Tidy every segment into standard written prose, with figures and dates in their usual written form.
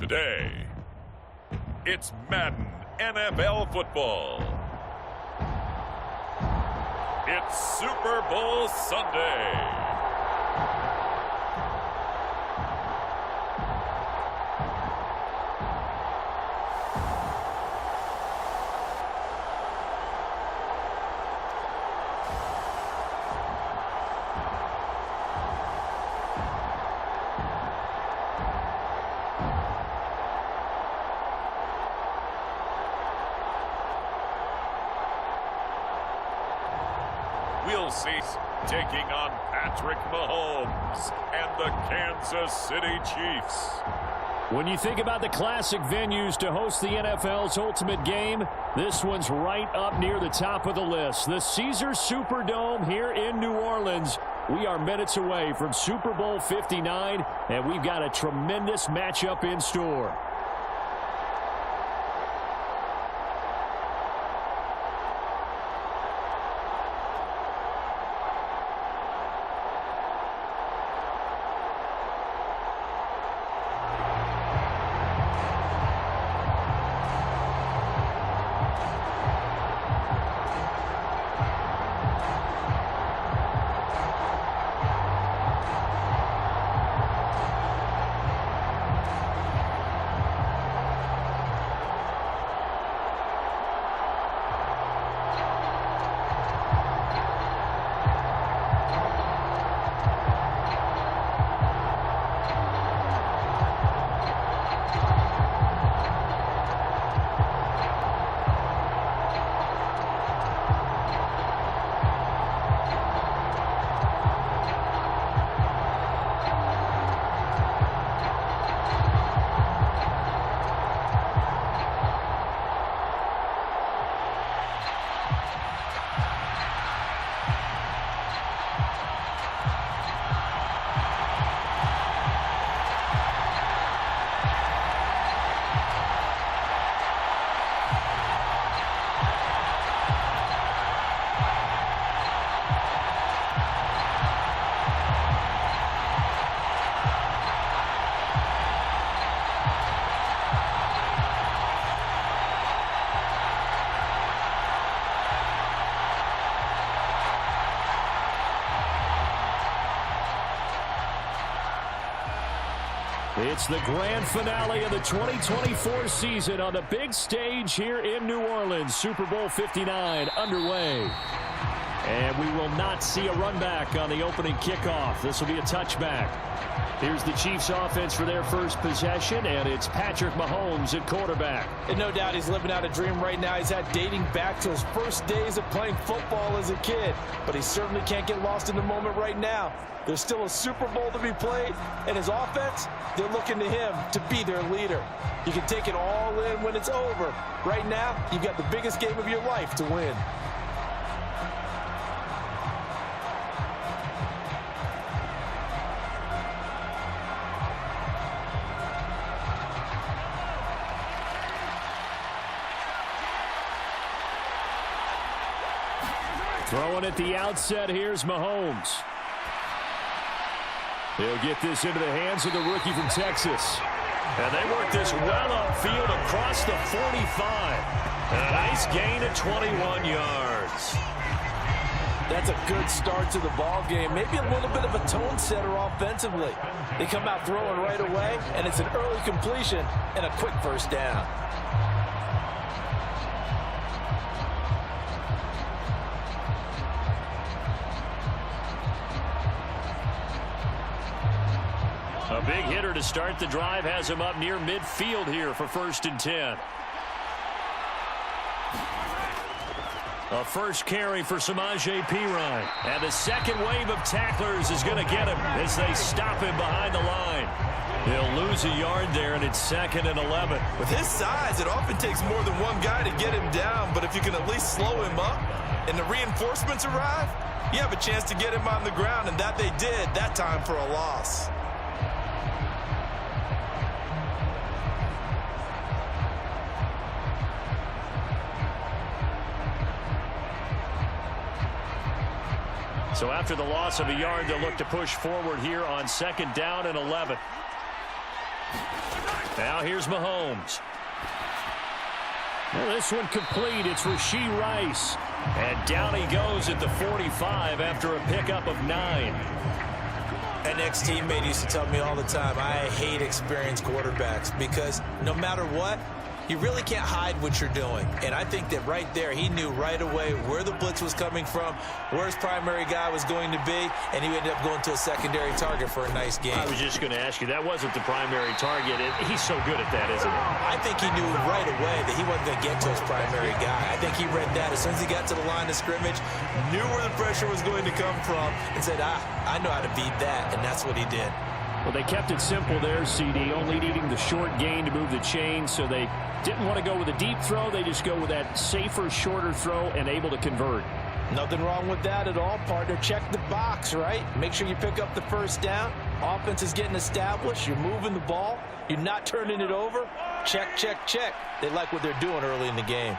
Today, it's Madden NFL football. It's Super Bowl Sunday. We'll see taking on Patrick Mahomes and the Kansas City Chiefs. When you think about the classic venues to host the NFL's ultimate game, this one's right up near the top of the list. The Caesars Superdome here in New Orleans. We are minutes away from Super Bowl 59, and we've got a tremendous matchup in store. It's the grand finale of the 2024 season on the big stage here in New Orleans. Super Bowl 59 underway. And we will not see a run back on the opening kickoff. This will be a touchback. Here's the Chiefs offense for their first possession, and it's Patrick Mahomes at quarterback. And no doubt he's living out a dream right now. He's had dating back to his first days of playing football as a kid. But he certainly can't get lost in the moment right now. There's still a Super Bowl to be played, and his offense, they're looking to him to be their leader. You can take it all in when it's over. Right now, you've got the biggest game of your life to win. Throwing at the outset, here's Mahomes. He'll get this into the hands of the rookie from Texas. And they work this well upfield across the 45. And a nice gain of 21 yards. That's a good start to the ball game. Maybe a little bit of a tone setter offensively. They come out throwing right away, and it's an early completion and a quick first down. A big hitter to start the drive has him up near midfield here for 1st and 10. A first carry for Samaje Perine. And the second wave of tacklers is going to get him as they stop him behind the line. He'll lose a yard there, and it's 2nd and 11. With his size, it often takes more than one guy to get him down, but if you can at least slow him up and the reinforcements arrive, you have a chance to get him on the ground, and that they did that time for a loss. So after the loss of a yard, they'll look to push forward here on 2nd down and 11. Now here's Mahomes. Well, this one complete. It's Rashee Rice. And down he goes at the 45 after a pickup of 9. An ex-teammate used to tell me all the time, I hate experienced quarterbacks because no matter what, you really can't hide what you're doing. And I think that right there, he knew right away where the blitz was coming from, where his primary guy was going to be, and he ended up going to a secondary target for a nice game. I was just going to ask you, that wasn't the primary target. He's so good at that, isn't he? I think he knew right away that he wasn't going to get to his primary guy. I think he read that as soon as he got to the line of scrimmage, knew where the pressure was going to come from, and said, I know how to beat that, and that's what he did. Well, they kept it simple there, CD, only needing the short gain to move the chain, so they didn't want to go with a deep throw. They just go with that safer, shorter throw and able to convert. Nothing wrong with that at all, partner. Check the box, right? Make sure you pick up the first down. Offense is getting established. You're moving the ball. You're not turning it over. Check, check, check. They like what they're doing early in the game.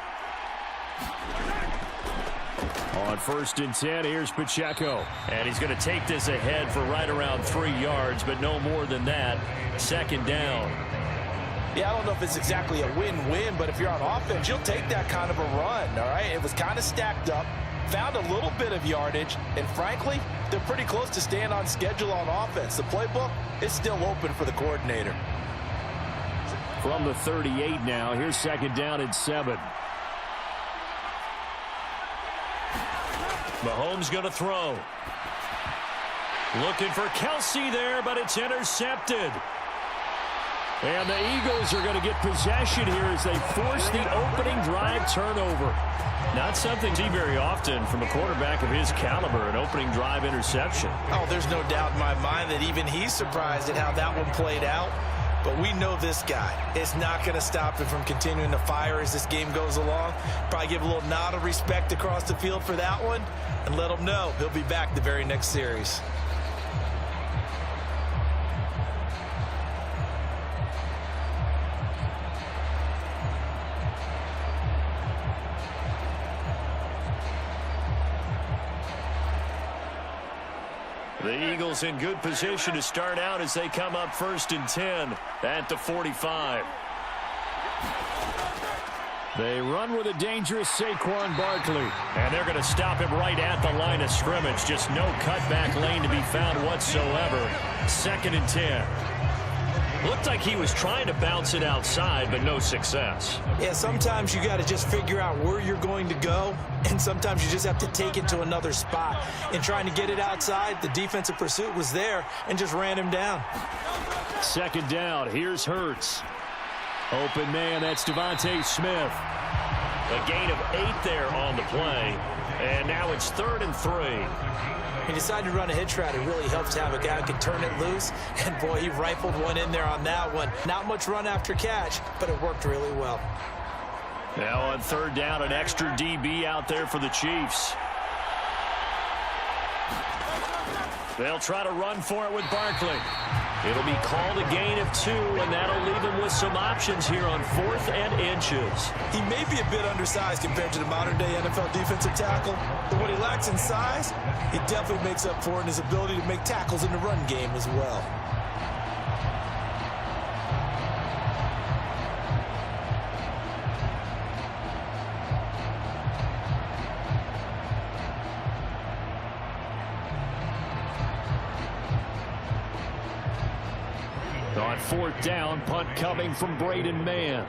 On 1st and 10, here's Pacheco. And he's going to take this ahead for right around 3 yards, but no more than that. 2nd down. Yeah, I don't know if it's exactly a win-win, but if you're on offense, you'll take that kind of a run, all right? It was kind of stacked up, found a little bit of yardage, and frankly, they're pretty close to staying on schedule on offense. The playbook is still open for the coordinator. From the 38 now, here's 2nd down and 7. Mahomes going to throw. Looking for Kelsey there, but it's intercepted. And the Eagles are going to get possession here as they force the opening drive turnover. Not something you see very often from a quarterback of his caliber, an opening drive interception. Oh, there's no doubt in my mind that even he's surprised at how that one played out. But we know this guy. It's not going to stop him from continuing to fire as this game goes along. Probably give a little nod of respect across the field for that one and let him know he'll be back the very next series. The Eagles in good position to start out as they come up 1st and 10 at the 45. They run with a dangerous Saquon Barkley. And they're going to stop him right at the line of scrimmage. Just no cutback lane to be found whatsoever. 2nd and 10. Looked like he was trying to bounce it outside, but no success. Yeah, sometimes you got to just figure out where you're going to go, and sometimes you just have to take it to another spot. In trying to get it outside, the defensive pursuit was there and just ran him down. 2nd down, here's Hurts. Open man, that's Devontae Smith. A gain of 8 there on the play, and now it's 3rd and 3. He decided to run a hitch route. It really helps to have a guy who can turn it loose. And, boy, he rifled one in there on that one. Not much run after catch, but it worked really well. Now on 3rd down, an extra DB out there for the Chiefs. They'll try to run for it with Barkley. It'll be called a gain of 2, and that'll leave him with some options here on 4th and inches. He may be a bit undersized compared to the modern-day NFL defensive tackle, but what he lacks in size, he definitely makes up for in his ability to make tackles in the run game as well. On 4th down, punt coming from Braden Mann.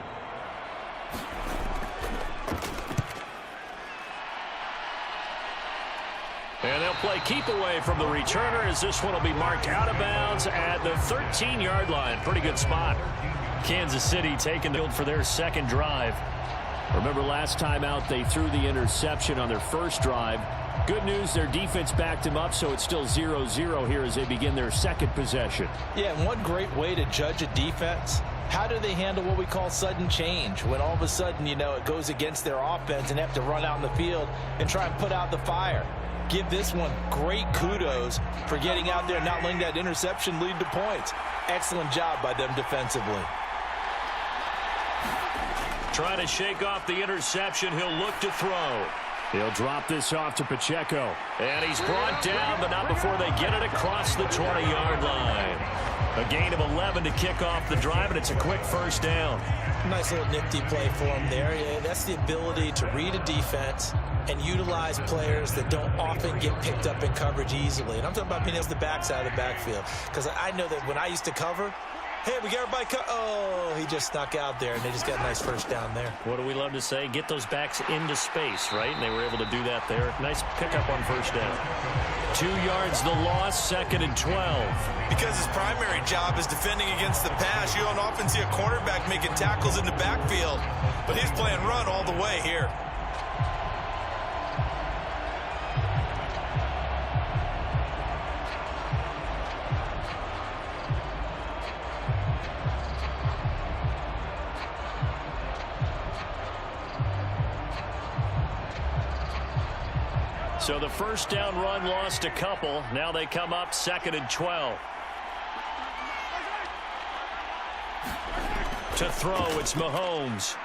And they'll play keep away from the returner as this one will be marked out of bounds at the 13-yard line. Pretty good spot. Kansas City taking the field for their 2nd drive. Remember last time out they threw the interception on their 1st drive. Good news, their defense backed him up, so it's still 0-0 here as they begin their 2nd possession. Yeah, and one great way to judge a defense, how do they handle what we call sudden change? When all of a sudden, you know, it goes against their offense and they have to run out in the field and try and put out the fire. Give this one great kudos for getting out there and not letting that interception lead to points. Excellent job by them defensively. Trying to shake off the interception. He'll look to throw. He'll drop this off to Pacheco. And he's brought down, but not before they get it across the 20-yard line. A gain of 11 to kick off the drive, and it's a quick first down. Nice little nifty play for him there. Yeah, that's the ability to read a defense and utilize players that don't often get picked up in coverage easily. And I'm talking about being able to backside of the backfield. Because I know that when I used to cover, hey, we got everybody oh, he just snuck out there, and they just got a nice first down there. What do we love to say? Get those backs into space, right? And they were able to do that there. Nice pickup on first down. 2 yards the loss, 2nd and 12. Because his primary job is defending against the pass, you don't often see a quarterback making tackles in the backfield. But he's playing run all the way here. So the first down run lost a couple. Now they come up 2nd and 12. To throw, it's Mahomes.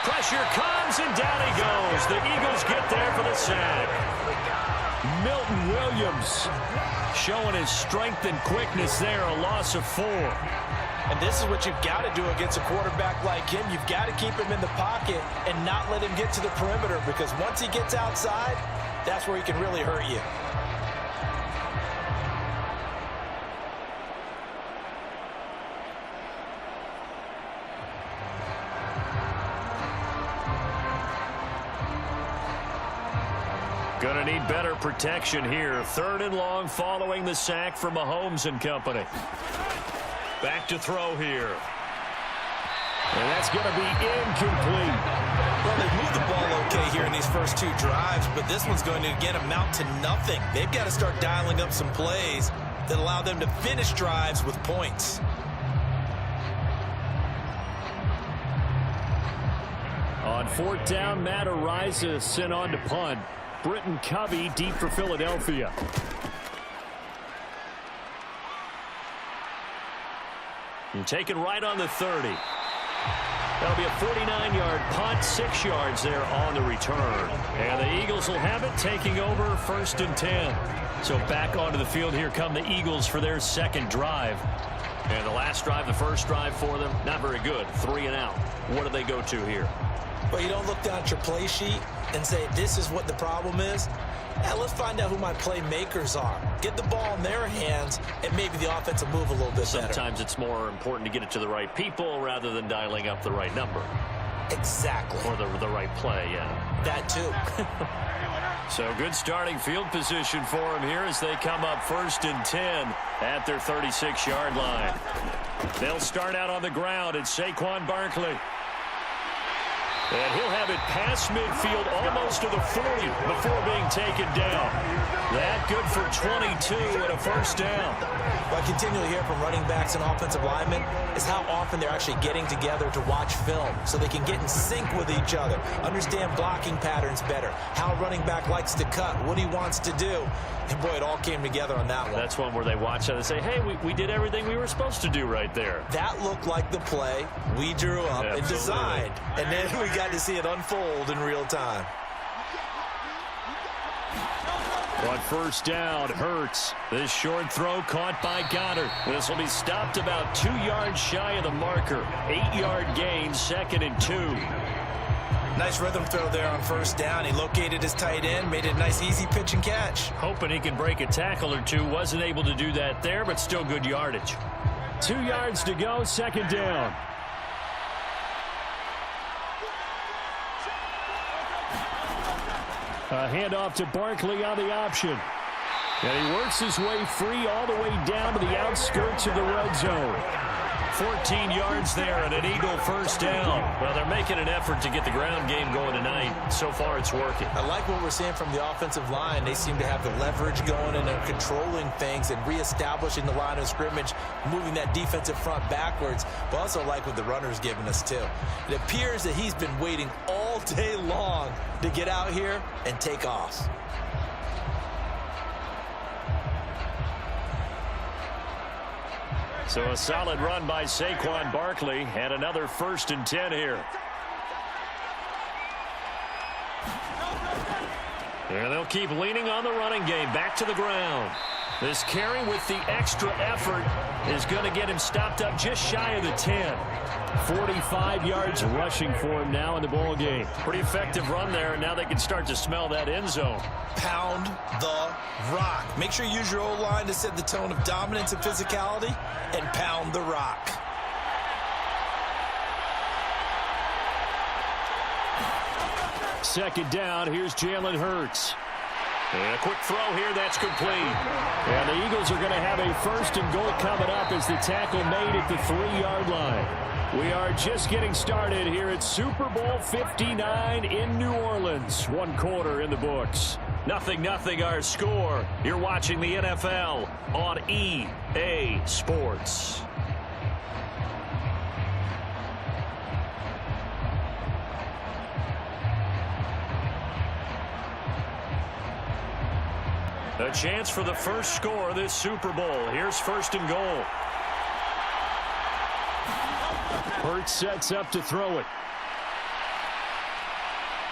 Pressure comes, and down he goes. The Eagles get there for the sack. Milton Williams showing his strength and quickness there, a loss of 4. And this is what you've got to do against a quarterback like him. You've got to keep him in the pocket and not let him get to the perimeter, because once he gets outside, that's where he can really hurt you. Gonna need better protection here. 3rd and long following the sack from Mahomes and company. Back to throw here. And that's going to be incomplete. Well, they've moved the ball okay here in these first 2 drives, but this one's going to, again, amount to nothing. They've got to start dialing up some plays that allow them to finish drives with points. On 4th down, Matt Araiza sent on to punt. Britton Covey deep for Philadelphia. And taken right on the 30. That'll be a 49-yard punt, 6 yards there on the return. And the Eagles will have it, taking over 1st and 10. So back onto the field here come the Eagles for their 2nd drive. And the last drive, the first drive for them, not very good. 3 and out. What do they go to here? Well, you don't look down at your play sheet and say, this is what the problem is. Yeah, let's find out who my playmakers are. Get the ball in their hands, and maybe the offense will move a little bit better. Sometimes it's more important to get it to the right people rather than dialing up the right number. Exactly. Or the right play, yeah. That too. So good starting field position for them here as they come up 1st and 10 at their 36-yard line. They'll start out on the ground. It's Saquon Barkley. And he'll have it past midfield almost to the 40 before being taken down. That good for 22 and a first down. What I continually hear from running backs and offensive linemen is how often they're actually getting together to watch film so they can get in sync with each other, understand blocking patterns better, how a running back likes to cut, what he wants to do. And, boy, it all came together on that one. That's one where they watch it and say, hey, we did everything we were supposed to do right there. That looked like the play we drew up and designed. And then we got to see it unfold in real time. On first down, Hurts. This short throw caught by Goddard. This will be stopped about 2 yards shy of the marker. 8-yard gain, 2nd and 2. Nice rhythm throw there on first down. He located his tight end, made it a nice easy pitch and catch. Hoping he can break a tackle or two. Wasn't able to do that there, but still good yardage. 2 yards to go, 2nd down. A handoff to Barkley on the option. And he works his way free all the way down to the outskirts of the red zone. 14 yards there and an Eagle first down. Well, they're making an effort to get the ground game going tonight. So far, it's working. I like what we're seeing from the offensive line. They seem to have the leverage going and they're controlling things and reestablishing the line of scrimmage, moving that defensive front backwards. But also like what the runner's giving us, too. It appears that he's been waiting all day long to get out here and take off. So a solid run by Saquon Barkley and another 1st and 10 here. And they'll keep leaning on the running game. Back to the ground. This carry with the extra effort is going to get him stopped up just shy of the 10. 45 yards rushing for him now in the ball game. Pretty effective run there, and now they can start to smell that end zone. Pound the rock. Make sure you use your O-line to set the tone of dominance and physicality, and pound the rock. Second down, here's Jalen Hurts. And a quick throw here, that's complete. And the Eagles are going to have a first and goal coming up as the tackle made at the 3-yard line. We are just getting started here at Super Bowl 59 in New Orleans. 1 quarter in the books. 0-0 our score. You're watching the NFL on EA Sports. A chance for the first score of this Super Bowl. Here's first and goal. Hurts sets up to throw it.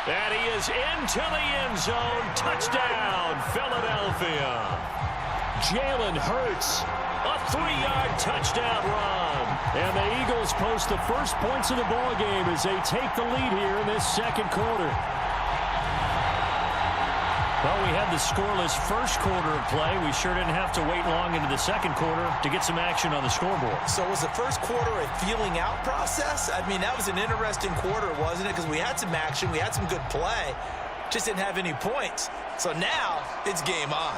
And he is into the end zone. Touchdown, Philadelphia. Jalen Hurts, a 3-yard touchdown run. And the Eagles post the first points of the ball game as they take the lead here in this second quarter. Well, we had the scoreless first quarter of play. We sure didn't have to wait long into the second quarter to get some action on the scoreboard. So was the first quarter a feeling out process? I mean, that was an interesting quarter, wasn't it? Because we had some action, we had some good play, just didn't have any points. So now it's game on.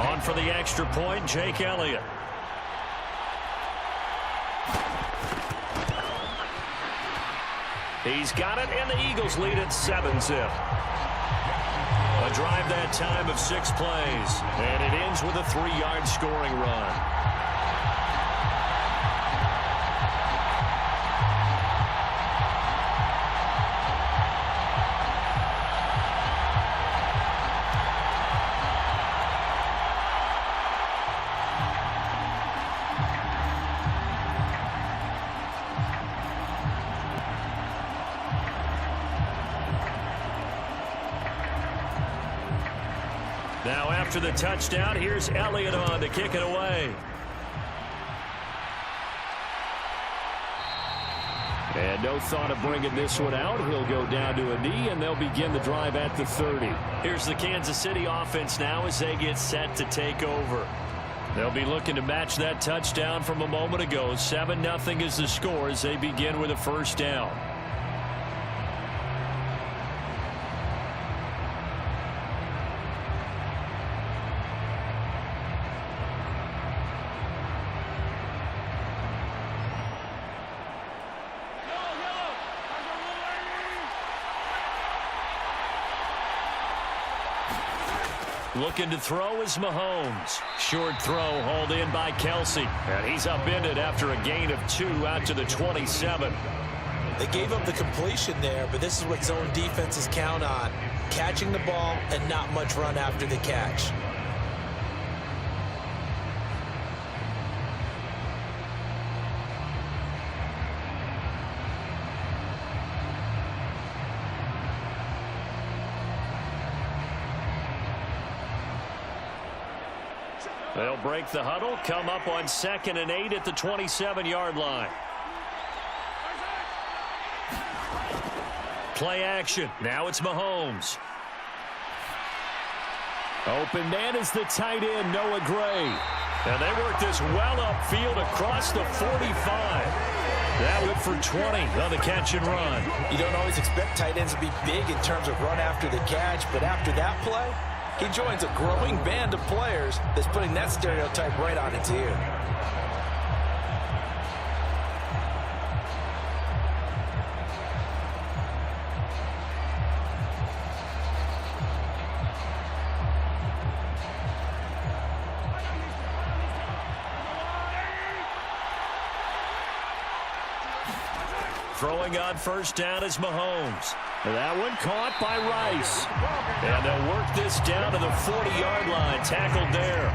On for the extra point, Jake Elliott. He's got it, and the Eagles lead at 7-zip. A drive that time of 6 plays, and it ends with a 3-yard scoring run. Now after the touchdown, here's Elliott on to kick it away. And no thought of bringing this one out. He'll go down to a knee, and they'll begin the drive at the 30. Here's the Kansas City offense now as they get set to take over. They'll be looking to match that touchdown from a moment ago. 7-0 is the score as they begin with a first down. Looking to throw is Mahomes. Short throw hauled in by Kelsey. And he's upended after a gain of 2 out to the 27. They gave up the completion there, but this is what zone defenses count on. Catching the ball and not much run after the catch. They'll break the huddle, come up on 2nd and 8 at the 27-yard line. Play action. Now it's Mahomes. Open man is the tight end, Noah Gray. And they work this well upfield across the 45. That went for 20 on the catch and run. You don't always expect tight ends to be big in terms of run after the catch, but after that play, he joins a growing band of players that's putting that stereotype right on its ear. Throwing on first down is Mahomes. That one caught by Rice. And they'll work this down to the 40-yard line. Tackled there.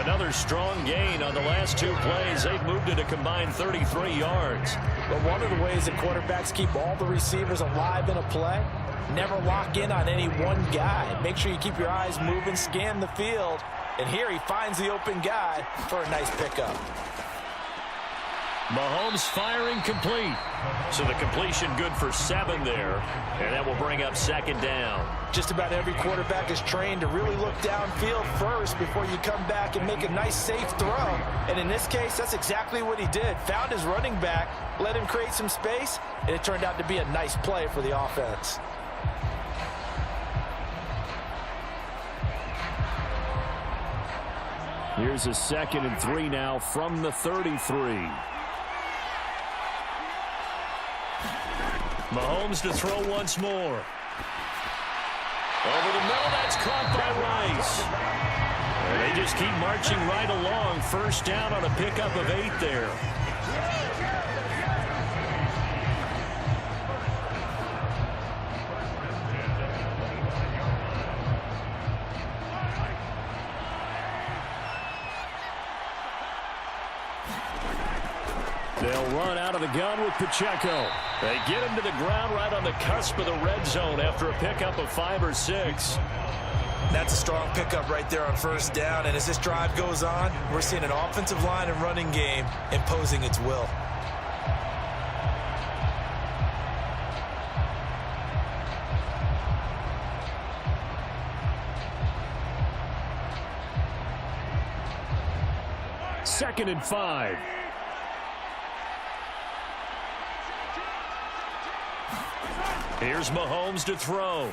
Another strong gain on the last 2 plays. They've moved it a combined 33 yards. But one of the ways that quarterbacks keep all the receivers alive in a play never lock in on any one guy. Make sure you keep your eyes moving, scan the field. And here he finds the open guy for a nice pickup. Mahomes firing complete. So the completion good for 7 there. And that will bring up 2nd down. Just about every quarterback is trained to really look downfield first before you come back and make a nice, safe throw. And in this case, that's exactly what he did. Found his running back, let him create some space, and it turned out to be a nice play for the offense. Here's a 2nd and 3 now from the 33. Mahomes to throw once more. Over the middle, that's caught by Rice. And they just keep marching right along. 1st down on a pickup of 8 there. They'll run out of the gun with Pacheco. They get him to the ground right on the cusp of the red zone after a pickup of 5 or 6. That's a strong pickup right there on 1st down. And as this drive goes on, we're seeing an offensive line and running game imposing its will. Second and 5. Here's Mahomes to throw.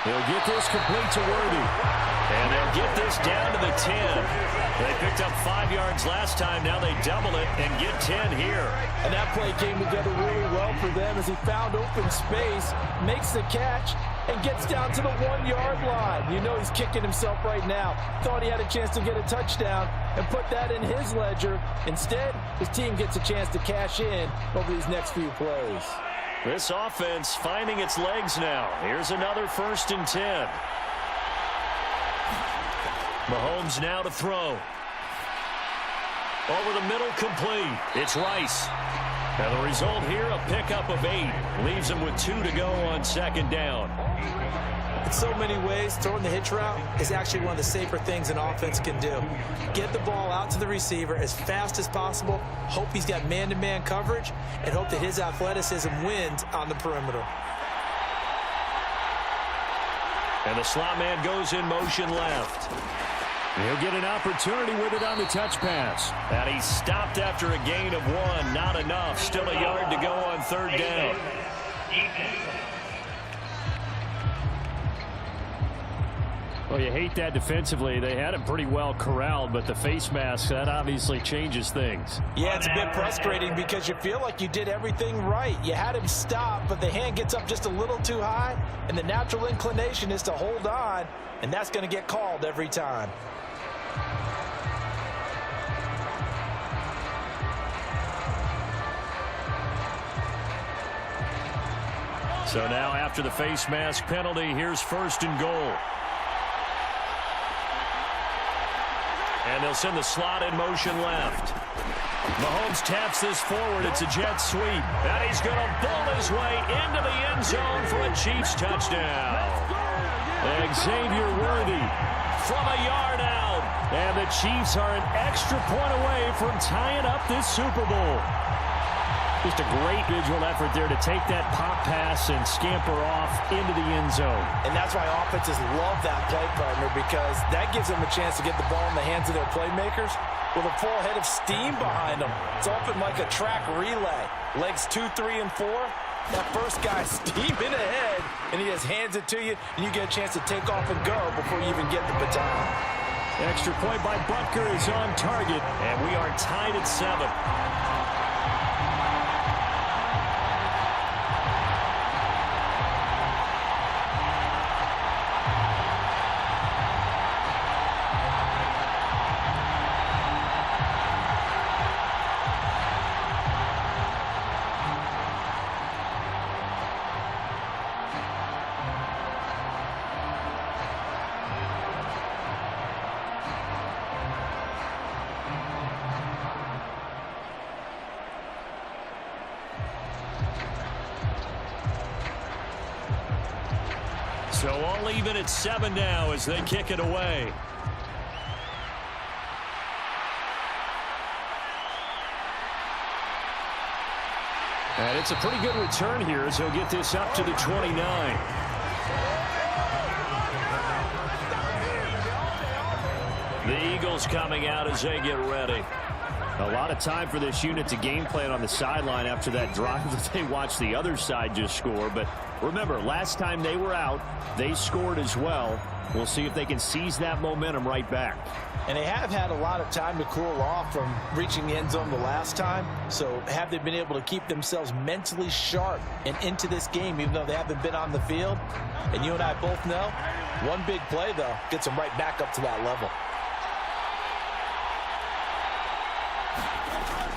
He'll get this complete to Worthy. And they'll get this down to the 10. They picked up 5 yards last time. Now they double it and get 10 here. And that play came together really well for them as he found open space, makes the catch, and gets down to the 1-yard line. You know he's kicking himself right now. Thought he had a chance to get a touchdown and put that in his ledger. Instead, his team gets a chance to cash in over these next few plays. This offense finding its legs now. Here's another 1st and 10. Mahomes now to throw. Over the middle, complete. It's Rice. And the result here, a pickup of 8. Leaves him with 2 to go on 2nd down. In so many ways, throwing the hitch route is actually one of the safer things an offense can do. Get the ball out to the receiver as fast as possible, hope he's got man-to-man coverage, and hope that his athleticism wins on the perimeter. And the slot man goes in motion left. He'll get an opportunity with it on the touch pass. And he's stopped after a gain of 1. Not enough. Still a yard to go on 3rd down. Well, you hate that defensively. They had him pretty well corralled, but the face mask, that obviously changes things. Yeah, it's a bit frustrating because you feel like you did everything right. You had him stop, but the hand gets up just a little too high, and the natural inclination is to hold on, and that's going to get called every time. So now after the face mask penalty, here's 1st and goal. And they'll send the slot in motion left. Mahomes taps this forward. It's a jet sweep. And he's going to bull his way into the end zone for a Chiefs touchdown. Xavier Worthy from a yard out. And the Chiefs are an extra point away from tying up this Super Bowl. Just a great visual effort there to take that pop pass and scamper off into the end zone. And that's why offenses love that play, partner, because that gives them a chance to get the ball in the hands of their playmakers with a full head of steam behind them. It's often like a track relay. Legs 2, 3, and 4. That first guy steaming ahead, and he just hands it to you, and you get a chance to take off and go before you even get the baton. Extra point by Butker is on target, and we are tied at 7. So all even at 7 now as they kick it away. And it's a pretty good return here as he'll get this up to the 29. The Eagles coming out as they get ready. A lot of time for this unit to game plan on the sideline after that drive that they watched the other side just score. But remember, last time they were out, they scored as well. We'll see if they can seize that momentum right back. And they have had a lot of time to cool off from reaching the end zone the last time. So have they been able to keep themselves mentally sharp and into this game, even though they haven't been on the field? And you and I both know, one big play, though, gets them right back up to that level.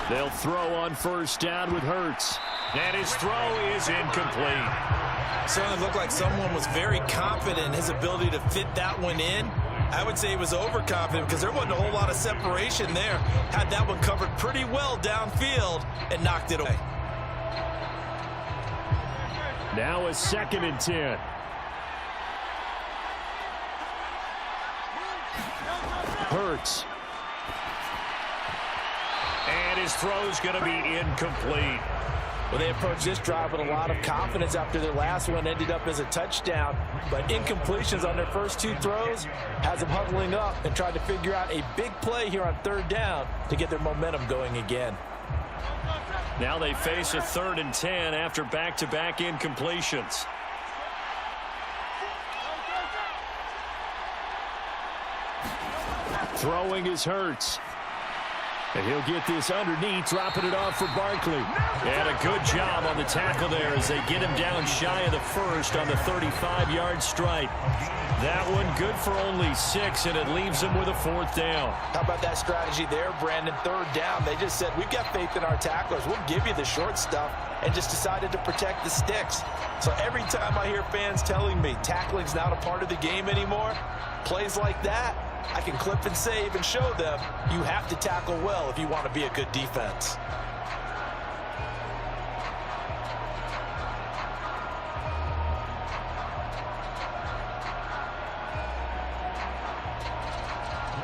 They'll throw on first down with Hurts. And his throw is incomplete. Certainly looked like someone was very confident in his ability to fit that one in. I would say he was overconfident because there wasn't a whole lot of separation there. Had that one covered pretty well downfield and knocked it away. Now a 2nd and 10. Hurts. And his throw's going to be incomplete. Well, they approached this drive with a lot of confidence after their last one ended up as a touchdown. But incompletions on their first 2 throws has them huddling up and trying to figure out a big play here on 3rd down to get their momentum going again. Now they face a 3rd and 10 after back-to-back incompletions. Throwing is Hurts. And he'll get this underneath, dropping it off for Barkley. And a good job on the tackle there as they get him down shy of the first on the 35-yard strike. That one good for only 6, and it leaves them with a 4th down. How about that strategy there, Brandon? 3rd down, they just said, we've got faith in our tacklers. We'll give you the short stuff, and just decided to protect the sticks. So every time I hear fans telling me tackling's not a part of the game anymore, plays like that, I can clip and save and show them you have to tackle well if you want to be a good defense.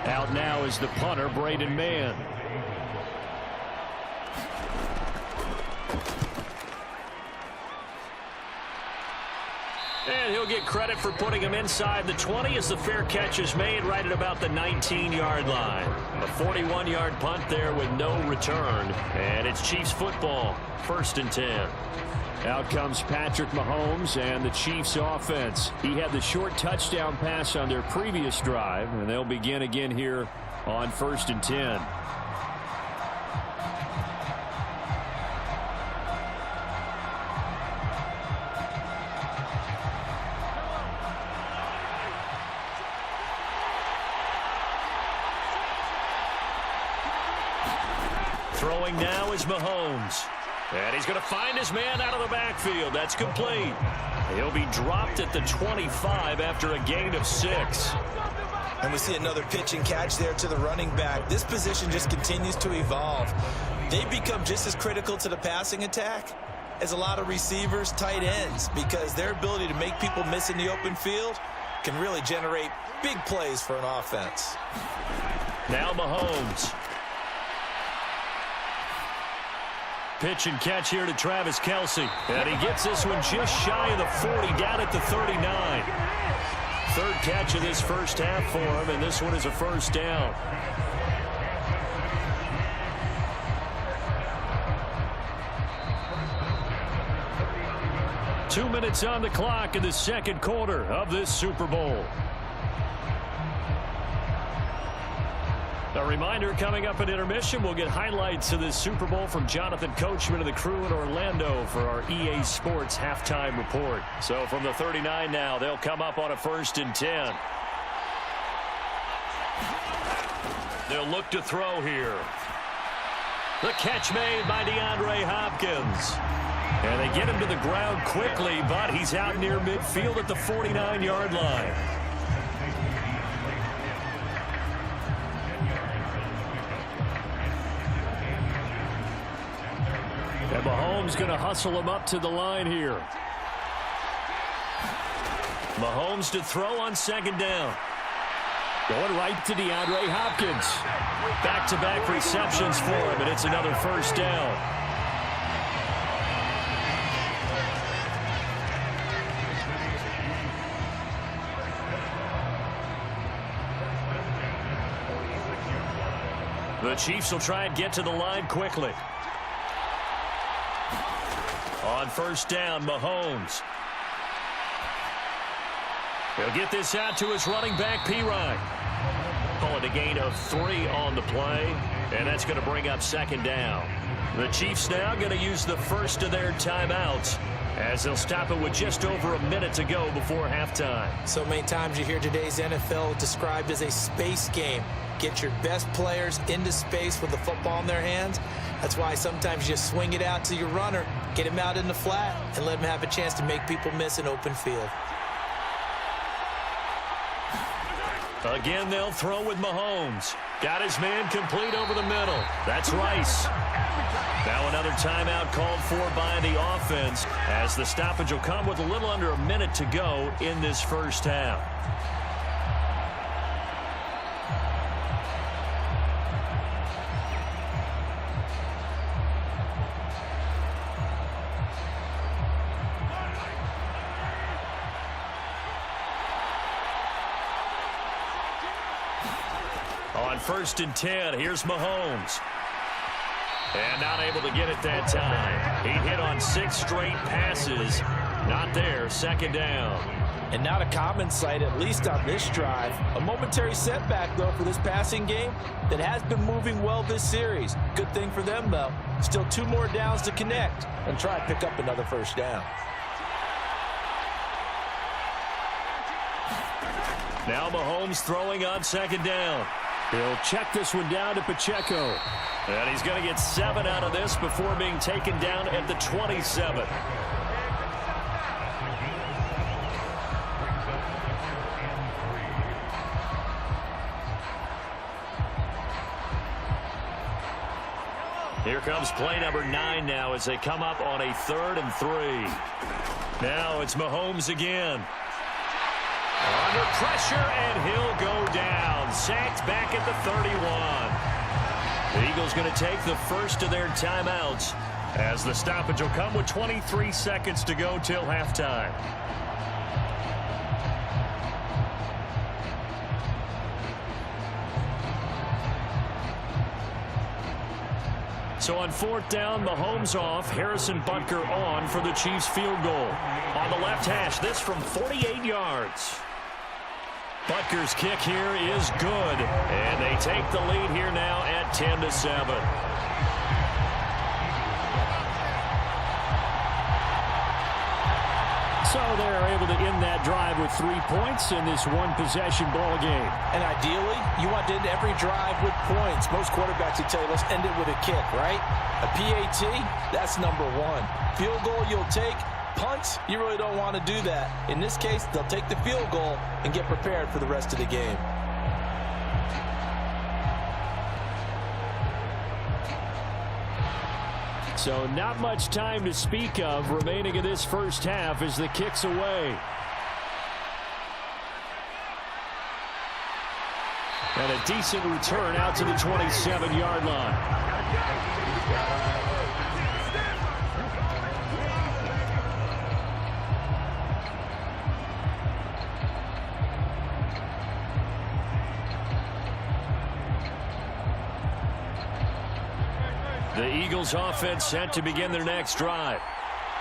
Out now is the punter, Braden Mann. And he'll get credit for putting him inside the 20 as the fair catch is made right at about the 19-yard line. A 41-yard punt there with no return. And it's Chiefs football, 1st and 10. Out comes Patrick Mahomes and the Chiefs offense. He had the short touchdown pass on their previous drive, and they'll begin again here on 1st and 10. Throwing now is Mahomes. And he's going to find his man out of the backfield. That's complete. He'll be dropped at the 25 after a gain of 6. And we see another pitch and catch there to the running back. This position just continues to evolve. They become just as critical to the passing attack as a lot of receivers, tight ends, because their ability to make people miss in the open field can really generate big plays for an offense. Now Mahomes. Pitch and catch here to Travis Kelce. And he gets this one just shy of the 40, down at the 39. 3rd catch of this first half for him, and this one is a 1st down. Two minutes on the clock in the 2nd quarter of this Super Bowl. A reminder, coming up at intermission, we'll get highlights of this Super Bowl from Jonathan Coachman and the crew in Orlando for our EA Sports halftime report. So from the 39 now, they'll come up on a 1st and 10. They'll look to throw here. The catch made by DeAndre Hopkins. And they get him to the ground quickly, but he's out near midfield at the 49-yard line. And Mahomes going to hustle him up to the line here. Mahomes to throw on second down. Going right to DeAndre Hopkins. Back-to-back receptions for him, and it's another first down. The Chiefs will try and get to the line quickly. On first down, Mahomes. He'll get this out to his running back, P-Ryan. Call it a gain of 3 on the play, and that's going to bring up second down. The Chiefs now going to use the first of their timeouts as they'll stop it with just over a minute to go before halftime. So many times you hear today's NFL described as a space game. Get your best players into space with the football in their hands. That's why sometimes you just swing it out to your runner, get him out in the flat, and let him have a chance to make people miss an open field. Again, they'll throw with Mahomes. Got his man complete over the middle. That's Rice. Now another timeout called for by the offense as the stoppage will come with a little under a minute to go in this first half. On first and 10, here's Mahomes. And not able to get it that time. He hit on 6 straight passes. Not there, second down. And not a common sight, at least on this drive. A momentary setback, though, for this passing game that has been moving well this series. Good thing for them, though. Still 2 more downs to connect and try and pick up another first down. Now Mahomes throwing on second down. He'll check this one down to Pacheco. And he's going to get 7 out of this before being taken down at the 27. Here comes play number 9 now as they come up on a 3rd and 3. Now it's Mahomes again. Under pressure, and he'll go down. Sacked back at the 31. The Eagles going to take the first of their timeouts as the stoppage will come with 23 seconds to go till halftime. So on 4th down, Mahomes off, Harrison Butker on for the Chiefs field goal. On the left hash, this from 48 yards. Butker's kick here is good, and they take the lead here now at 10-7. So they're able to end that drive with 3 points in this one-possession ball game. And ideally, you want to end every drive with points. Most quarterbacks would tell you, let's end it with a kick, right? A PAT, that's number 1. Field goal you'll take. Punts, you really don't want to do that. In this case, they'll take the field goal and get prepared for the rest of the game. So not much time to speak of remaining in this first half as the kick's away. And a decent return out to the 27-yard line. The Eagles offense set to begin their next drive.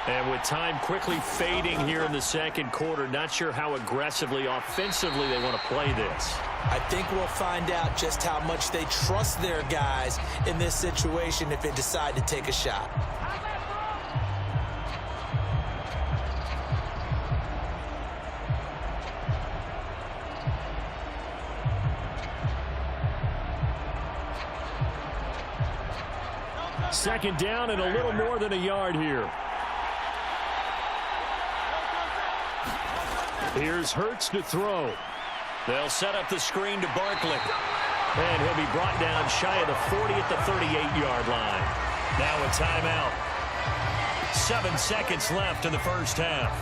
And with time quickly fading here in the second quarter, not sure how aggressively, offensively they want to play this. I think we'll find out just how much they trust their guys in this situation if they decide to take a shot. Second down and a little more than a yard here. Here's Hurts to throw. They'll set up the screen to Barkley. And he'll be brought down shy of the 40 at the 38-yard line. Now a timeout. 7 seconds left in the first half.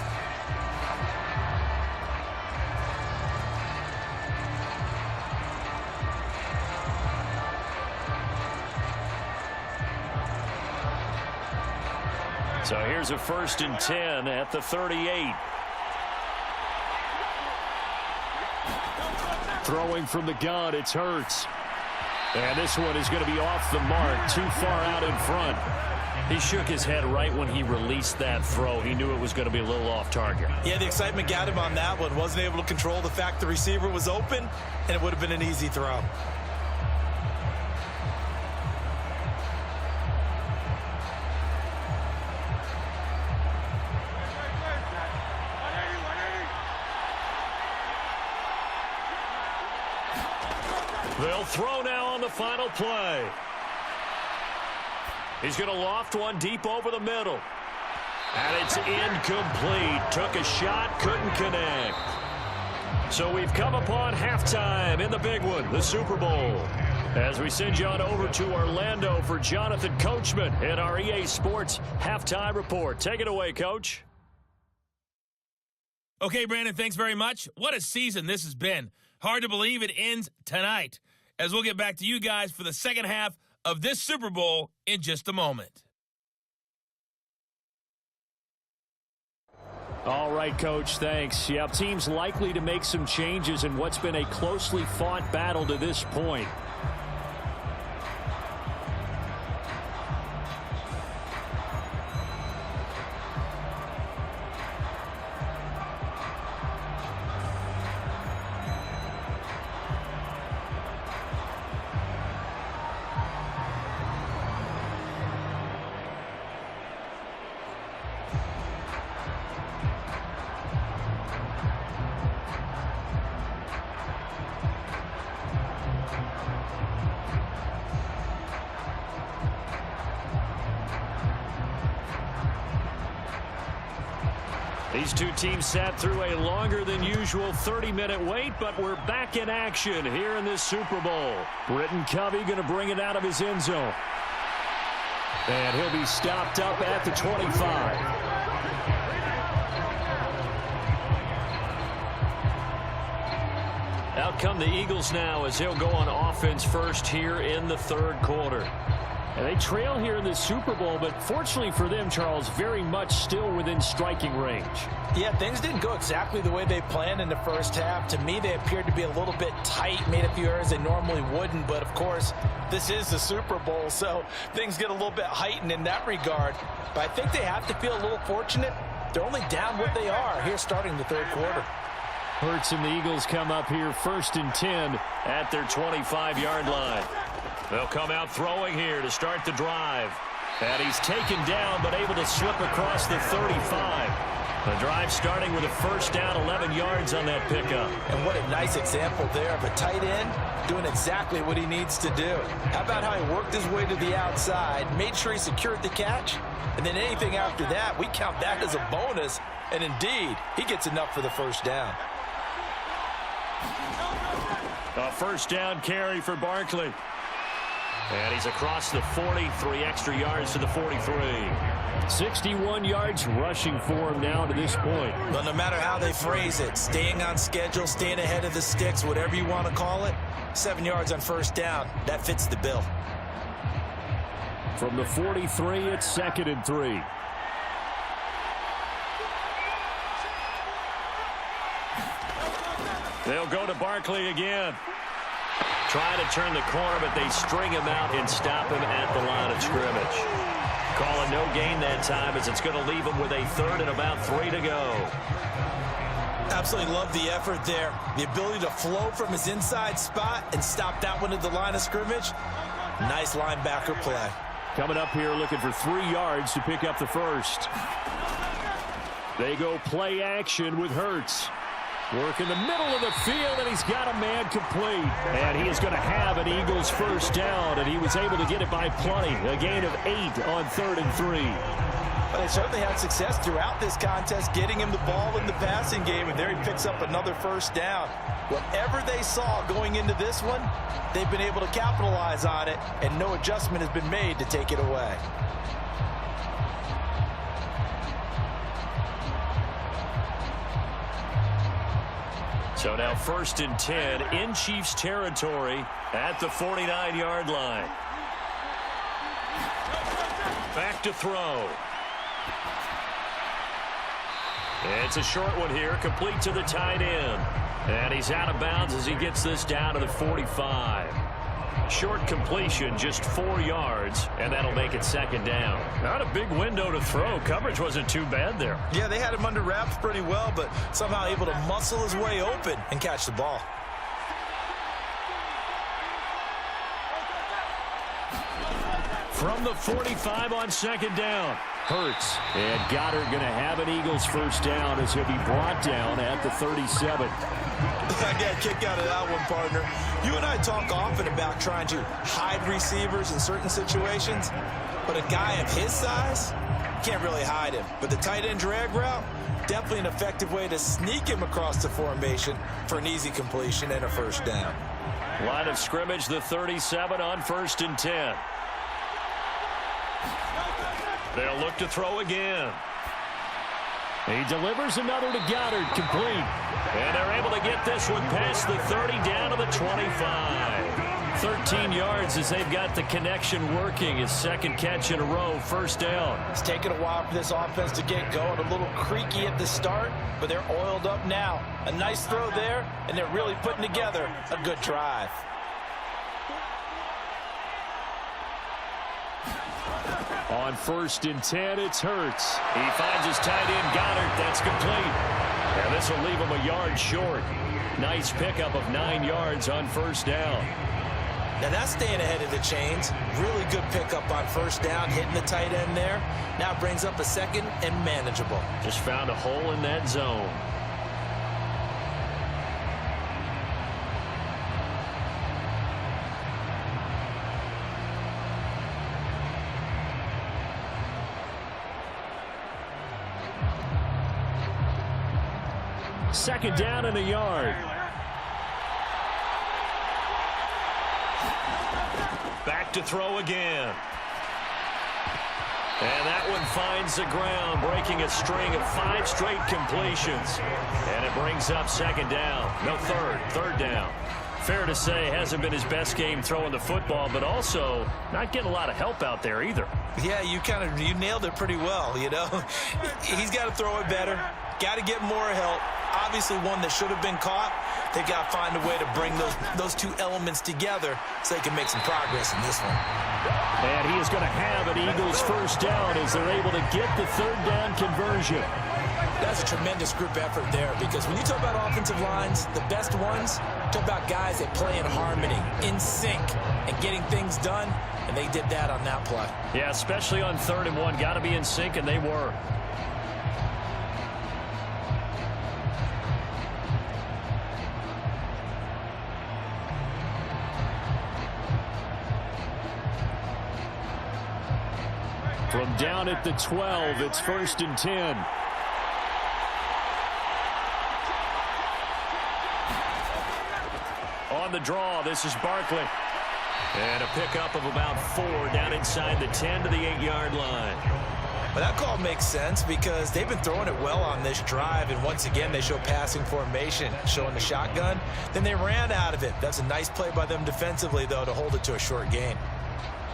So here's a 1st and 10 at the 38. Throwing from the gun, it's Hurts. And this one is going to be off the mark, too far out in front. He shook his head right when he released that throw. He knew it was going to be a little off target. Yeah, the excitement got him on that one. Wasn't able to control the fact the receiver was open, and it would have been an easy throw. They'll throw now on the final play. He's going to loft one deep over the middle. And it's incomplete. Took a shot, couldn't connect. So we've come upon halftime in the big one, the Super Bowl. As we send you on over to Orlando for Jonathan Coachman in our EA Sports Halftime Report. Take it away, Coach. Okay, Brandon, thanks very much. What a season this has been. Hard to believe it ends tonight, as we'll get back to you guys for the second half of this Super Bowl in just a moment. All right, Coach, thanks. Yeah, teams likely to make some changes in what's been a closely fought battle to this point. These two teams sat through a longer than usual 30-minute wait, but we're back in action here in this Super Bowl. Britton Covey going to bring it out of his end zone. And he'll be stopped up at the 25. Out come the Eagles now as he'll go on offense first here in the third quarter. And they trail here in the Super Bowl, but fortunately for them, Charles, very much still within striking range. Yeah, things didn't go exactly the way they planned in the first half. To me, they appeared to be a little bit tight, made a few errors they normally wouldn't. But, of course, this is the Super Bowl, so things get a little bit heightened in that regard. But I think they have to feel a little fortunate. They're only down what they are here starting the third quarter. Hurts and the Eagles come up here 1st and 10 at their 25-yard line. They'll come out throwing here to start the drive. And he's taken down but able to slip across the 35. The drive starting with a first down, 11 yards on that pickup. And what a nice example there of a tight end doing exactly what he needs to do. How about how he worked his way to the outside, made sure he secured the catch, and then anything after that, we count that as a bonus. And indeed, he gets enough for the first down. A first down carry for Barkley. And he's across the 40, 3 extra yards to the 43. 61 yards rushing for him now to this point. But no matter how they phrase it, staying on schedule, staying ahead of the sticks, whatever you want to call it, 7 yards on first down, that fits the bill. From the 43, it's 2nd and 3. They'll go to Barkley again. Trying to turn the corner, but they string him out and stop him at the line of scrimmage. Calling no gain that time as it's going to leave him with a 3rd and about 3 to go. Absolutely love the effort there. The ability to flow from his inside spot and stop that one at the line of scrimmage. Nice linebacker play. Coming up here looking for 3 yards to pick up the first. They go play action with Hurts. Work in the middle of the field, and he's got a man complete. And he is going to have an Eagles first down, and he was able to get it by plenty. A gain of 8 on 3rd and 3. But they certainly had success throughout this contest, getting him the ball in the passing game, and there he picks up another first down. Whatever they saw going into this one, they've been able to capitalize on it, and no adjustment has been made to take it away. So now 1st and 10 in Chiefs territory at the 49-yard line. Back to throw. It's a short one here, complete to the tight end. And he's out of bounds as he gets this down to the 45. Short completion, just 4 yards, and that'll make it second down. Not a big window to throw. Coverage wasn't too bad there. Yeah, they had him under wraps pretty well, but somehow able to muscle his way open and catch the ball. From the 45 on second down. Hurts. And Goddard going to have an Eagles first down as he'll be brought down at the 37. I got a kick out of that one, partner. You and I talk often about trying to hide receivers in certain situations, but a guy of his size, you can't really hide him. But the tight end drag route, definitely an effective way to sneak him across the formation for an easy completion and a first down. Line of scrimmage, the 37 on 1st and 10. They'll look to throw again. He delivers another to Goddard, complete. And they're able to get this one past the 30 down to the 25. 13 yards as they've got the connection working. His second catch in a row, first down. It's taken a while for this offense to get going. A little creaky at the start, but they're oiled up now. A nice throw there, and they're really putting together a good drive. On 1st and 10, it's Hurts. He finds his tight end, Goddard. That's complete. And this will leave him a yard short. Nice pickup of 9 yards on first down. Now that's staying ahead of the chains. Really good pickup on first down, hitting the tight end there. Now brings up a second and manageable. Just found a hole in that zone. Second down and a yard. Back to throw again. And that one finds the ground, breaking a string of 5 straight completions. And it brings up second down. No, third down. Fair to say, hasn't been his best game throwing the football, but also not getting a lot of help out there either. Yeah, you nailed it pretty well, you know. He's got to throw it better. Got to get more help. Obviously one that should have been caught. They've got to find a way to bring those two elements together so they can make some progress in this one. And he is going to have an Eagles first down as they're able to get the third down conversion. That's a tremendous group effort there, because when you talk about offensive lines, the best ones, talk about guys that play in harmony, in sync, and getting things done, and they did that on that play. Yeah, especially on 3rd and 1. Got to be in sync, and they were. From down at the 12, it's 1st and 10. On the draw, this is Barkley. And a pickup of about 4 down inside the 10 to the 8-yard line. Well, that call makes sense because they've been throwing it well on this drive, and once again they show passing formation, showing the shotgun. Then they ran out of it. That's a nice play by them defensively, though, to hold it to a short gain.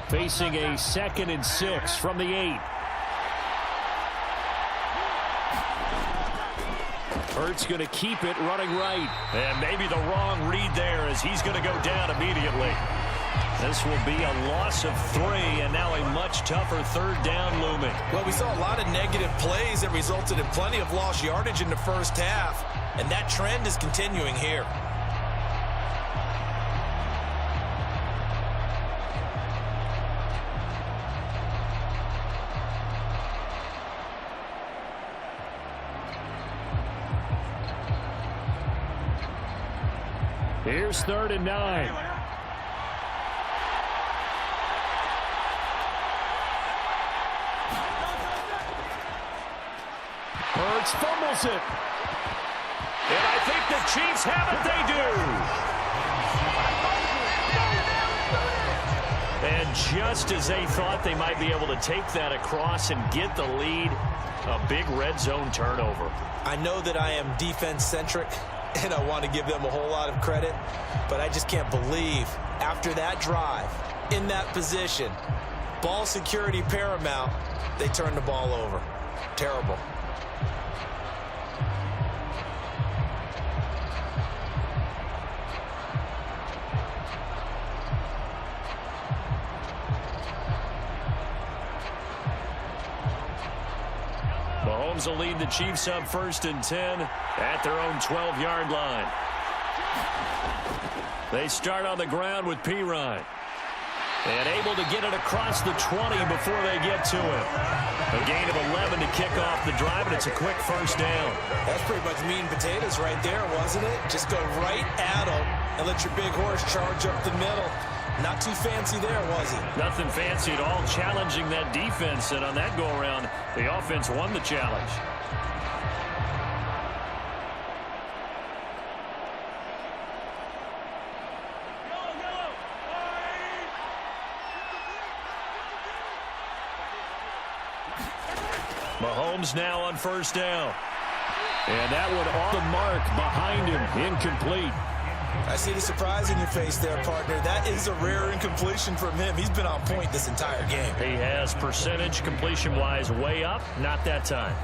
Facing a 2nd and 6 from the 8. Hurts going to keep it running right. And maybe the wrong read there as he's going to go down immediately. This will be a loss of 3, and now a much tougher 3rd down looming. Well, we saw a lot of negative plays that resulted in plenty of lost yardage in the first half, and that trend is continuing here. Here's 3rd and 9. Hurts fumbles it. And I think the Chiefs have it. They do. And just as they thought they might be able to take that across and get the lead, a big red zone turnover. I know that I am defense-centric, and I want to give them a whole lot of credit, but I just can't believe after that drive, in that position, ball security paramount, they turned the ball over. Terrible. Mahomes will lead the Chiefs on 1st and 10 at their own 12-yard line. They start on the ground with Pirine. And able to get it across the 20 before they get to it. A gain of 11 to kick off the drive, and it's a quick first down. That's pretty much meat and potatoes right there, wasn't it? Just go right at them and let your big horse charge up the middle. Not too fancy there, was it? Nothing fancy at all, challenging that defense, and on that go-around, the offense won the challenge. Mahomes now on 1st down. And that one off the mark behind him, incomplete. I see the surprise in your face there, partner. That is a rare incompletion from him. He's been on point this entire game. He has percentage completion-wise way up, not that time.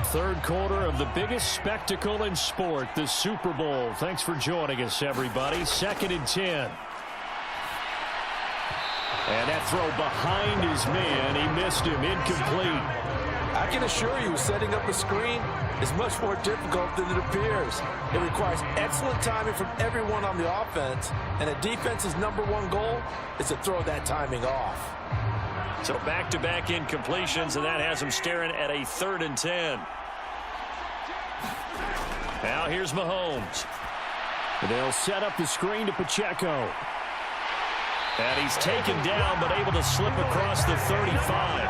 Third quarter of the biggest spectacle in sport, the Super Bowl. Thanks for joining us, everybody. 2nd and 10. And that throw behind his man, he missed him, incomplete. I can assure you, setting up a screen is much more difficult than it appears. It requires excellent timing from everyone on the offense, and a defense's #1 goal is to throw that timing off. So back-to-back incompletions, and that has him staring at a 3rd and 10. Now here's Mahomes. They'll set up the screen to Pacheco. And he's taken down, but able to slip across the 35.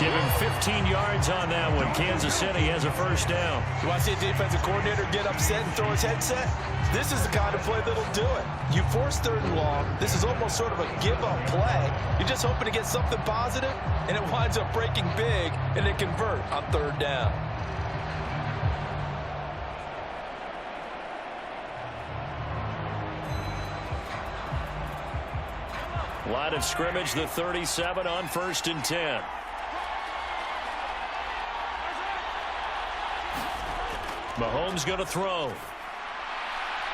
Give him 15 yards on that one. Kansas City has a first down. You want to see a defensive coordinator get upset and throw his headset? This is the kind of play that'll do it. You force 3rd and long. This is almost sort of a give-up play. You're just hoping to get something positive, and it winds up breaking big, and they convert on 3rd down. Line of scrimmage, the 37 on 1st and 10. Mahomes going to throw.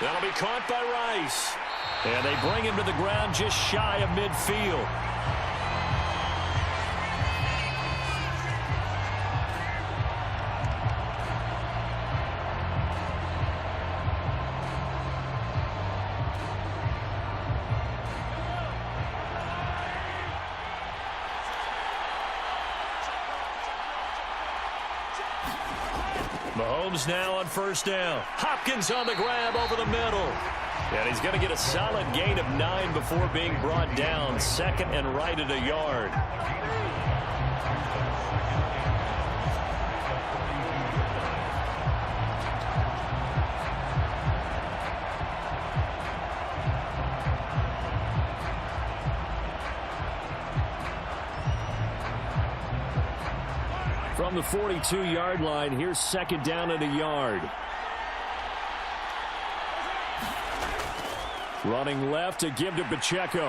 That'll be caught by Rice. And they bring him to the ground just shy of midfield. Mahomes now on 1st down. Hopkins on the grab over the middle. And he's going to get a solid gain of 9 before being brought down. 2nd and right at a yard. From the 42-yard line, here's 2nd down and a yard. Running left to give to Pacheco.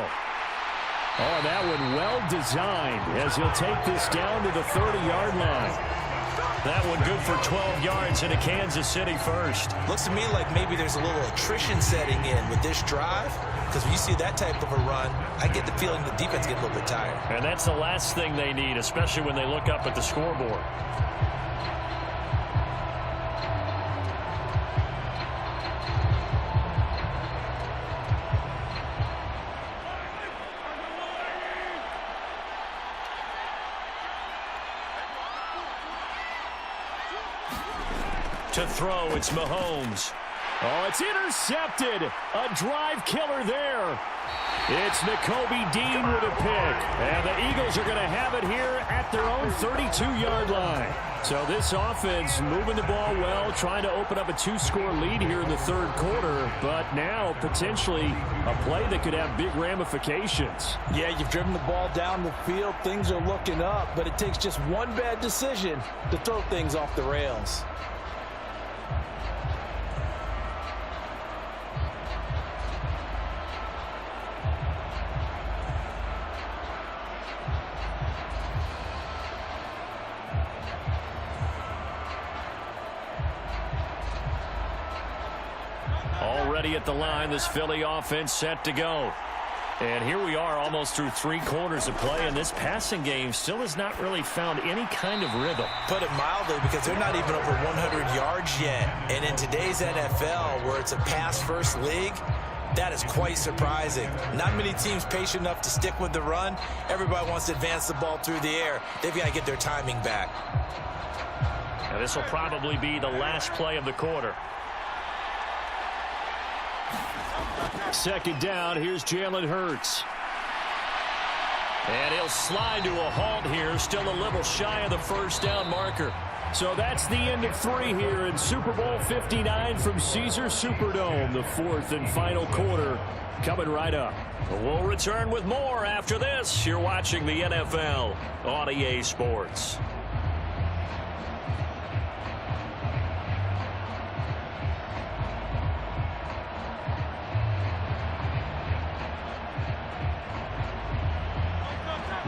Oh, that one well designed as he'll take this down to the 30-yard line. That one good for 12 yards into Kansas City first. Looks to me like maybe there's a little attrition setting in with this drive, because when you see that type of a run, I get the feeling the defense gets a little bit tired. And that's the last thing they need, especially when they look up at the scoreboard. To throw, it's Mahomes. Oh, it's intercepted. A drive killer there. It's Nakobe Dean with a pick. And the Eagles are going to have it here at their own 32-yard line. So this offense moving the ball well, trying to open up a 2-score lead here in the 3rd quarter. But now potentially a play that could have big ramifications. Yeah, you've driven the ball down the field. Things are looking up, but it takes just one bad decision to throw things off the rails. Already at the line, this Philly offense set to go. And here we are almost through 3 quarters of play, and this passing game still has not really found any kind of rhythm. Put it mildly, because they're not even over 100 yards yet. And in today's NFL, where it's a pass-first league, that is quite surprising. Not many teams patient enough to stick with the run. Everybody wants to advance the ball through the air. They've got to get their timing back. And this will probably be the last play of the quarter. Second down, here's Jalen Hurts. And he'll slide to a halt here, still a little shy of the first down marker. So that's the end of 3 here in Super Bowl 59 from Caesars Superdome. The 4th and final quarter coming right up. We'll return with more after this. You're watching the NFL on EA Sports.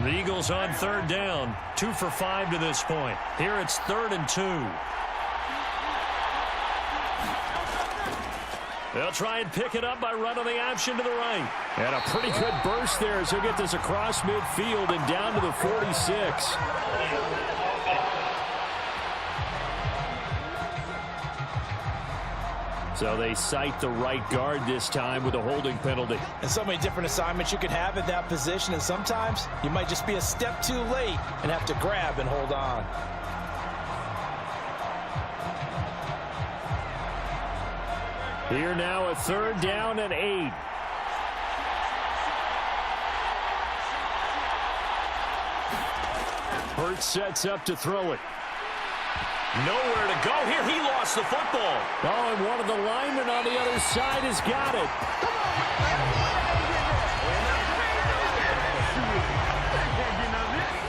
The Eagles on 3rd down, 2 for 5 to this point. Here it's 3rd and 2. They'll try and pick it up by running the option to the right. And a pretty good burst there as he'll get this across midfield and down to the 46. So they cite the right guard this time with a holding penalty. And so many different assignments you could have at that position, and sometimes you might just be a step too late and have to grab and hold on. Here now a 3rd down and 8. Hurts sets up to throw it. Nowhere to go here. He lost the football. Oh, and one of the linemen on the other side has got it.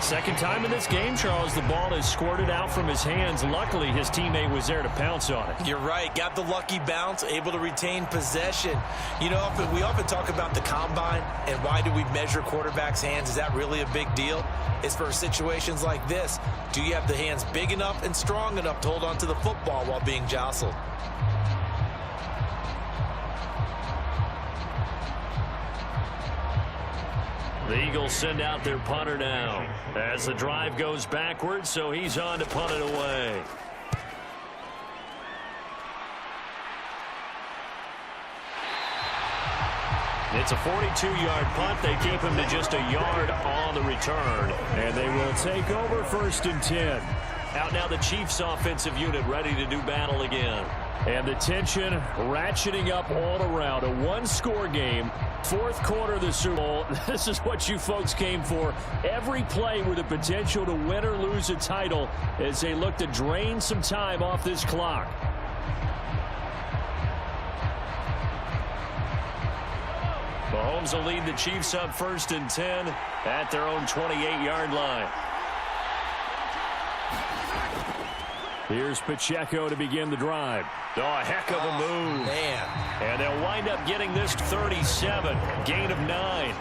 Second time in this game, Charles, the ball is squirted out from his hands. Luckily, his teammate was there to pounce on it. You're right. Got the lucky bounce, able to retain possession. You know, we often talk about the combine and why do we measure quarterbacks' hands. Is that really a big deal? It's for situations like this. Do you have the hands big enough and strong enough to hold on to the football while being jostled? The Eagles send out their punter now as the drive goes backwards, so he's on to punt it away. It's a 42-yard punt. They keep him to just a yard on the return, and they will take over 1st and 10. Out now the Chiefs offensive unit ready to do battle again. And the tension ratcheting up all around. A 1-score game. 4th quarter of the Super Bowl. This is what you folks came for. Every play with the potential to win or lose a title as they look to drain some time off this clock. Mahomes will lead the Chiefs up 1st and 10 at their own 28-yard line. Here's Pacheco to begin the drive. Oh, a heck of a move. Man. And they'll wind up getting this 37, gain of 9.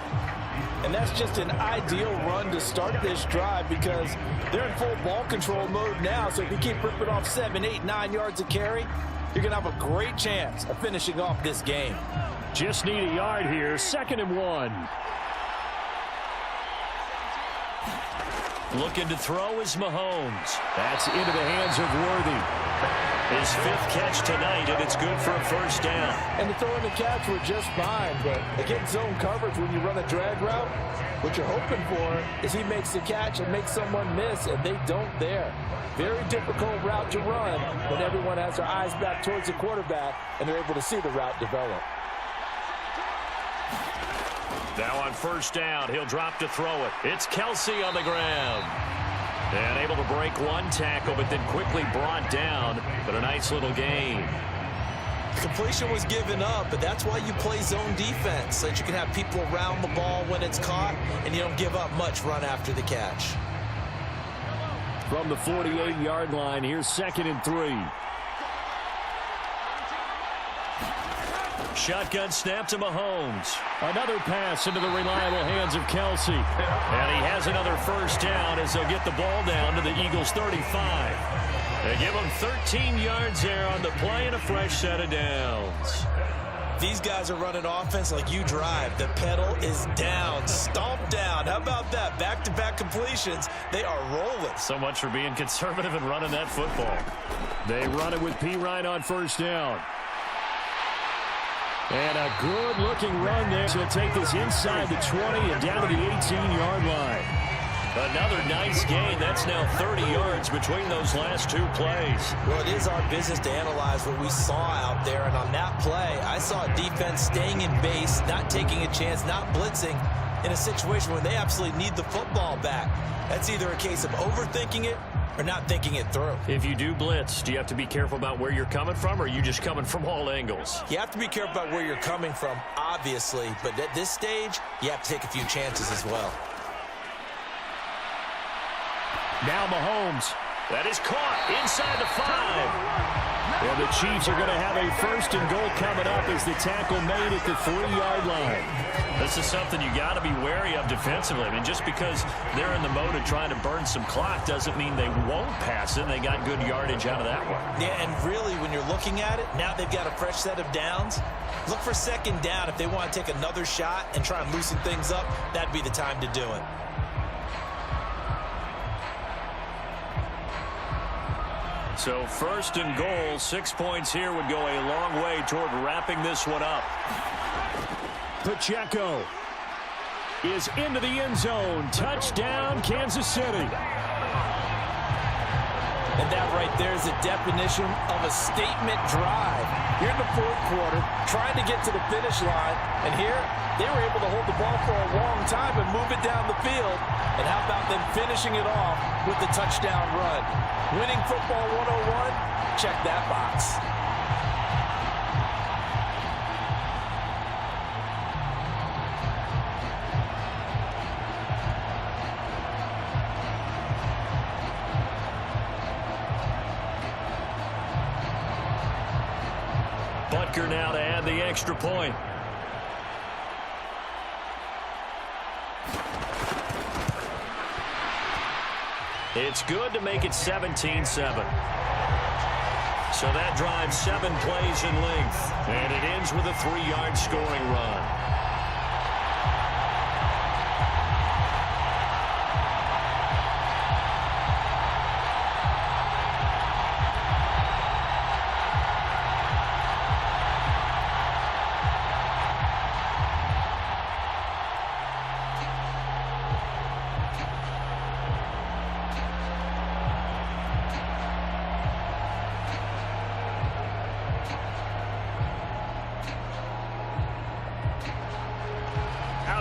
And that's just an ideal run to start this drive because they're in full ball control mode now. So if you keep ripping off 7, 8, 9 yards of carry, you're going to have a great chance of finishing off this game. Just need a yard here. 2nd and 1. Looking to throw is Mahomes. That's into the hands of Worthy. His 5th catch tonight, and it's good for a 1st down. And the throw and the catch were just fine, but against zone coverage when you run a drag route, what you're hoping for is he makes the catch and makes someone miss, and they don't there. Very difficult route to run when everyone has their eyes back towards the quarterback and they're able to see the route develop. Now on 1st down, he'll drop to throw it. It's Kelsey on the ground. And able to break 1 tackle, but then quickly brought down. But a nice little gain. Completion was given up, but that's why you play zone defense, so that you can have people around the ball when it's caught, and you don't give up much run after the catch. From the 48-yard line, here's 2nd and 3. Shotgun snap to Mahomes. Another pass into the reliable hands of Kelsey. And he has another 1st down as they'll get the ball down to the Eagles' 35. They give him 13 yards there on the play and a fresh set of downs. these guys are running offense like you drive, the pedal is down, stomp down. How about that? Back-to-back completions. They are rolling. So much for being conservative and running that football. They run it with P. Ryan on first down. And a good-looking run there to take this inside the 20 and down to the 18-yard line. Another nice gain. That's now 30 yards between those last two plays. Well, it is our business to analyze what we saw out there. And on that play, I saw a defense staying in base, not taking a chance, not blitzing in a situation where they absolutely need the football back. That's either a case of overthinking it or not thinking it through. If you do blitz, do you have to be careful about where you're coming from, or are you just coming from all angles? You have to be careful about where you're coming from, obviously. But at this stage, you have to take a few chances as well. Now Mahomes. That is caught inside the 5. And the Chiefs are going to have a first and goal coming up as the tackle made at the 3-yard line. This is something you got to be wary of defensively. I mean, just because they're in the mode of trying to burn some clock doesn't mean they won't pass it. They got good yardage out of that one. Yeah, and really, when you're looking at it, now they've got a fresh set of downs. Look for second down. If they want to take another shot and try and loosen things up, that'd be the time to do it. So first and goal, 6 points here would go a long way toward wrapping this one up. Pacheco is into the end zone. Touchdown, Kansas City. And that right there is a definition of a statement drive. Here in the fourth quarter, trying to get to the finish line. And here, they were able to hold the ball for a long time and move it down the field. And how about them finishing it off with the touchdown run? Winning football 101, check that box. Butker now to add the extra point. It's good to make it 17-7. So that drives 7 plays in length. And it ends with a 3-yard scoring run.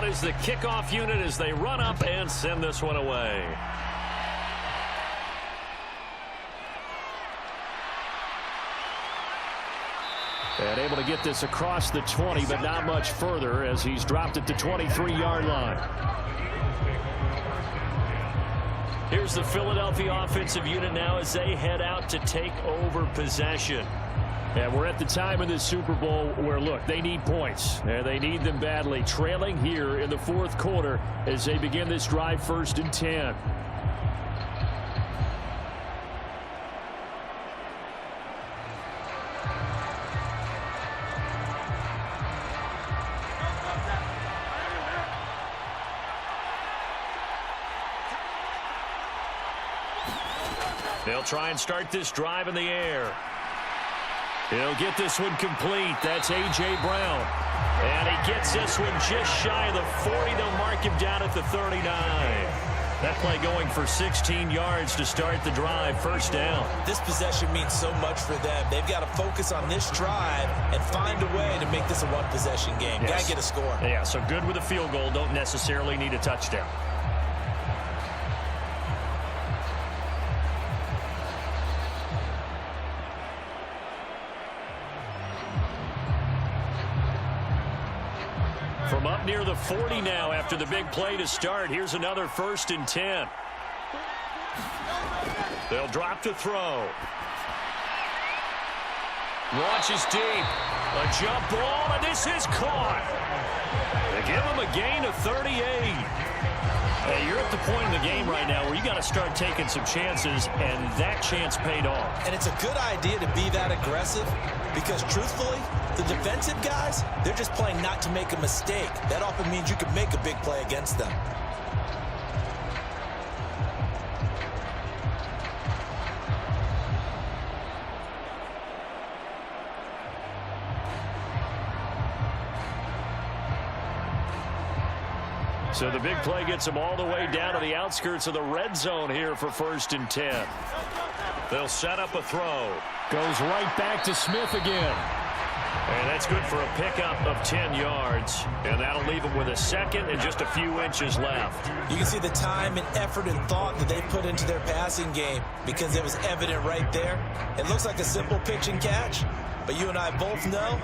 Is the kickoff unit as they run up and send this one away. And able to get this across the 20, but not much further as he's dropped at the 23-yard line. Here's the Philadelphia offensive unit now as they head out to take over possession. And we're at the time of this Super Bowl where, look, they need points. And they need them badly. Trailing here in the fourth quarter as they begin this drive, 1st and 10. They'll try and start this drive in the air. He'll get this one complete. That's A.J. Brown. And he gets this one just shy of the 40. They'll mark him down at the 39. That play going for 16 yards to start the drive. 1st down. This possession means so much for them. They've got to focus on this drive and find a way to make this a one-possession game. Got to get a score. Yeah, so good with a field goal. Don't necessarily need a touchdown. From up near the 40 now after the big play to start. Here's another 1st and 10. They'll drop to throw. Launches deep. A jump ball, and this is caught. They give him a gain of 38. Hey, you're at the point in the game right now where you got to start taking some chances, and that chance paid off. And it's a good idea to be that aggressive because, truthfully, the defensive guys, they're just playing not to make a mistake. That often means you can make a big play against them. So the big play gets them all the way down to the outskirts of the red zone here for 1st and 10. They'll set up a throw. Goes right back to Smith again. And that's good for a pickup of 10 yards. And that'll leave them with a second and just a few inches left. You can see the time and effort and thought that they put into their passing game because it was evident right there. It looks like a simple pitch and catch, but you and I both know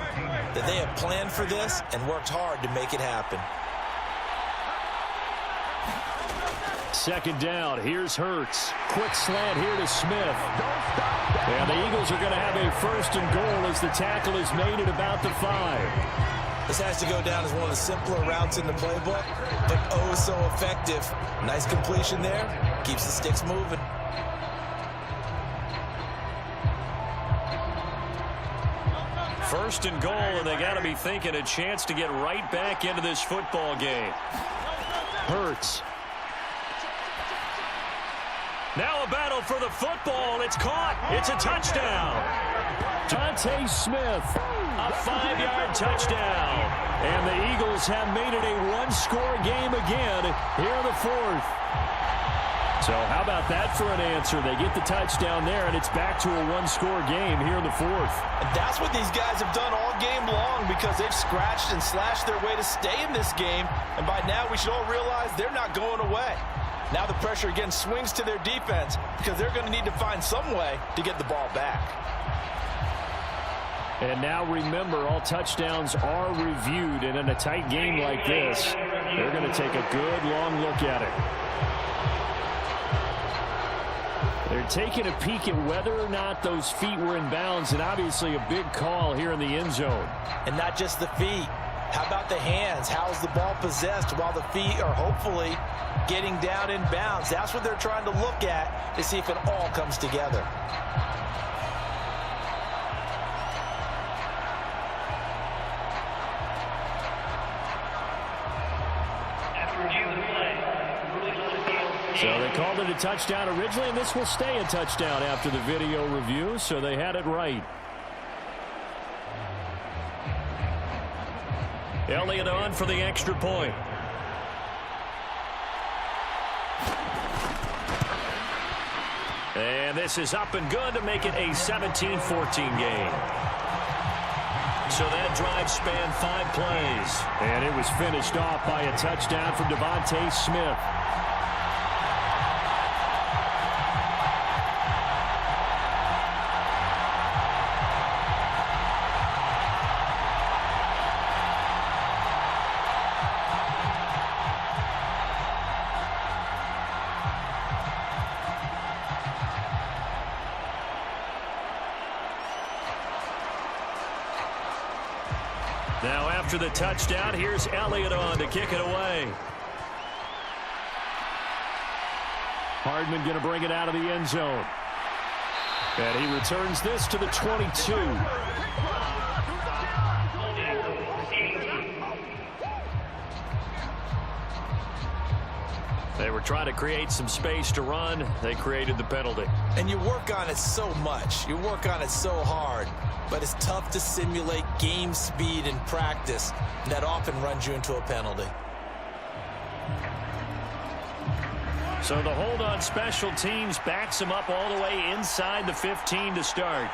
that they have planned for this and worked hard to make it happen. 2nd down. Here's Hurts. Quick slant here to Smith. And the Eagles are going to have a 1st and goal as the tackle is made at about the 5. This has to go down as one of the simpler routes in the playbook, but oh so effective. Nice completion there. Keeps the sticks moving. First and goal, and they got to be thinking a chance to get right back into this football game. Hurts. Now a battle for the football. It's caught. It's a touchdown. Devontae Smith, a 5-yard touchdown. And the Eagles have made it a one-score game again here in the 4th. So how about that for an answer? They get the touchdown there, and it's back to a one-score game here in the 4th. And that's what these guys have done all game long because they've scratched and slashed their way to stay in this game. And by now we should all realize they're not going away. Now the pressure again swings to their defense because they're going to need to find some way to get the ball back. And now remember, all touchdowns are reviewed, and in a tight game like this, they're going to take a good long look at it. They're taking a peek at whether or not those feet were in bounds, and obviously a big call here in the end zone. And not just the feet. How about the hands? How's the ball possessed while the feet are hopefully getting down in bounds? That's what they're trying to look at to see if it all comes together. So they called it a touchdown originally, and this will stay a touchdown after the video review, so they had it right. Elliott on for the extra point. And this is up and good to make it a 17-14 game. So that drive spanned 5 plays. And it was finished off by a touchdown from Devontae Smith. Now after the touchdown, here's Elliott on to kick it away. Hardman going to bring it out of the end zone. And he returns this to the 22. They were trying to create some space to run. They created the penalty. And you work on it so much. You work on it so hard. But it's tough to simulate game speed in practice. And that often runs you into a penalty. So the hold on special teams backs him up all the way inside the 15 to start.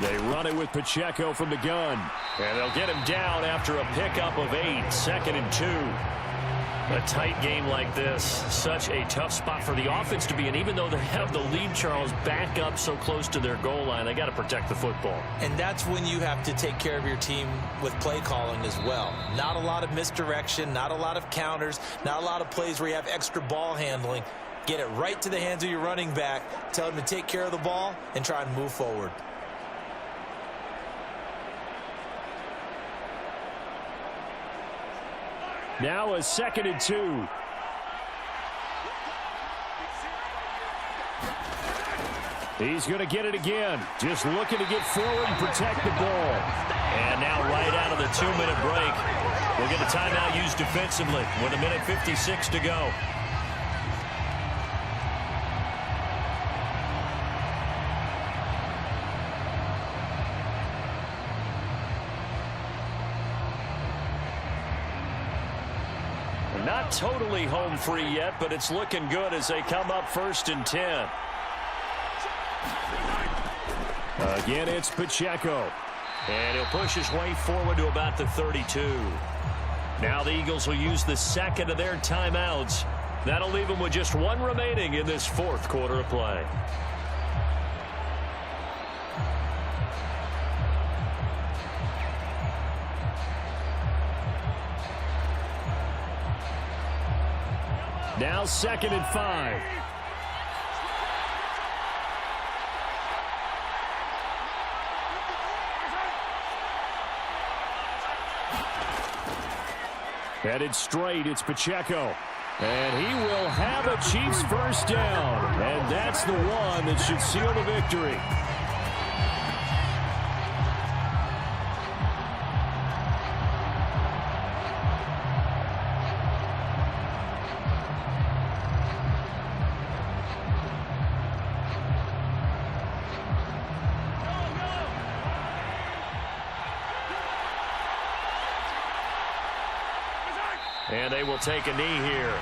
They run it with Pacheco from the gun. And they'll get him down after a pickup of 8. 2nd and 2. A tight game like this, such a tough spot for the offense to be in. Even though they have the lead, Charles, back up so close to their goal line, they got to protect the football. And that's when you have to take care of your team with play calling as well. Not a lot of misdirection, not a lot of counters, not a lot of plays where you have extra ball handling. Get it right to the hands of your running back, tell him to take care of the ball, and try and move forward. Now a 2nd and 2. He's going to get it again. Just looking to get forward and protect the ball. And now right out of the 2-minute break, we'll get a timeout used defensively with 1:56 to go. Not totally home free yet, but it's looking good as they come up 1st and 10. Again, it's Pacheco. And he'll push his way forward to about the 32. Now the Eagles will use the 2nd of their timeouts. That'll leave them with just 1 remaining in this 4th quarter of play. Now 2nd and 5. Headed straight, it's Pacheco. And he will have a Chiefs first down. And that's the one that should seal the victory. And they will take a knee here.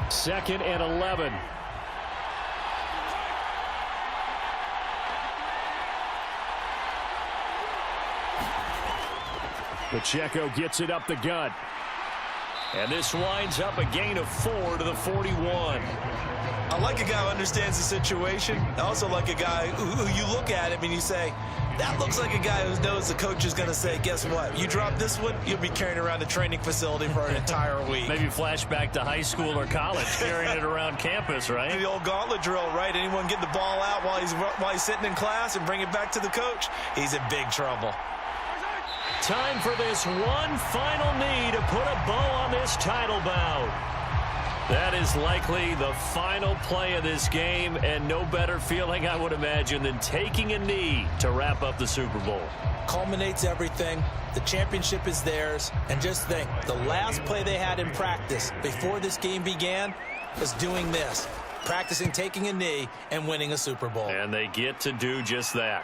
Second and 11. Pacheco gets it up the gut. And this winds up a gain of 4 to the 41. I like a guy who understands the situation. I also like a guy who you look at him and you say, that looks like a guy who knows the coach is going to say, guess what? You drop this one, you'll be carrying around a training facility for an entire week. Maybe flashback to high school or college, carrying it around campus, right? The old gauntlet drill, right? Anyone get the ball out while he's sitting in class and bring it back to the coach? He's in big trouble. Time for this one final knee to put a bow on this title bout. That is likely the final play of this game, and no better feeling, I would imagine, than taking a knee to wrap up the Super Bowl. Culminates everything. The championship is theirs. And just think, the last play they had in practice before this game began was doing this, practicing taking a knee and winning a Super Bowl. And they get to do just that.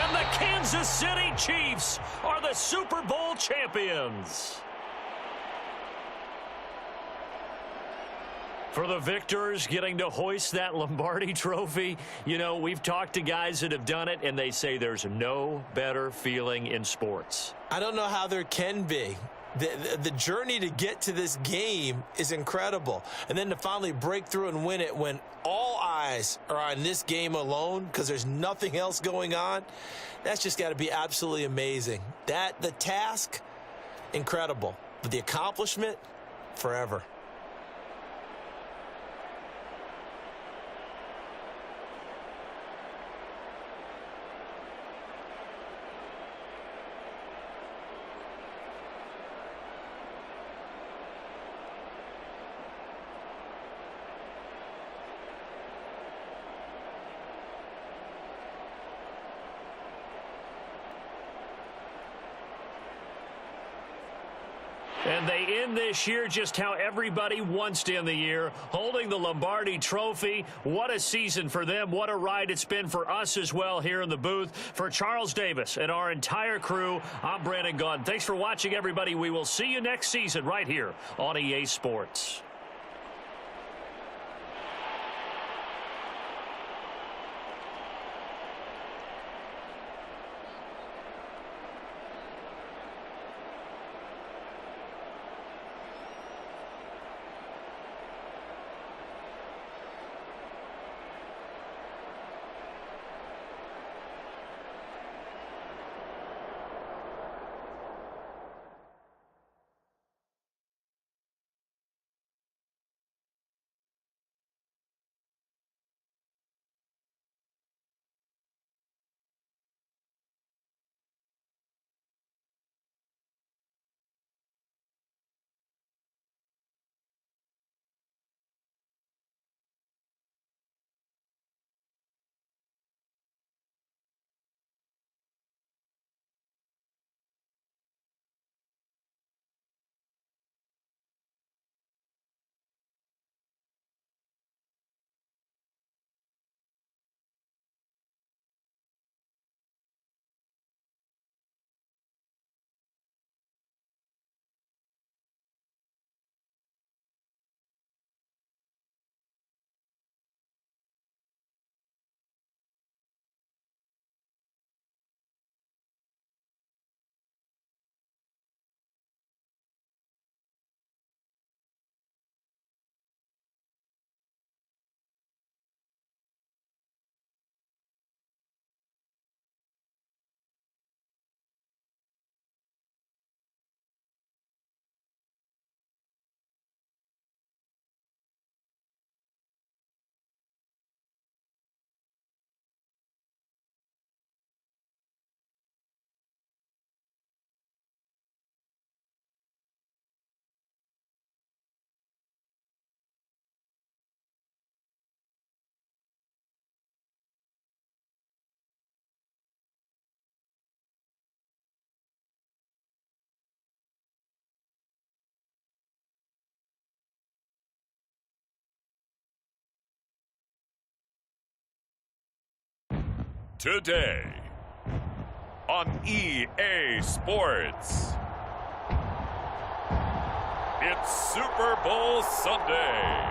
And the Kansas City Chiefs are the Super Bowl champions. For the victors getting to hoist that Lombardi trophy, you know, we've talked to guys that have done it, and they say there's no better feeling in sports. I don't know how there can be. The journey to get to this game is incredible. And then to finally break through and win it when all eyes are on this game alone because there's nothing else going on, that's just got to be absolutely amazing. The task, incredible. But the accomplishment, forever. And they end this year just how everybody wants to end the year, holding the Lombardi trophy. What a season for them. What a ride it's been for us as well here in the booth. For Charles Davis and our entire crew, I'm Brandon Gaudin. Thanks for watching, everybody. We will see you next season right here on EA Sports. Today on EA Sports, it's Super Bowl Sunday.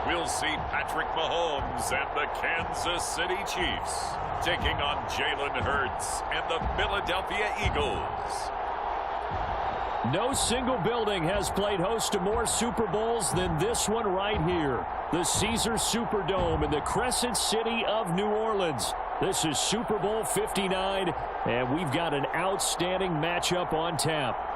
We'll see Patrick Mahomes and the Kansas City Chiefs taking on Jalen Hurts and the Philadelphia Eagles. No single building has played host to more Super Bowls than this one right here. The Caesars Superdome in the Crescent City of New Orleans. This is Super Bowl 59, and we've got an outstanding matchup on tap.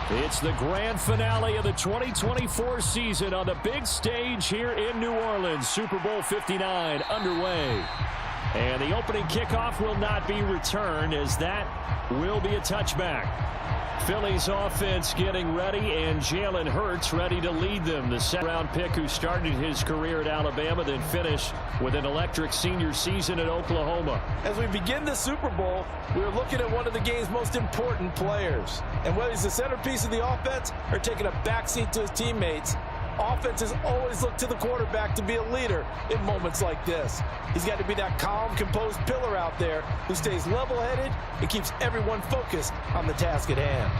It's the grand finale of the 2024 season on the big stage here in New Orleans. Super Bowl 59 underway. And the opening kickoff will not be returned, as that will be a touchback. Philly's offense getting ready, and Jalen Hurts ready to lead them. The second-round pick who started his career at Alabama, then finished with an electric senior season at Oklahoma. As we begin the Super Bowl, we're looking at one of the game's most important players. And whether he's the centerpiece of the offense or taking a backseat to his teammates, offenses always look to the quarterback to be a leader in moments like this. He's got to be that calm, composed pillar out there who stays level-headed and keeps everyone focused on the task at hand.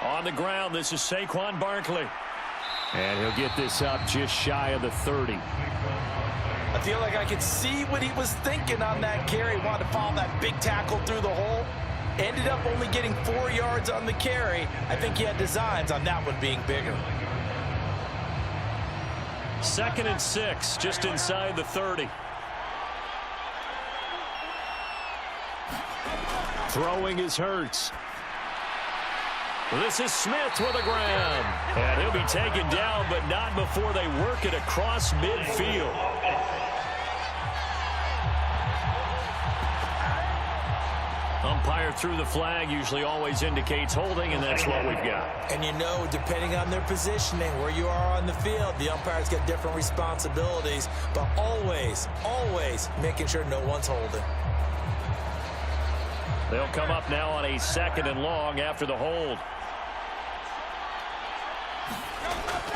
On the ground, this is Saquon Barkley. And he'll get this up just shy of the 30. I feel like I could see what he was thinking on that carry. Wanted to follow that big tackle through the hole. Ended up only getting 4 yards on the carry. I think he had designs on that one being bigger. 2nd and 6, just inside the 30. Throwing is Hurts. This is Smith with a grab. And he'll be taken down, but not before they work it across midfield. Umpire threw the flag, usually always indicates holding, and that's what we've got. And you know, depending on their positioning, where you are on the field, the umpires get different responsibilities, but always, always making sure no one's holding. They'll come up now on a 2nd and long after the hold.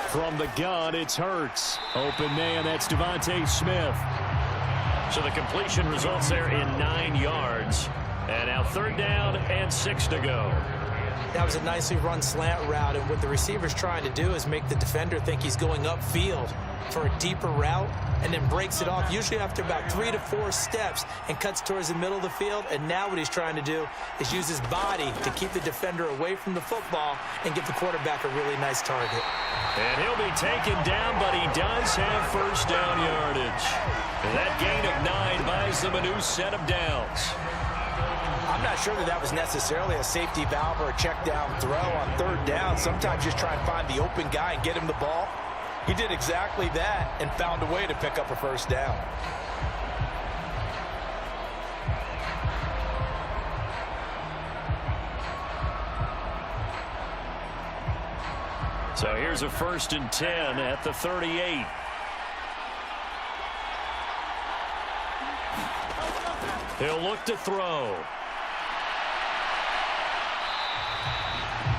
From the gun, it's Hurts. Open man, that's Devontae Smith. So the completion results there in 9 yards. And now 3rd down and 6 to go. That was a nicely run slant route, and what the receiver's trying to do is make the defender think he's going upfield for a deeper route, and then breaks it off, usually after about 3 to 4 steps, and cuts towards the middle of the field. And now what he's trying to do is use his body to keep the defender away from the football and give the quarterback a really nice target. And he'll be taken down, but he does have first down yardage. And that gain of 9 buys them a new set of downs. I'm not sure that was necessarily a safety valve or a check down throw on third down. Sometimes just try and find the open guy and get him the ball. He did exactly that and found a way to pick up a first down. So here's a 1st and 10 at the 38. He'll look to throw.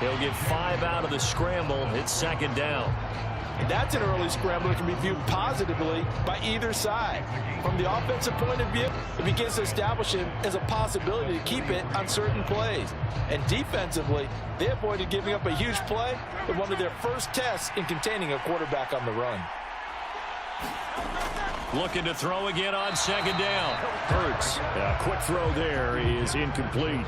He'll get 5 out of the scramble. It's 2nd down. And that's an early scramble that can be viewed positively by either side. From the offensive point of view, it begins to establish him as a possibility to keep it on certain plays. And defensively, they avoided giving up a huge play in one of their first tests in containing a quarterback on the run. Looking to throw again on 2nd down. Hurts. A quick throw there is incomplete.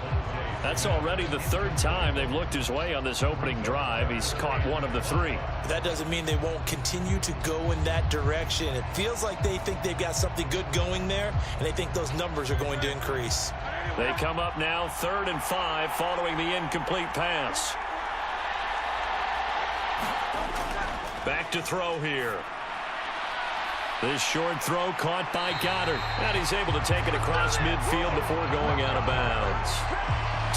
That's already the 3rd time they've looked his way on this opening drive. He's caught 1 of the 3. That doesn't mean they won't continue to go in that direction. It feels like they think they've got something good going there, and they think those numbers are going to increase. They come up now 3rd and 5 following the incomplete pass. Back to throw here. This short throw caught by Goddard. And he's able to take it across midfield before going out of bounds.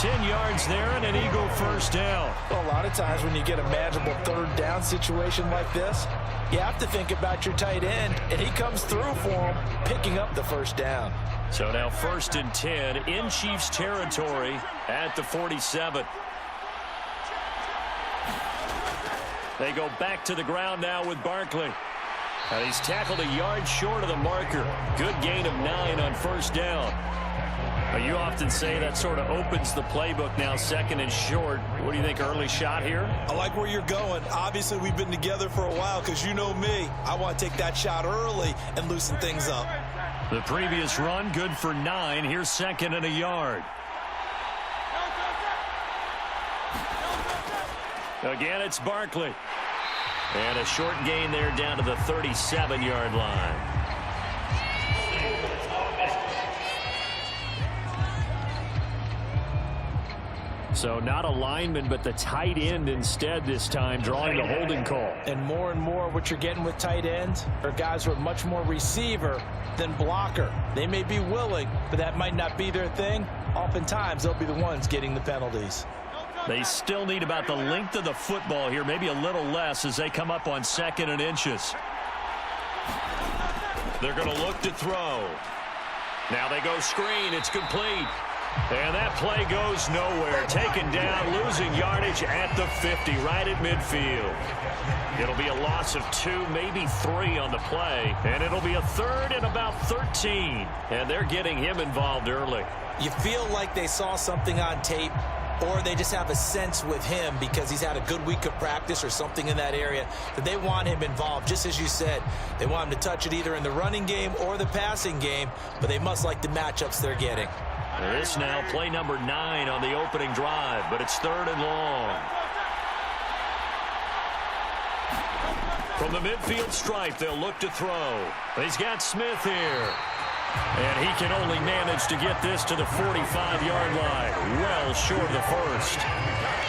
10 yards there and an Eagle first down. Well, a lot of times when you get a manageable 3rd down situation like this, you have to think about your tight end, and he comes through for him, picking up the first down. So now 1st and 10 in Chiefs territory at the 47. They go back to the ground now with Barkley. And he's tackled a yard short of the marker. Good gain of 9 on 1st down. You often say that sort of opens the playbook now, 2nd and short. What do you think, early shot here? I like where you're going. Obviously, we've been together for a while because you know me. I want to take that shot early and loosen things up. The previous run, good for 9. Here's 2nd and a yard. Again, it's Barkley. And a short gain there down to the 37-yard line. So not a lineman, but the tight end instead this time, drawing the holding call. And more what you're getting with tight ends are guys who are much more receiver than blocker. They may be willing, but that might not be their thing. Oftentimes, they'll be the ones getting the penalties. They still need about the length of the football here, maybe a little less as they come up on 2nd and inches. They're going to look to throw. Now they go screen. It's complete. And that play goes nowhere. Taken down, losing yardage at the 50, right at midfield. It'll be a loss of 2, maybe 3 on the play. And it'll be a 3rd and about 13. And they're getting him involved early. You feel like they saw something on tape, or they just have a sense with him because he's had a good week of practice or something in that area that they want him involved. Just as you said, they want him to touch it either in the running game or the passing game, but they must like the matchups they're getting. This now play number 9 on the opening drive, but it's 3rd and long. From the midfield stripe, they'll look to throw. He's got Smith here. And he can only manage to get this to the 45-yard line. Well short of the first.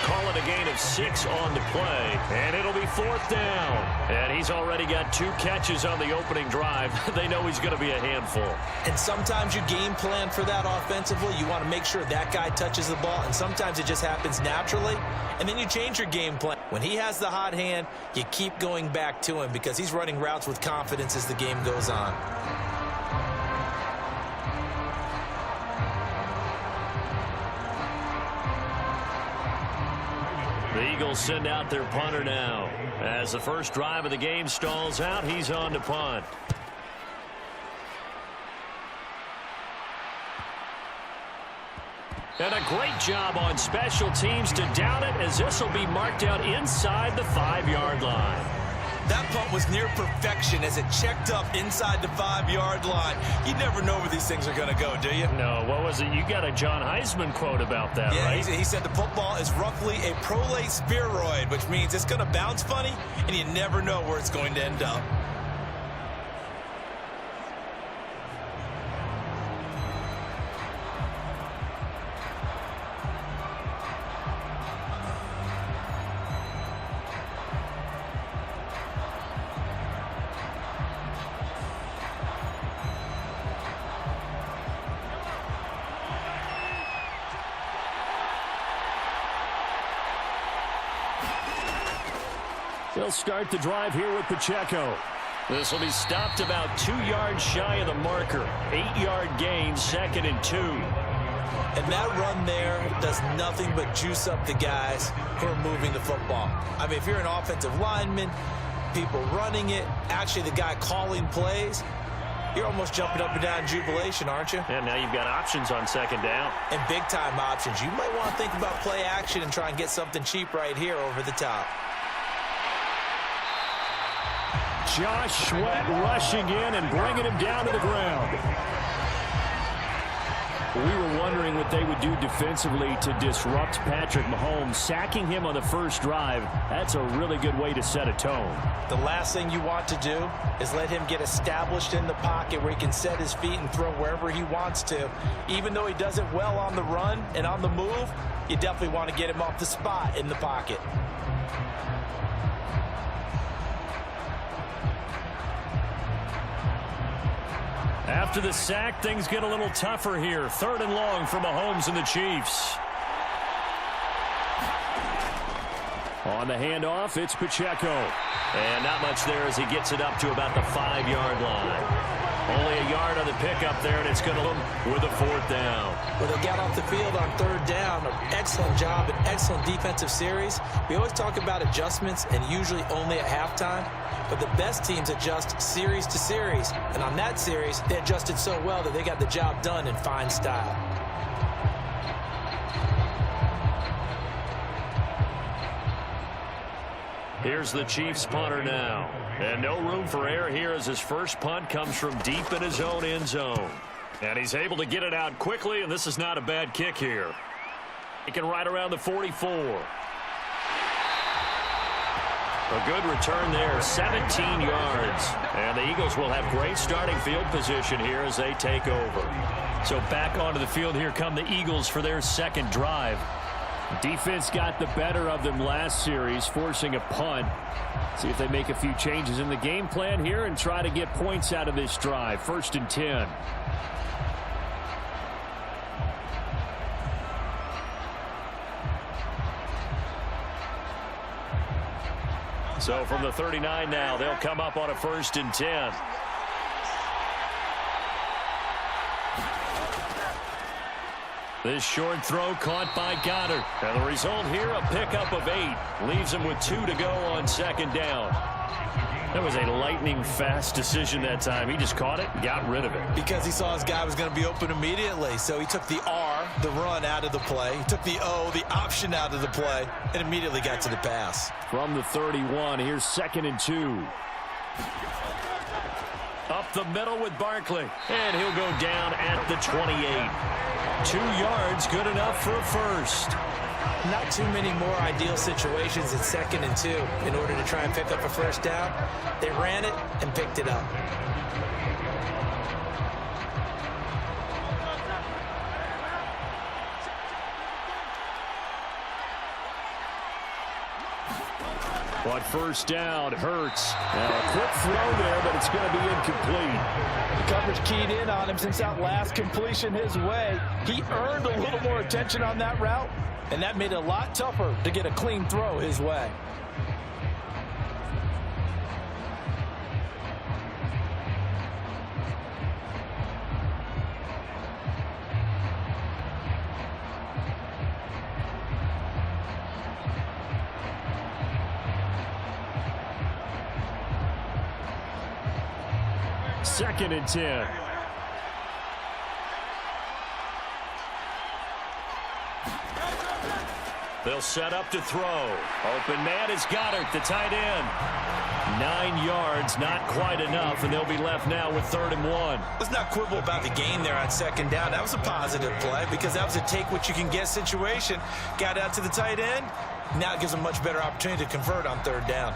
Call it a gain of 6 on the play. And it'll be 4th down. And he's already got 2 catches on the opening drive. They know he's going to be a handful. And sometimes you game plan for that offensively. You want to make sure that guy touches the ball. And sometimes it just happens naturally. And then you change your game plan. When he has the hot hand, you keep going back to him because he's running routes with confidence as the game goes on. The Eagles send out their punter now. As the first drive of the game stalls out, he's on to punt. And a great job on special teams to down it, as this will be marked out inside the 5-yard line. That punt was near perfection as it checked up inside the 5-yard line. You never know where these things are going to go, do you? No, what was it? You got a John Heisman quote about that, right? Yeah, he said the football is roughly a prolate spheroid, which means it's going to bounce funny, and you never know where it's going to end up. They'll start the drive here with Pacheco. This will be stopped about 2 yards shy of the marker. 8-yard gain, 2nd and 2. And that run there does nothing but juice up the guys who are moving the football. I mean, if you're an offensive lineman, people running it, actually the guy calling plays, you're almost jumping up and down in jubilation, aren't you? And now you've got options on 2nd down. And big-time options. You might want to think about play action and try and get something cheap right here over the top. Josh Sweat rushing in and bringing him down to the ground. We were wondering what they would do defensively to disrupt Patrick Mahomes. Sacking him on the first drive, that's a really good way to set a tone. The last thing you want to do is let him get established in the pocket where he can set his feet and throw wherever he wants to. Even though he does it well on the run and on the move, you definitely want to get him off the spot in the pocket. After the sack, things get a little tougher here. 3rd and long for Mahomes and the Chiefs. On the handoff, it's Pacheco. And not much there as he gets it up to about the 5-yard line. Only a yard on the pickup there, and it's going to look with a 4th down. Well, they got off the field on 3rd down. An excellent job, an excellent defensive series. We always talk about adjustments, and usually only at halftime. But the best teams adjust series to series. And on that series, they adjusted so well that they got the job done in fine style. Here's the Chiefs punter now. And no room for error here as his first punt comes from deep in his own end zone. And he's able to get it out quickly, and this is not a bad kick here. He can right around the 44. A good return there, 17 yards. And the Eagles will have great starting field position here as they take over. So back onto the field here come the Eagles for their 2nd drive. Defense got the better of them last series, forcing a punt. See if they make a few changes in the game plan here and try to get points out of this drive. 1st and 10. So from the 39 now, they'll come up on a 1st and 10. This short throw caught by Goddard. And the result here, a pickup of 8. Leaves him with 2 to go on 2nd down. That was a lightning-fast decision that time. He just caught it and got rid of it. Because he saw his guy was going to be open immediately. So he took the R, the run, out of the play. He took the O, the option, out of the play, and immediately got to the pass. From the 31, here's 2nd and 2. Up the middle with Barkley. And he'll go down at the 28. 2 yards, good enough for a first. Not too many more ideal situations in 2nd and 2 in order to try and pick up a first down. They ran it and picked it up. But 1st down, Hurts. Now a quick throw there, but it's going to be incomplete. The coverage keyed in on him since that last completion his way. He earned a little more attention on that route, and that made it a lot tougher to get a clean throw his way. Second and 10. They'll set up to throw. Open man is Goddard, the tight end. 9 yards, not quite enough, and they'll be left now with 3rd and 1. Let's not quibble about the gain there on 2nd down. That was a positive play because that was a take-what-you-can-get situation. Got out to the tight end. Now it gives them a much better opportunity to convert on 3rd down.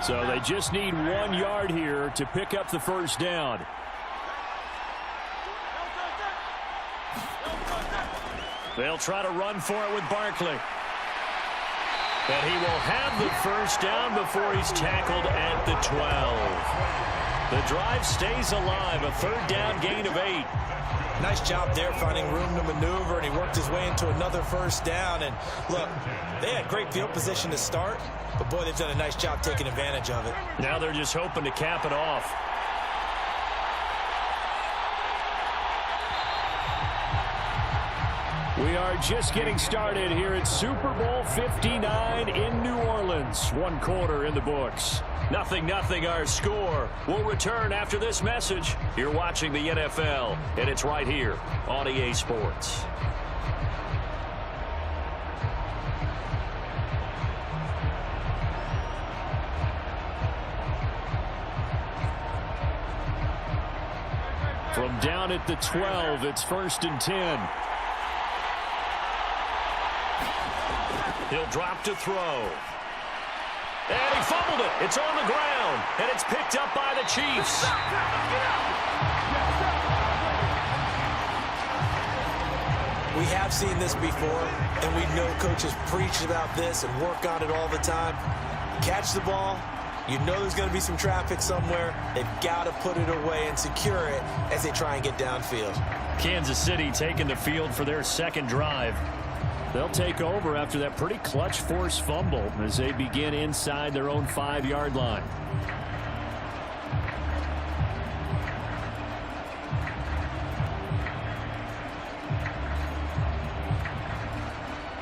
So they just need 1 yard here to pick up the 1st down. They'll try to run for it with Barkley. But he will have the 1st down before he's tackled at the 12. The drive stays alive, a 3rd down gain of 8. Nice job there finding room to maneuver, and he worked his way into another 1st down. And look, they had great field position to start, but boy, they've done a nice job taking advantage of it. Now they're just hoping to cap it off. We are just getting started here at Super Bowl 59 in New Orleans. 1 quarter in the books. 0-0 our score. We'll return after this message. You're watching the NFL, and it's right here on EA Sports. From down at the 12, it's 1st and 10. He'll drop to throw. And he fumbled it. It's on the ground. And it's picked up by the Chiefs. We have seen this before, and we know coaches preach about this and work on it all the time. Catch the ball. You know there's going to be some traffic somewhere. They've got to put it away and secure it as they try and get downfield. Kansas City taking the field for their 2nd drive. They'll take over after that pretty clutch forced fumble as they begin inside their own 5-yard line.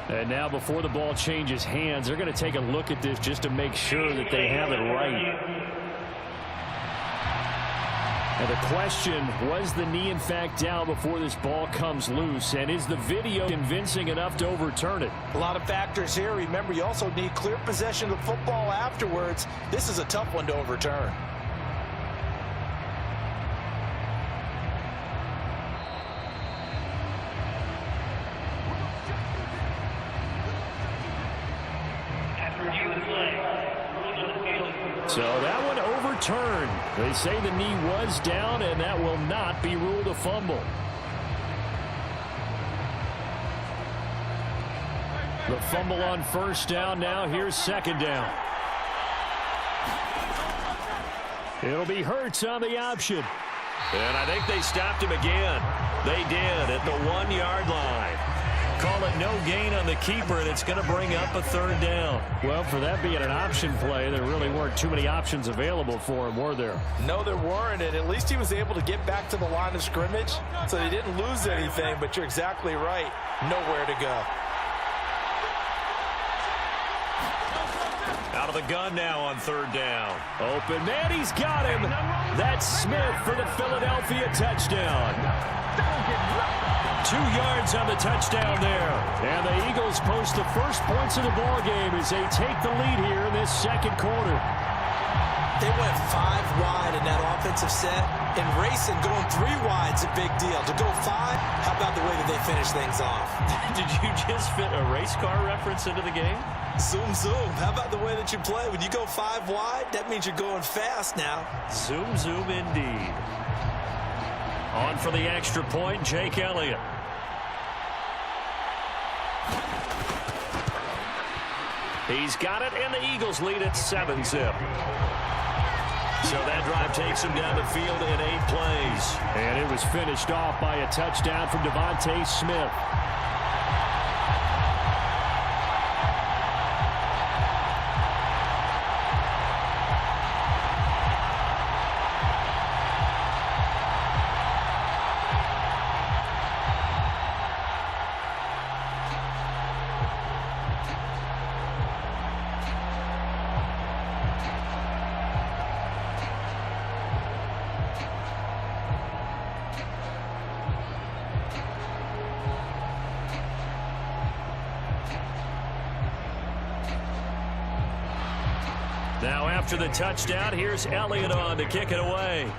And now before the ball changes hands, they're going to take a look at this just to make sure that they have it right. And the question, was the knee in fact down before this ball comes loose? And is the video convincing enough to overturn it? A lot of factors here. Remember, you also need clear possession of the football afterwards. This is a tough one to overturn. So that one overturned. They say the knee was down, and that will not be ruled a fumble. The fumble on 1st down now. Here's 2nd down. It'll be Hurts on the option. And I think they stopped him again. They did at the 1-yard line. Call it no gain on the keeper, and it's going to bring up a 3rd down. Well, for that being an option play, there really weren't too many options available for him, were there? No, there weren't, and at least he was able to get back to the line of scrimmage, so they didn't lose anything, but you're exactly right. Nowhere to go. Out of the gun now on 3rd down. Open man, he's got him. That's Smith for the Philadelphia touchdown. 2 yards on the touchdown there. And the Eagles post the first points of the ball game as they take the lead here in this 2nd quarter. They went 5 wide in that offensive set, and racing going 3 wide's a big deal. To go 5, how about the way that they finish things off? Did you just fit a race car reference into the game? Zoom, zoom. How about the way that you play? When you go 5 wide, that means you're going fast now. Zoom, zoom indeed. On for the extra point, Jake Elliott. He's got it, and the Eagles lead at 7-zip. So that drive takes him down the field in 8 plays. And it was finished off by a touchdown from Devontae Smith. Now after the touchdown, here's Elliott on to kick it away.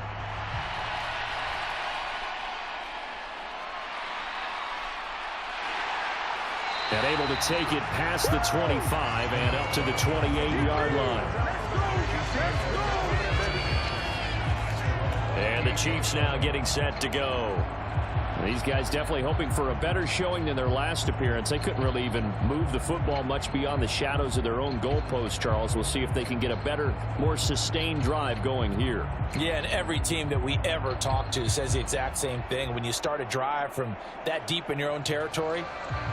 And able to take it past the 25 and up to the 28-yard line. And the Chiefs now getting set to go. These guys definitely hoping for a better showing than their last appearance. They couldn't really even move the football much beyond the shadows of their own goalpost, Charles. We'll see if they can get a better, more sustained drive going here. Yeah, and every team that we ever talk to says the exact same thing. When you start a drive from that deep in your own territory,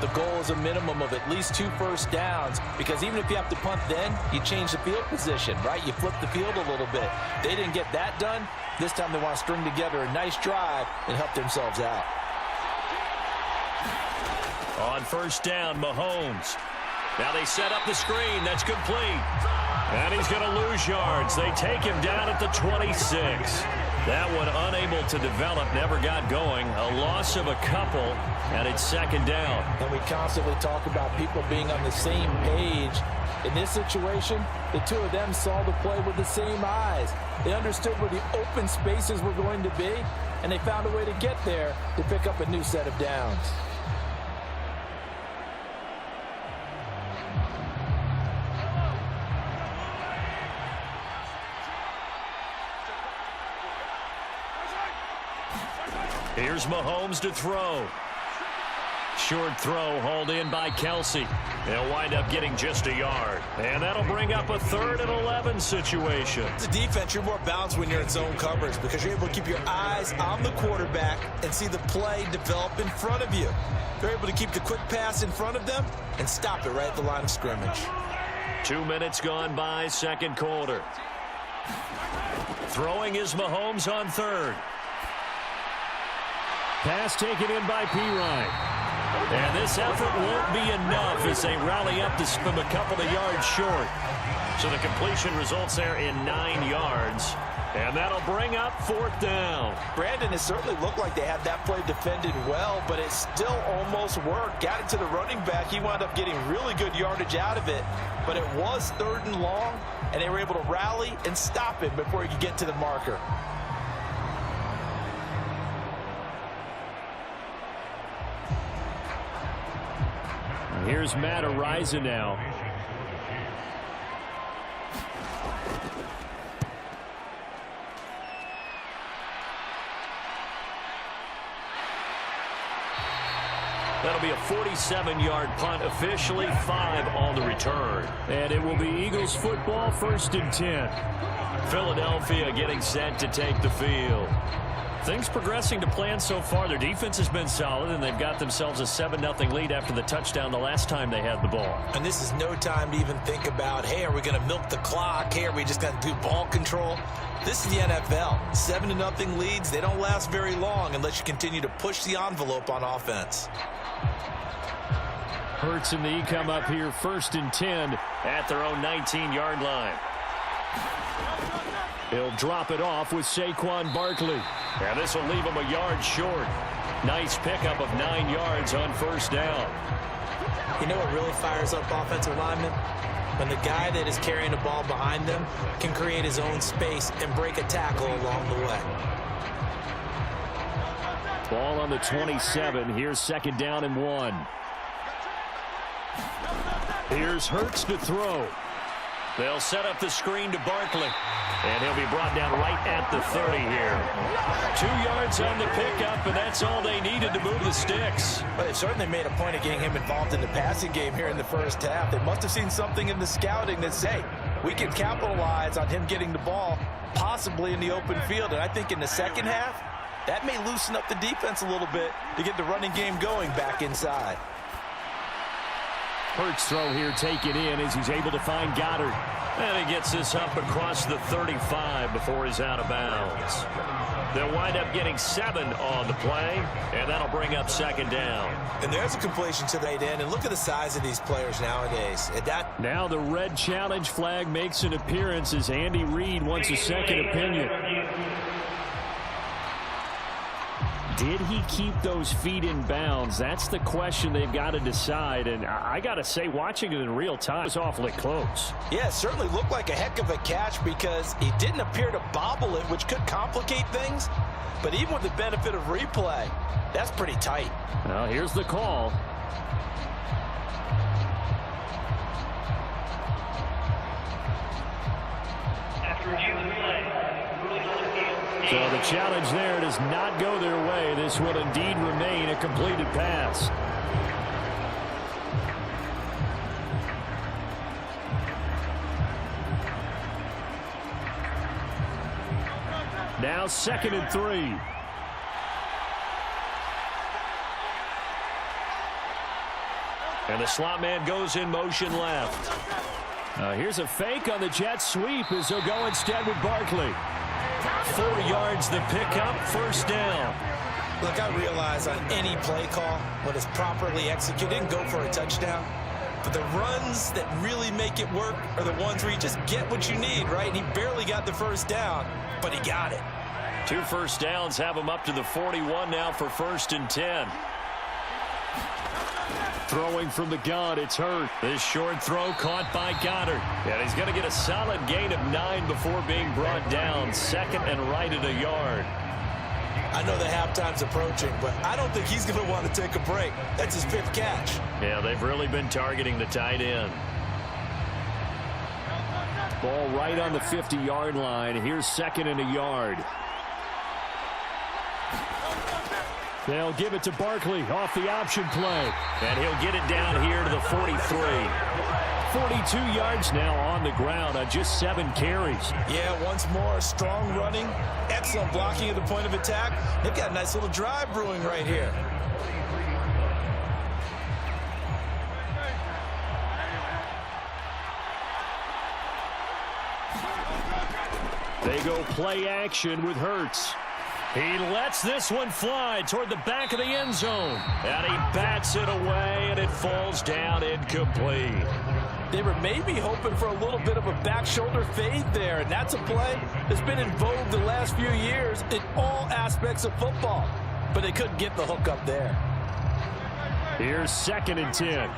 the goal is a minimum of at least 2 first downs, because even if you have to punt then, you change the field position, right? You flip the field a little bit. They didn't get that done. This time they want to string together a nice drive and help themselves out. On first down, Mahomes. Now they set up the screen. That's complete. And he's going to lose yards. They take him down at the 26. That one unable to develop, never got going. A loss of a couple, and it's second down. And we constantly talk about people being on the same page. In this situation, the two of them saw the play with the same eyes. They understood where the open spaces were going to be, and they found a way to get there to pick up a new set of downs. Here's Mahomes to throw. Short throw hauled in by Kelsey. They'll wind up getting just a yard. And that'll bring up a 3rd and 11 situation. As a defense, you're more balanced when you're in zone coverage because you're able to keep your eyes on the quarterback and see the play develop in front of you. You're able to keep the quick pass in front of them and stop it right at the line of scrimmage. 2 minutes gone by, second quarter. Throwing is Mahomes on 3rd. Pass taken in by Pirine. And this effort won't be enough as they rally up to from a couple of yards short. So the completion results there in 9 yards. And that'll bring up 4th down. Brandon, it certainly looked like they had that play defended well, but it still almost worked. Got it to the running back. He wound up getting really good yardage out of it. But it was 3rd and long, and they were able to rally and stop him before he could get to the marker. Here's Matt Ariza now. That'll be a 47-yard punt, officially 5 on the return. And it will be Eagles football, 1st and 10. Philadelphia getting set to take the field. Things progressing to plan so far. Their defense has been solid, and they've got themselves a 7-0 lead after the touchdown the last time they had the ball. And this is no time to even think about, hey, are we going to milk the clock? Hey, are we just going to do ball control? This is the NFL. 7-0 leads, they don't last very long unless you continue to push the envelope on offense. Hurts and the E come up here, 1st and 10 at their own 19-yard line. He'll drop it off with Saquon Barkley. And this will leave him a yard short. Nice pickup of 9 yards on 1st down. You know what really fires up offensive linemen? When the guy that is carrying the ball behind them can create his own space and break a tackle along the way. Ball on the 27. Here's 2nd down and 1. Here's Hurts to throw. They'll set up the screen to Barkley. And he'll be brought down right at the 30 here. 2 yards on the pickup, and that's all they needed to move the sticks. Well, they certainly made a point of getting him involved in the passing game here in the first half. They must have seen something in the scouting that say, we can capitalize on him getting the ball, possibly in the open field. And I think in the second half, that may loosen up the defense a little bit to get the running game going back inside. Hurts throw here taken in as he's able to find Goddard. And he gets this up across the 35 before he's out of bounds. They'll wind up getting 7 on the play, and that'll bring up 2nd down. And there's a completion to the end, and look at the size of these players nowadays. Now the red challenge flag makes an appearance as Andy Reid wants a second opinion. Did he keep those feet in bounds? That's the question they've got to decide. And I got to say, watching it in real time, it's awfully close. Yeah, it certainly looked like a heck of a catch because he didn't appear to bobble it, which could complicate things. But even with the benefit of replay, that's pretty tight. Well, here's the call. So the challenge there does not go their way. This will indeed remain a completed pass. Now 2nd and 3. And the slot man goes in motion left. Here's a fake on the jet sweep as they'll go instead with Barkley. 4 yards the pickup, 1st down. Look, I realize on any play call, when it's properly executed, go for a touchdown. But the runs that really make it work are the ones where you just get what you need, right? And he barely got the 1st down, but he got it. 2 first downs have him up to the 41 now for 1st and 10. Throwing from the gun, it's Hurt. This short throw caught by Goddard. And he's going to get a solid gain of 9 before being brought down. 2nd and right at a yard. I know the halftime's approaching, but I don't think he's going to want to take a break. That's his 5th catch. Yeah, they've really been targeting the tight end. Ball right on the 50-yard line. Here's 2nd and a yard. They'll give it to Barkley off the option play. And he'll get it down here to the 43. 42 yards now on the ground on just 7 carries. Yeah, once more, strong running, excellent blocking at the point of attack. They've got a nice little drive brewing right here. They go play action with Hurts. He lets this one fly toward the back of the end zone. And he bats it away, and it falls down incomplete. They were maybe hoping for a little bit of a back shoulder fade there, and that's a play that's been in vogue the last few years in all aspects of football. But they couldn't get the hook up there. Here's 2nd and 10.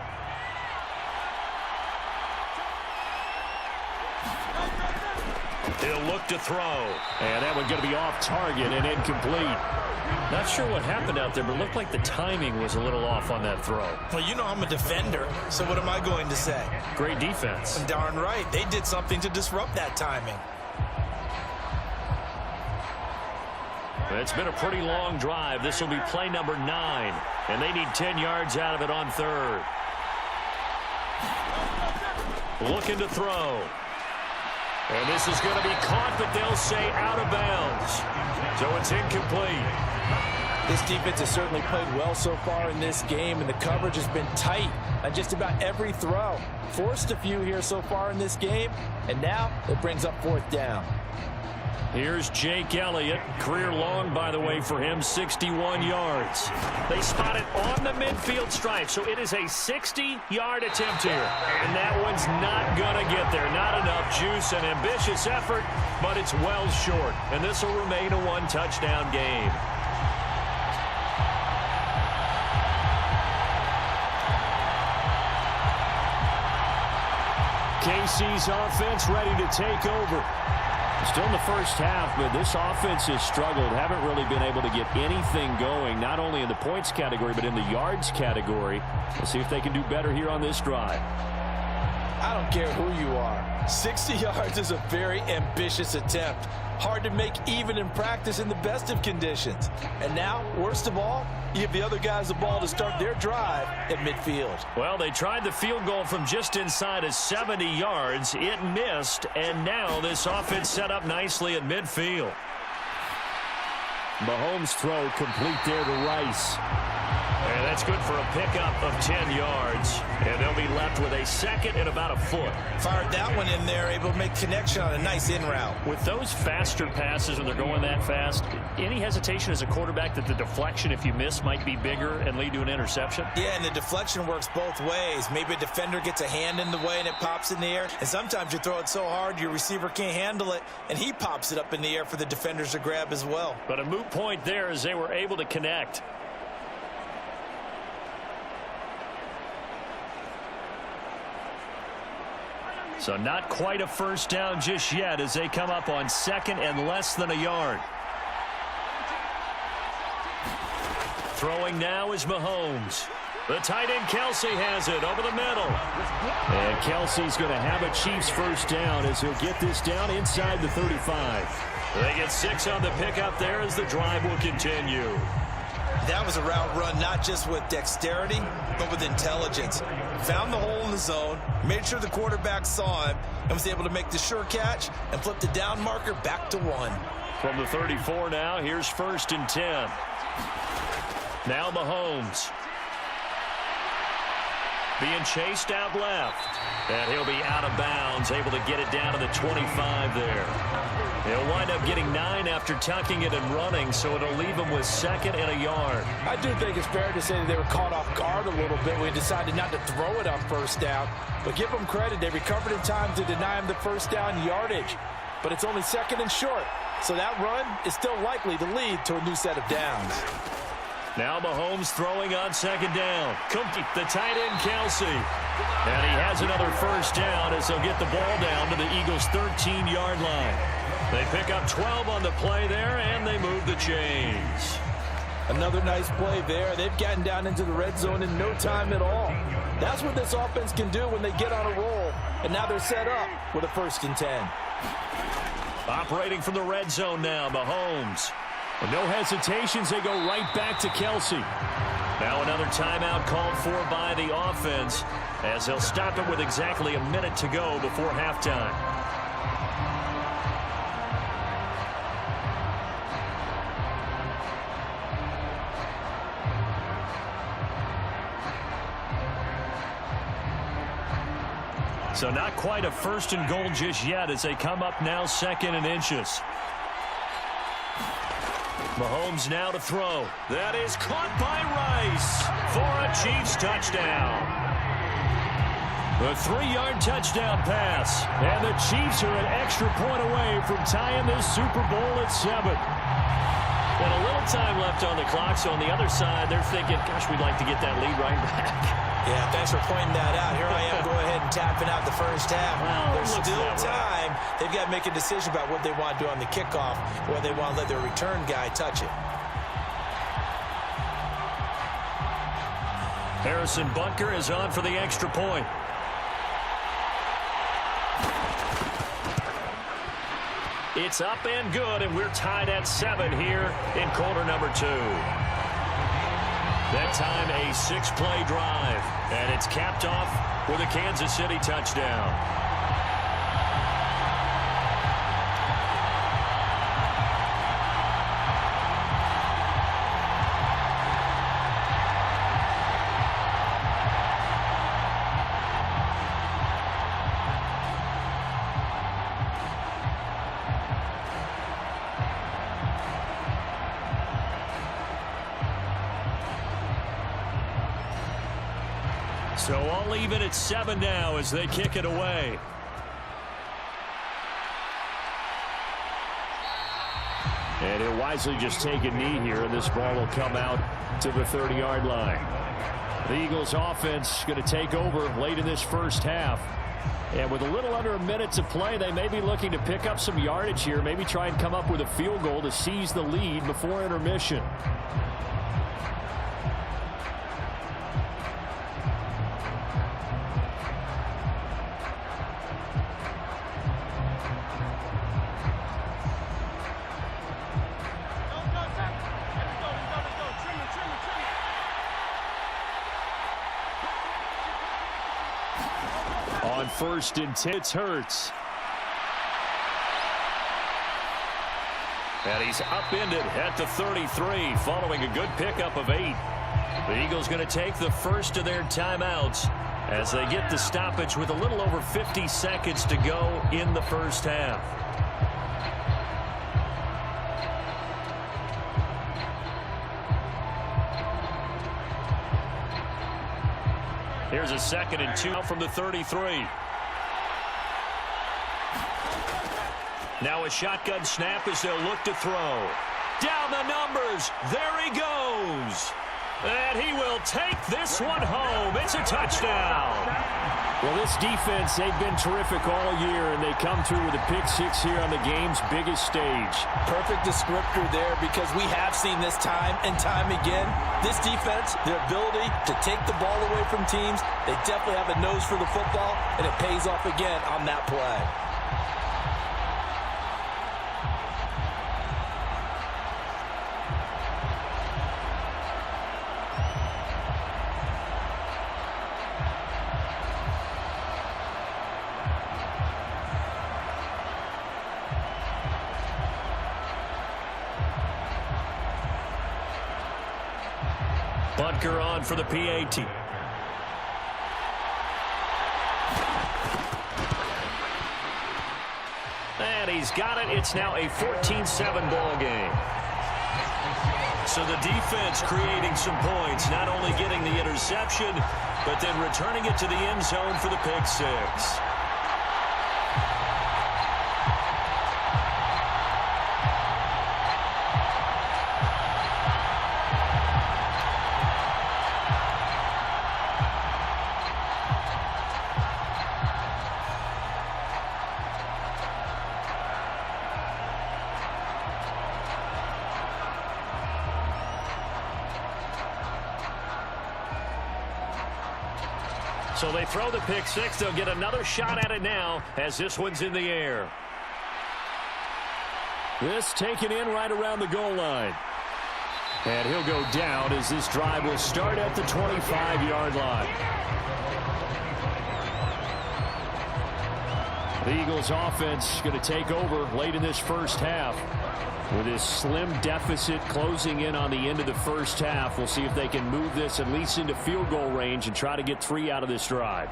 He'll look to throw. And that one going to be off target and incomplete. Not sure what happened out there, but it looked like the timing was a little off on that throw. Well, you know I'm a defender, so what am I going to say? Great defense. Darn right. They did something to disrupt that timing. It's been a pretty long drive. This will be play number 9. And they need 10 yards out of it on 3rd. Looking to throw. And this is going to be caught, but they'll say out of bounds. So it's incomplete. This defense has certainly played well so far in this game, and the coverage has been tight on just about every throw. Forced a few here so far in this game, and now it brings up 4th down. Here's Jake Elliott. Career long, by the way, for him, 61 yards. They spot it on the midfield stripe, so it is a 60-yard attempt here. And that one's not going to get there. Not enough juice, an ambitious effort, but it's well short. And this will remain a 1-touchdown game. KC's offense ready to take over. Still in the first half, but this offense has struggled. Haven't really been able to get anything going, not only in the points category, but in the yards category. Let's see if they can do better here on this drive. I don't care who you are. 60 yards is a very ambitious attempt. Hard to make even in practice in the best of conditions. And now, worst of all, you give the other guys the ball to start their drive at midfield. Well, they tried the field goal from just inside of 70 yards. It missed, and now this offense set up nicely at midfield. Mahomes' throw complete there to Rice. And that's That's good for a pickup of 10 yards. And they'll be left with a second and about a foot. Fired that one in there, able to make connection on a nice in route. With those faster passes when they're going that fast, any hesitation as a quarterback that the deflection, if you miss, might be bigger and lead to an interception? Yeah, and the deflection works both ways. Maybe a defender gets a hand in the way and it pops in the air. And sometimes you throw it so hard your receiver can't handle it, and he pops it up in the air for the defenders to grab as well. But a moot point there as they were able to connect. So not quite a first down just yet as they come up on second and less than a yard. Throwing now is Mahomes. The tight end Kelsey has it over the middle. And Kelsey's going to have a Chiefs first down as he'll get this down inside the 35. They get 6 on the pickup there as the drive will continue. That was a route run not just with dexterity, but with intelligence. Found the hole in the zone, made sure the quarterback saw him, and was able to make the sure catch and flip the down marker back to 1. From the 34 now, here's 1st and 10. Now Mahomes. Being chased out left. And he'll be out of bounds, able to get it down to the 25 there. He'll wind up getting 9 after tucking it and running, so it'll leave him with 2nd and a yard. I do think it's fair to say that they were caught off guard a little bit when they decided not to throw it on first down. But give them credit. They recovered in time to deny him the first down yardage. But it's only 2nd and short. So that run is still likely to lead to a new set of downs. Now Mahomes throwing on 2nd down. The tight end Kelsey. And he has another first down as they'll get the ball down to the Eagles' 13-yard line. They pick up 12 on the play there, and they move the chains. Another nice play there. They've gotten down into the red zone in no time at all. That's what this offense can do when they get on a roll. And now they're set up with a 1st and 10. Operating from the red zone now, Mahomes. With no hesitations, they go right back to Kelsey. Now another timeout called for by the offense as they'll stop it with exactly a minute to go before halftime. So not quite a 1st and goal just yet as they come up now 2nd and inches. Mahomes now to throw. That is caught by Rice for a Chiefs touchdown. A 3-yard touchdown pass. And the Chiefs are an extra point away from tying this Super Bowl at 7. And a little time left on the clock, so on the other side, they're thinking, gosh, we'd like to get that lead right back. Yeah, thanks for pointing that out. Here I am, go ahead and tapping out the first half. Well, there's still that time. They've got to make a decision about what they want to do on the kickoff, or whether they want to let their return guy touch it. Harrison Butker is on for the extra point. It's up and good, and we're tied at 7 here in quarter number 2. That time a 6-play drive, and it's capped off with a Kansas City touchdown. So all even at 7 now as they kick it away. And he'll wisely just take a knee here, and this ball will come out to the 30-yard line. The Eagles offense going to take over late in this first half. And with a little under a minute to play, they may be looking to pick up some yardage here, maybe try and come up with a field goal to seize the lead before intermission. On 1st and 10, it's Hurts. And he's upended at the 33 following a good pickup of 8. The Eagles going to take the first of their timeouts as they get the stoppage with a little over 50 seconds to go in the first half. Here's a 2nd and 2 from the 33. Now a shotgun snap as they'll look to throw. Down the numbers. There he goes. And he will take this one home. It's a touchdown. Well, this defense, they've been terrific all year, and they come through with a pick six here on the game's biggest stage. Perfect descriptor there, because we have seen this time and time again. This defense, their ability to take the ball away from teams, they definitely have a nose for the football, and it pays off again on that play. Butker on for the PAT. And he's got it. It's now a 14-7 ball game. So the defense creating some points, not only getting the interception, but then returning it to the end zone for the pick six. So they throw the pick six. They'll get another shot at it now as this one's in the air. This taken in right around the goal line. And he'll go down as this drive will start at the 25-yard line. The Eagles offense going to take over late in this first half. With this slim deficit closing in on the end of the first half, we'll see if they can move this at least into field goal range and try to get 3 out of this drive.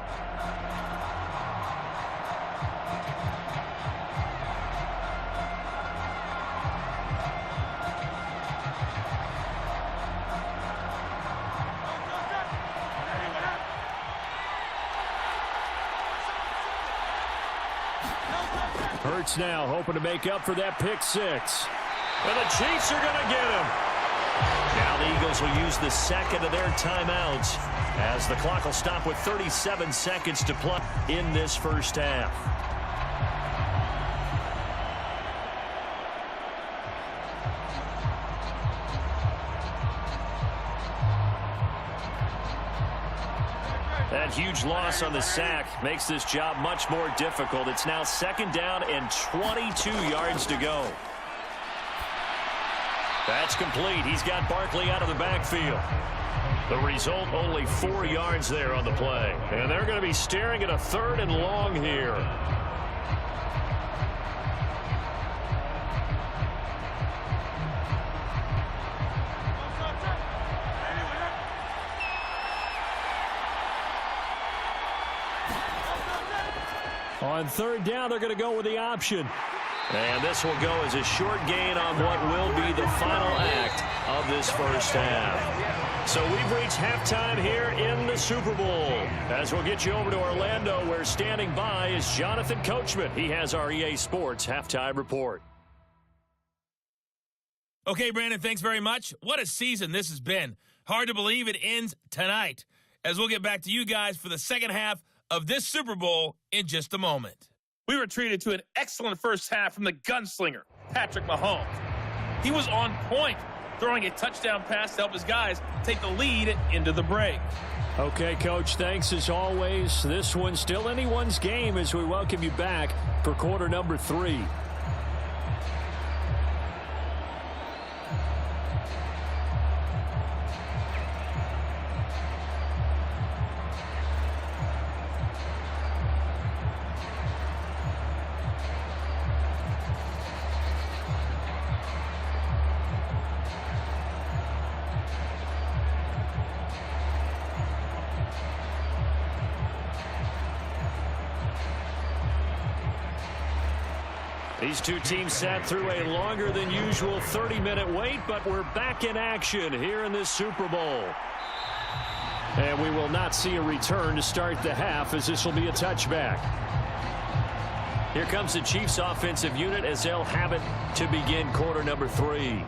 Hurts now, hoping to make up for that pick six. And the Chiefs are going to get him. Now the Eagles will use the second of their timeouts as the clock will stop with 37 seconds to play in this first half. That huge loss on the sack makes this job much more difficult. It's now 2nd down and 22 yards to go. That's complete. He's got Barkley out of the backfield. The result, only 4 yards there on the play. And they're going to be staring at a 3rd and long here. On 3rd down, they're going to go with the option. And this will go as a short gain on what will be the final act of this first half. So we've reached halftime here in the Super Bowl. As we'll get you over to Orlando, where standing by is Jonathan Coachman. He has our EA Sports halftime report. Okay, Brandon, thanks very much. What a season this has been. Hard to believe it ends tonight, as we'll get back to you guys for the second half of this Super Bowl in just a moment. We were treated to an excellent first half from the gunslinger, Patrick Mahomes. He was on point, throwing a touchdown pass to help his guys take the lead into the break. Okay, Coach, thanks as always. This one's still anyone's game as we welcome you back for quarter number 3. These two teams sat through a longer than usual 30-minute wait, but we're back in action here in this Super Bowl. And we will not see a return to start the half, as this will be a touchback. Here comes the Chiefs offensive unit as they'll have it to begin quarter number 3.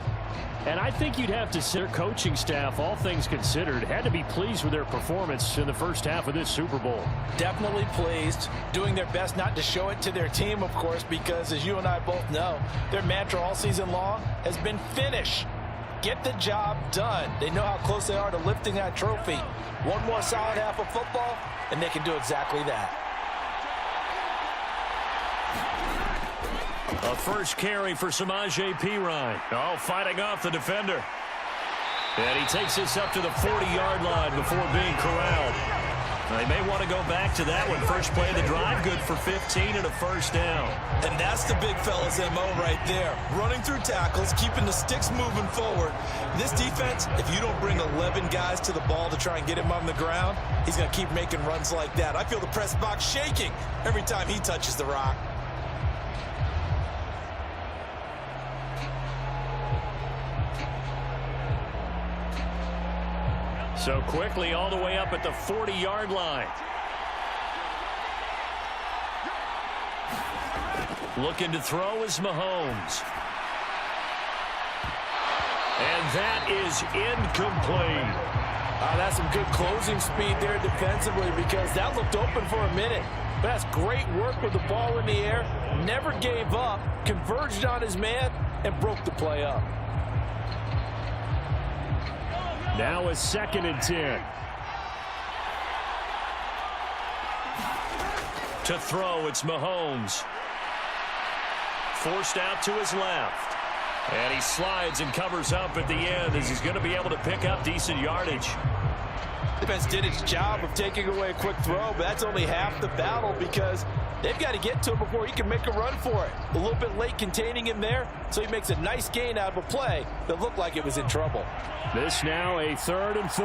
And I think you'd have to say their coaching staff, all things considered, had to be pleased with their performance in the first half of this Super Bowl. Definitely pleased, doing their best not to show it to their team, of course, because as you and I both know, their mantra all season long has been finish. Get the job done. They know how close they are to lifting that trophy. One more solid half of football, and they can do exactly that. A first carry for Samaje Perine. Oh, fighting off the defender. And he takes this up to the 40-yard line before being corralled. They may want to go back to that one. First play of the drive, good for 15 and a first down. And that's the big fella's MO right there. Running through tackles, keeping the sticks moving forward. This defense, if you don't bring 11 guys to the ball to try and get him on the ground, he's going to keep making runs like that. I feel the press box shaking every time he touches the rock. So quickly all the way up at the 40-yard line. Looking to throw is Mahomes. And that is incomplete. That's some good closing speed there defensively, because that looked open for a minute. But that's great work with the ball in the air. Never gave up, converged on his man, and broke the play up. Now a 2nd and 10. To throw, it's Mahomes. Forced out to his left. And he slides and covers up at the end as he's going to be able to pick up decent yardage. Defense did its job of taking away a quick throw, but that's only half the battle, because they've got to get to him before he can make a run for it. A little bit late containing him there, so he makes a nice gain out of a play that looked like it was in trouble. This now a 3rd and 4.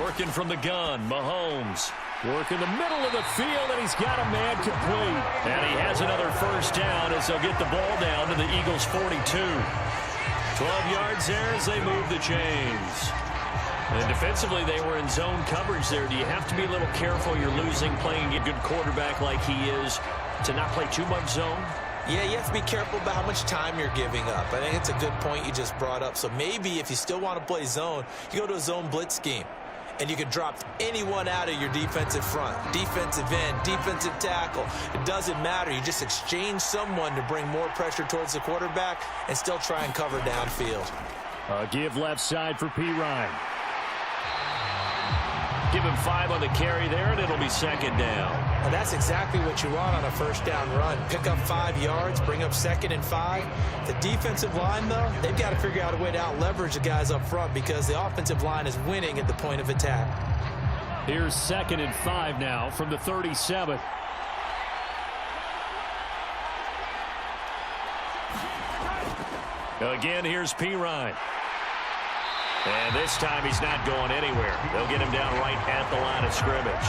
Working from the gun, Mahomes. Working the middle of the field, and he's got a man complete. And he has another first down as they'll get the ball down to the Eagles' 42. 12 yards there as they move the chains. And defensively, they were in zone coverage there. Do you have to be a little careful? You're losing, playing a good quarterback like he is, to not play too much zone? Yeah, you have to be careful about how much time you're giving up. I think it's a good point you just brought up. So maybe if you still want to play zone, you go to a zone blitz scheme. And you can drop anyone out of your defensive front, defensive end, defensive tackle. It doesn't matter. You just exchange someone to bring more pressure towards the quarterback and still try and cover downfield. Give left side for Perine. Give him 5 on the carry there, and it'll be 2nd down. And that's exactly what you want on a first down run. Pick up 5 yards, bring up 2nd and 5. The defensive line, though, they've got to figure out a way to out-leverage the guys up front, because the offensive line is winning at the point of attack. Here's 2nd and 5 now from the 37. Again, here's Perine. And this time he's not going anywhere. They'll get him down right at the line of scrimmage.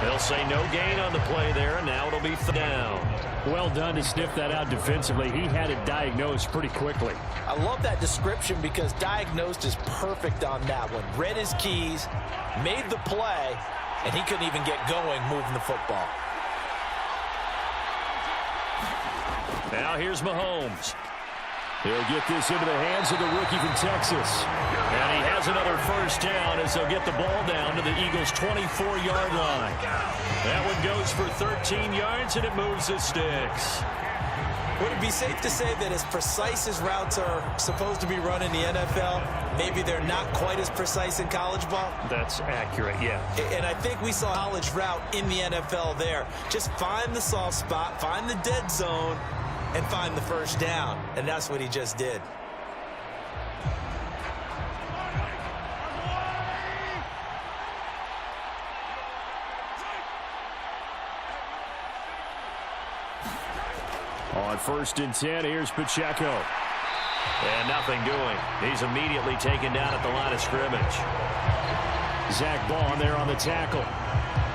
They'll say no gain on the play there, and now it'll be down. Well done to sniff that out defensively. He had it diagnosed pretty quickly. I love that description, because diagnosed is perfect on that one. Read his keys, made the play, and he couldn't even get going moving the football. Now here's Mahomes. He'll get this into the hands of the rookie from Texas. And he has another first down as they'll get the ball down to the Eagles' 24-yard line. That one goes for 13 yards, and it moves the sticks. Would it be safe to say that as precise as routes are supposed to be run in the NFL, maybe they're not quite as precise in college ball? That's accurate, yeah. And I think we saw a college route in the NFL there. Just find the soft spot, find the dead zone, and find the first down. And that's what he just did. On 1st and 10, here's Pacheco. And nothing doing. He's immediately taken down at the line of scrimmage. Zach Bond there on the tackle.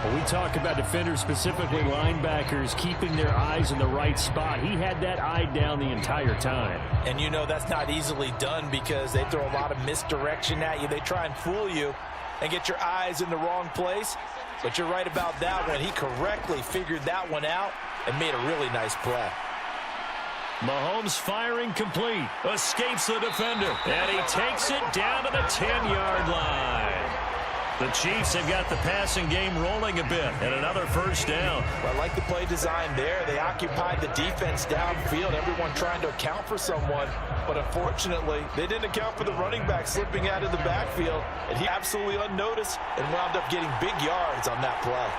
When we talk about defenders, specifically linebackers, keeping their eyes in the right spot, he had that eye down the entire time. And you know that's not easily done because they throw a lot of misdirection at you. They try and fool you and get your eyes in the wrong place. But you're right about that one. He correctly figured that one out and made a really nice play. Mahomes firing complete. Escapes the defender. And he takes it down to the 10-yard line. The Chiefs have got the passing game rolling a bit. And another first down. Well, I like the play design there. They occupied the defense downfield. Everyone trying to account for someone. But unfortunately, they didn't account for the running back slipping out of the backfield. And he absolutely unnoticed and wound up getting big yards on that play.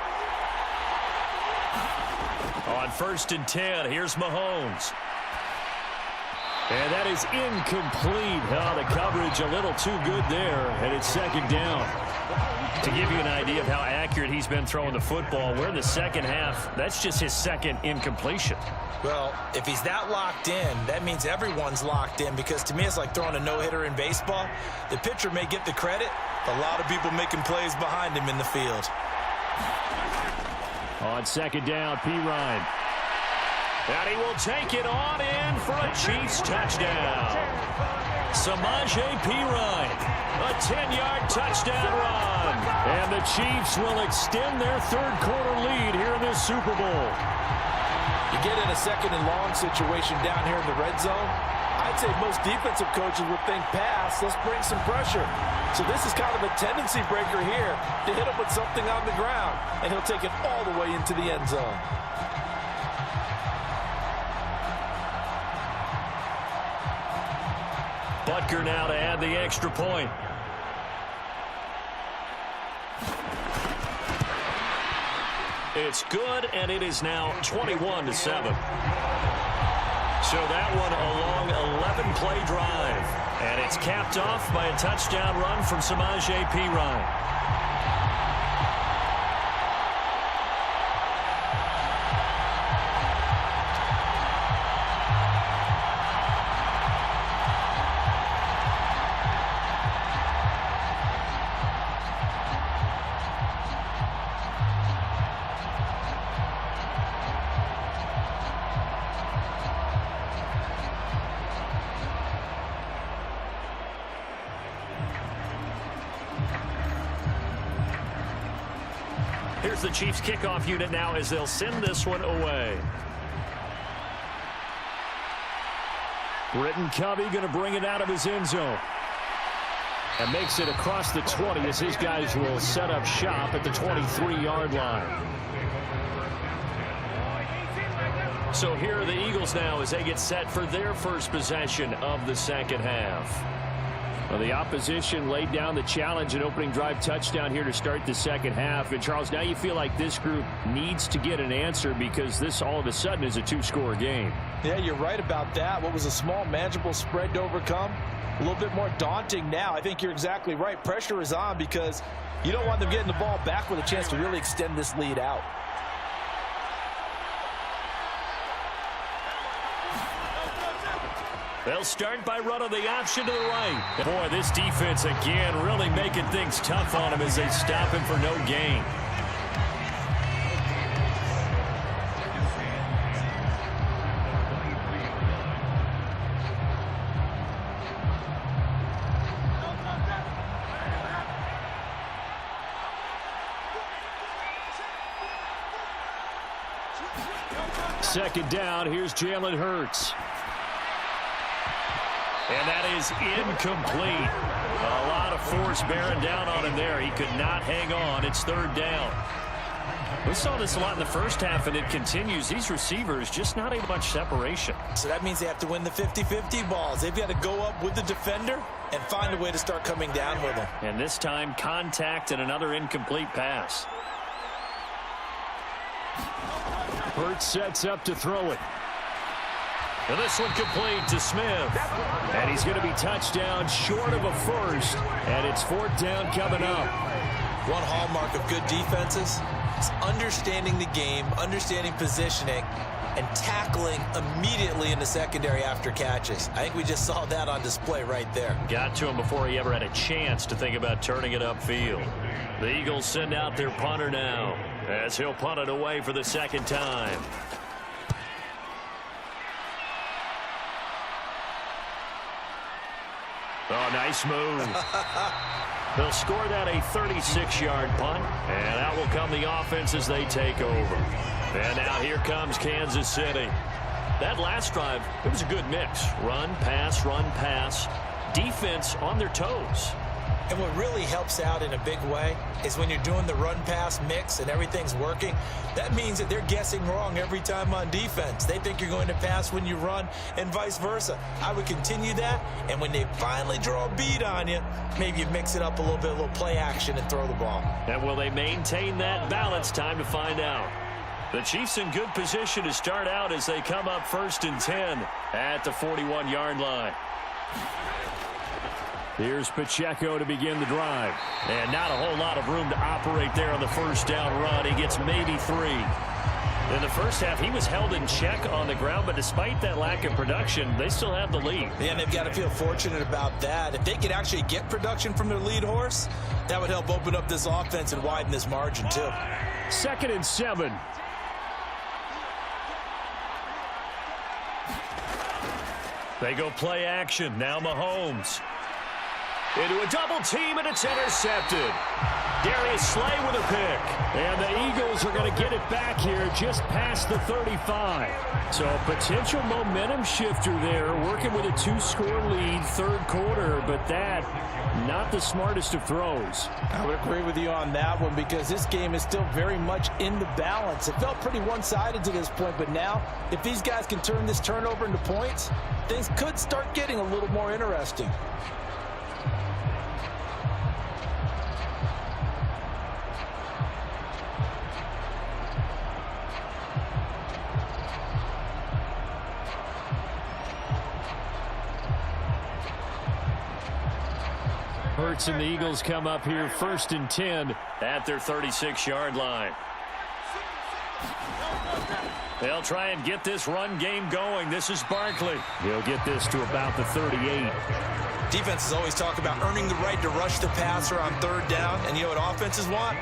On 1st and 10, here's Mahomes. And that is incomplete. Oh, the coverage a little too good there, and it's 2nd down. To give you an idea of how accurate he's been throwing the football, we're in the second half. That's just his 2nd incompletion. Well, if he's that locked in, that means everyone's locked in, because to me it's like throwing a no-hitter in baseball. The pitcher may get the credit, but a lot of people making plays behind him in the field. On 2nd down, Pirine. And he will take it on in for a Chiefs touchdown. Samaje Pirine, a 10-yard touchdown run. And the Chiefs will extend their 3rd quarter lead here in this Super Bowl. You get in a 2nd and long situation down here in the red zone, I'd say most defensive coaches would think pass, let's bring some pressure. So this is kind of a tendency breaker here to hit him with something on the ground, and he'll take it all the way into the end zone. Butker now to add the extra point. It's good, and it is now 21-7. So that one a long 11-play drive. And it's capped off by a touchdown run from Samaje Pirine. Here's the Chiefs kickoff unit now as they'll send this one away. Britton Covey going to bring it out of his end zone. And makes it across the 20 as his guys will set up shop at the 23-yard line. So here are the Eagles now as they get set for their first possession of the second half. Well, the opposition laid down the challenge, an opening drive touchdown here to start the second half. And, Charles, now you feel like this group needs to get an answer because this all of a sudden is a 2-score game. Yeah, you're right about that. What was a small, manageable spread to overcome, a little bit more daunting now. I think you're exactly right. Pressure is on because you don't want them getting the ball back with a chance to really extend this lead out. They'll start by running the option to the right. Boy, this defense again really making things tough on him as they stop him for no gain. Second down, here's Jalen Hurts. And that is incomplete. A lot of force bearing down on him there. He could not hang on. It's 3rd down. We saw this a lot in the first half, and it continues. These receivers just not able much separation. So that means they have to win the 50-50 balls. They've got to go up with the defender and find a way to start coming down with them. And this time, contact and another incomplete pass. Hurts sets up to throw it. And this one complete to Smith. And he's going to be touchdown short of a first. And it's 4th down coming up. One hallmark of good defenses is understanding the game, understanding positioning, and tackling immediately in the secondary after catches. I think we just saw that on display right there. Got to him before he ever had a chance to think about turning it upfield. The Eagles send out their punter now. as he'll punt it away for the second time. Oh, nice move. They'll score that a 36-yard punt, and out will come the offense as they take over. And now here comes Kansas City. That last drive, it was a good mix. Run, pass, defense on their toes. And what really helps out in a big way is when you're doing the run-pass mix and everything's working, that means that they're guessing wrong every time on defense. They think you're going to pass when you run and vice versa. I would continue that, and when they finally draw a bead on you, maybe you mix it up a little bit, a little play action and throw the ball. And will they maintain that balance? Time to find out. The Chiefs in good position to start out as they come up 1st and 10 at the 41-yard line. Here's Pacheco to begin the drive. And not a whole lot of room to operate there on the first down run. He gets maybe 3. In the first half, he was held in check on the ground, but despite that lack of production, they still have the lead. Yeah, and they've got to feel fortunate about that. If they could actually get production from their lead horse, that would help open up this offense and widen this margin, too. 2nd and 7. They go play action. Now Mahomes. Into a double team, and it's intercepted. Darius Slay with a pick. And the Eagles are going to get it back here just past the 35. So a potential momentum shifter there, working with a 2-score lead, 3rd quarter, but that, not the smartest of throws. I would agree with you on that one because this game is still very much in the balance. It felt pretty one-sided to this point, but now, if these guys can turn this turnover into points, things could start getting a little more interesting. Hurts and the Eagles come up here 1st and 10 at their 36-yard line. They'll try and get this run game going. This is Barkley. He'll get this to about the 38. Defenses always talk about earning the right to rush the passer on 3rd down. And you know what offenses want?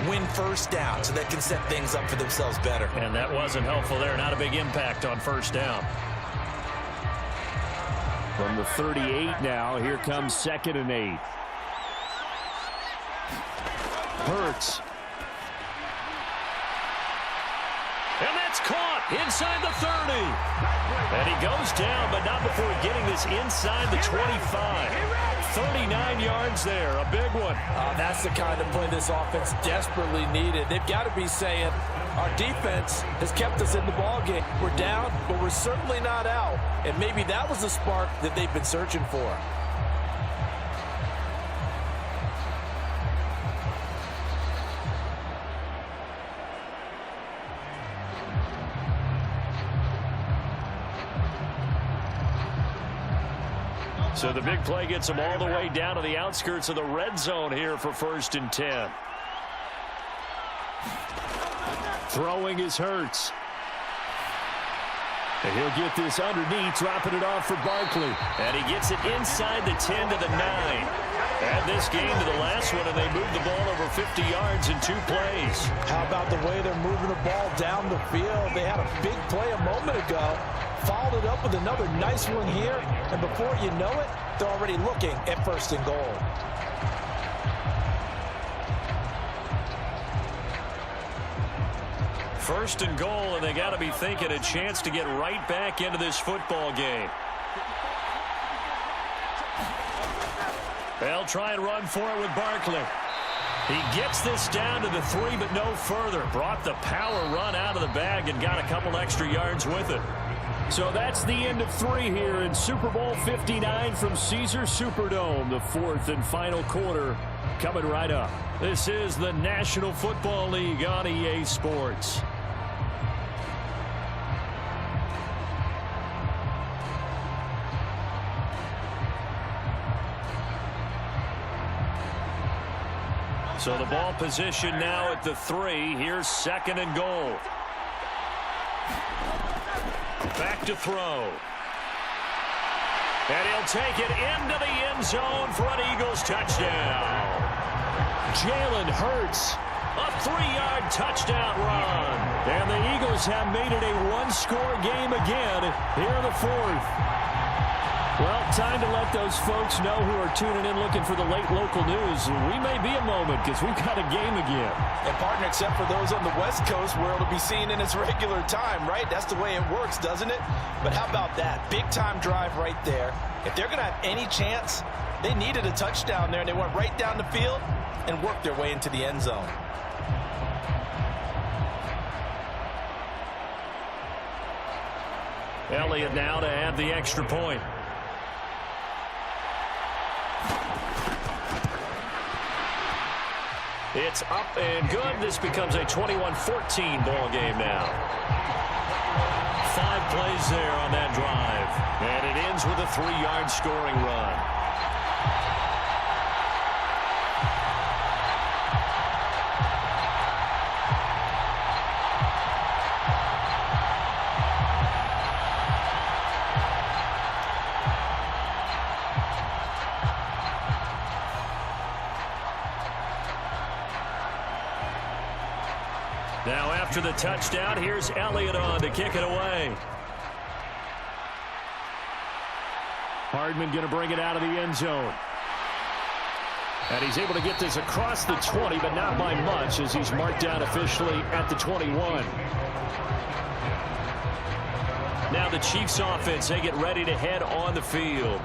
Win 1st down so they can set things up for themselves better. And that wasn't helpful there. Not a big impact on 1st down. From the 38 now, here comes 2nd and 8. Hurts. And that's caught inside the 30. And he goes down, but not before getting this inside the 25. 39 yards there, a big one. That's the kind of play this offense desperately needed. They've got to be saying, our defense has kept us in the ballgame. We're down, but we're certainly not out. And maybe that was the spark that they've been searching for. So the big play gets him all the way down to the outskirts of the red zone here for 1st and 10. Throwing is Hurts. And he'll get this underneath, dropping it off for Barkley. And he gets it inside the 10 to the 9. Add this game to the last one, and they moved the ball over 50 yards in 2 plays. How about the way they're moving the ball down the field? They had a big play a moment ago. Followed it up with another nice one here. And before you know it, they're already looking at 1st and goal. First and goal, and they got to be thinking a chance to get right back into this football game. They'll try and run for it with Barkley. He gets this down to the 3, but no further. Brought the power run out of the bag and got a couple extra yards with it. So that's the end of 3 here in Super Bowl 59 from Caesars Superdome. The 4th and final quarter coming right up. This is the National Football League on EA Sports. So the ball position now at the 3. Here's 2nd and goal. Back to throw. And he'll take it into the end zone for an Eagles touchdown. Jalen Hurts A 3-yard touchdown run. And the Eagles have made it a one-score game again here in the fourth. Well, time to let those folks know who are tuning in looking for the late local news. We may be a moment because we've got a game again. And partner, except for those on the West Coast where it'll be seen in its regular time, right? That's the way it works, doesn't it? But how about that? Big-time drive right there. If they're going to have any chance, they needed a touchdown there, and they went right down the field and worked their way into the end zone. Elliott now to add the extra point. It's up and good. This becomes a 21-14 ball game now. 5 plays there on that drive. And it ends with a 3-yard scoring run. Now after the touchdown, here's Elliott on to kick it away. Hardman going to bring it out of the end zone. And he's able to get this across the 20, but not by much as he's marked down officially at the 21. Now the Chiefs offense, they get ready to head on the field.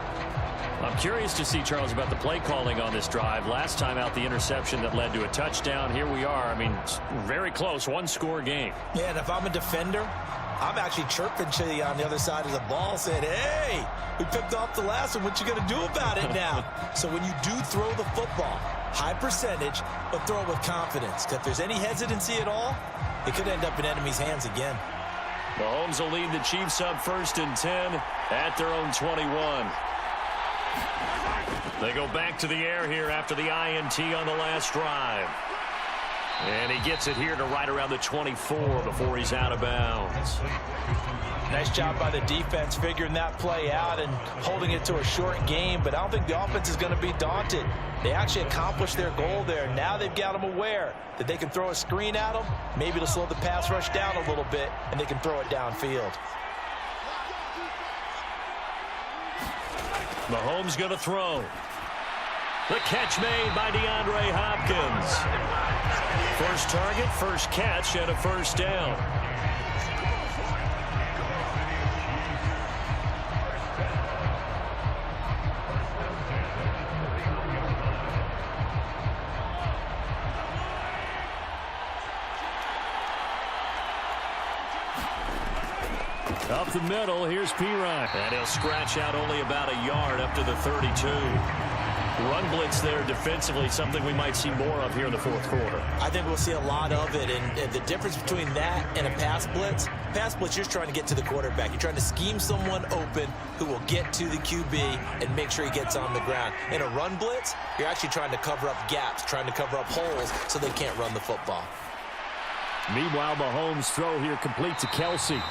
I'm curious to see, Charles, about the play calling on this drive. Last time out, the interception that led to a touchdown. Here we are. I mean, it's very close, one-score game. Yeah, and if I'm a defender, I'm actually chirping to you on the other side of the ball, saying, hey, we picked off the last one. What you going to do about it now? So when you do throw the football, high percentage, but throw it with confidence. Because if there's any hesitancy at all, it could end up in enemy's hands again. Mahomes will lead the Chiefs up 1st and 10 at their own 21. They go back to the air here after the INT on the last drive. And he gets it here to right around the 24 before he's out of bounds. Nice job by the defense figuring that play out and holding it to a short game, but I don't think the offense is going to be daunted. They actually accomplished their goal there. Now they've got them aware that they can throw a screen at them. Maybe it'll slow the pass rush down a little bit, and they can throw it downfield. Mahomes going to throw. The catch made by DeAndre Hopkins. First target, first catch, and a first down. Up the middle, here's P-Ryan. And he'll scratch out only about a yard up to the 32. Run blitz there defensively, something we might see more of here in the fourth quarter. I think we'll see a lot of it, and the difference between that and a pass blitz, you're just trying to get to the quarterback. You're trying to scheme someone open who will get to the QB and make sure he gets on the ground. In a run blitz, you're actually trying to cover up gaps, trying to cover up holes so they can't run the football. Meanwhile, Mahomes' throw here complete to Kelsey.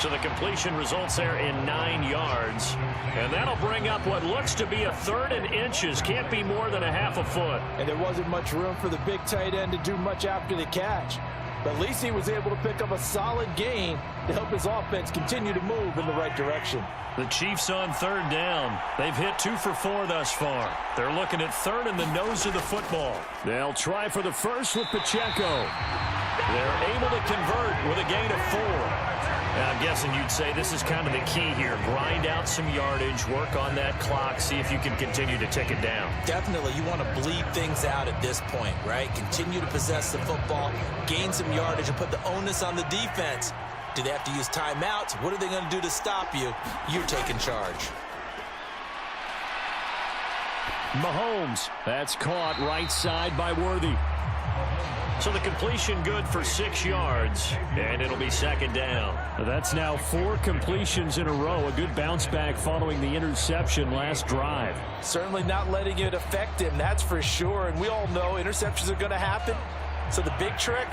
So the completion results there in 9 yards. And that'll bring up what looks to be a 3rd and inches. Can't be more than a half a foot. And there wasn't much room for the big tight end to do much after the catch. But at least he was able to pick up a solid gain to help his offense continue to move in the right direction. The Chiefs on 3rd down. They've hit 2 for 4 thus far. They're looking at 3rd in the nose of the football. They'll try for the first with Pacheco. They're able to convert with a gain of 4. And I'm guessing you'd say this is kind of the key here. Grind out some yardage, work on that clock, see if you can continue to tick it down. Definitely, you want to bleed things out at this point, right? Continue to possess the football, gain some yardage, and put the onus on the defense. Do they have to use timeouts? What are they going to do to stop you? You're taking charge. Mahomes, that's caught right side by Worthy. So the completion good for 6 yards, and it'll be 2nd down. That's now 4 completions in a row. A good bounce back following the interception last drive. Certainly not letting it affect him, that's for sure. And we all know interceptions are going to happen. So the big trick,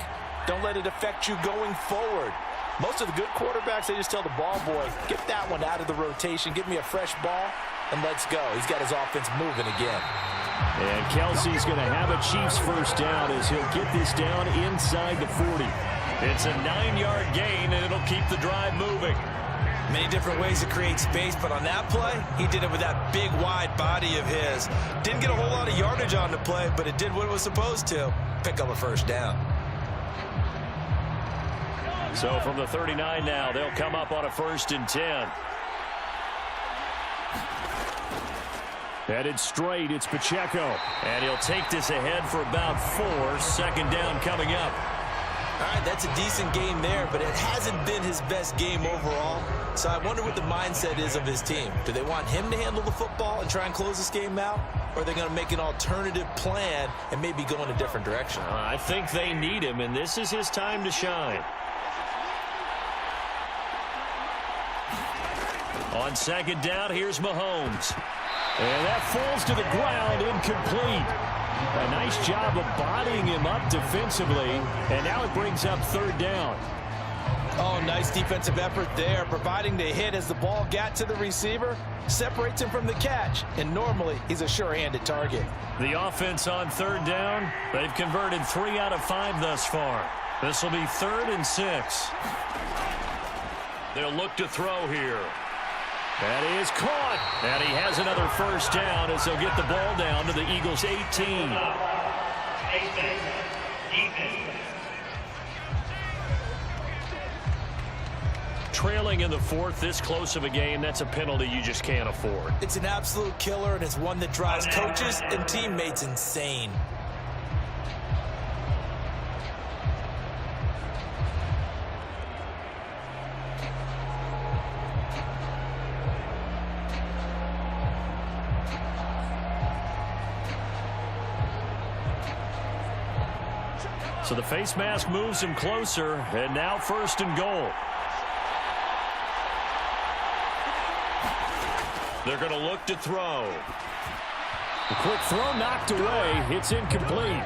don't let it affect you going forward. Most of the good quarterbacks, they just tell the ball boy, get that one out of the rotation, give me a fresh ball, and let's go. He's got his offense moving again. And Kelsey's going to have a Chiefs first down as he'll get this down inside the 40. It's a 9-yard gain, and it'll keep the drive moving. Many different ways to create space, but on that play, he did it with that big, wide body of his. Didn't get a whole lot of yardage on the play, but it did what it was supposed to. Pick up a first down. So from the 39 now, they'll come up on a 1st and 10. Headed straight, it's Pacheco. And he'll take this ahead for about 4. 2nd down coming up. All right, that's a decent game there, but it hasn't been his best game overall. So I wonder what the mindset is of his team. Do they want him to handle the football and try and close this game out? Or are they going to make an alternative plan and maybe go in a different direction? I think they need him, and this is his time to shine. On 2nd down, here's Mahomes. And that falls to the ground, incomplete. A nice job of bodying him up defensively, and now it brings up 3rd down. Oh, nice defensive effort there, providing the hit as the ball got to the receiver, separates him from the catch, and normally he's a sure-handed target. The offense on 3rd down, they've converted 3 out of 5 thus far. This will be 3rd and 6. They'll look to throw here. That is caught. And he has another first down as they'll get the ball down to the Eagles' 18. Trailing in the 4th, this close of a game, that's a penalty you just can't afford. It's an absolute killer, and it's one that drives coaches and teammates insane. So the face mask moves him closer, and now 1st and goal. They're going to look to throw. The quick throw knocked away. It's incomplete.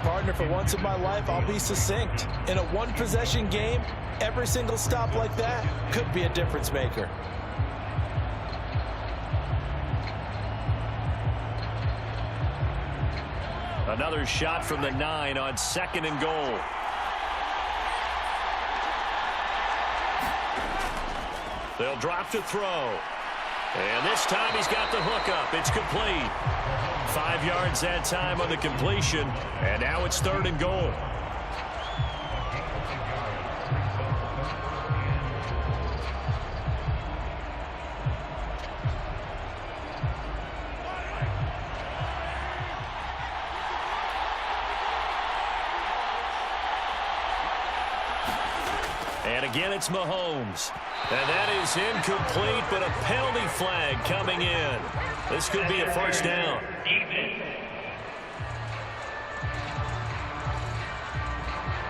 Partner, for once in my life, I'll be succinct. In a one-possession game, every single stop like that could be a difference maker. Another shot from the 9 on 2nd and goal. They'll drop to throw. And this time he's got the hook up. It's complete. 5 yards that time on the completion. And now it's 3rd and goal. And again, it's Mahomes. And that is incomplete, but a penalty flag coming in. This could be a first down.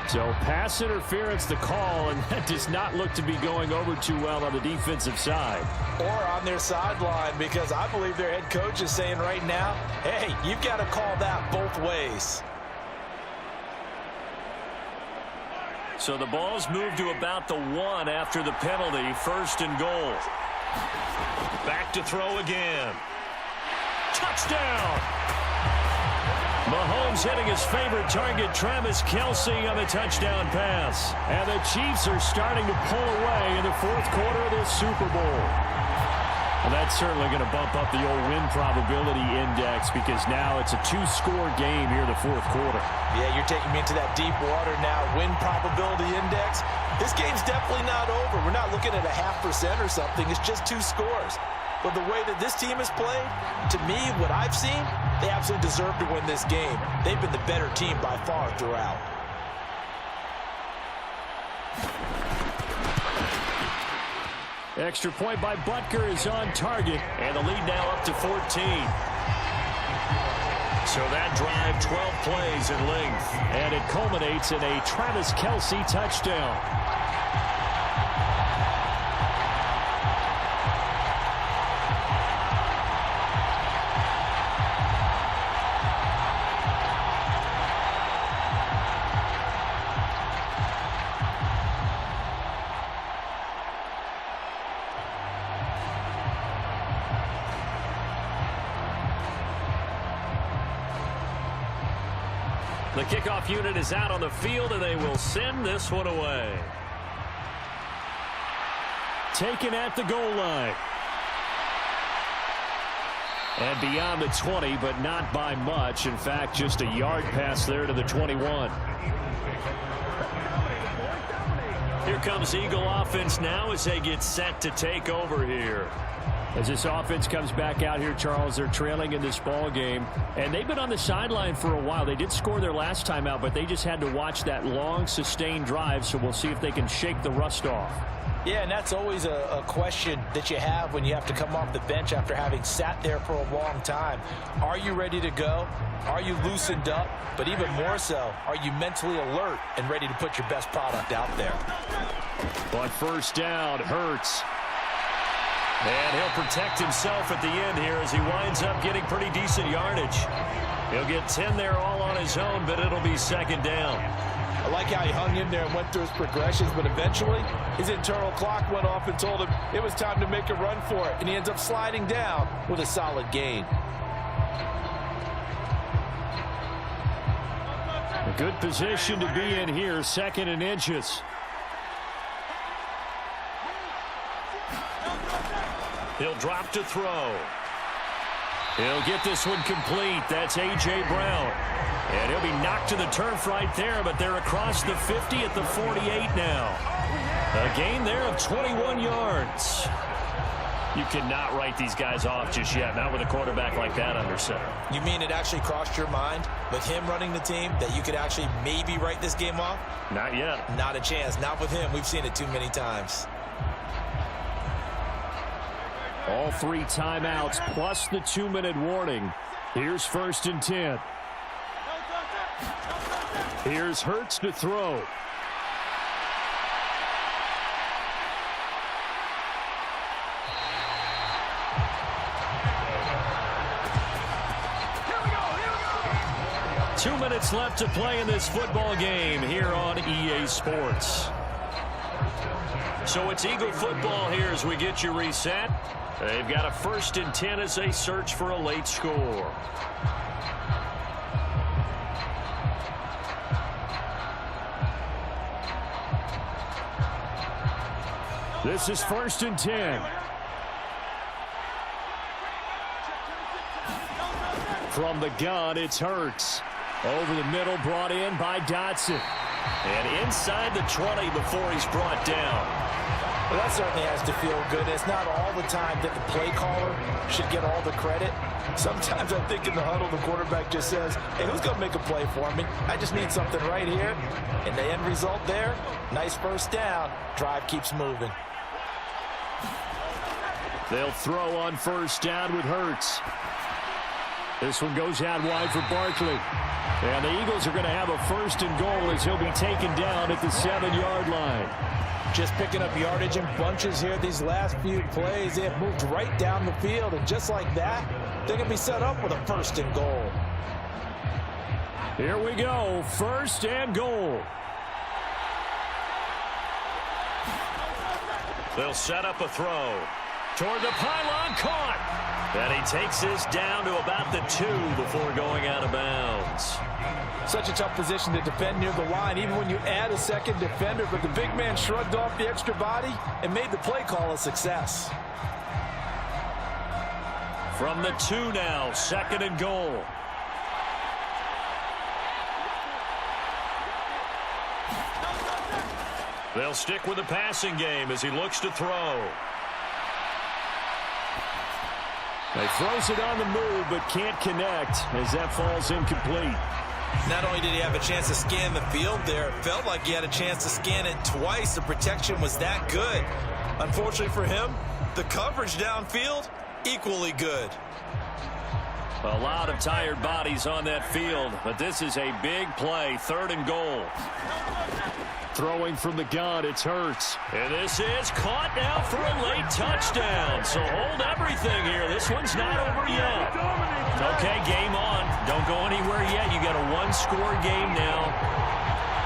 So pass interference the call, and that does not look to be going over too well on the defensive side. Or on their sideline, because I believe their head coach is saying right now, hey, you've got to call that both ways. So the ball's moved to about the 1 after the penalty. 1st and goal. Back to throw again. Touchdown! Mahomes hitting his favorite target, Travis Kelce, on the touchdown pass. And the Chiefs are starting to pull away in the 4th quarter of this Super Bowl. Well, that's certainly going to bump up the old win probability index, because now it's a 2-score game here in the 4th quarter. Yeah, you're taking me into that deep water now. Win probability index. This game's definitely not over. We're not looking at a 0.5% or something. It's just 2 scores. But the way that this team has played, to me, what I've seen, they absolutely deserve to win this game. They've been the better team by far throughout. Extra point by Butker is on target, and the lead now up to 14. So that drive, 12 plays in length, and it culminates in a Travis Kelce touchdown. The kickoff unit is out on the field, and they will send this one away. Taken at the goal line. And beyond the 20, but not by much. In fact, just a yard pass there to the 21. Here comes Eagle offense now as they get set to take over here. As this offense comes back out here, Charles, they're trailing in this ball game. And they've been on the sideline for a while. They did score their last time out, but they just had to watch that long, sustained drive. So we'll see if they can shake the rust off. Yeah, and that's always a question that you have when you have to come off the bench after having sat there for a long time. Are you ready to go? Are you loosened up? But even more so, are you mentally alert and ready to put your best product out there? But first down, Hurts. And he'll protect himself at the end here as he winds up getting pretty decent yardage. He'll get 10 there all on his own, but it'll be second down. I like how he hung in there and went through his progressions, but eventually his internal clock went off and told him it was time to make a run for it, and he ends up sliding down with a solid gain. A good position to be in here, 2nd and inches. He'll drop to throw. He'll get this one complete. That's A.J. Brown. And he'll be knocked to the turf right there, but they're across the 50 at the 48 now. A gain there of 21 yards. You cannot write these guys off just yet, not with a quarterback like that under center. You mean it actually crossed your mind with him running the team that you could actually maybe write this game off? Not yet. Not a chance. Not with him. We've seen it too many times. All 3 timeouts plus the 2-minute warning. Here's 1st and 10. Here's Hurts to throw. Two minutes left to play in this football game here on EA Sports. So it's Eagle football here as we get you reset. They've got a 1st and 10 as they search for a late score. This is 1st and 10. From the gun, it's Hurts. Over the middle, brought in by Dotson. And inside the 20 before he's brought down. Well, that certainly has to feel good. It's not all the time that the play caller should get all the credit. Sometimes I think in the huddle, the quarterback just says, hey, who's going to make a play for me? I just need something right here. And the end result there, nice first down. Drive keeps moving. They'll throw on 1st down with Hurts. This one goes out wide for Barkley. And the Eagles are going to have a 1st and goal as he'll be taken down at the 7-yard line. Just picking up yardage in bunches here these last few plays. They have moved right down the field, and just like that, they're going to be set up with a 1st and goal. Here we go, 1st and goal. They'll set up a throw. Toward the pylon, caught. And he takes this down to about the 2 before going out of bounds. Such a tough position to defend near the line, even when you add a second defender. But the big man shrugged off the extra body and made the play call a success. From the 2 now, 2nd and goal. They'll stick with the passing game as he looks to throw. He throws it on the move, but can't connect as that falls incomplete. Not only did he have a chance to scan the field there, it felt like he had a chance to scan it twice. The protection was that good. Unfortunately for him, the coverage downfield, equally good. A lot of tired bodies on that field, but this is a big play, 3rd and goal. Throwing from the gun, it's Hurts. And this is caught now for a late touchdown. So hold everything here. This one's not over yet. Okay, game on. Don't go anywhere yet. You got a 1-score game now.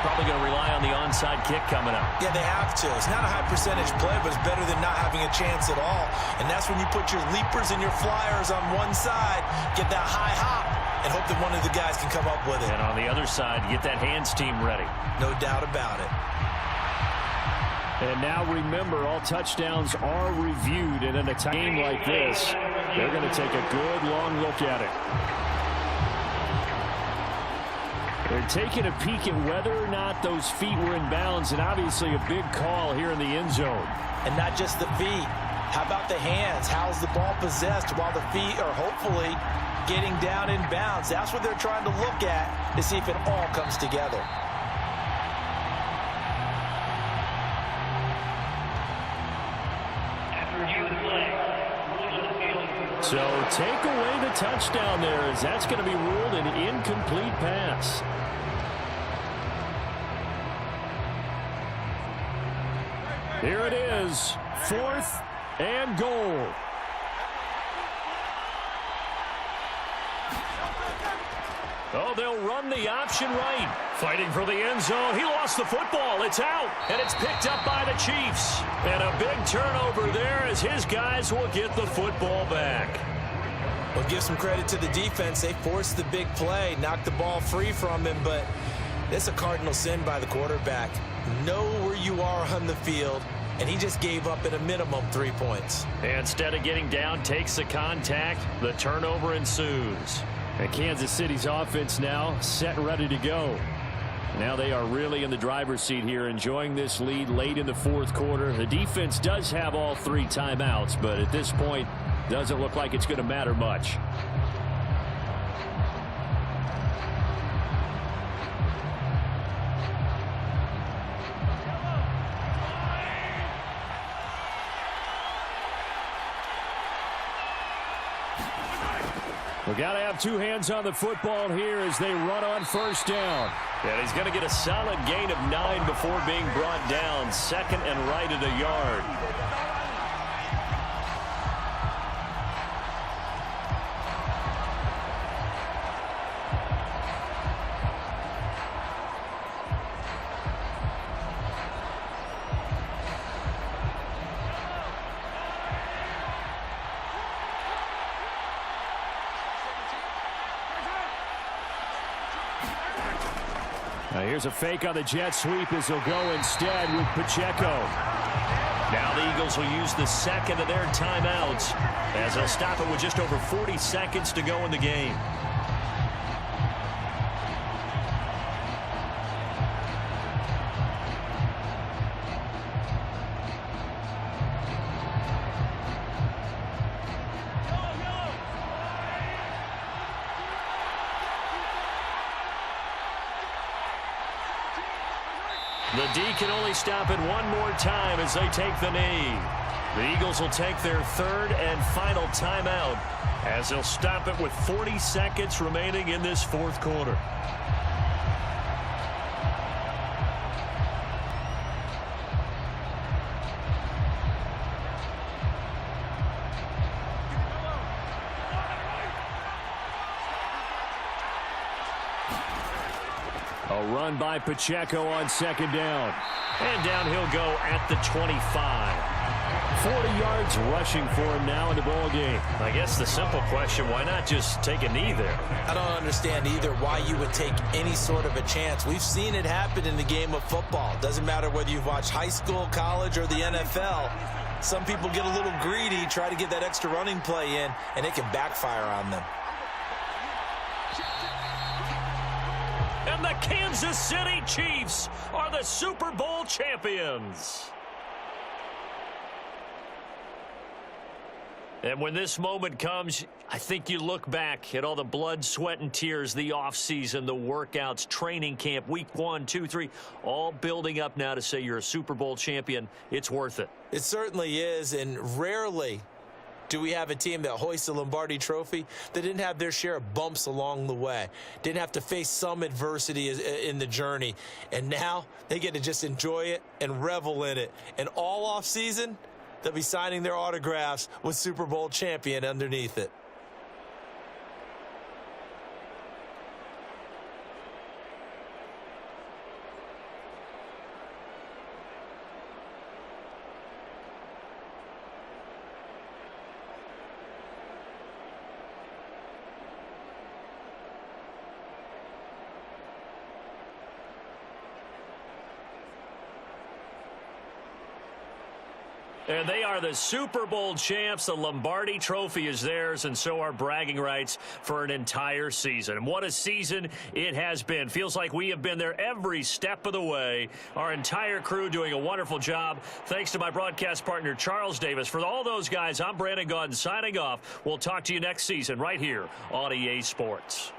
Probably going to rely on the onside kick coming up. Yeah, they have to. It's not a high percentage play, but it's better than not having a chance at all. And that's when you put your leapers and your flyers on one side, get that high hop, and hope that one of the guys can come up with it. And on the other side, get that hands team ready. No doubt about it. And now remember, all touchdowns are reviewed, and in a game like this, they're going to take a good long look at it. They're taking a peek at whether or not those feet were in bounds, and obviously a big call here in the end zone. And not just the feet. How about the hands? How's the ball possessed while the feet are hopefully getting down in bounds? That's what they're trying to look at to see if it all comes together. So take away the touchdown there, as that's going to be ruled an incomplete pass. Here it is, 4th and goal. Oh, they'll run the option right. Fighting for the end zone. He lost the football. It's out, and it's picked up by the Chiefs. And a big turnover there as his guys will get the football back. Well, give some credit to the defense. They forced the big play, knocked the ball free from him, but it's a cardinal sin by the quarterback. Know where you are on the field, and he just gave up at a minimum 3 points. And instead of getting down, takes the contact. The turnover ensues. And Kansas City's offense now set and ready to go. Now they are really in the driver's seat here, enjoying this lead late in the 4th quarter. The defense does have all 3 timeouts, but at this point, doesn't look like it's going to matter much. We got to have 2 hands on the football here as they run on 1st down. And he's going to get a solid gain of 9 before being brought down. 2nd and right at a yard. Now here's a fake on the jet sweep as he'll go instead with Pacheco. Now the Eagles will use the 2nd of their timeouts as they'll stop it with just over 40 seconds to go in the game. The D can only stop it one more time as they take the knee. The Eagles will take their 3rd and final timeout as they'll stop it with 40 seconds remaining in this 4th quarter. A run by Pacheco on 2nd down. And down he'll go at the 25. 40 yards rushing for him now in the ball game. I guess the simple question, why not just take a knee there? I don't understand either why you would take any sort of a chance. We've seen it happen in the game of football. Doesn't matter whether you've watched high school, college, or the NFL. Some people get a little greedy, try to get that extra running play in, and it can backfire on them. And the Kansas City Chiefs are the Super Bowl champions. And when this moment comes, I think you look back at all the blood, sweat, and tears, the offseason, the workouts, training camp, week 1, 2, 3, all building up now to say you're a Super Bowl champion. It's worth it. It certainly is, and rarely do we have a team that hoists the Lombardi Trophy that didn't have their share of bumps along the way, didn't have to face some adversity in the journey, and now they get to just enjoy it and revel in it. And all off season, they'll be signing their autographs with Super Bowl champion underneath it. And they are the Super Bowl champs. The Lombardi Trophy is theirs, and so are bragging rights for an entire season. And what a season it has been. Feels like we have been there every step of the way. Our entire crew doing a wonderful job. Thanks to my broadcast partner, Charles Davis. For all those guys, I'm Brandon Gaudin signing off. We'll talk to you next season right here on EA Sports.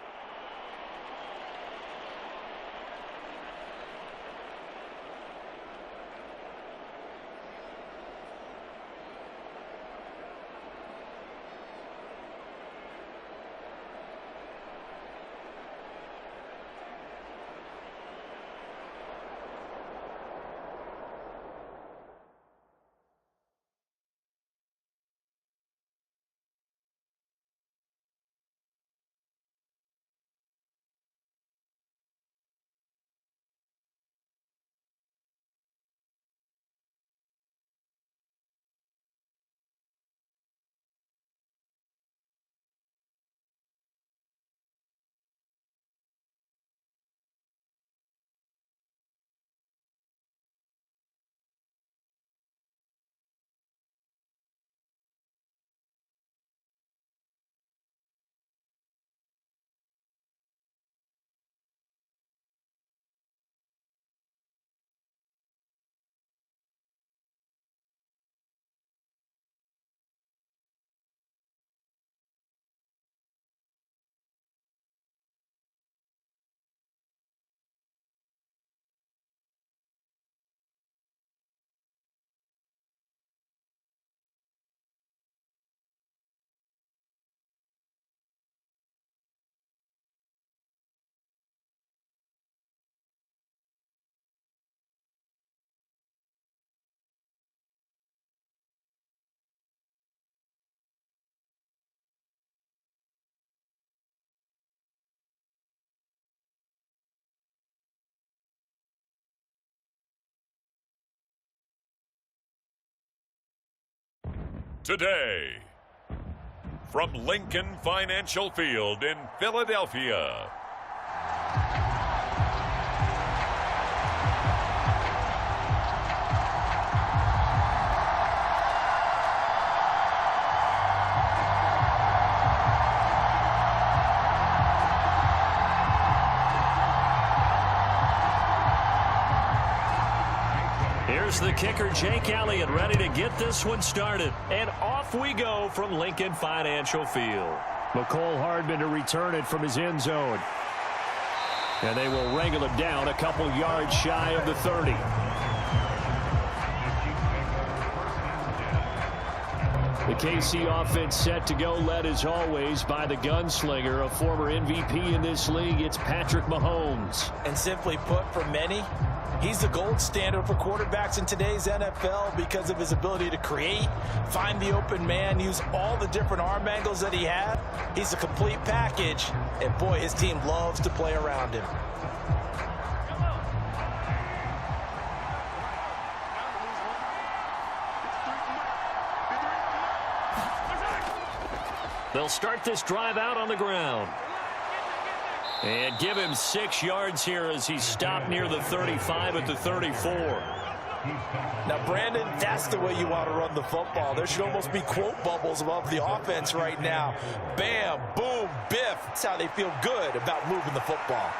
Today, from Lincoln Financial Field in Philadelphia. Here's the kicker, Jake Elliott, ready to get this one started. And off we go from Lincoln Financial Field. McCole Hardman to return it from his end zone. And they will wrangle it down a couple yards shy of the 30. The KC offense set to go, led as always by the gunslinger, a former MVP in this league. It's Patrick Mahomes. And simply put, for many, he's the gold standard for quarterbacks in today's NFL because of his ability to create, find the open man, use all the different arm angles that he had. He's a complete package, and boy, his team loves to play around him. They'll start this drive out on the ground. And give him 6 yards here as he's stopped near the 35 at the 34. Now, Brandon, that's the way you want to run the football. There should almost be quote bubbles above the offense right now. Bam, boom, biff. That's how they feel good about moving the football.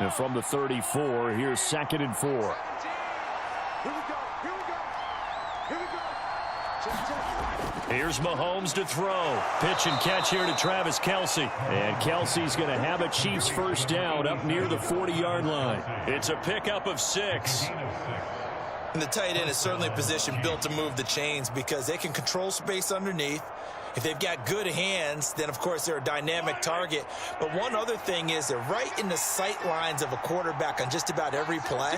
And from the 34, here's 2nd and 4. Here we go. Here we go. Here we go. Here's Mahomes to throw. Pitch and catch here to Travis Kelce. And Kelsey's going to have a Chiefs first down up near the 40-yard line. It's a pickup of 6. And the tight end is certainly a position built to move the chains because they can control space underneath. If they've got good hands, then, of course, they're a dynamic target. But one other thing is they're right in the sight lines of a quarterback on just about every play.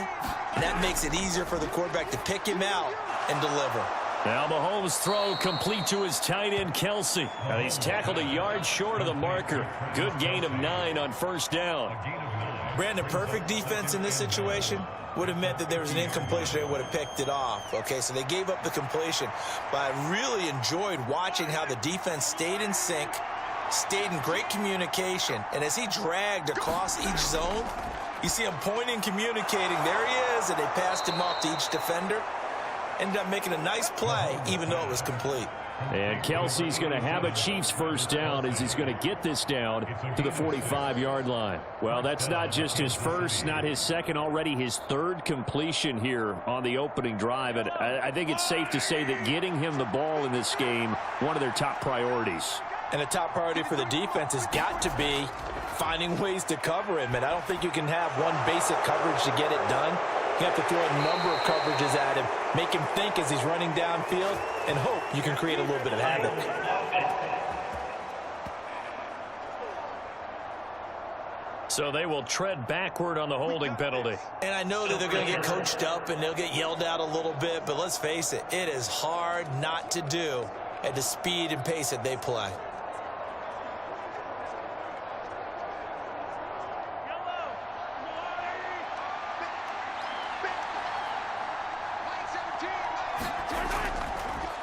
And that makes it easier for the quarterback to pick him out and deliver. Now Mahomes' throw complete to his tight end, Kelce. And he's tackled a yard short of the marker. Good gain of 9 on first down. Brandon, perfect defense in this situation would have meant that there was an incompletion. They would have picked it off. Okay, so they gave up the completion. But I really enjoyed watching how the defense stayed in sync, stayed in great communication. And as he dragged across each zone, you see him pointing, communicating. There he is, and they passed him off to each defender. ended up making a nice play, even though it was complete. And Kelsey's going to have a Chiefs first down as he's going to get this down to the 45-yard line. Well, that's not just his first, not his second, already his third completion here on the opening drive. And I think it's safe to say that getting him the ball in this game, one of their top priorities. And a top priority for the defense has got to be finding ways to cover him. And I don't think you can have one basic coverage to get it done. You have to throw a number of coverages at him, make him think as he's running downfield, and hope you can create a little bit of havoc. So they will tread backward on the holding penalty. And I know that they're going to get coached up and they'll get yelled at a little bit, but let's face it, it is hard not to do at the speed and pace that they play.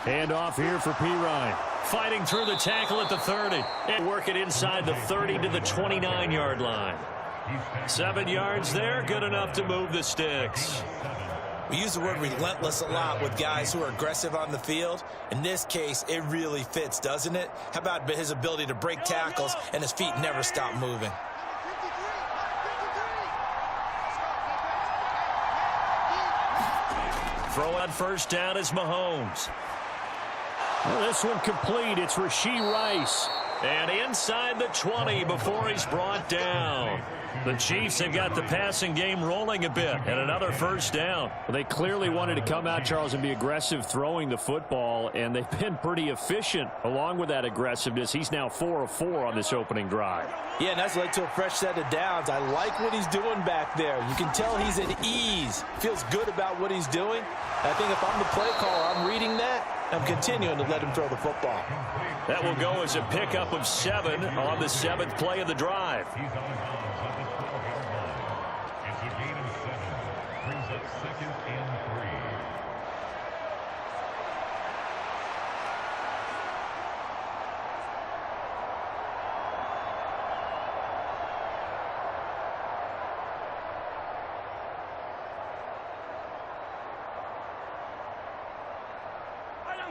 Hand off here for P. Ryan. Fighting through the tackle at the 30. And work it inside the 30 to the 29-yard line. 7 yards there, good enough to move the sticks. We use the word relentless a lot with guys who are aggressive on the field. In this case, it really fits, doesn't it? How about his ability to break tackles and his feet never stop moving? Throw on first down is Mahomes. Well, this one complete. It's Rashee Rice. And inside the 20 before he's brought down. The Chiefs have got the passing game rolling a bit, and another first down. Well, they clearly wanted to come out, Charles, and be aggressive throwing the football, and they've been pretty efficient along with that aggressiveness. He's now 4 of 4 on this opening drive. Yeah, and that's led to a fresh set of downs. I like what he's doing back there. You can tell he's at ease. Feels good about what he's doing. I think if I'm the play caller, I'm reading that. I'm continuing to let him throw the football. That will go as a pickup of 7 on the 7th play of the drive.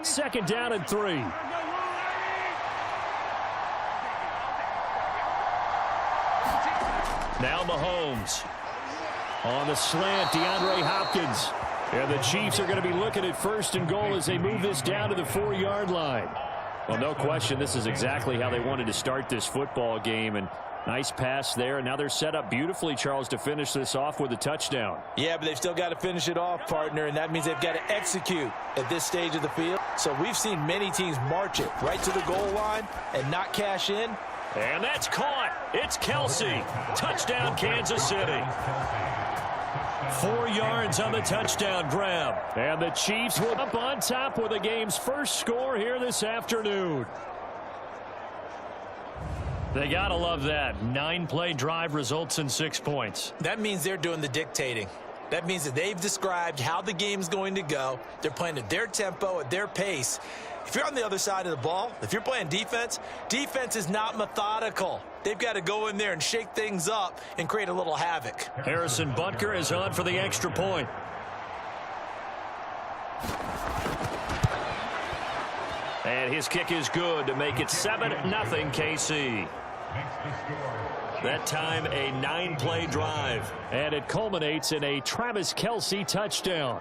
Second down and 3. Now Mahomes. On the slant, DeAndre Hopkins. And the Chiefs are going to be looking at first and goal as they move this down to the 4-yard line. Well, no question, this is exactly how they wanted to start this football game. And nice pass there. And now they're set up beautifully, Charles, to finish this off with a touchdown. Yeah, but they've still got to finish it off, partner, and that means they've got to execute at this stage of the field. So we've seen many teams march it right to the goal line and not cash in. And that's caught. It's Kelsey. Touchdown, Kansas City. 4 yards on the touchdown grab. And the Chiefs will up on top with the game's first score here this afternoon. They got to love that. 9-play drive results in 6 points. That means they're doing the dictating. That means that they've described how the game's going to go. They're playing at their tempo, at their pace. If you're on the other side of the ball, if you're playing defense, defense is not methodical. They've got to go in there and shake things up and create a little havoc. Harrison Butker is on for the extra point. And his kick is good to make it 7-0 KC. That time a 9-play drive. And it culminates in a Travis Kelce touchdown.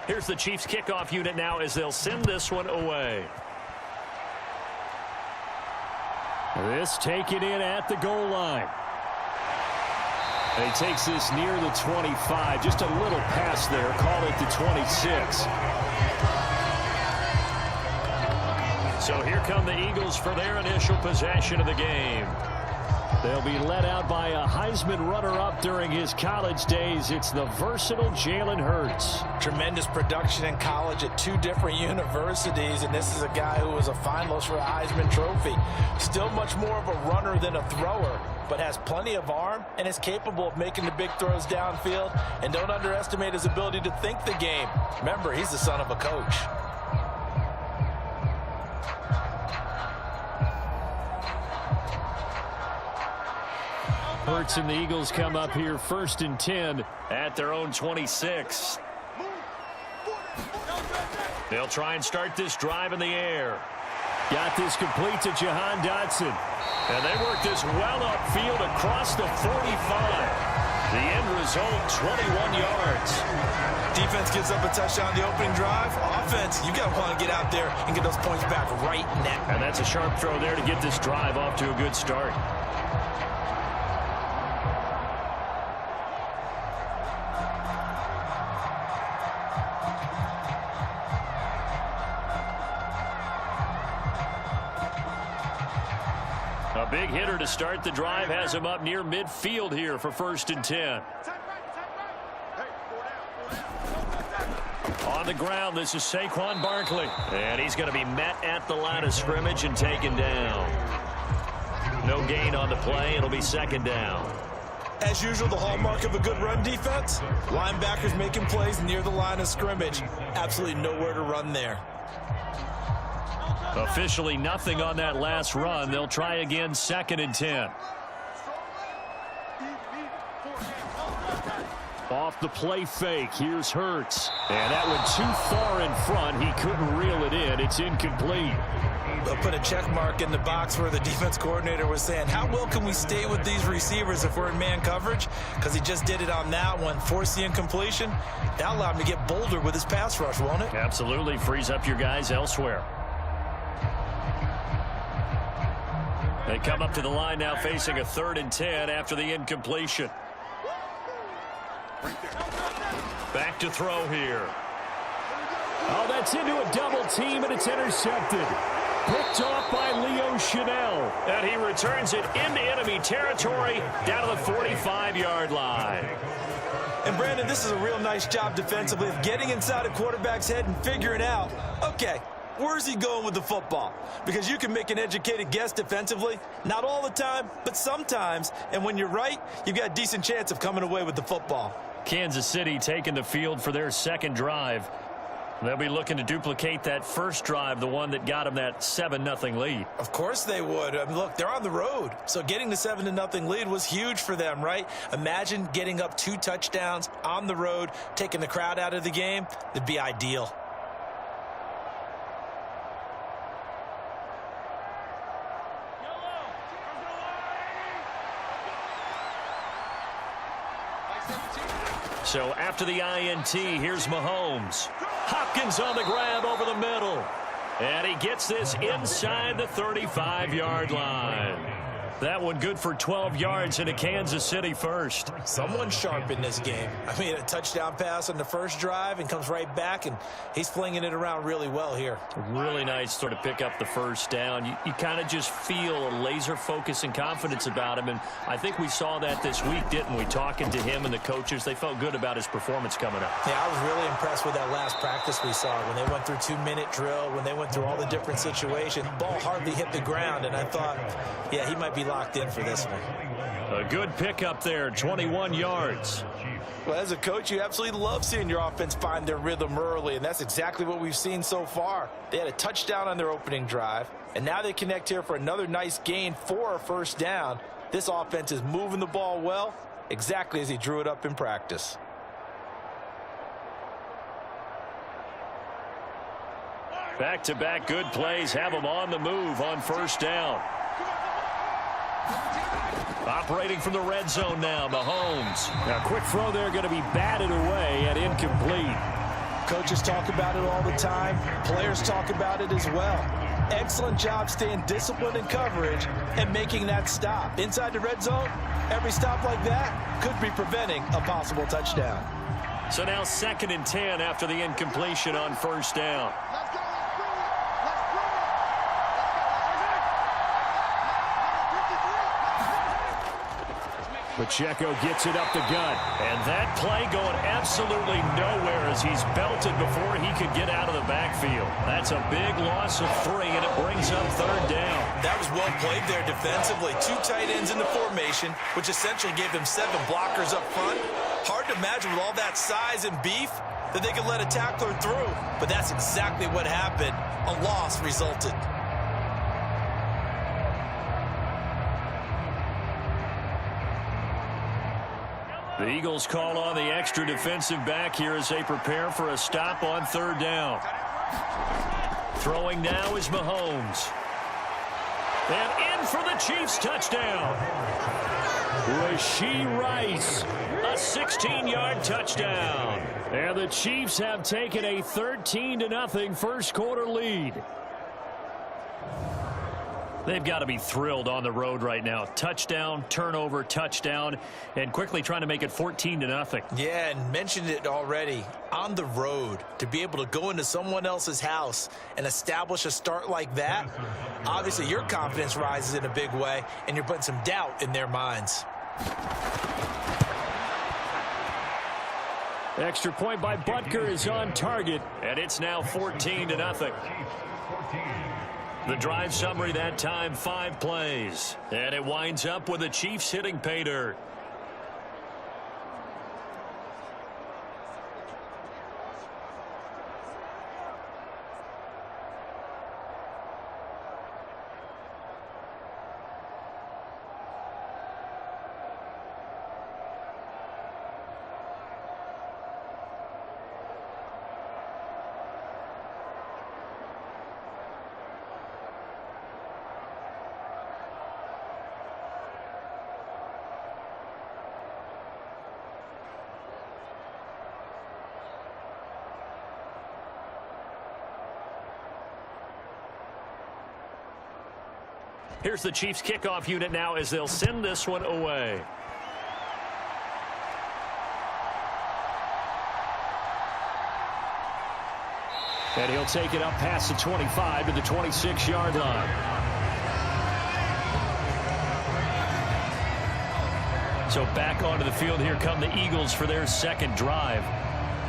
Here's the Chiefs kickoff unit now as they'll send this one away. This taken in at the goal line. And he takes this near the 25. Just a little pass there. Call it the 26. So here come the Eagles for their initial possession of the game. They'll be led out by a Heisman runner-up during his college days. It's the versatile Jalen Hurts. Tremendous production in college at 2 different universities, and this is a guy who was a finalist for a Heisman Trophy. Still much more of a runner than a thrower, but has plenty of arm and is capable of making the big throws downfield. And don't underestimate his ability to think the game. Remember, he's the son of a coach. Hurts and the Eagles come up here 1st and 10 at their own 26. They'll try and start this drive in the air. Got this complete to Jahan Dotson. And they work this well upfield across the 45. The end result, 21 yards. Defense gives up a touchdown the opening drive. Offense, you got to want to get out there and get those points back right now. And that's a sharp throw there to get this drive off to a good start. A big hitter to start the drive has him up near midfield here for 1st and 10. On the ground, this is Saquon Barkley. And he's going to be met at the line of scrimmage and taken down. No gain on the play. It'll be 2nd down. As usual, the hallmark of a good run defense, linebackers making plays near the line of scrimmage. Absolutely nowhere to run there. Officially nothing on that last run. They'll try again 2nd and 10. Off the play fake. Here's Hurts. And that went too far in front. He couldn't reel it in. It's incomplete. They'll put a check mark in the box where the defense coordinator was saying, how well can we stay with these receivers if we're in man coverage? Because he just did it on that one. Force the incompletion. That allowed him to get bolder with his pass rush, won't it? Absolutely. Frees up your guys elsewhere. They come up to the line now facing a 3rd and 10 after the incompletion. Back to throw here. Oh, that's into a double team, and it's intercepted. Picked off by Leo Chanel. And he returns it into enemy territory down to the 45-yard line. And, Brandon, this is a real nice job defensively of getting inside a quarterback's head and figuring out, okay, where's he going with the football? Because you can make an educated guess defensively. Not all the time, but sometimes. And when you're right, you've got a decent chance of coming away with the football. Kansas City taking the field for their 2nd drive. They'll be looking to duplicate that first drive, the one that got them that 7-0 lead. Of course they would. I mean, look, they're on the road. So getting the 7-0 lead was huge for them, right? Imagine getting up 2 touchdowns on the road, taking the crowd out of the game. It'd be ideal. So after the INT, here's Mahomes. Hopkins on the grab over the middle. And he gets this inside the 35-yard line. That one good for 12 yards into Kansas City first. Someone sharp in this game. I mean, a touchdown pass on the first drive and comes right back, and he's flinging it around really well here. Really nice sort of pick up the first down. You kind of just feel a laser focus and confidence about him, and I think we saw that this week, didn't we? Talking to him and the coaches, they felt good about his performance coming up. Yeah, I was really impressed with that last practice we saw when they went through 2-minute drill, when they went through all the different situations. Ball hardly hit the ground, and I thought, yeah, he might be locked in for this one. A good pickup there, 21 yards. Well, as a coach, you absolutely love seeing your offense find their rhythm early, and that's exactly what we've seen so far. They had a touchdown on their opening drive, and now they connect here for another nice gain for a first down. This offense is moving the ball well, exactly as he drew it up in practice. Back-to-back good plays have them on the move on first down. Operating from the red zone now, Mahomes. A quick throw there going to be batted away and incomplete. Coaches talk about it all the time. Players talk about it as well. Excellent job staying disciplined in coverage and making that stop. Inside the red zone, every stop like that could be preventing a possible touchdown. So now 2nd and 10 after the incompletion on first down. Pacheco gets it up the gut. And that play going absolutely nowhere as he's belted before he could get out of the backfield. That's a big loss of 3, and it brings up 3rd down. That was well played there defensively. 2 tight ends in the formation, which essentially gave them 7 blockers up front. Hard to imagine with all that size and beef that they could let a tackler through. But that's exactly what happened. A loss resulted. The Eagles call on the extra defensive back here as they prepare for a stop on 3rd down. Throwing now is Mahomes. And in for the Chiefs touchdown. Rashee Rice, a 16-yard touchdown. And the Chiefs have taken a 13-0 first quarter lead. They've got to be thrilled on the road right now. Touchdown, turnover, touchdown, and quickly trying to make it 14-0. Yeah, and mentioned it already. On the road, to be able to go into someone else's house and establish a start like that, obviously your confidence rises in a big way, and you're putting some doubt in their minds. Extra point by Butker is on target, and it's now 14-0. The drive summary that time, 5 plays. And it winds up with the Chiefs hitting pay dirt. Here's the Chiefs kickoff unit now as they'll send this one away. And he'll take it up past the 25 to the 26-yard line. So back onto the field here come the Eagles for their 2nd drive.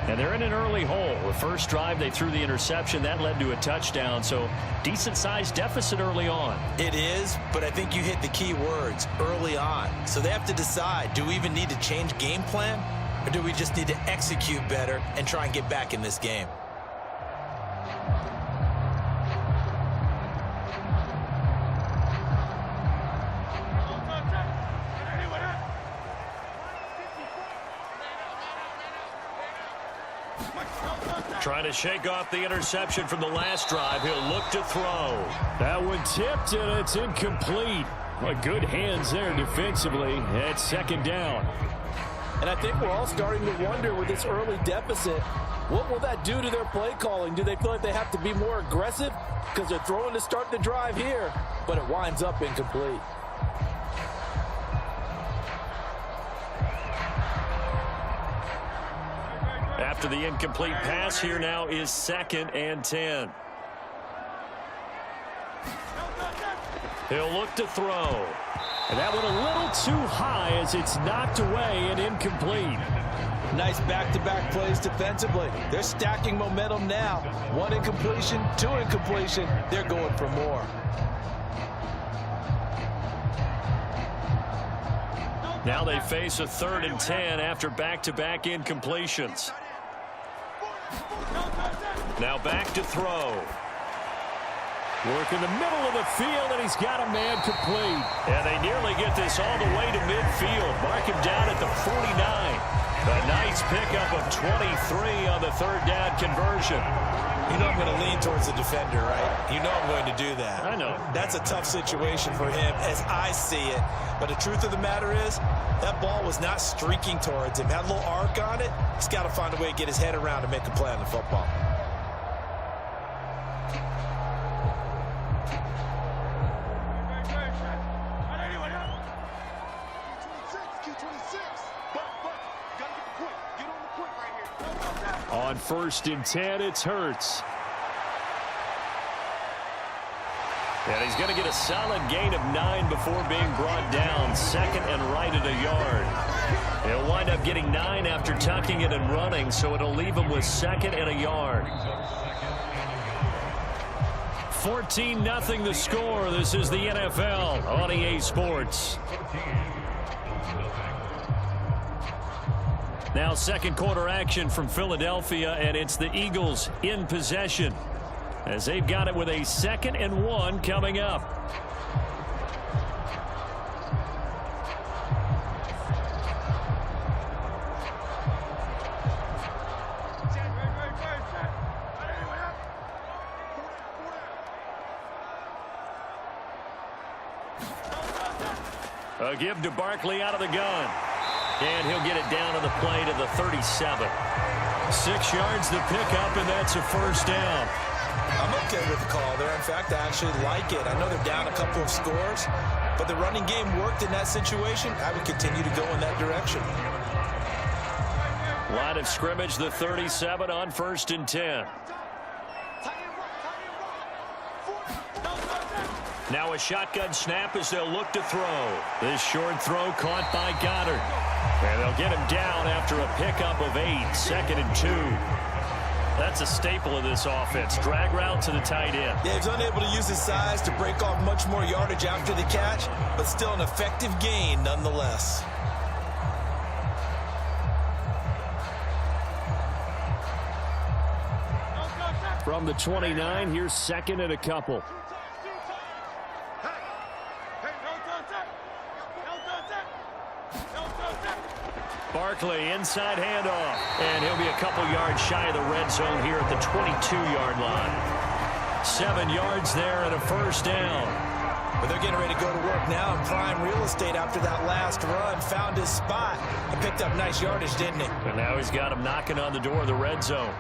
And they're in an early hole. The first drive, they threw the interception. That led to a touchdown. So decent-sized deficit early on. It is, but I think you hit the key words, early on. So they have to decide, do we even need to change game plan? Or do we just need to execute better and try and get back in this game? Trying to shake off the interception from the last drive. He'll look to throw. That one tipped, and it's incomplete. Well, good hands there defensively at 2nd down. And I think we're all starting to wonder with this early deficit, what will that do to their play calling? Do they feel like they have to be more aggressive because they're throwing to start the drive here, but it winds up incomplete? After the incomplete pass, here now is 2nd and 10. He'll look to throw. And that one a little too high as it's knocked away and incomplete. Nice back-to-back plays defensively. They're stacking momentum now. 1 incompletion, 2 incompletion. They're going for more. Now they face a 3rd and 10 after back-to-back incompletions. Now back to throw. Work in the middle of the field, and he's got a man complete. And they nearly get this all the way to midfield. Mark him down at the 49. A nice pickup of 23 on the 3rd down conversion. You know I'm going to lean towards the defender, right? You know I'm going to do that. I know. That's a tough situation for him as I see it. But the truth of the matter is, that ball was not streaking towards him. Had a little arc on it. He's got to find a way to get his head around and make a play on the football. On 1st and 10, it's Hurts. And he's going to get a solid gain of 9 before being brought down. Second and right at a yard. He'll wind up getting 9 after tucking it and running, so it'll leave him with second and a yard. 14-0 the score. This is the NFL on EA Sports. Now second quarter action from Philadelphia, and it's the Eagles in possession as they've got it with a 2nd and 1 coming up. A give to Barkley out of the gun. And he'll get it down to the play to the 37. 6 yards the pickup, and that's a first down. I'm okay with the call there. In fact, I actually like it. I know they're down a couple of scores, but the running game worked in that situation. I would continue to go in that direction. Line of scrimmage, the 37 on 1st and 10. Now a shotgun snap as they'll look to throw. This short throw caught by Goddard. And they'll get him down after a pickup of 8. 2nd and 2. That's a staple of this offense. Drag route to the tight end. Yeah, he's unable to use his size to break off much more yardage after the catch, but still an effective gain nonetheless. From the 29, here's 2nd and a couple. Barkley, inside handoff. And he'll be a couple yards shy of the red zone here at the 22-yard line. 7 yards there and a first down. But they're getting ready to go to work now in prime real estate after that last run. Found his spot and picked up nice yardage, didn't he? And now he's got him knocking on the door of the red zone.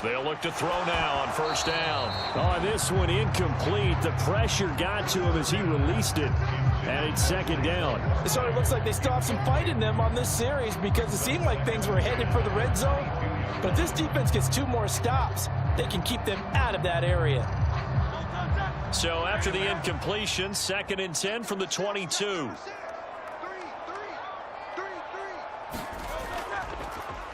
They'll look to throw now on first down. Oh, this one incomplete. The pressure got to him as he released it. And it's 2nd down. It sort of looks like they still have some fight in them on this series because it seemed like things were headed for the red zone. But if this defense gets 2 more stops, they can keep them out of that area. So after the incompletion, 2nd and 10 from the 22.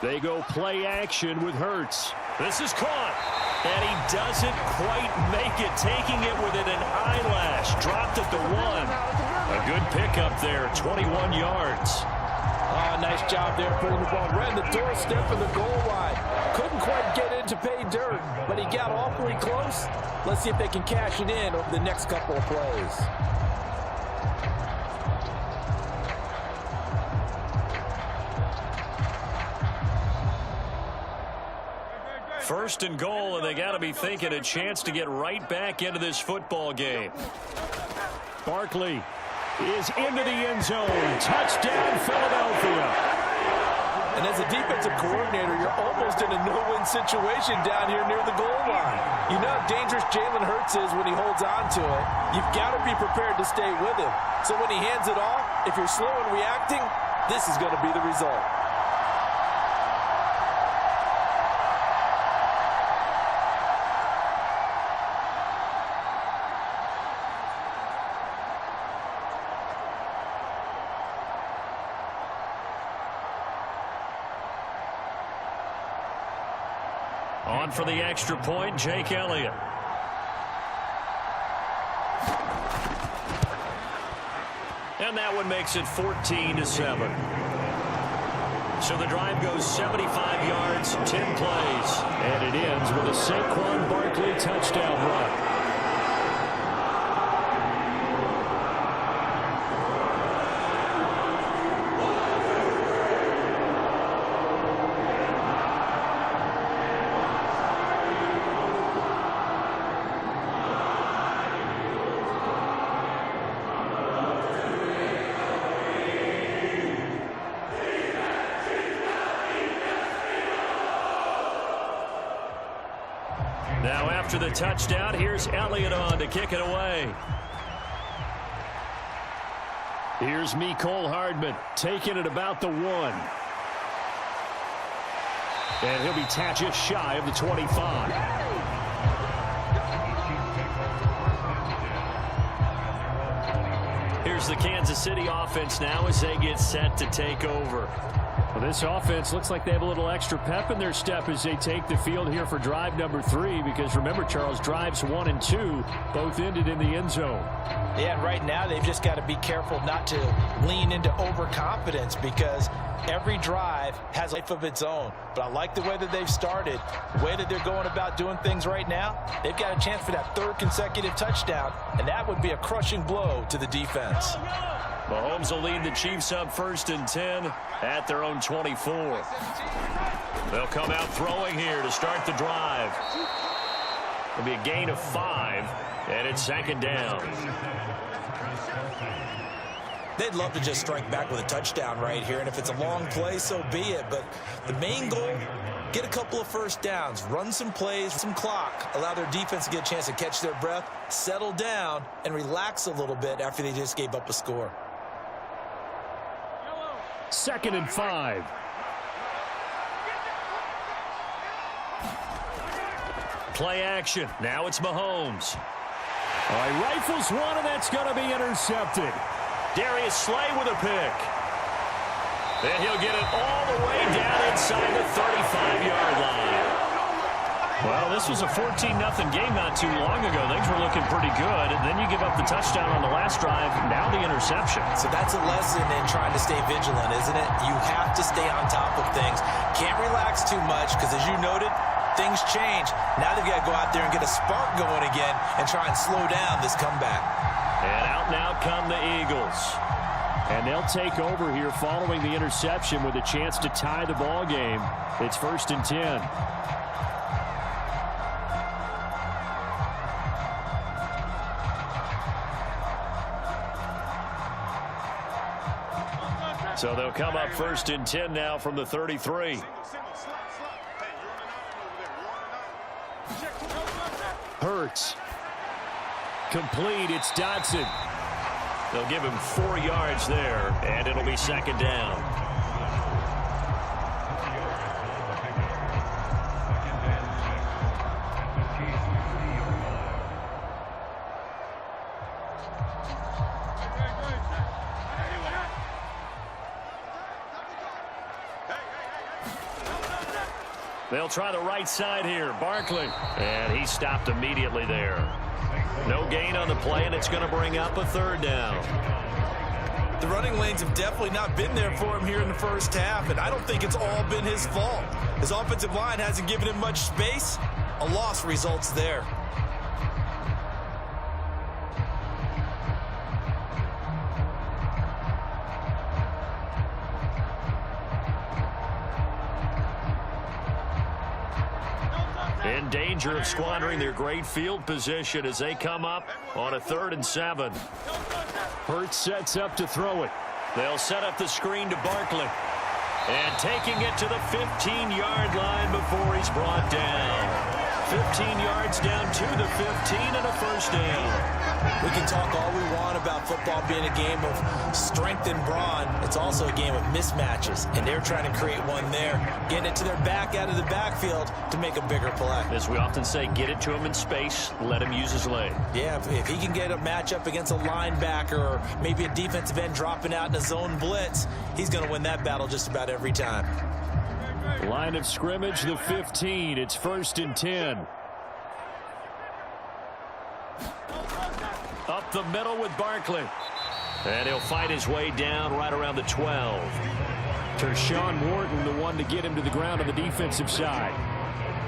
They go play action with Hurts. This is caught. And he doesn't quite make it, taking it within an eyelash. Dropped at the 1. A good pickup there, 21 yards. Oh, nice job there putting the ball right in the doorstep of the goal line. Couldn't quite get in to pay dirt, but he got awfully close. Let's see if they can cash it in over the next couple of plays. First and goal, and they got to be thinking a chance to get right back into this football game. Barkley is into the end zone. Touchdown, Philadelphia. And as a defensive coordinator, you're almost in a no-win situation down here near the goal line. You know how dangerous Jalen Hurts is when he holds on to it. You've got to be prepared to stay with him. So when he hands it off, if you're slow in reacting, this is going to be the result. On for the extra point, Jake Elliott. And that one makes it 14-7. So the drive goes 75 yards, 10 plays. And it ends with a Saquon Barkley touchdown run. Now after the touchdown, here's Elliott on to kick it away. Here's Mecole Hardman taking it about the 1. And he'll be just shy of the 25. Here's the Kansas City offense now as they get set to take over. Well, this offense looks like they have a little extra pep in their step as they take the field here for drive number 3, because remember, Charles, drives 1 and 2 both ended in the end zone. Yeah, and right now they've just got to be careful not to lean into overconfidence, because every drive has a life of its own. But I like the way that they've started, the way that they're going about doing things right now. They've got a chance for that 3rd consecutive touchdown, and that would be a crushing blow to the defense. Mahomes will lead the Chiefs up 1st and 10 at their own 24. They'll come out throwing here to start the drive. It'll be a gain of 5, and it's 2nd down. They'd love to just strike back with a touchdown right here, and if it's a long play, so be it. But the main goal, get a couple of first downs, run some plays, some clock, allow their defense to get a chance to catch their breath, settle down, and relax a little bit after they just gave up a score. 2nd and 5. Play action. Now it's Mahomes. All right, rifles one, and that's going to be intercepted. Darius Slay with a pick. And he'll get it all the way down inside the 35-yard line. Well, this was a 14-0 game not too long ago. Things were looking pretty good, and then you give up the touchdown on the last drive, now the interception. So that's a lesson in trying to stay vigilant, isn't it? You have to stay on top of things. Can't relax too much, because as you noted, things change. Now they've got to go out there and get a spark going again and try and slow down this comeback. And out come the Eagles. And they'll take over here following the interception with a chance to tie the ball game. It's 1st and 10. So they'll come up 1st and 10 now from the 33. Hurts. Complete. It's Dotson. They'll give him 4 yards there, and it'll be 2nd down. They'll try the right side here. Barkley. And he stopped immediately there. No gain on the play, and it's going to bring up a 3rd down. The running lanes have definitely not been there for him here in the first half, and I don't think it's all been his fault. His offensive line hasn't given him much space. A loss results there. In danger of squandering their great field position as they come up on a 3rd and 7. Hurts sets up to throw it. They'll set up the screen to Barkley. And taking it to the 15-yard line before he's brought down. 15 yards down to the 15 and a 1st down. We can talk all we want about football being a game of strength and brawn. It's also a game of mismatches, and they're trying to create one there, getting it to their back out of the backfield to make a bigger play. As we often say, get it to him in space, let him use his leg. Yeah, if he can get a matchup against a linebacker or maybe a defensive end dropping out in a zone blitz, he's going to win that battle just about every time. Line of scrimmage, the 15. It's 1st and 10. Up the middle with Barkley. And he'll fight his way down right around the 12. Tershawn Wharton, the one to get him to the ground on the defensive side.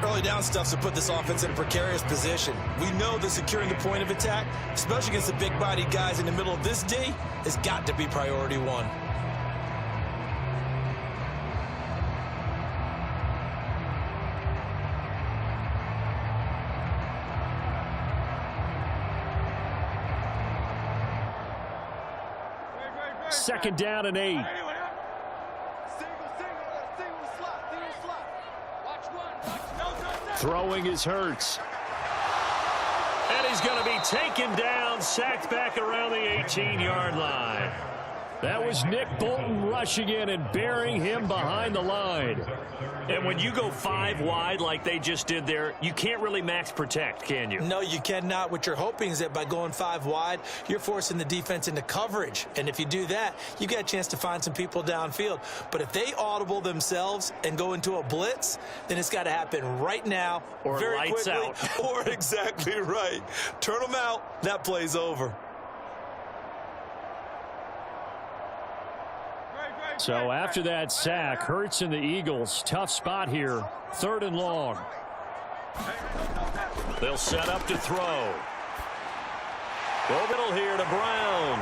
Early down stuffs to put this offense in a precarious position. We know that securing the point of attack, especially against the big-bodied guys in the middle of this D, has got to be priority 1. Second down and 8. Throwing is Hurts. And he's going to be taken down, sacked back around the 18-yard line. That was Nick Bolton rushing in and burying him behind the line. And when you go 5 wide like they just did there, you can't really max protect, can you? No, you cannot. What you're hoping is that by going 5 wide, you're forcing the defense into coverage. And if you do that, you get a chance to find some people downfield. But if they audible themselves and go into a blitz, then it's got to happen right now, or very lights quickly, out. Or exactly right. Turn them out. That play's over. So after that sack, Hurts and the Eagles, tough spot here, 3rd and long. They'll set up to throw. Go middle here to Brown.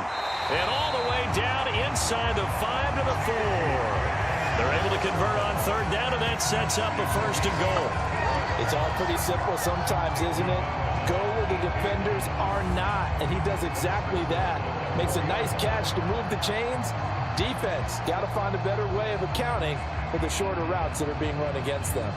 And all the way down inside the 5 to the 4. They're able to convert on 3rd down, and that sets up a 1st and goal. It's all pretty simple sometimes, isn't it? Go where the defenders are not, and he does exactly that. Makes a nice catch to move the chains. Defense got to find a better way of accounting for the shorter routes that are being run against them.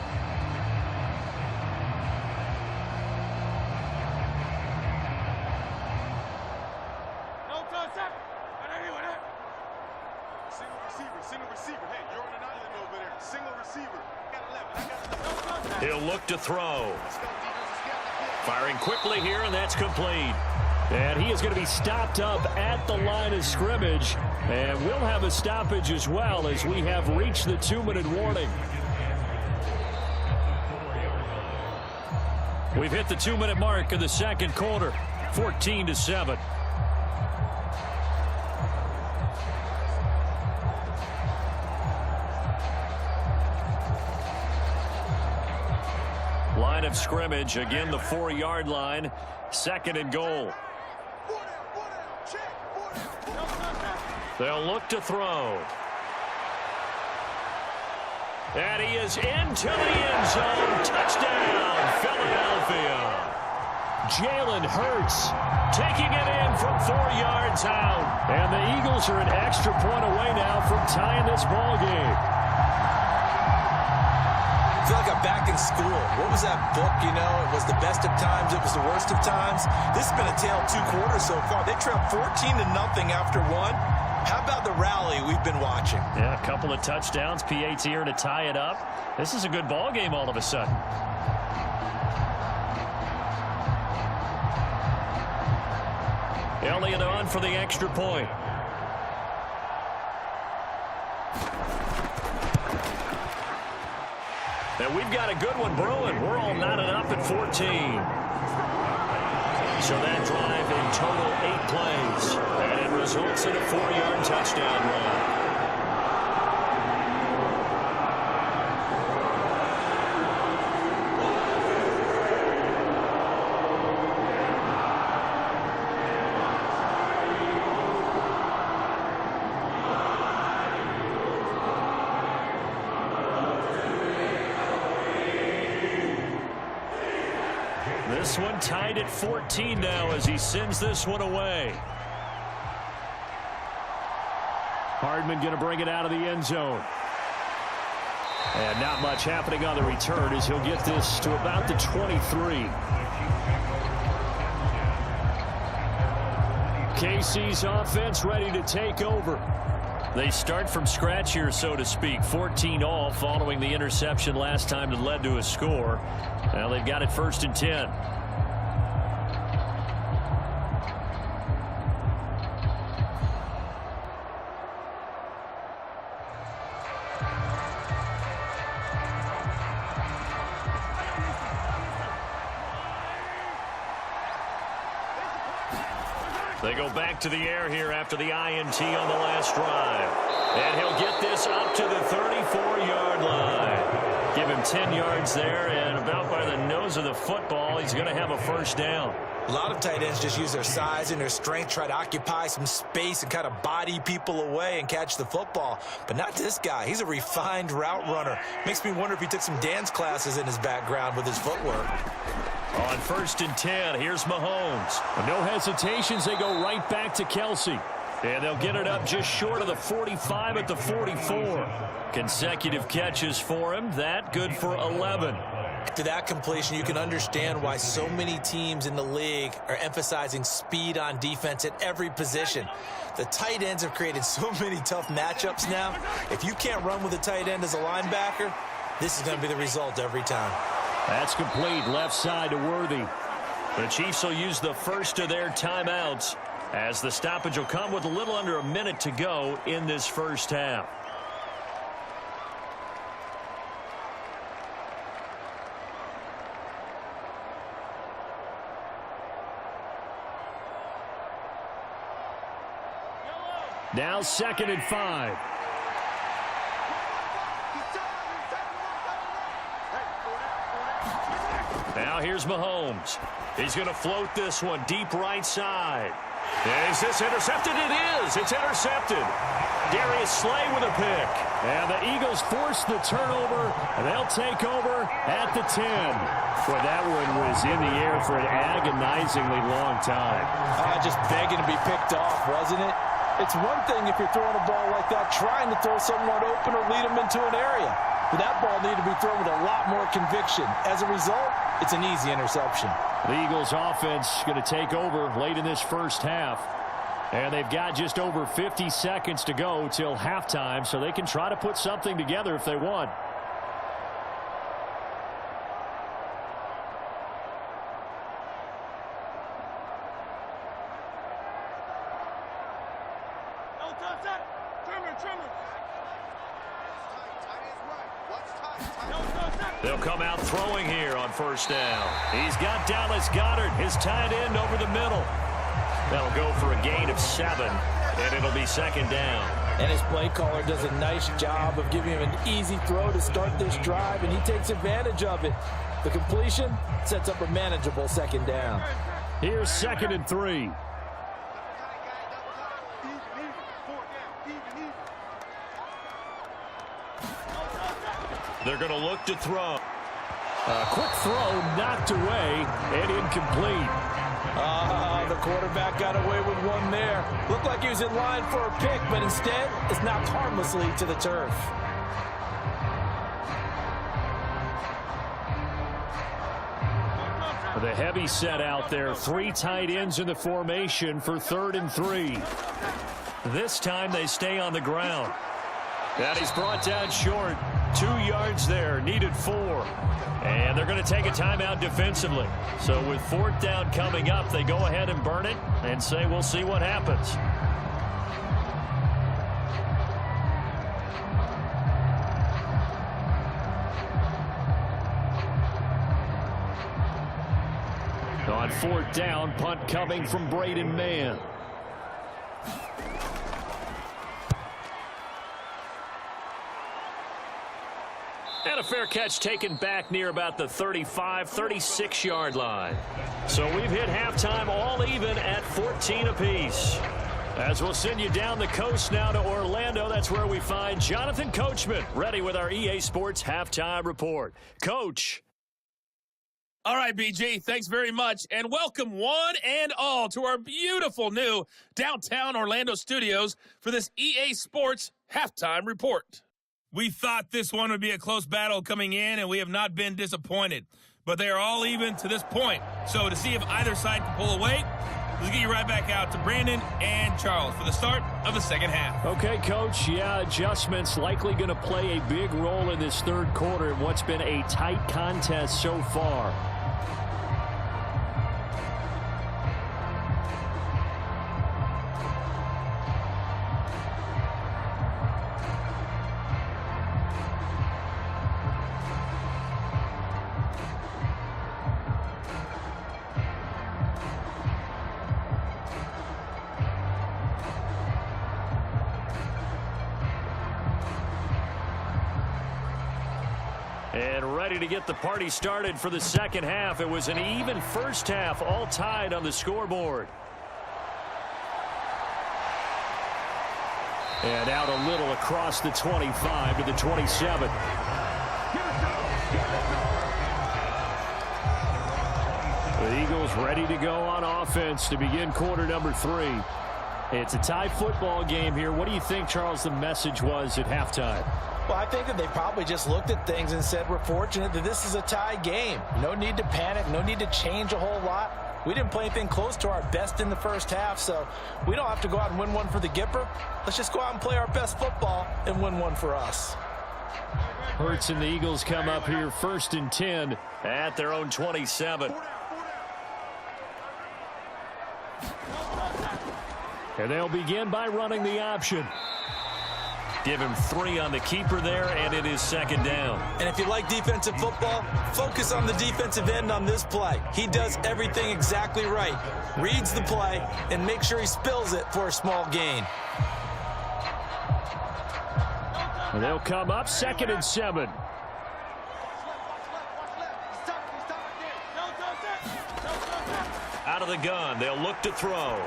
Single receiver. Hey, you're on an island over there. Single receiver. I got 11. He'll look to throw. Firing quickly here, and that's complete. And he is going to be stopped up at the line of scrimmage. And we'll have a stoppage as well as we have reached the 2-minute warning. We've hit the 2-minute mark of the 2nd quarter, 14-7. Line of scrimmage, again the 4-yard line, 2nd and goal. They'll look to throw. And he is into the end zone. Touchdown, Philadelphia. Jalen Hurts taking it in from 4 yards out. And the Eagles are an extra point away now from tying this ball game. I feel like I'm back in school. What was that book, you know? It was the best of times. It was the worst of times. This has been a tale of 2 quarters so far. They trailed 14-0 after 1. How about the rally we've been watching? Yeah, a couple of touchdowns. PAT here to tie it up. This is a good ball game all of a sudden. Elliott on for the extra point. And we've got a good one brewing. We're all knotted up at 14. So that drive in total 8 plays. And it results in a 4-yard touchdown run. This one tied at 14 now as he sends this one away. Hardman going to bring it out of the end zone. And not much happening on the return as he'll get this to about the 23. KC's offense ready to take over. They start from scratch here, so to speak. 14 all following the interception last time that led to a score. Now they've got it 1st and 10. They go back to the air here after the INT on the last drive. And he'll get this up to the 34-yard line. Give him 10 yards there, and about by the nose of the football, he's going to have a 1st down. A lot of tight ends just use their size and their strength, try to occupy some space and kind of body people away and catch the football. But not this guy. He's a refined route runner. Makes me wonder if he took some dance classes in his background with his footwork. On 1st and 10, here's Mahomes. No hesitations, they go right back to Kelsey. And they'll get it up just short of the 45 at the 44. Consecutive catches for him. That good for 11. To that completion, you can understand why so many teams in the league are emphasizing speed on defense at every position. The tight ends have created so many tough matchups now. If you can't run with a tight end as a linebacker, this is going to be the result every time. That's complete, left side to Worthy. The Chiefs will use the first of their timeouts as the stoppage will come with a little under a minute to go in this first half. Now 2nd and 5. Now here's Mahomes. He's going to float this one deep right side. Is this intercepted? It is. It's intercepted. Darius Slay with a pick. And the Eagles force the turnover, and they'll take over at the 10. Boy, that one was in the air for an agonizingly long time. Just begging to be picked off, wasn't it? It's one thing if you're throwing a ball like that, trying to throw someone open or lead them into an area. But that ball needed to be thrown with a lot more conviction. As a result, it's an easy interception. The Eagles offense going to take over late in this first half. And they've got just over 50 seconds to go till halftime, so they can try to put something together if they want. They'll come out throwing here on first down. He's got Dallas Goedert, his tight end, over the middle. That'll go for a gain of 7, and it'll be 2nd down. And his play caller does a nice job of giving him an easy throw to start this drive, and he takes advantage of it. The completion sets up a manageable 2nd down. Here's 2nd and 3. They're going to look to throw. A quick throw knocked away and incomplete. The quarterback got away with one there. Looked like he was in line for a pick, but instead it's knocked harmlessly to the turf. The heavy set out there. 3 tight ends in the formation for 3rd and 3. This time they stay on the ground. And he's brought down short. 2 yards there, needed 4. And they're going to take a timeout defensively. So with 4th down coming up, they go ahead and burn it and say we'll see what happens. On 4th down, punt coming from Braden Mann. And a fair catch taken back near about the 35, 36-yard line. So we've hit halftime all even at 14 apiece. As we'll send you down the coast now to Orlando, that's where we find Jonathan Coachman ready with our EA Sports Halftime Report. Coach. All right, BG, thanks very much. And welcome one and all to our beautiful new downtown Orlando studios for this EA Sports Halftime Report. We thought this one would be a close battle coming in, and we have not been disappointed. But they are all even to this point. So to see if either side can pull away, let's get you right back out to Brandon and Charles for the start of the second half. Okay, Coach. Yeah, adjustments likely going to play a big role in this third quarter in what's been a tight contest so far. And ready to get the party started for the second half. It was an even first half, all tied on the scoreboard. And out a little across the 25 to the 27. The Eagles ready to go on offense to begin quarter number 3. It's a tie football game here. What do you think, Charles, the message was at halftime? Well, I think that they probably just looked at things and said, we're fortunate that this is a tie game. No need to panic, no need to change a whole lot. We didn't play anything close to our best in the first half, so we don't have to go out and win one for the Gipper. Let's just go out and play our best football and win one for us. Hurts and the Eagles come up here 1st and 10 at their own 27. And they'll begin by running the option. Give him 3 on the keeper there, and it is 2nd down. And if you like defensive football, focus on the defensive end on this play. He does everything exactly right. Reads the play and makes sure he spills it for a small gain. And they'll come up 2nd and 7. Out of the gun, they'll look to throw.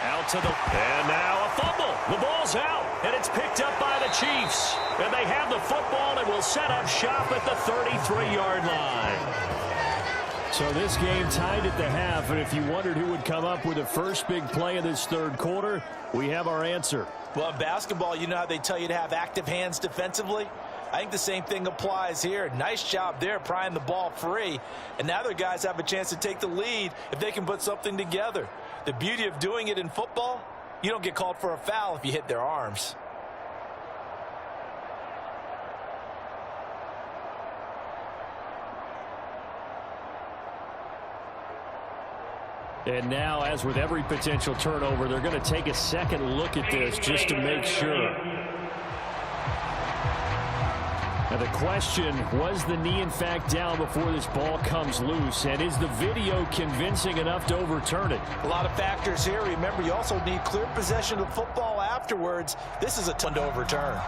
Out to the, and now a fumble. The ball's out, and it's picked up by the Chiefs. And they have the football and will set up shop at the 33-yard line. So this game tied at the half, and if you wondered who would come up with the first big play of this 3rd quarter, we have our answer. Well, in basketball, you know how they tell you to have active hands defensively? I think the same thing applies here. Nice job there prying the ball free. And now their guys have a chance to take the lead if they can put something together. The beauty of doing it in football, you don't get called for a foul if you hit their arms. And now, as with every potential turnover, they're going to take a second look at this just to make sure. Now the question, was the knee in fact down before this ball comes loose? And is the video convincing enough to overturn it? A lot of factors here. Remember, you also need clear possession of football afterwards. This is a ton to overturn.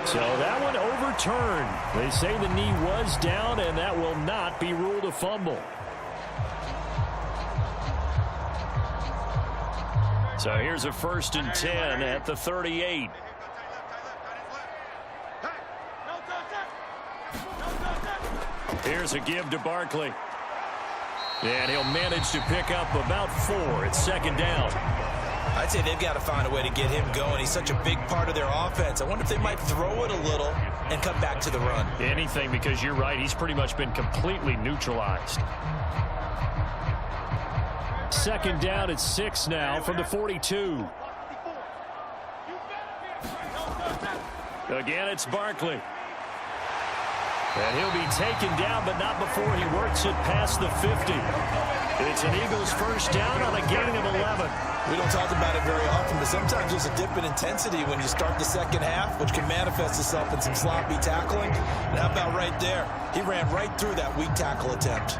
So that one overturned. They say the knee was down, and that will not be ruled a fumble. So here's a 1st and 10 at the 38. Here's a give to Barkley. And he'll manage to pick up about 4. It's 2nd down. I'd say they've got to find a way to get him going. He's such a big part of their offense. I wonder if they might throw it a little and come back to the run. Anything, because you're right. He's pretty much been completely neutralized. 2nd down at 6 now from the 42. Again, it's Barkley. And he'll be taken down, but not before he works it past the 50. It's an Eagles 1st down on a gain of 11. We don't talk about it very often, but sometimes there's a dip in intensity when you start the second half, which can manifest itself in some sloppy tackling. And how about right there? He ran right through that weak tackle attempt.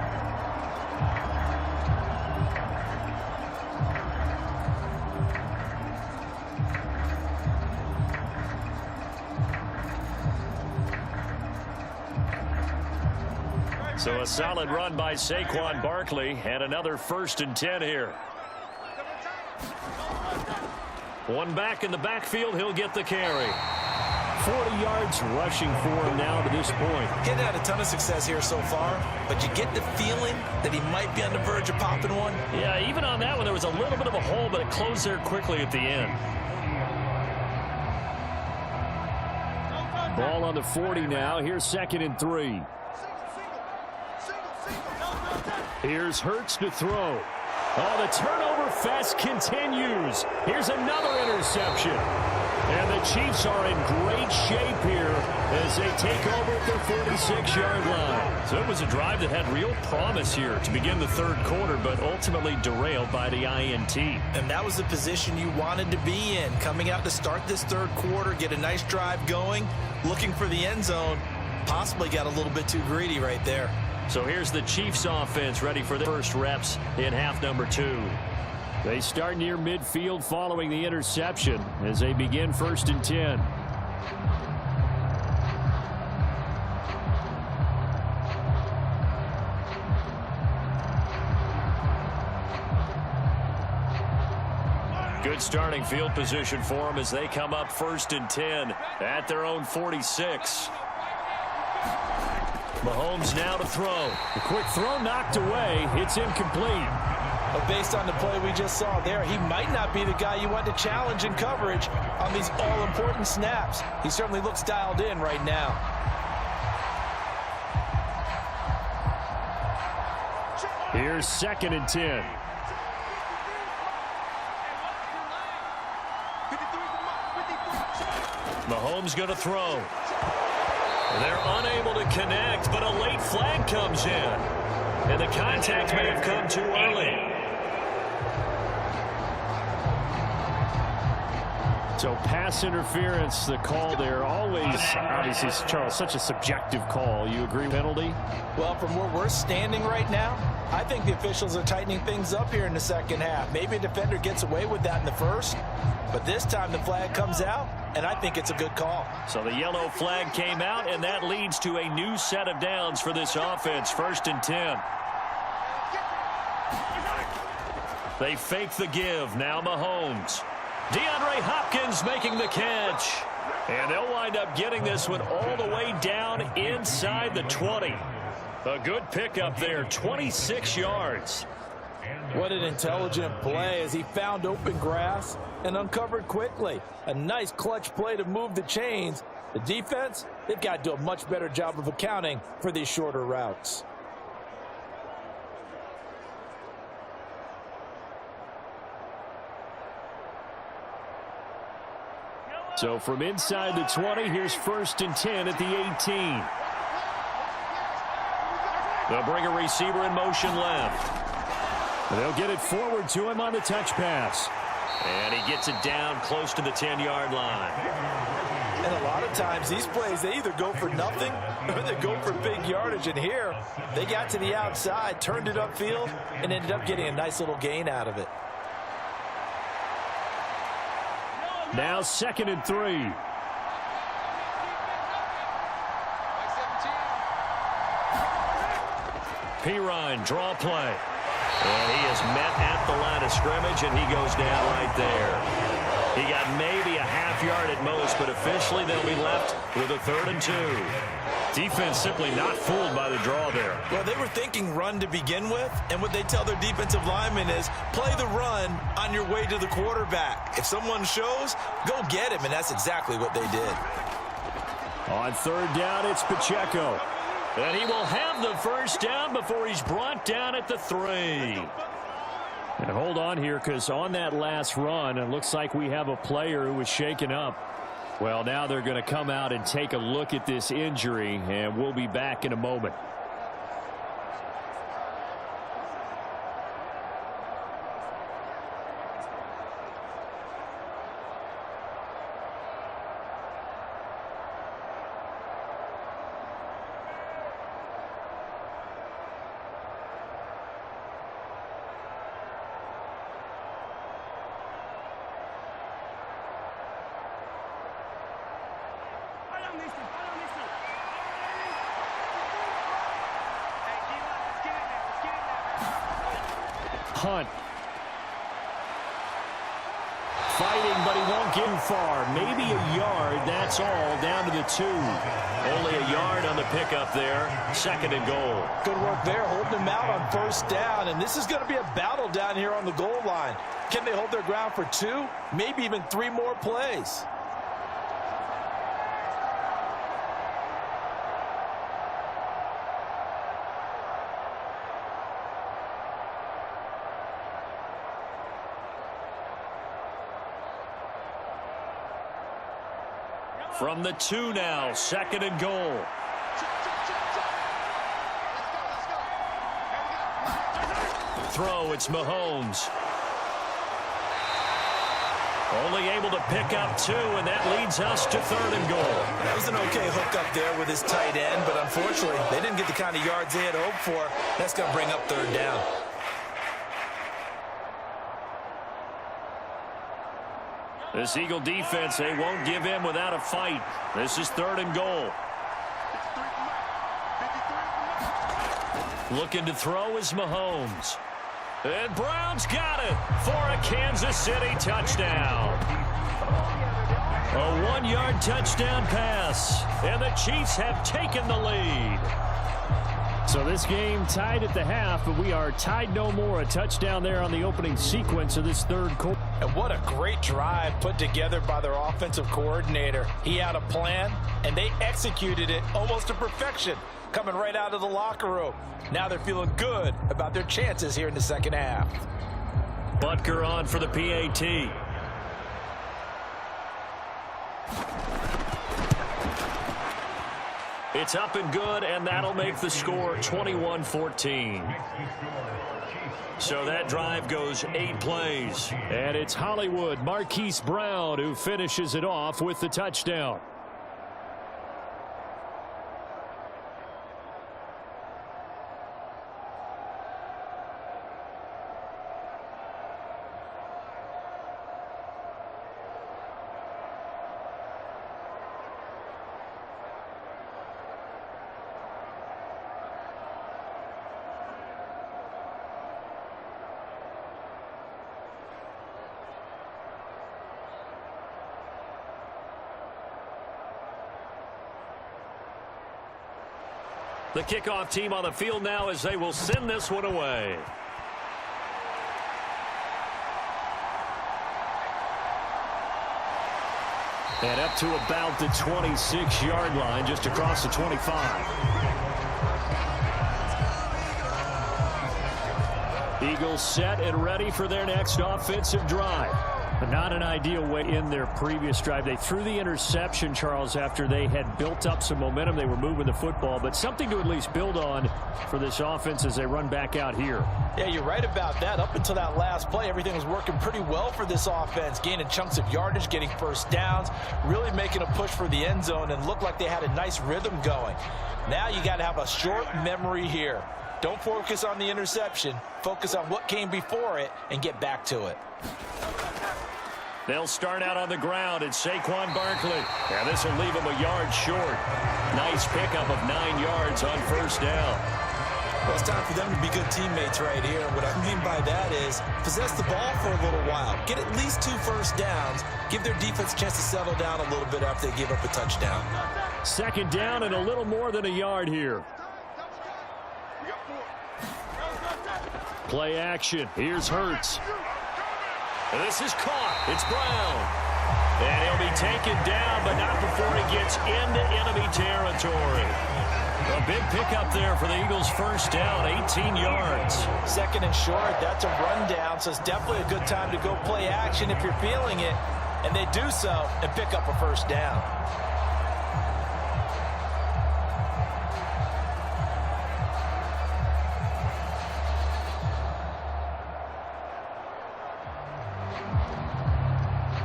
So a solid run by Saquon Barkley, and another 1st and 10 here. One back in the backfield, he'll get the carry. 40 yards rushing for him now to this point. He's had a ton of success here so far, but you get the feeling that he might be on the verge of popping one. Yeah, even on that one, there was a little bit of a hole, but it closed there quickly at the end. Ball on the 40 now. Here's 2nd and 3. Here's Hurts to throw. Oh, the turnover fest continues. Here's another interception. And the Chiefs are in great shape here as they take over at their 46-yard line. So it was a drive that had real promise here to begin the 3rd quarter, but ultimately derailed by the INT. And that was the position you wanted to be in. Coming out to start this 3rd quarter, get a nice drive going, looking for the end zone. Possibly got a little bit too greedy right there. So here's the Chiefs offense ready for the first reps in half number 2. They start near midfield following the interception as they begin 1st and 10. Good starting field position for them as they come up 1st and 10 at their own 46. Mahomes now to throw. The quick throw knocked away. It's incomplete. But based on the play we just saw there, he might not be the guy you want to challenge in coverage on these all-important snaps. He certainly looks dialed in right now. Here's 2nd and 10. Mahomes going to throw. They're unable to connect, but a late flag comes in. And the contact may have come too early. So pass interference, the call there, always, obviously, Charles, such a subjective call. You agree, penalty? Well, from where we're standing right now, I think the officials are tightening things up here in the second half. Maybe a defender gets away with that in the first, but this time the flag comes out, and I think it's a good call. So the yellow flag came out, and that leads to a new set of downs for this offense. 1st and 10. They fake the give. Now Mahomes. DeAndre Hopkins making the catch. And they'll wind up getting this one all the way down inside the 20. A good pickup there, 26 yards. What an intelligent play as he found open grass and uncovered quickly. A nice clutch play to move the chains. The defense, they've got to do a much better job of accounting for these shorter routes. So from inside the 20, here's 1st and 10 at the 18. They'll bring a receiver in motion left. They'll get it forward to him on the touch pass. And he gets it down close to the 10-yard line. And a lot of times these plays, they either go for nothing or they go for big yardage. And here, they got to the outside, turned it upfield, and ended up getting a nice little gain out of it. Now 2nd and 3. Pirine, draw play. And he is met at the line of scrimmage, and he goes down right there. He got maybe a half yard at most, but officially they'll be left with a 3rd and 2. Defense simply not fooled by the draw there. Well, they were thinking run to begin with, and what they tell their defensive linemen is play the run on your way to the quarterback. If someone shows, go get him, and that's exactly what they did. On 3rd down, it's Pacheco. And he will have the 1st down before he's brought down at the 3. And hold on here, because on that last run, it looks like we have a player who was shaken up. Well, now they're going to come out and take a look at this injury, and we'll be back in a moment. Hunt. Fighting, but he won't get far. Maybe a yard, that's all, down to the 2. Only a yard on the pickup there. 2nd and goal. Good work there, holding him out on 1st down, and this is going to be a battle down here on the goal line. Can they hold their ground for 2, maybe even 3 more plays? From the 2 now, 2nd and goal. Throw, it's Mahomes. Only able to pick up 2, and that leads us to 3rd and goal. That was an okay hook up there with his tight end, but unfortunately, they didn't get the kind of yards they had hoped for. That's going to bring up 3rd down. This Eagle defense, they won't give in without a fight. This is 3rd and goal. Looking to throw is Mahomes. And Brown's got it for a Kansas City touchdown. A 1-yard touchdown pass, and the Chiefs have taken the lead. So this game tied at the half, but we are tied no more. A touchdown there on the opening sequence of this third quarter. And what a great drive put together by their offensive coordinator. He had a plan, and they executed it almost to perfection, coming right out of the locker room. Now they're feeling good about their chances here in the second half. Butker on for the PAT. It's up and good, and that'll make the score 21-14. So that drive goes 8 plays. And it's Hollywood Marquise Brown who finishes it off with the touchdown. The kickoff team on the field now as they will send this one away. And up to about the 26-yard line, just across the 25. Eagles set and ready for their next offensive drive. But not an ideal way in their previous drive. They threw the interception, Charles, after they had built up some momentum. They were moving the football, but something to at least build on for this offense as they run back out here. Yeah, you're right about that. Up until that last play, everything was working pretty well for this offense, gaining chunks of yardage, getting first downs, really making a push for the end zone, and looked like they had a nice rhythm going. Now you got to have a short memory here. Don't focus on the interception. Focus on what came before it and get back to it. They'll start out on the ground. It's Saquon Barkley. And this will leave him a yard short. Nice pickup of 9 yards on first down. Well, it's time for them to be good teammates right here. And what I mean by that is possess the ball for a little while. Get at least 2 first downs. Give their defense a chance to settle down a little bit after they give up a touchdown. Second down and a little more than a yard here. Play action. Here's Hurts. And this is caught. It's Brown. And he'll be taken down, but not before he gets into enemy territory. A big pickup there for the Eagles' first down, 18 yards. Second and short, that's a rundown, so it's definitely a good time to go play action if you're feeling it. And they do so and pick up a first down.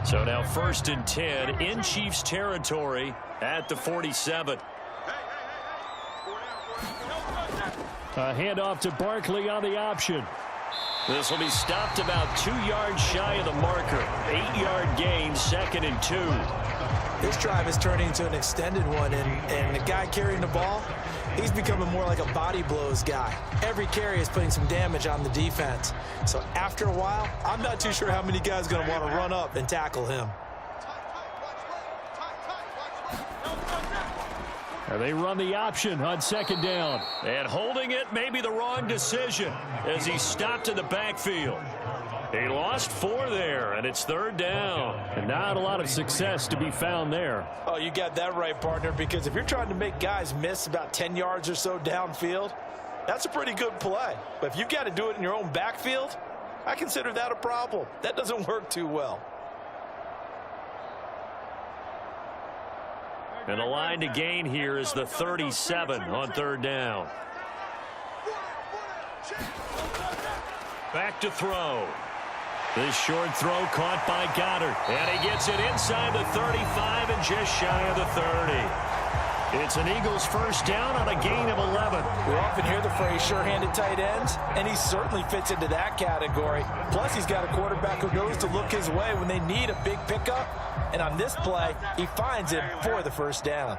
So now 1st and 10 in Chiefs territory at the 47. A handoff to Barkley on the option. This will be stopped about 2 yards shy of the marker. 8-yard gain, 2nd and 2. This drive is turning into an extended one, and the guy carrying the ball, he's becoming more like a body blows guy. Every carry is putting some damage on the defense. So after a while, I'm not too sure how many guys are going to want to run up and tackle him. They run the option on 2nd down. And holding it may be the wrong decision as he stopped in the backfield. He lost 4 there, and it's 3rd down. And not a lot of success to be found there. Oh, you got that right, partner, because if you're trying to make guys miss about 10 yards or so downfield, that's a pretty good play. But if you've got to do it in your own backfield, I consider that a problem. That doesn't work too well. And the line to gain here is the 37 on 3rd down. Back to throw. This short throw caught by Goddard. And he gets it inside the 35 and just shy of the 30. It's an Eagles first down on a gain of 11. We often hear the phrase sure-handed tight ends, and he certainly fits into that category. Plus, he's got a quarterback who knows to look his way when they need a big pickup. And on this play, he finds him for the first down.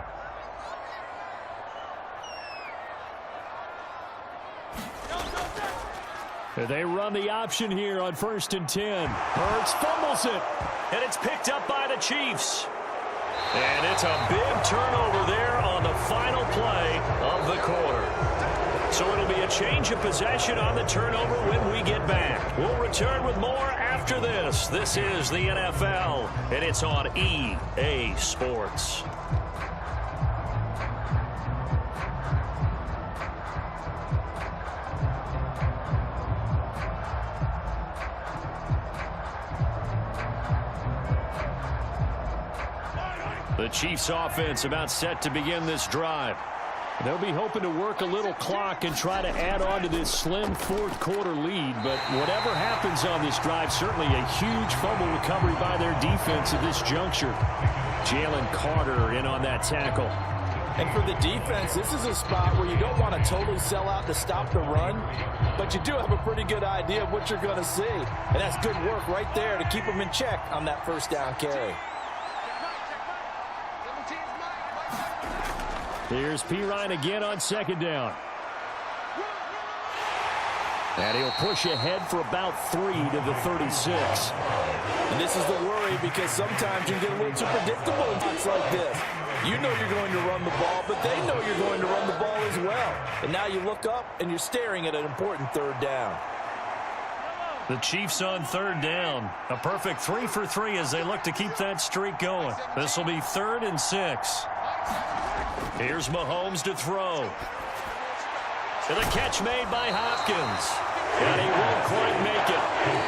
They run the option here on 1st and 10. Hurts fumbles it. And it's picked up by the Chiefs. And it's a big turnover there on the final play of the quarter. So change of possession on the turnover when we get back. We'll return with more after this. This is the NFL, and it's on EA Sports. The Chiefs offense about set to begin this drive. They'll be hoping to work a little clock and try to add on to this slim fourth quarter lead. But whatever happens on this drive, certainly a huge fumble recovery by their defense at this juncture. Jalen Carter in on that tackle. And for the defense, this is a spot where you don't want to totally sell out to stop the run, but you do have a pretty good idea of what you're going to see. And that's good work right there to keep them in check on that first down carry. Here's Pirine again on second down. And he'll push ahead for about 3 to the 36. And this is the worry because sometimes you get a little too predictable in spots like this. You know you're going to run the ball, but they know you're going to run the ball as well. And now you look up and you're staring at an important third down. The Chiefs on third down. A perfect 3 for 3 as they look to keep that streak going. This will be 3rd and 6. Here's Mahomes to throw. And the catch made by Hopkins. And he won't quite make it.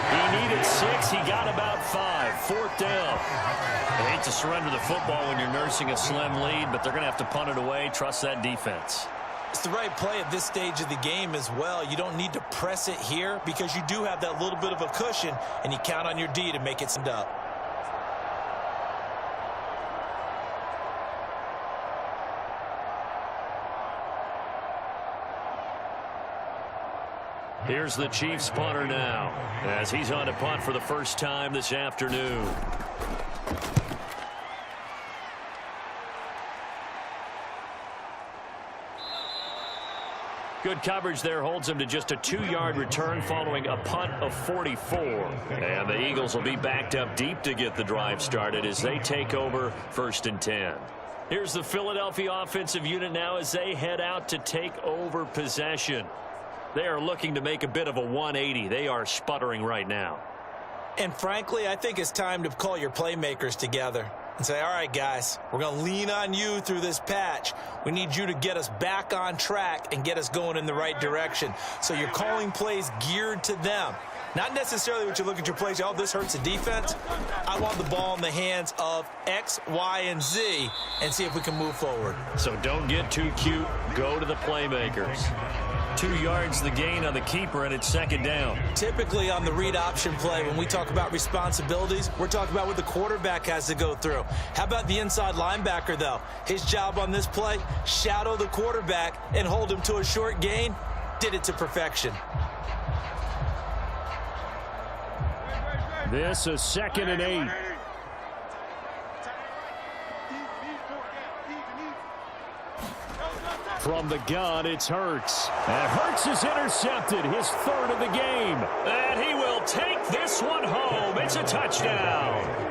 He needed 6. He got about 5. 4th down. I hate to surrender the football when you're nursing a slim lead, but they're going to have to punt it away. Trust that defense. It's the right play at this stage of the game as well. You don't need to press it here because you do have that little bit of a cushion, and you count on your D to make it stand up. Here's the Chiefs punter now as he's on to punt for the first time this afternoon. Good coverage there holds him to just a 2-yard return following a punt of 44. And the Eagles will be backed up deep to get the drive started as they take over 1st and 10. Here's the Philadelphia offensive unit now as they head out to take over possession. They are looking to make a bit of a 180. They are sputtering right now. And frankly, I think it's time to call your playmakers together and say, all right, guys, we're going to lean on you through this patch. We need you to get us back on track and get us going in the right direction. So you're calling plays geared to them. Not necessarily what you look at your plays, oh, this hurts the defense. I want the ball in the hands of X, Y, and Z and see if we can move forward. So don't get too cute. Go to the playmakers. 2 yards the gain on the keeper, and it's 2nd down. Typically on the read option play, when we talk about responsibilities, we're talking about what the quarterback has to go through. How about the inside linebacker, though? His job on this play, shadow the quarterback and hold him to a short gain. Did it to perfection. This is 2nd and 8. From the gun, it's Hurts. And Hurts is intercepted, his 3rd of the game. And he will take this one home. It's a touchdown.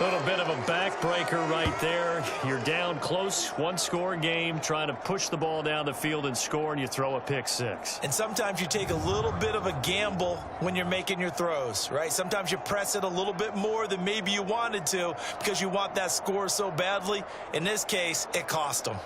A little bit of a backbreaker right there. You're down close, 1-score game, trying to push the ball down the field and score, and you throw a pick 6. And sometimes you take a little bit of a gamble when you're making your throws, right? Sometimes you press it a little bit more than maybe you wanted to because you want that score so badly. In this case, it cost them.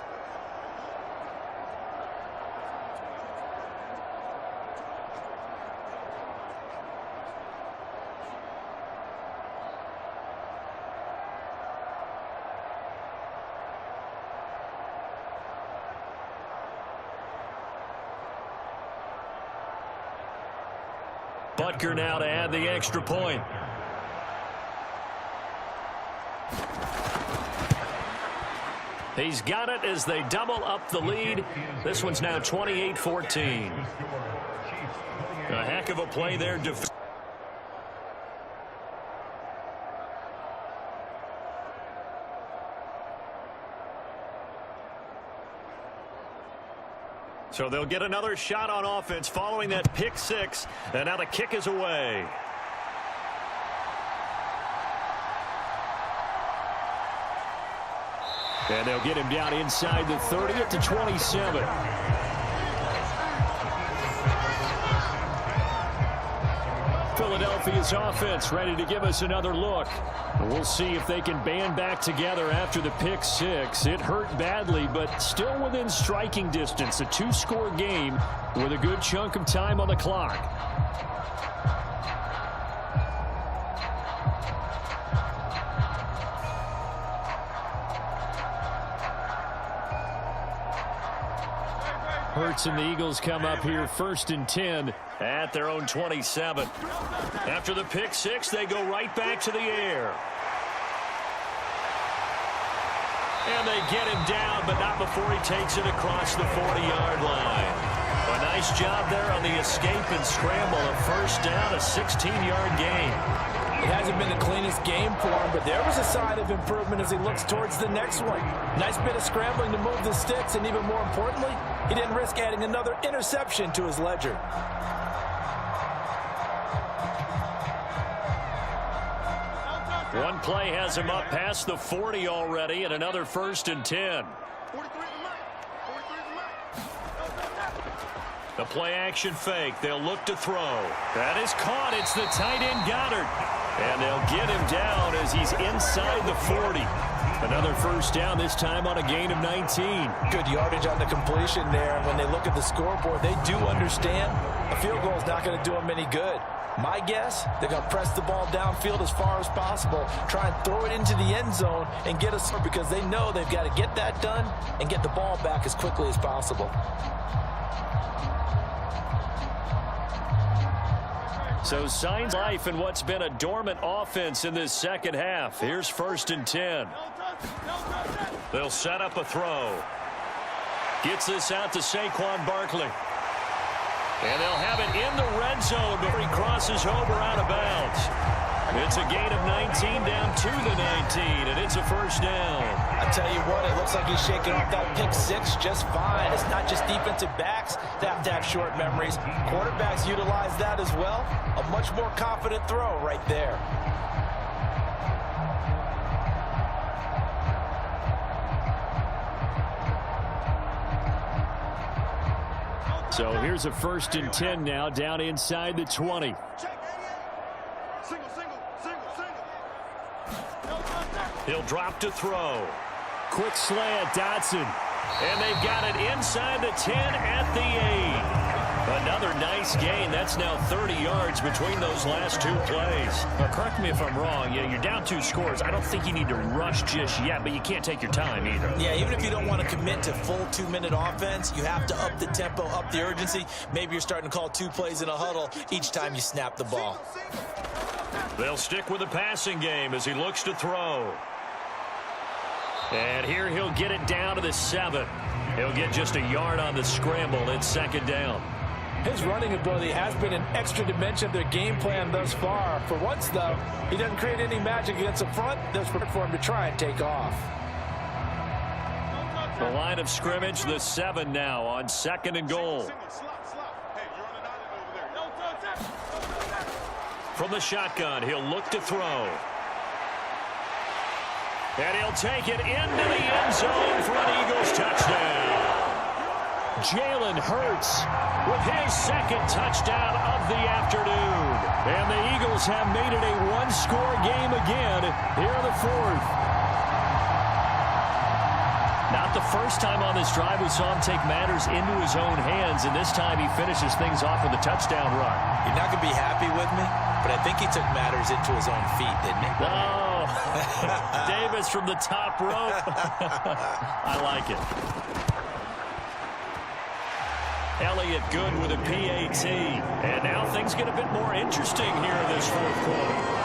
Butker now to add the extra point. He's got it as they double up the lead. This one's now 28-14. A heck of a play there. So they'll get another shot on offense following that pick 6. And now the kick is away. And they'll get him down inside the 30 at the 27. Philadelphia's offense ready to give us another look. We'll see if they can band back together after the pick six. It hurt badly, but still within striking distance. A two-score game with a good chunk of time on the clock. Hurts and the Eagles come up here 1st and 10 at their own 27. After the pick six, they go right back to the air. And they get him down, but not before he takes it across the 40-yard line. A nice job there on the escape and scramble. A first down, a 16-yard gain. It hasn't been the cleanest game for him, but there was a sign of improvement as he looks towards the next one. Nice bit of scrambling to move the sticks, and even more importantly, he didn't risk adding another interception to his ledger. One play has him up past the 40 already, and another 1st and 10. The play action fake. They'll look to throw. That is caught. It's the tight end Goddard. And they'll get him down as he's inside the 40. Another first down, this time on a gain of 19. Good yardage on the completion there. And when they look at the scoreboard, they do understand a field goal is not going to do them any good. My guess, they're going to press the ball downfield as far as possible, try and throw it into the end zone and get a score because they know they've got to get that done and get the ball back as quickly as possible. So signs life in what's been a dormant offense in this second half. Here's 1st and 10. They'll set up a throw. Gets this out to Saquon Barkley. And they'll have it in the red zone before he crosses over out of bounds. It's a gain of 19 down to the 19, and it's a first down. I tell you what, it looks like he's shaking off that pick six just fine. It's not just defensive backs that have short memories. Quarterbacks utilize that as well. A much more confident throw right there. So here's a 1st and 10 now down inside the 20. He'll drop to throw. Quick slant, Dotson. And they've got it inside the 10 at the 8. Another nice gain. That's now 30 yards between those last two plays. Now, correct me if I'm wrong. Yeah, you're down 2 scores. I don't think you need to rush just yet, but you can't take your time either. Yeah, even if you don't want to commit to full 2-minute offense, you have to up the tempo, up the urgency. Maybe you're starting to call 2 plays in a huddle each time you snap the ball. They'll stick with the passing game as he looks to throw. And here he'll get it down to the 7. He'll get just a yard on the scramble. It's 2nd down. His running ability has been an extra dimension of their game plan thus far. For once, though, he doesn't create any magic against the front. There's room for him to try and take off. The line of scrimmage, the 7 now on 2nd and goal. From the shotgun, he'll look to throw. And he'll take it into the end zone for an Eagles touchdown. Jalen Hurts with his 2nd touchdown of the afternoon. And the Eagles have made it a 1-score game again here in the 4th. Not the first time on this drive we saw him take matters into his own hands, and this time he finishes things off with a touchdown run. You're not going to be happy with me, but I think he took matters into his own feet, didn't he? Oh, Davis from the top rope. I like it. Elliott good with a PAT. And now things get a bit more interesting here in this 4th quarter.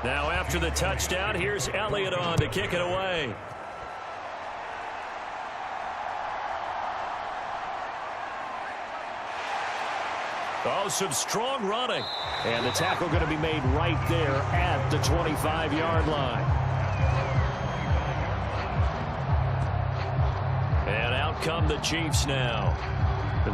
Now after the touchdown, here's Elliott on to kick it away. Oh, some strong running. And the tackle going to be made right there at the 25-yard line. And out come the Chiefs now.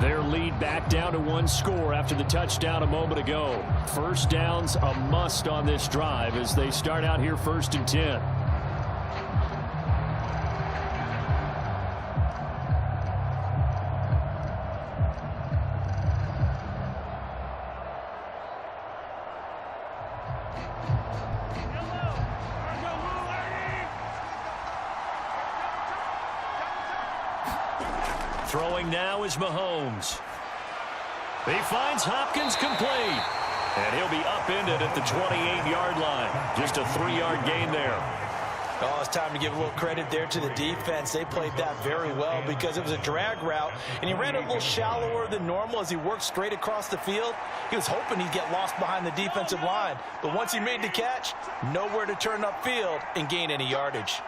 Their lead back down to 1 score after the touchdown a moment ago. First down's a must on this drive as they start out here 1st and 10. Throwing now is Mahomes. He finds Hopkins complete. And he'll be upended at the 28-yard line. Just a 3-yard gain there. Oh, it's time to give a little credit there to the defense. They played that very well because it was a drag route, and he ran a little shallower than normal as he worked straight across the field. He was hoping he'd get lost behind the defensive line, but once he made the catch, nowhere to turn upfield and gain any yardage.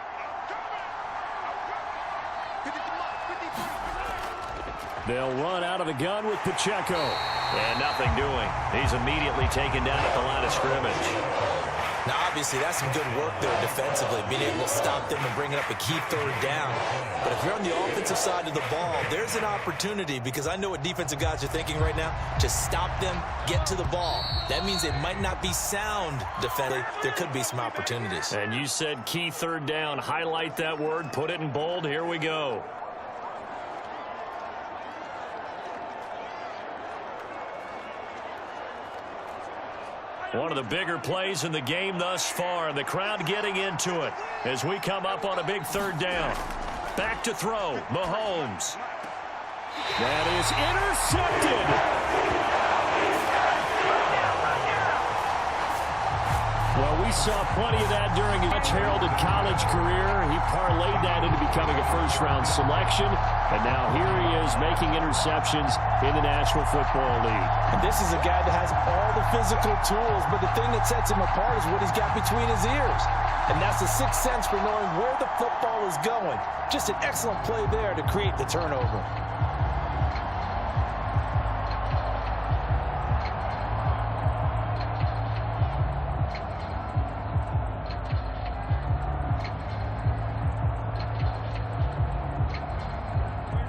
They'll run out of the gun with Pacheco. And nothing doing. He's immediately taken down at the line of scrimmage. Now, obviously, that's some good work there defensively, being able to stop them and bring it up a key 3rd down. But if you're on the offensive side of the ball, there's an opportunity, because I know what defensive guys are thinking right now, to stop them, get to the ball. That means they might not be sound defending. There could be some opportunities. And you said key 3rd down. Highlight that word. Put it in bold. Here we go. One of the bigger plays in the game thus far. The crowd getting into it as we come up on a big 3rd down. Back to throw. Mahomes. That is intercepted. Well, we saw plenty of that during his much-heralded college career. He parlayed that into becoming a first-round selection. And now here he is making interceptions in the National Football League. And this is a guy that has all the physical tools, but the thing that sets him apart is what he's got between his ears. And that's the sixth sense for knowing where the football is going. Just an excellent play there to create the turnover.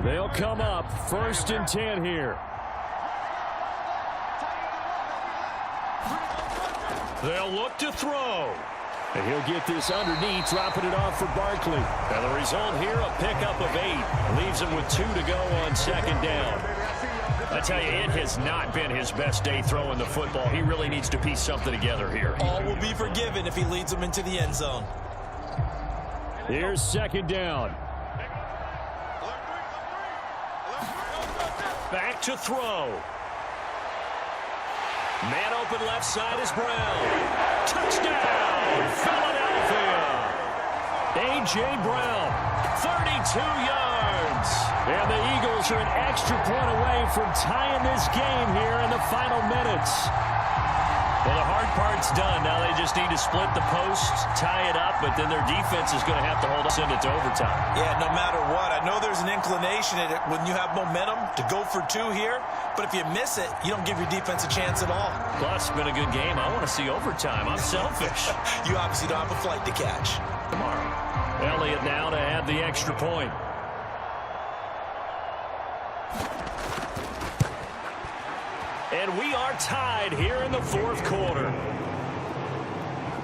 They'll come up 1st and 10 here. They'll look to throw. And he'll get this underneath, dropping it off for Barkley. And the result here, a pickup of 8. Leaves him with 2 to go on 2nd down. I tell you, it has not been his best day throwing the football. He really needs to piece something together here. All will be forgiven if he leads them into the end zone. Here's 2nd down. Back to throw. Man open left side is Brown. Touchdown, Philadelphia. A.J. Brown, 32 yards. And the Eagles are an extra point away from tying this game here in the final minutes. Well, the hard part's done. Now they just need to split the post, tie it up, but then their defense is going to have to hold us, send it to overtime. Yeah, no matter what. I know there's an inclination in it when you have momentum to go for 2 here, but if you miss it, you don't give your defense a chance at all. Plus, it's been a good game. I want to see overtime. I'm selfish. You obviously don't have a flight to catch. Tomorrow. Elliott now to add the extra point. And we are tied here in the 4th quarter.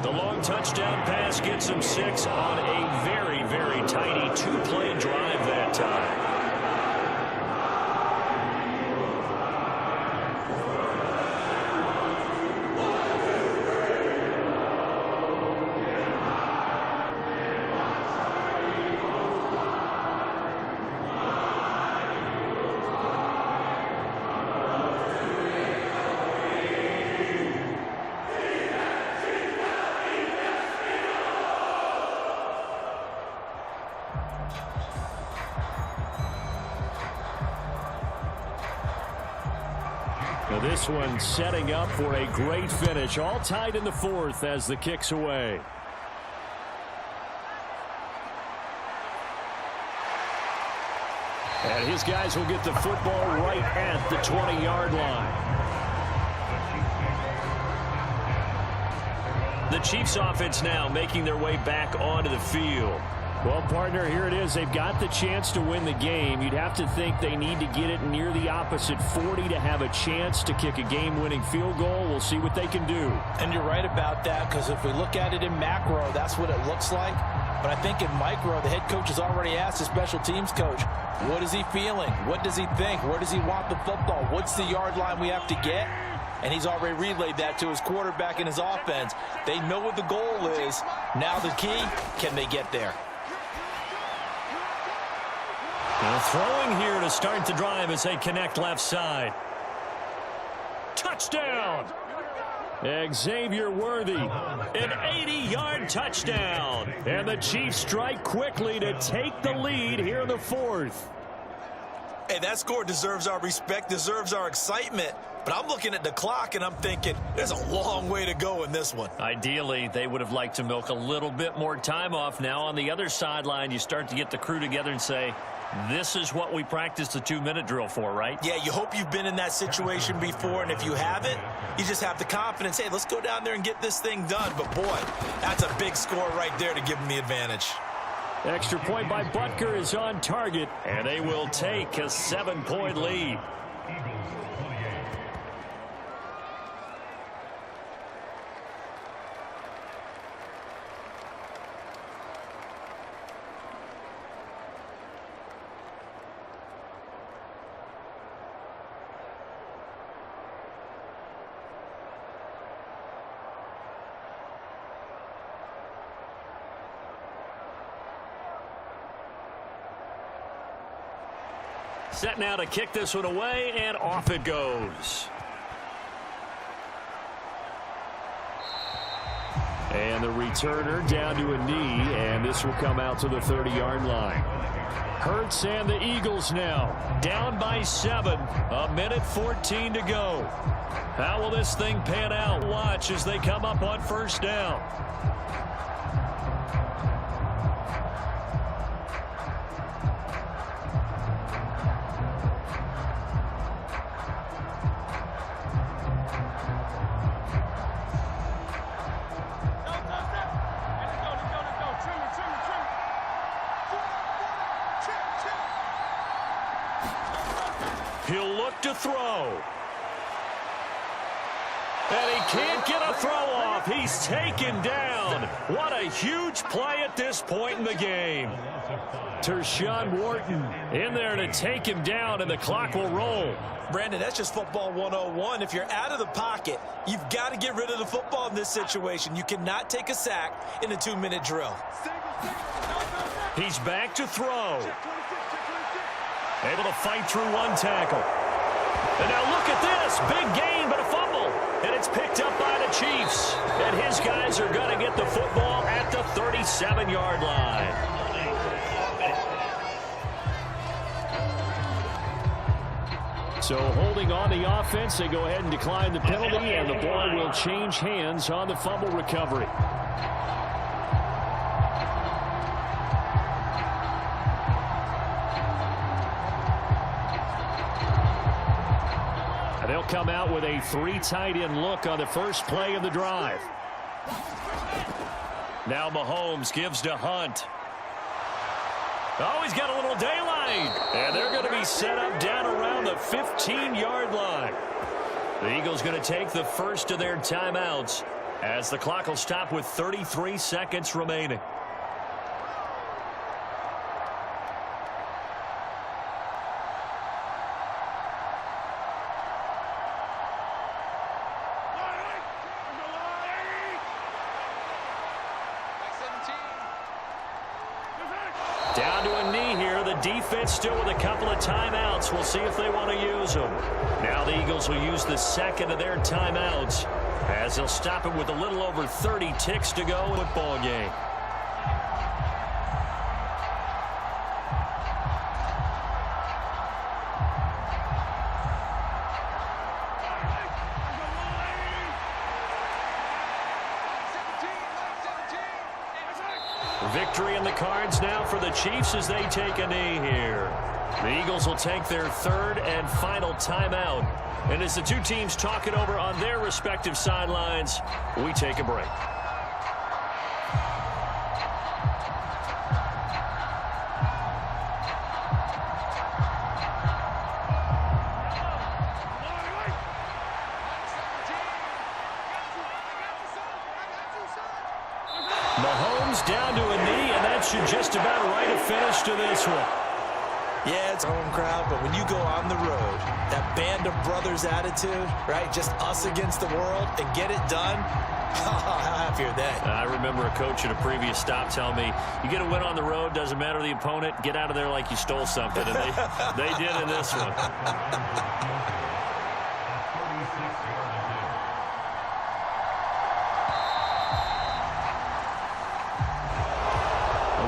The long touchdown pass gets him 6 on a very, very tiny 2-play drive that time. Now this one setting up for a great finish. All tied in the 4th as the kick's away. And his guys will get the football right at the 20-yard line. The Chiefs offense now making their way back onto the field. Well, partner, here it is. They've got the chance to win the game. You'd have to think they need to get it near the opposite 40 to have a chance to kick a game-winning field goal. We'll see what they can do. And you're right about that, because if we look at it in macro, that's what it looks like. But I think in micro, the head coach has already asked the special teams coach, what is he feeling? What does he think? Where does he want the football? What's the yard line we have to get? And he's already relayed that to his quarterback and his offense. They know what the goal is. Now the key, can they get there? Now throwing here to start the drive as they connect left side. Touchdown! Xavier Worthy. An 80-yard touchdown. And the Chiefs strike quickly to take the lead here in the fourth. Hey, that score deserves our respect, deserves our excitement. But I'm looking at the clock, and I'm thinking there's a long way to go in this one. Ideally, they would have liked to milk a little bit more time off. Now on the other sideline, you start to get the crew together and say, this is what we practiced the 2-minute drill for, right? Yeah, you hope you've been in that situation before, and if you haven't, you just have the confidence, hey, let's go down there and get this thing done. But, boy, that's a big score right there to give them the advantage. Extra point by Butker is on target. And they will take a 7-point lead. Set now to kick this one away, and off it goes. And the returner down to a knee, and this will come out to the 30-yard line. Hurts and the Eagles now down by 7. 1:14 to go. How will this thing pan out? Watch as they come up on first down. He'll look to throw. And he can't get a throw off. He's taken down. What a huge play at this point in the game. Tershawn Wharton in there to take him down, and the clock will roll. Brandon, that's just football 101. If you're out of the pocket, you've got to get rid of the football in this situation. You cannot take a sack in a 2-minute drill. He's back to throw. Able to fight through one tackle. And now look at this. Big gain, but a fumble. And it's picked up by the Chiefs. And his guys are going to get the football at the 37-yard line. So holding on the offense, they go ahead and decline the penalty, and the ball will change hands on the fumble recovery. They'll come out with a 3 tight end look on the first play of the drive. Now Mahomes gives to Hunt. Oh, he's got a little daylight. And they're going to be set up down around the 15-yard line. The Eagles going to take the first of their timeouts as the clock will stop with 33 seconds remaining. Down to a knee here. The defense still with a couple of timeouts. We'll see if they want to use them. Now the Eagles will use the second of their timeouts as they'll stop it with a little over 30 ticks to go in the football game. Victory in the cards now for the Chiefs as they take a knee here. The Eagles will take their third and final timeout. And as the two teams talk it over on their respective sidelines, we take a break. comes down to a knee, and that should just about write a finish to this one. Yeah, it's a home crowd, but when you go on the road, that band of brothers attitude, right, just us against the world, and get it done, how happy are they? I remember a coach at a previous stop telling me, you get a win on the road, doesn't matter the opponent, get out of there like you stole something, and they did in this one.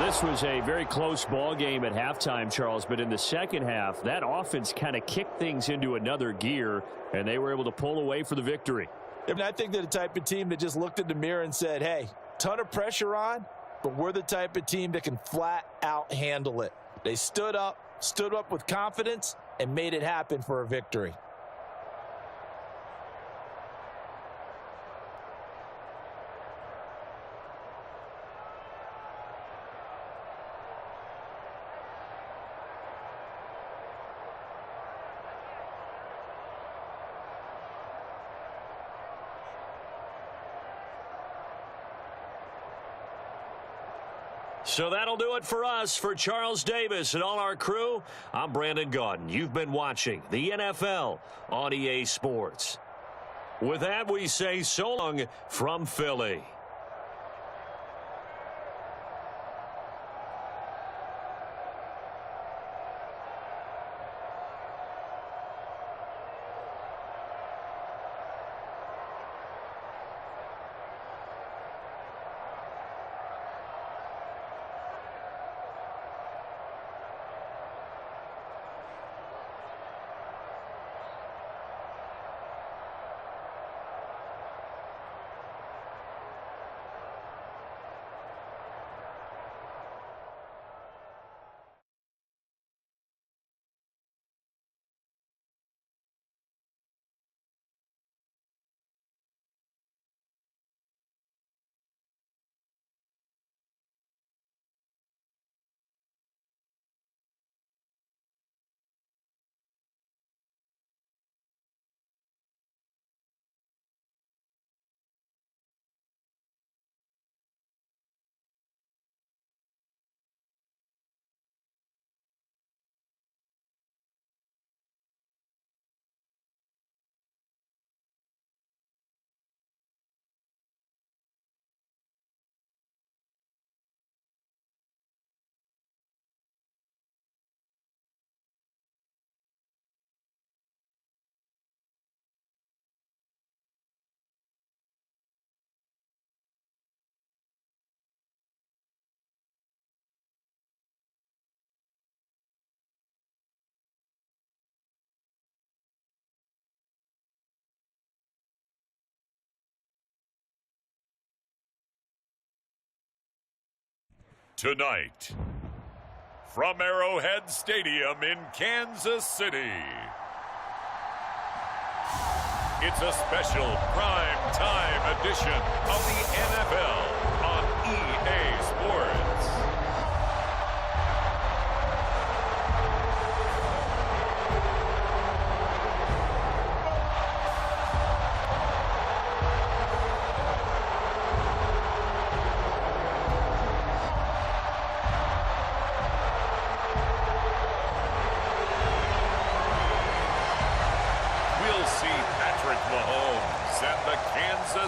This was a very close ball game at halftime, Charles, but in the second half, that offense kind of kicked things into another gear, and they were able to pull away for the victory. And I think they're the type of team that just looked in the mirror and said, hey, ton of pressure on, but we're the type of team that can flat out handle it. They stood up with confidence, and made it happen for a victory. So that'll do it for us. For Charles Davis and all our crew, I'm Brandon Gaudin. You've been watching the NFL on EA Sports. With that, we say so long from Philly. Tonight, from Arrowhead Stadium in Kansas City, it's a special prime time edition of the NFL on EA Sports.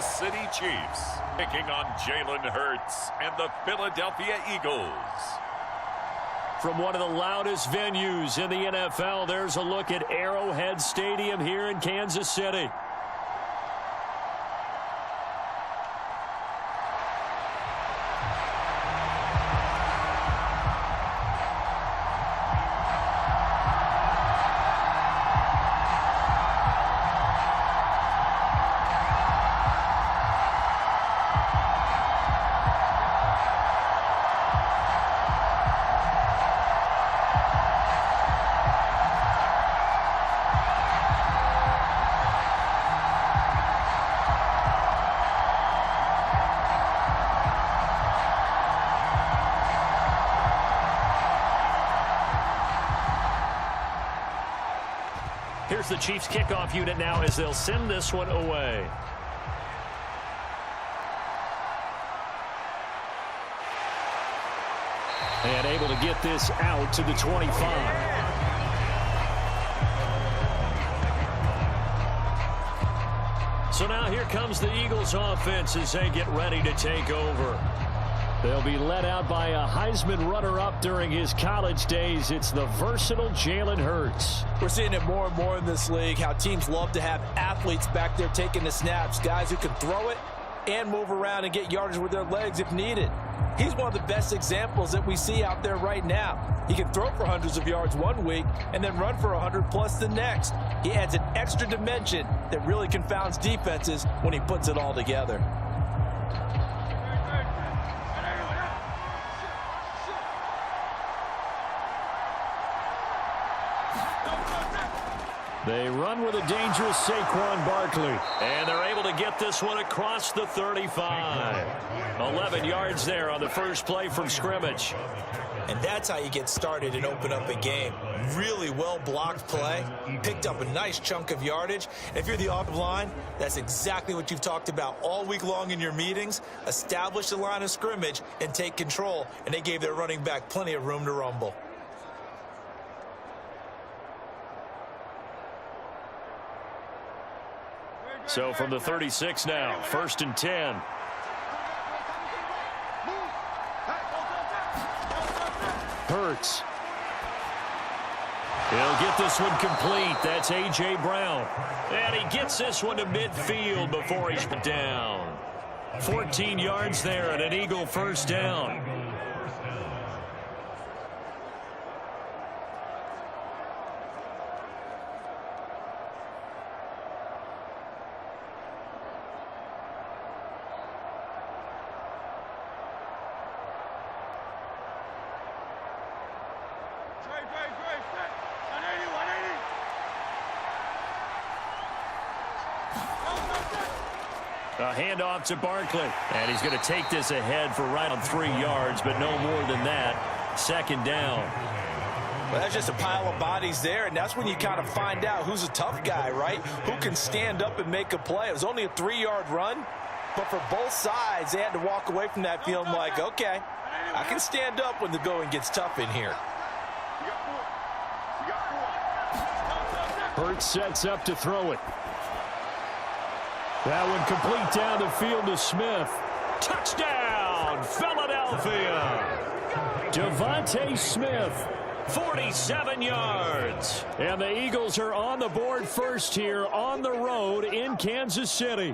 City Chiefs taking on Jalen Hurts and the Philadelphia Eagles. From one of the loudest venues in the NFL, there's a look at Arrowhead Stadium here in Kansas City. Here's the Chiefs kickoff unit now as they'll send this one away. And able to get this out to the 25. So now here comes the Eagles offense as they get ready to take over. They'll be led out by a Heisman runner-up during his college days. It's the versatile Jalen Hurts. We're seeing it more and more in this league, how teams love to have athletes back there taking the snaps, guys who can throw it and move around and get yardage with their legs if needed. He's one of the best examples that we see out there right now. He can throw for hundreds of yards one week and then run for 100+ the next. He adds an extra dimension that really confounds defenses when he puts it all together. They run with a dangerous Saquon Barkley. And they're able to get this one across the 35. 11 yards there on the first play from scrimmage. And that's how you get started and open up a game. Really well-blocked play. Picked up a nice chunk of yardage. And if you're the offensive line, that's exactly what you've talked about all week long in your meetings. Establish the line of scrimmage and take control. And they gave their running back plenty of room to rumble. So from the 36 now, 1st and 10. Hurts. He'll get this one complete. That's A.J. Brown. And he gets this one to midfield before he's put down. 14 yards there and an Eagle first down. A handoff to Barkley. And he's going to take this ahead for right on 3 yards, but no more than that. 2nd down. Well, that's just a pile of bodies there, and that's when you kind of find out who's a tough guy, right? Who can stand up and make a play. It was only a 3-yard run, but for both sides, they had to walk away from that feeling like, okay, I can stand up when the going gets tough in here. Hurts sets up to throw it. That one complete down the field to Smith. Touchdown, Philadelphia. Devontae Smith. 47 yards. And the Eagles are on the board first here on the road in Kansas City.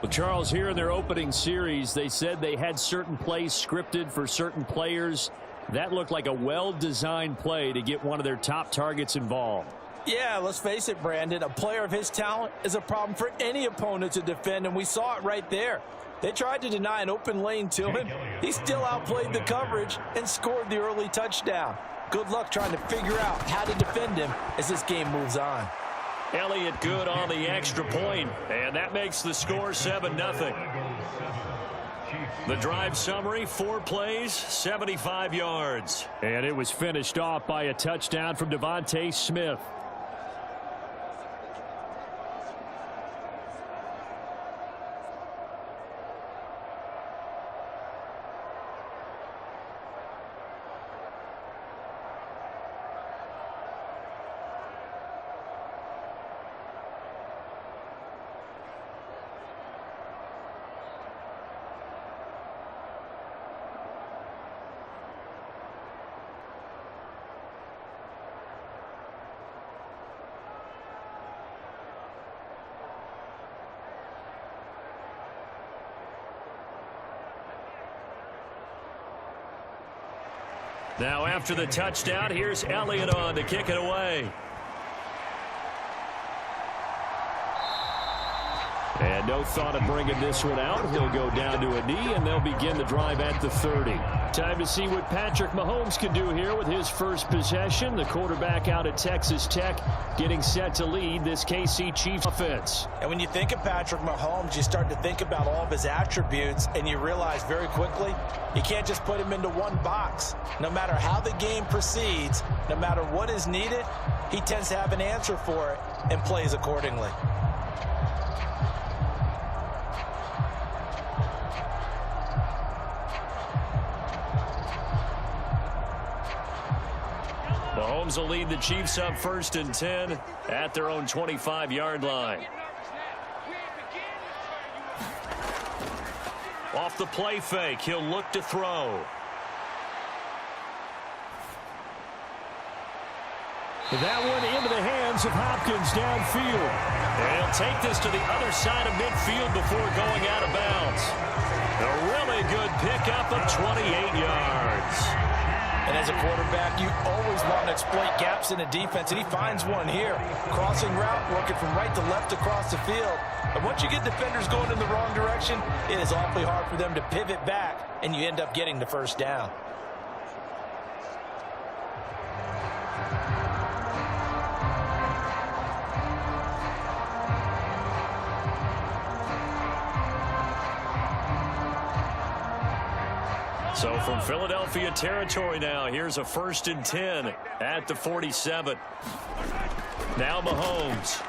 Well, Charles, here in their opening series, they said they had certain plays scripted for certain players. That looked like a well-designed play to get one of their top targets involved. Yeah, let's face it, Brandon. A player of his talent is a problem for any opponent to defend, and we saw it right there. They tried to deny an open lane to him. He still outplayed the coverage and scored the early touchdown. Good luck trying to figure out how to defend him as this game moves on. Elliott good on the extra point, and that makes the score 7-0. The drive summary, 4 plays, 75 yards. And it was finished off by a touchdown from Devontae Smith. Now after the touchdown, here's Elliott on to kick it away. And no thought of bringing this one out. He'll go down to a knee, and they'll begin the drive at the 30. Time to see what Patrick Mahomes can do here with his first possession. The quarterback out at Texas Tech getting set to lead this KC Chiefs offense. And when you think of Patrick Mahomes, you start to think about all of his attributes, and you realize very quickly you can't just put him into one box. No matter how the game proceeds, no matter what is needed, he tends to have an answer for it and plays accordingly. Mahomes will lead the Chiefs up 1st and 10 at their own 25-yard line. Off the play fake, he'll look to throw. That one into the hands of Hopkins downfield. And he'll take this to the other side of midfield before going out of bounds. A really good pickup of 28 yards. And as a quarterback, you always want to exploit gaps in the defense, and he finds one here. Crossing route, working from right to left across the field. And once you get defenders going in the wrong direction, it is awfully hard for them to pivot back, and you end up getting the first down. So from Philadelphia territory now, here's a 1st and 10 at the 47. Now Mahomes.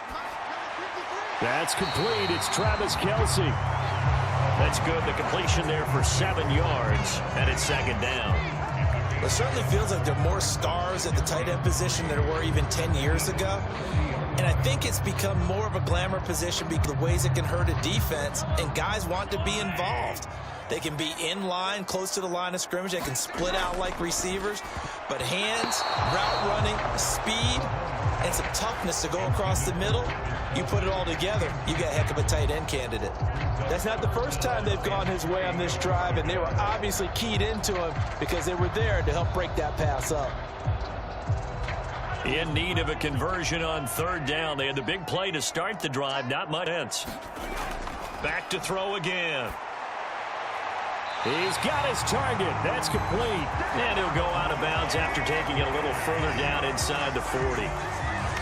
That's complete. It's Travis Kelce. That's good. The completion there for 7 yards, and it's 2nd down. It certainly feels like there are more stars at the tight end position than there were even 10 years ago. And I think it's become more of a glamour position because of the ways it can hurt a defense, and guys want to be involved. They can be in line, close to the line of scrimmage. They can split out like receivers. But hands, route running, speed, and some toughness to go across the middle, you put it all together, you got a heck of a tight end candidate. That's not the first time they've gone his way on this drive, and they were obviously keyed into him because they were there to help break that pass up. In need of a conversion on 3rd down. They had the big play to start the drive, not much else. Back to throw again. He's got his target. That's complete. And he'll go out of bounds after taking it a little further down inside the 40.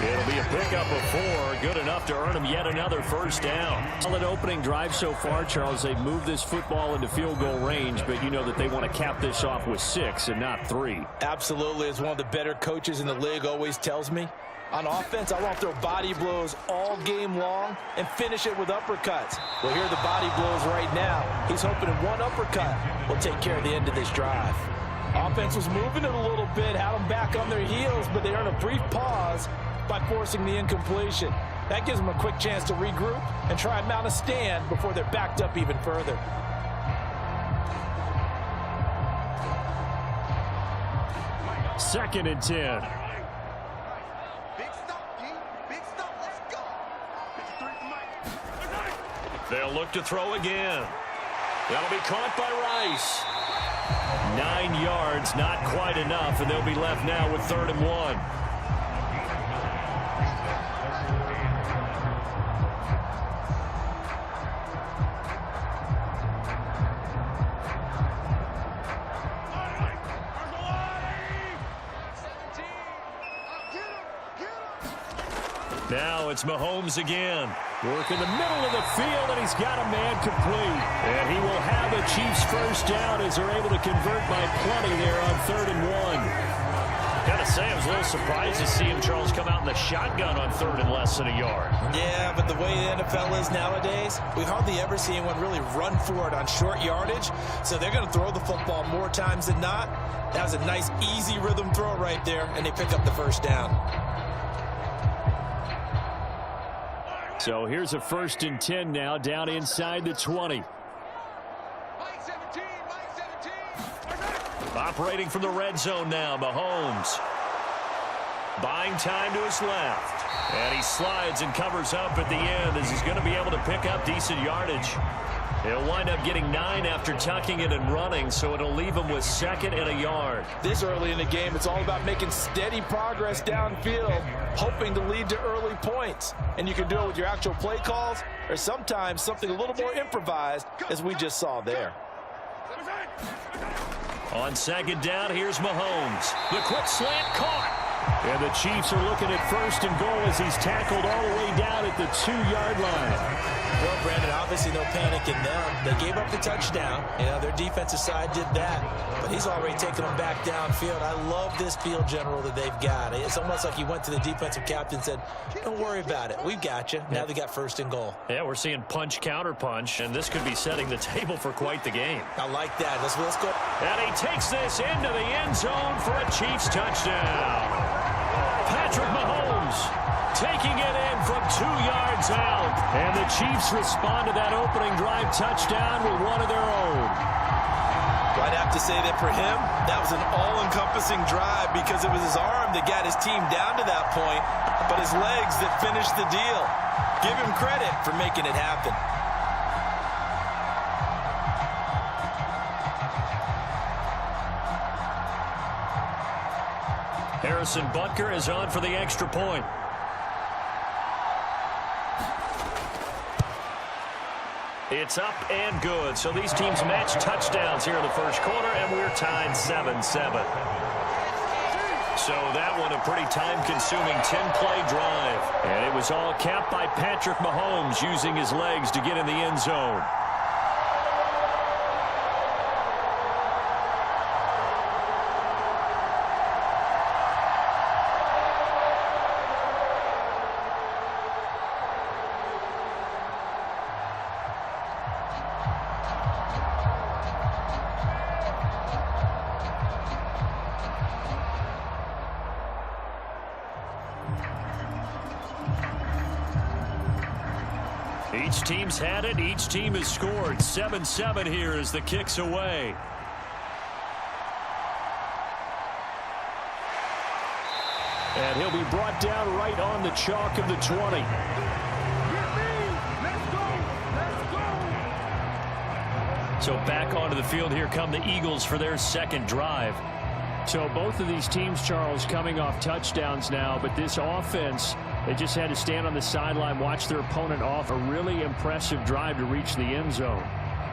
It'll be a pickup of 4, good enough to earn him yet another first down. Solid opening drive so far, Charles. They've moved this football into field goal range, but you know that they want to cap this off with 6 and not 3. Absolutely. As one of the better coaches in the league always tells me, on offense, I want to throw body blows all game long and finish it with uppercuts. Well, here are the body blows right now. He's hoping in one uppercut will take care of the end of this drive. Offense was moving it a little bit, had them back on their heels, but they earned a brief pause by forcing the incompletion. That gives them a quick chance to regroup and try and mount a stand before they're backed up even further. Second and 10. They'll look to throw again. That'll be caught by Rice. 9 yards, not quite enough, and they'll be left now with 3rd and 1. Now it's Mahomes again. Work in the middle of the field, and he's got a man complete. And he will have a Chiefs first down as they're able to convert by plenty there on 3rd and 1. Gotta say, I was a little surprised to see him, Charles, come out in the shotgun on 3rd and less than a yard. Yeah, but the way the NFL is nowadays, we hardly ever see anyone really run for it on short yardage. So they're going to throw the football more times than not. That was a nice, easy rhythm throw right there, and they pick up the first down. So here's a 1st and 10 now down inside the 20. Operating from the red zone now, Mahomes. Buying time to his left. And he slides and covers up at the end as he's going to be able to pick up decent yardage. He'll wind up getting 9 after tucking it and running, so it'll leave him with 2nd and a yard. This early in the game, it's all about making steady progress downfield, hoping to lead to early points. And you can do it with your actual play calls or sometimes something a little more improvised, as we just saw there. On 2nd down, here's Mahomes. The quick slant caught. And the Chiefs are looking at 1st and goal as he's tackled all the way down at the 2-yard line. Well, Brandon, obviously no panic in them. They gave up the touchdown. You know, their defensive side did that. But he's already taken them back downfield. I love this field general that they've got. It's almost like he went to the defensive captain and said, don't worry about it. We've got you. Now they got 1st and goal. Yeah, we're seeing punch, counter punch, and this could be setting the table for quite the game. I like that. Let's go. And he takes this into the end zone for a Chiefs touchdown. Patrick Mahomes taking it in from 2 yards out. And the Chiefs respond to that opening drive touchdown with one of their own. I'd have to say that for him, that was an all-encompassing drive because it was his arm that got his team down to that point, but his legs that finished the deal. Give him credit for making it happen. Harrison Butker is on for the extra point. It's up and good. So these teams match touchdowns here in the first quarter, and we're tied 7-7. So that one a pretty time-consuming 10-play drive. And it was all capped by Patrick Mahomes using his legs to get in the end zone. Each team's had it. Each team has scored. 7-7 here as the kick's away. And he'll be brought down right on the chalk of the 20. So back onto the field here come the Eagles for their second drive. So both of these teams, Charles, coming off touchdowns now, but this offense, they just had to stand on the sideline, watch their opponent off a really impressive drive to reach the end zone.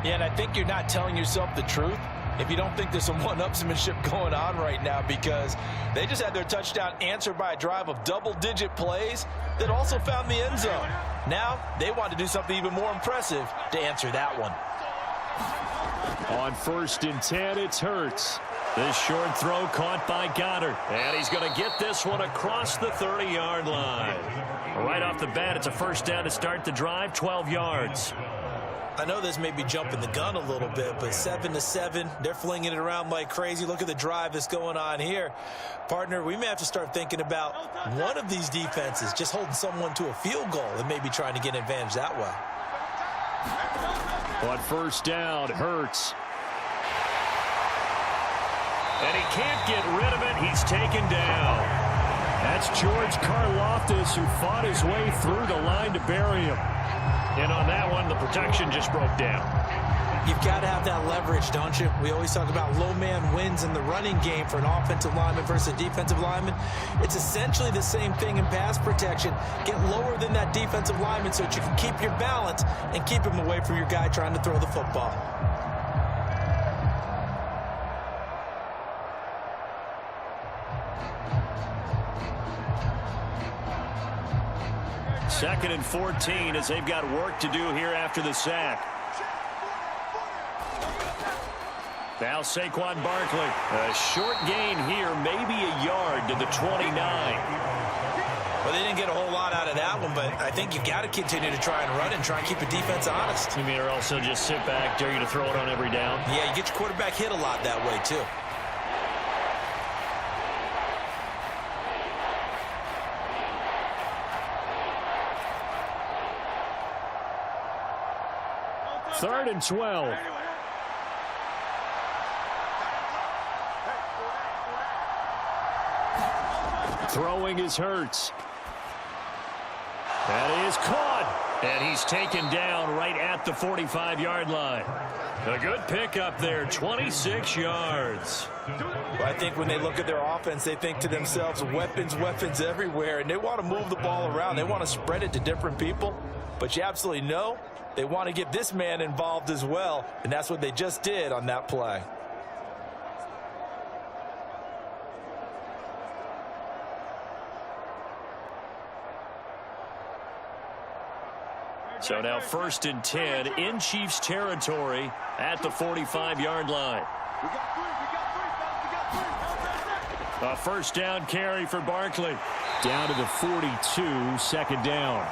Yeah, and I think you're not telling yourself the truth if you don't think there's some one-upsmanship going on right now, because they just had their touchdown answered by a drive of double-digit plays that also found the end zone. Now they want to do something even more impressive to answer that one. On 1st and 10, it's Hurts. This short throw caught by Goddard. And he's going to get this one across the 30-yard line. Right off the bat, it's a first down to start the drive, 12 yards. I know this may be jumping the gun a little bit, but 7-7, they're flinging it around like crazy. Look at the drive that's going on here. Partner, we may have to start thinking about one of these defenses just holding someone to a field goal and maybe trying to get an advantage that way. On 1st down, Hurts. And he can't get rid of it. He's taken down. That's George Karlaftis, who fought his way through the line to bury him. And on that one, the protection just broke down. You've got to have that leverage, don't you? We always talk about low man wins in the running game for an offensive lineman versus a defensive lineman. It's essentially the same thing in pass protection. Get lower than that defensive lineman so that you can keep your balance and keep him away from your guy trying to throw the football. Second and 14 as they've got work to do here after the sack. Now Saquon Barkley. A short gain here, maybe a yard to the 29. Well, they didn't get a whole lot out of that one, but I think you've got to continue to try and run and try and keep the defense honest. You mean or also just sit back, dare you to throw it on every down? Yeah, you get your quarterback hit a lot that way, too. Third and 12. Throwing is Hurts. That is caught. And he's taken down right at the 45-yard line. A good pickup there, 26 yards. Well, I think when they look at their offense, they think to themselves, weapons, weapons everywhere, and they want to move the ball around. They want to spread it to different people, but you absolutely know they want to get this man involved as well, and that's what they just did on that play. So now 1st and 10 in Chiefs territory at the 45-yard line. A first down carry for Barkley. Down to the 42, second down.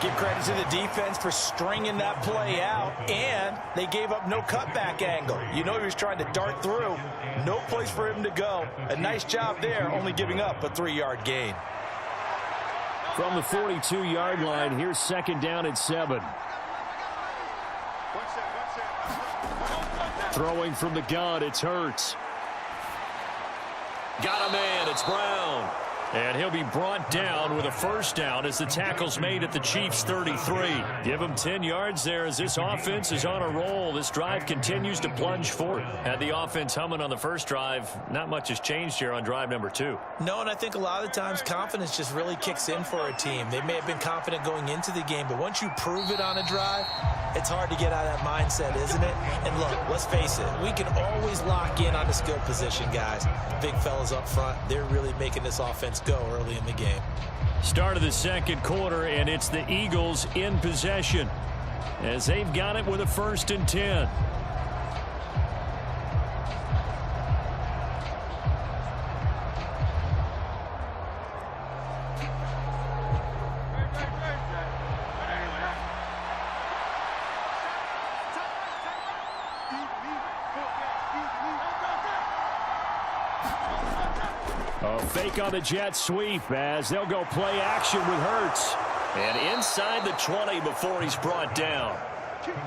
Give credit to the defense for stringing that play out, and they gave up no cutback angle. You know he was trying to dart through. No place for him to go. A nice job there, only giving up a 3-yard gain. From the 42-yard line, here's second down and 7. Throwing from the gun, it's Hurts. Got a man, it's Brown. And he'll be brought down with a first down as the tackle's made at the Chiefs' 33. Give him 10 yards there as this offense is on a roll. This drive continues to plunge forward. Had the offense humming on the first drive. Not much has changed here on drive number 2. No, and I think a lot of the times confidence just really kicks in for a team. They may have been confident going into the game, but once you prove it on a drive, it's hard to get out of that mindset, isn't it? And look, let's face it, we can always lock in on the skill position, guys. Big fellas up front, they're really making this offense go early in the game. Start of the second quarter, and it's the Eagles in possession as they've got it with a 1st and 10. A fake on the jet sweep as they'll go play action with Hurts. And inside the 20 before he's brought down.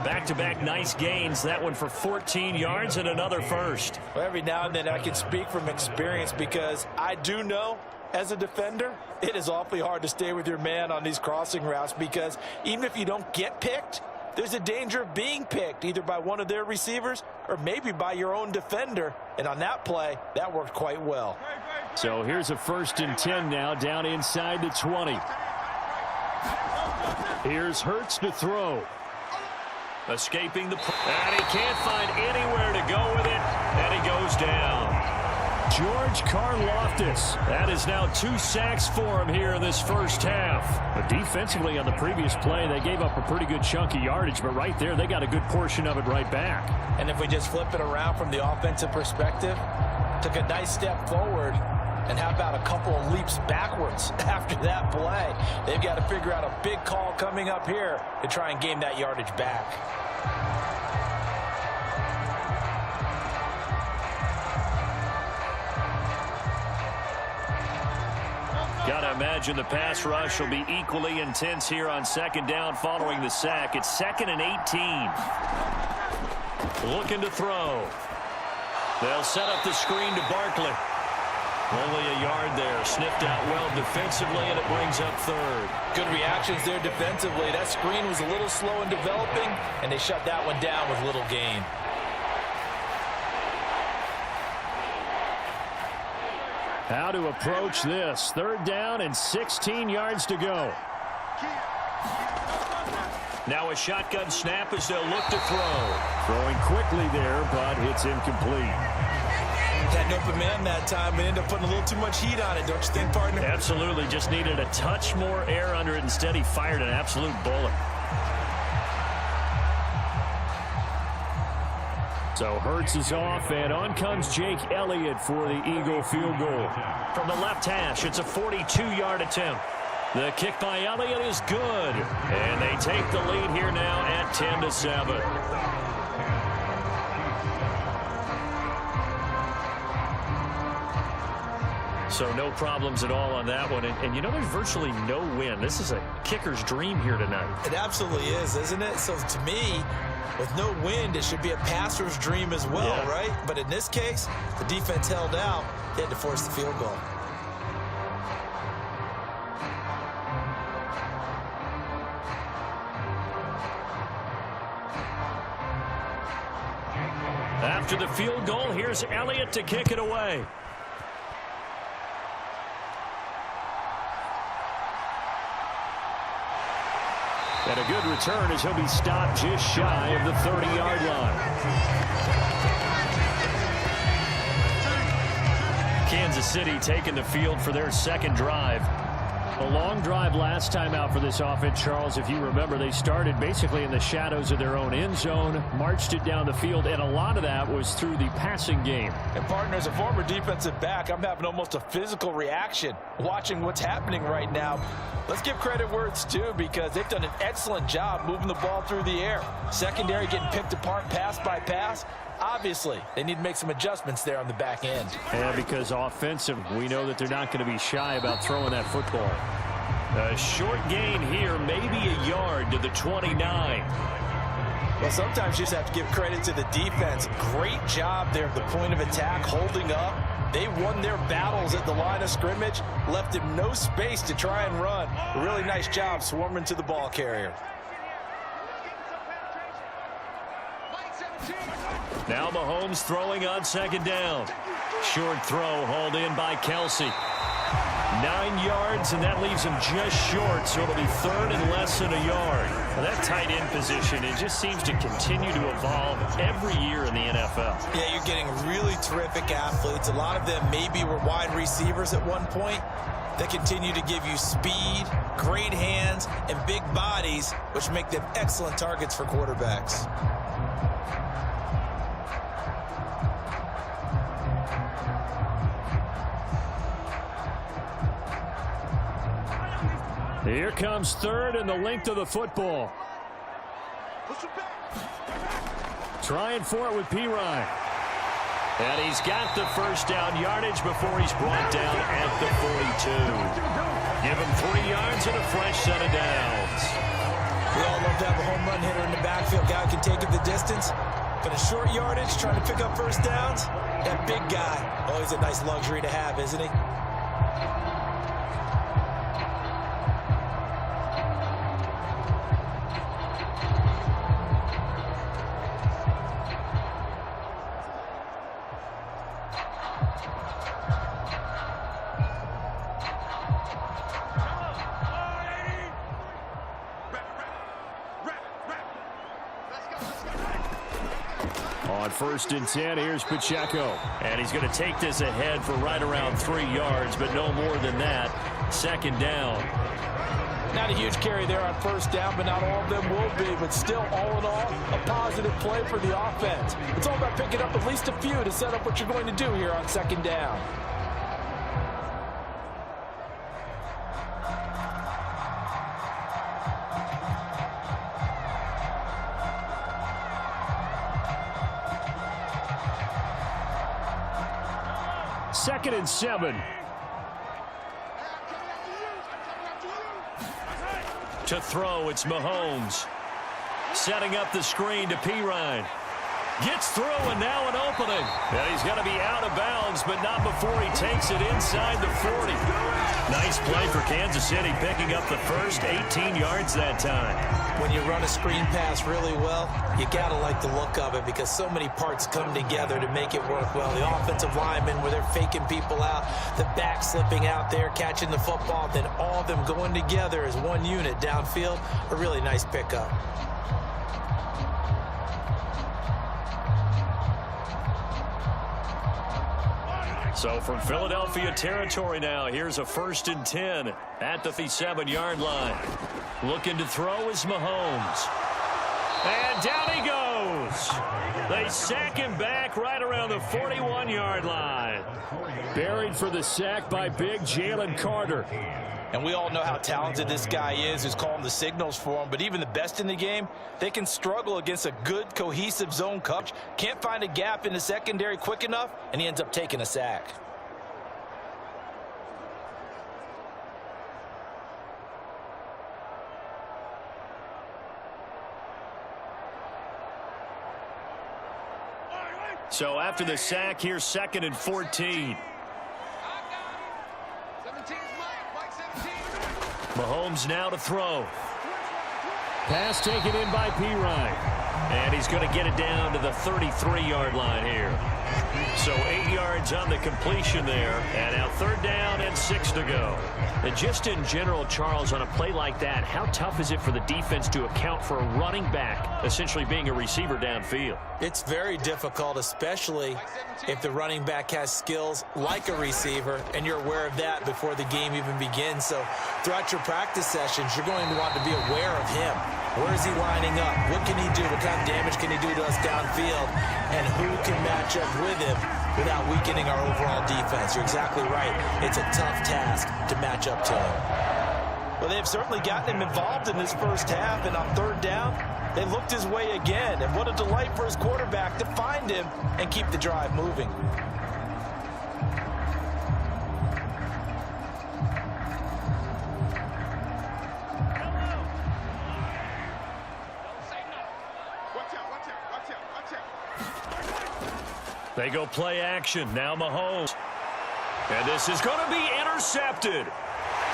Back-to-back nice gains. That one for 14 yards and another first. Well, every now and then I can speak from experience because I do know as a defender, it is awfully hard to stay with your man on these crossing routes because even if you don't get picked, there's a danger of being picked either by one of their receivers or maybe by your own defender. And on that play, that worked quite well. So here's a 1st and 10 now down inside the 20. Here's Hurts to throw. Escaping the... And he can't find anywhere to go with it. And he goes down. George Karlaftis. That is now 2 sacks for him here in this first half. But defensively on the previous play, they gave up a pretty good chunk of yardage. But right there, they got a good portion of it right back. And if we just flip it around from the offensive perspective, took a nice step forward. And how about a couple of leaps backwards after that play? They've got to figure out a big call coming up here to try and gain that yardage back. Got to imagine the pass rush will be equally intense here on second down following the sack. It's 2nd and 18. Looking to throw. They'll set up the screen to Barkley. Only a yard there. Sniffed out well defensively, and it brings up 3rd. Good reactions there defensively. That screen was a little slow in developing, and they shut that one down with little gain. How to approach this. 3rd down and 16 yards to go. Now a shotgun snap as they'll look to throw. Throwing quickly there, but it's incomplete. Had an open man that time, but ended up putting a little too much heat on it, don't you think, partner? Absolutely. Just needed a touch more air under it. Instead, he fired an absolute bullet. So Hurts is off, and on comes Jake Elliott for the Eagle field goal. From the left hash, it's a 42-yard attempt. The kick by Elliott is good, and they take the lead here now at 10-7. So no problems at all on that one. And you know, there's virtually no wind. This is a kicker's dream here tonight. It absolutely is, isn't it? So to me, with no wind, it should be a passer's dream as well, right? But in this case, the defense held out. They had to force the field goal. After the field goal, here's Elliott to kick it away. And a good return as he'll be stopped just shy of the 30-yard line. Kansas City taking the field for their second drive. A long drive last time out for this offense, Charles. If you remember, they started basically in the shadows of their own end zone, marched it down the field, and a lot of that was through the passing game. And partner, as a former defensive back, I'm having almost a physical reaction watching what's happening right now. Let's give credit where it's due, because they've done an excellent job moving the ball through the air. Secondary getting picked apart pass by pass. Obviously, they need to make some adjustments there on the back end. Yeah, because offensive, we know that they're not going to be shy about throwing that football. A short gain here, maybe a yard to the 29. Well, sometimes you just have to give credit to the defense. Great job there at the point of attack, holding up. They won their battles at the line of scrimmage, left him no space to try and run. A really nice job swarming to the ball carrier. Now Mahomes throwing on second down. Short throw hauled in by Kelsey. 9 yards, and that leaves him just short, so it'll be third and less than a yard. Well, that tight end position, it just seems to continue to evolve every year in the NFL. Yeah, you're getting really terrific athletes. A lot of them maybe were wide receivers at one point. They continue to give you speed, great hands, and big bodies, which make them excellent targets for quarterbacks. Here comes third and the length of the football. Trying for it with Pirine. And he's got the first down yardage before he's brought down at the 42. Give him 3 yards and a fresh set of downs. We all love to have a home run hitter in the backfield. Guy who can take it the distance. But a short yardage, trying to pick up first downs. That big guy, always a nice luxury to have, isn't he? On 1st and 10, here's Pacheco. And he's going to take this ahead for right around 3 yards, but no more than that. Second down. Not a huge carry there on first down, but not all of them will be. But still, all in all, a positive play for the offense. It's all about picking up at least a few to set up what you're going to do here on second down. Second and 7. To throw, it's Mahomes. Setting up the screen to Pirine. Gets through, and now an opening. And he's going to be out of bounds, but not before he takes it inside the 40. Nice play for Kansas City, picking up the first 18 yards that time. When you run a screen pass really well, you got to like the look of it because so many parts come together to make it work well. The offensive linemen, where they're faking people out, the back slipping out there, catching the football, then all of them going together as one unit downfield. A really nice pickup. So from Philadelphia territory now, here's a 1st and 10 at the 7-yard line. Looking to throw is Mahomes. And down he goes. They sack him back right around the 41-yard line. Buried for the sack by big Jalen Carter. And we all know how talented this guy is, who's calling the signals for him. But even the best in the game, they can struggle against a good, cohesive zone coverage. Can't find a gap in the secondary quick enough, and he ends up taking a sack. So after the sack, here's 2nd and 14. Mahomes now to throw. Pass taken in by Pirine. And he's going to get it down to the 33-yard line here. So 8 yards on the completion there. And now 3rd down and 6 to go. And just in general, Charles, on a play like that, how tough is it for the defense to account for a running back essentially being a receiver downfield? It's very difficult, especially if the running back has skills like a receiver, and you're aware of that before the game even begins. So throughout your practice sessions, you're going to want to be aware of him. Where is he lining up? What can he do? What kind of damage can he do to us downfield? And who can match up with him without weakening our overall defense? You're exactly right. It's a tough task to match up to him. Well, they've certainly gotten him involved in this first half, and on 3rd down, they looked his way again. And what a delight for his quarterback to find him and keep the drive moving. They go play action. Now Mahomes. And this is going to be intercepted.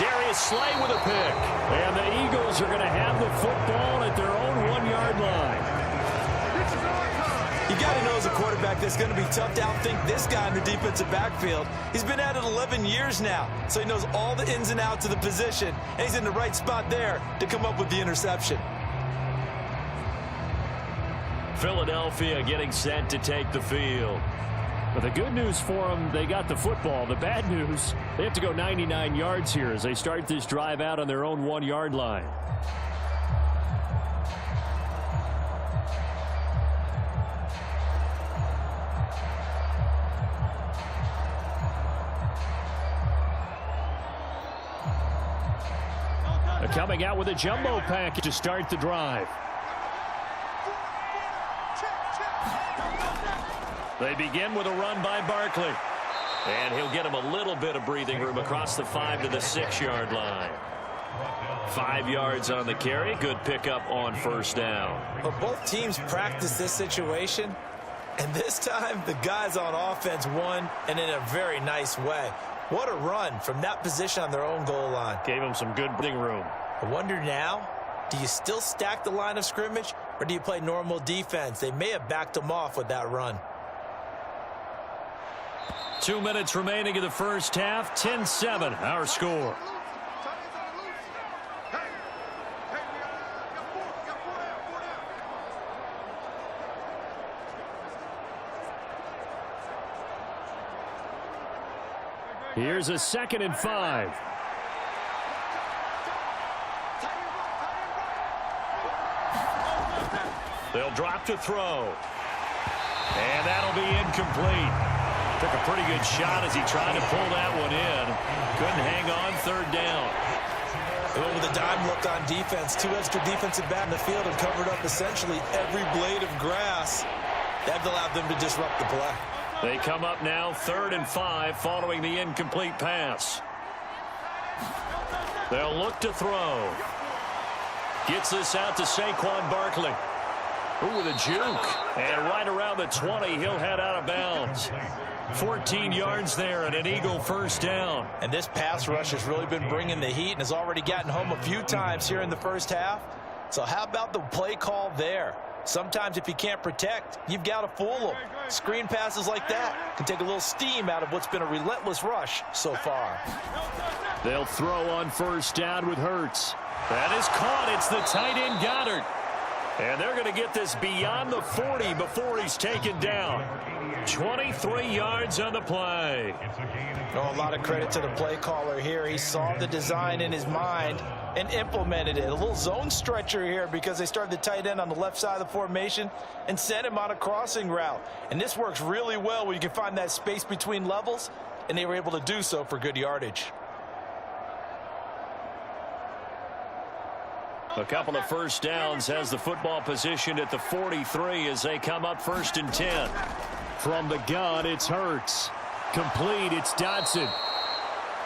Darius Slay with a pick. And the Eagles are going to have the football at their own 1-yard line. You got to know as a quarterback that's going to be tough to outthink this guy in the defensive backfield. He's been at it 11 years now, so he knows all the ins and outs of the position, and he's in the right spot there to come up with the interception. Philadelphia getting set to take the field. But the good news for them, they got the football. The bad news, they have to go 99 yards here as they start this drive out on their own 1-yard line. They're coming out with a jumbo package to start the drive. They begin with a run by Barkley. And he'll get him a little bit of breathing room across the 5 to the 6-yard line. 5 yards on the carry. Good pickup on 1st down. But both teams practice this situation, and this time the guys on offense won, and in a very nice way. What a run from that position on their own goal line. Gave him some good breathing room. I wonder now, do you still stack the line of scrimmage, or do you play normal defense? They may have backed them off with that run. 2 minutes remaining in the first half. 10-7, our score. Here's a 2nd and 5. They'll drop to throw. And that'll be incomplete. Took a pretty good shot as he tried to pull that one in. Couldn't hang on 3rd down. They went with a dime look on defense. 2 extra defensive back in the field and covered up essentially every blade of grass. That allowed them to disrupt the play. They come up now 3rd and 5 following the incomplete pass. They'll look to throw. Gets this out to Saquon Barkley. Ooh, with a juke. And right around the 20, he'll head out of bounds. 14 yards there and an Eagle 1st down. And this pass rush has really been bringing the heat and has already gotten home a few times here in the first half. So how about the play call there? Sometimes if you can't protect, you've got to fool them. Screen passes like that can take a little steam out of what's been a relentless rush so far. They'll throw on 1st down with Hurts. That is caught. It's the tight end Goddard. And they're going to get this beyond the 40 before he's taken down. 23 yards on the play. Oh, a lot of credit to the play caller here. He saw the design in his mind and implemented it. A little zone stretcher here because they started the tight end on the left side of the formation and sent him on a crossing route. And this works really well when you can find that space between levels, and they were able to do so for good yardage. A couple of 1st downs has the football positioned at the 43 as they come up 1st and 10. From the gun, it's Hurts. Complete, it's Dodson.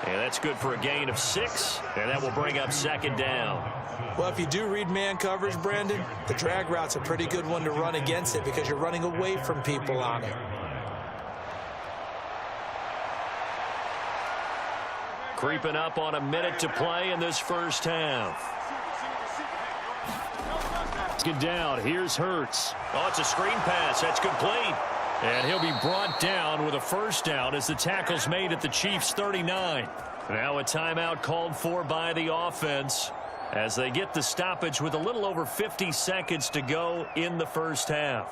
And that's good for a gain of 6, and that will bring up 2nd down. Well, if you do read man coverage, Brandon, the drag route's a pretty good one to run against it because you're running away from people on it. Creeping up on a minute to play in this first half. second down. Here's Hurts. Oh, it's a screen pass. That's complete. And he'll be brought down with a first down as the tackle's made at the Chiefs' 39. Now a timeout called for by the offense as they get the stoppage with a little over 50 seconds to go in the first half.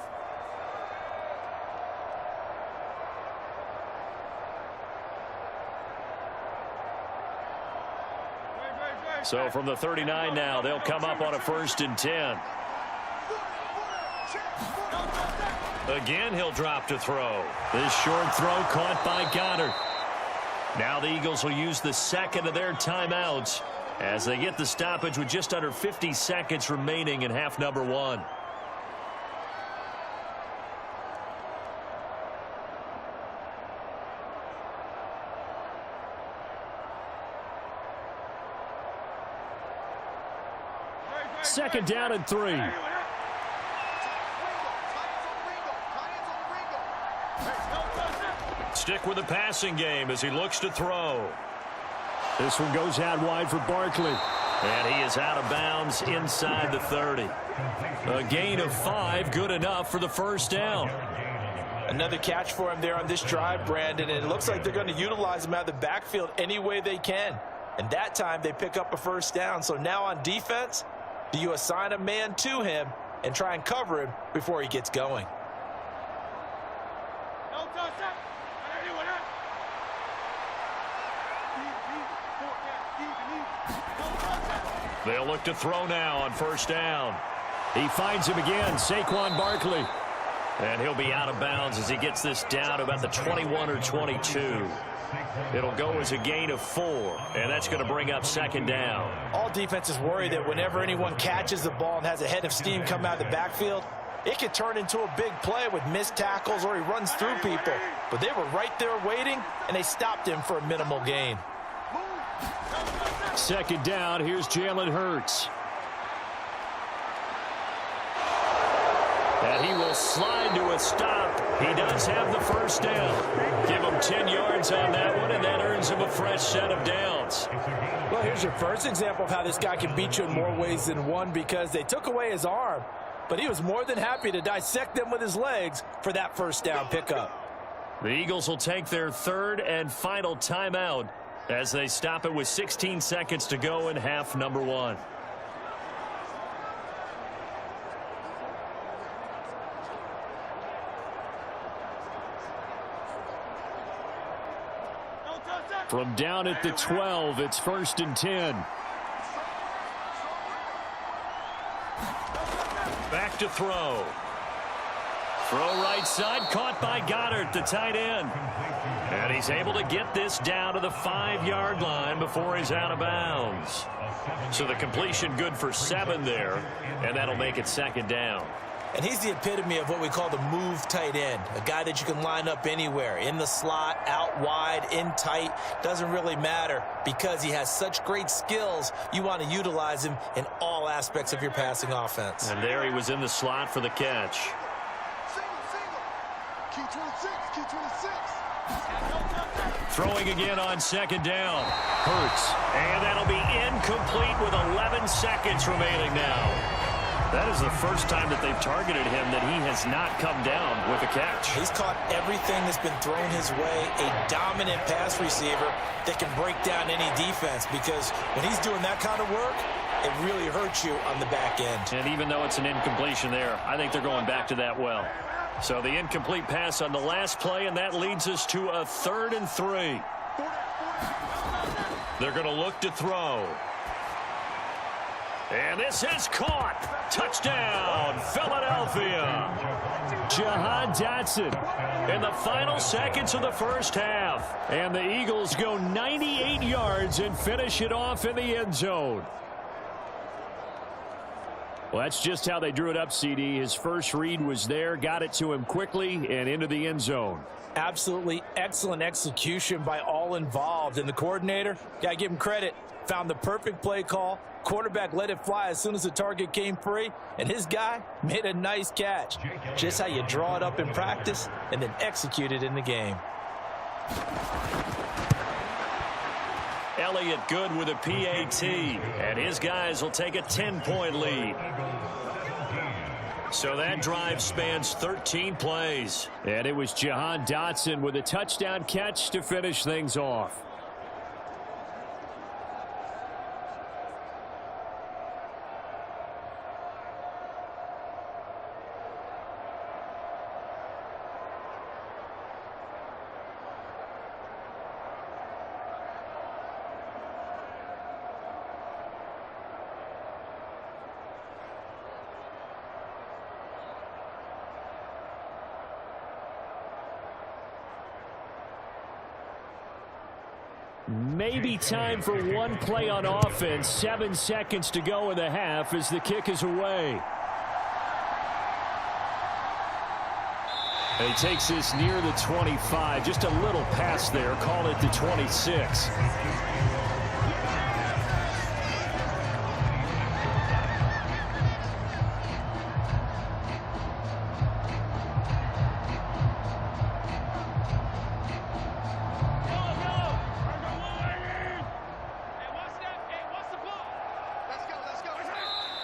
So from the 39 now, they'll come up on a 1st and 10. Again, he'll drop to throw. This short throw caught by Goddard. Now the Eagles will use the second of their timeouts as they get the stoppage with just under 50 seconds remaining in half number 1. Second down and 3. Stick with the passing game as he looks to throw. This one goes out wide for Barkley. And he is out of bounds inside the 30. A gain of 5, good enough for the first down. Another catch for him there on this drive, Brandon, and it looks like they're going to utilize him out of the backfield any way they can. And that time they pick up a first down. So now on defense, do you assign a man to him and try and cover him before he gets going? They'll look to throw now on first down. He finds him again, Saquon Barkley. And he'll be out of bounds as he gets this down to about the 21 or 22. It'll go as a gain of 4, and that's going to bring up second down. All defenses worry that whenever anyone catches the ball and has a head of steam come out of the backfield, it could turn into a big play with missed tackles or he runs through people. But they were right there waiting, and they stopped him for a minimal gain. Second down, here's Jalen Hurts. And he will slide to a stop. He does have the first down. Give him 10 yards on that one, and that earns him a fresh set of downs. Well, here's your first example of how this guy can beat you in more ways than one, because they took away his arm, but he was more than happy to dissect them with his legs for that first down pickup. The Eagles will take their third and final timeout as they stop it with 16 seconds to go in half number 1. From down at the 12, it's 1st and 10. Back to throw. Throw right side, caught by Goddard, the tight end. And he's able to get this down to the 5-yard line before he's out of bounds. So the completion good for 7 there, and that'll make it second down. And he's the epitome of what we call the move tight end, a guy that you can line up anywhere, in the slot, out wide, in tight, doesn't really matter because he has such great skills. You want to utilize him in all aspects of your passing offense. And there he was in the slot for the catch. Key 26, key 26. Throwing again on second down. Hurts. And that'll be incomplete with 11 seconds remaining now. That is the first time that they've targeted him that he has not come down with a catch. He's caught everything that's been thrown his way, a dominant pass receiver that can break down any defense, because when he's doing that kind of work, it really hurts you on the back end. And even though it's an incompletion there, I think they're going back to that well. So the incomplete pass on the last play, and that leads us to a 3rd and 3. They're going to look to throw. And this is caught. Touchdown, Philadelphia. Jahan Dotson In the final seconds of the first half. And the Eagles go 98 yards and finish it off in the end zone. Well, that's just how they drew it up, CD. His first read was there, got it to him quickly, and into the end zone. Absolutely excellent execution by all involved. And the coordinator, got to give him credit, found the perfect play call. Quarterback let it fly as soon as the target came free, and his guy made a nice catch. Just how you draw it up in practice and then execute it in the game. Elliott good with a PAT, and his guys will take a 10-point lead. So that drive spans 13 plays. And it was Jahan Dotson with a touchdown catch to finish things off. Maybe time for one play on offense. 7 seconds to go in the half as the kick is away. And he takes this near the 25. Just a little pass there. Call it the 26.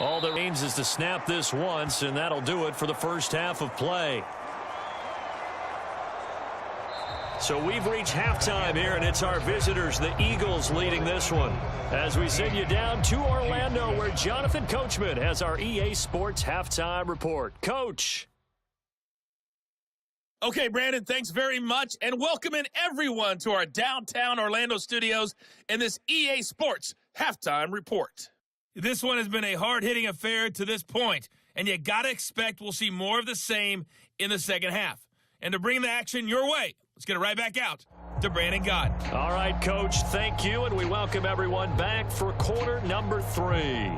All that remains is to snap this once, and that'll do it for the first half of play. So we've reached halftime here, and it's our visitors, the Eagles, leading this one. As we send you down to Orlando, where Jonathan Coachman has our EA Sports Halftime Report. Coach. Okay, Brandon, thanks very much, and welcome in everyone to our downtown Orlando studios in this EA Sports Halftime Report. This one has been a hard-hitting affair to this point, and you got to expect we'll see more of the same in the second half. And to bring the action your way, let's get it right back out to Brandon Gott. All right, Coach, thank you, and we welcome everyone back for quarter number 3.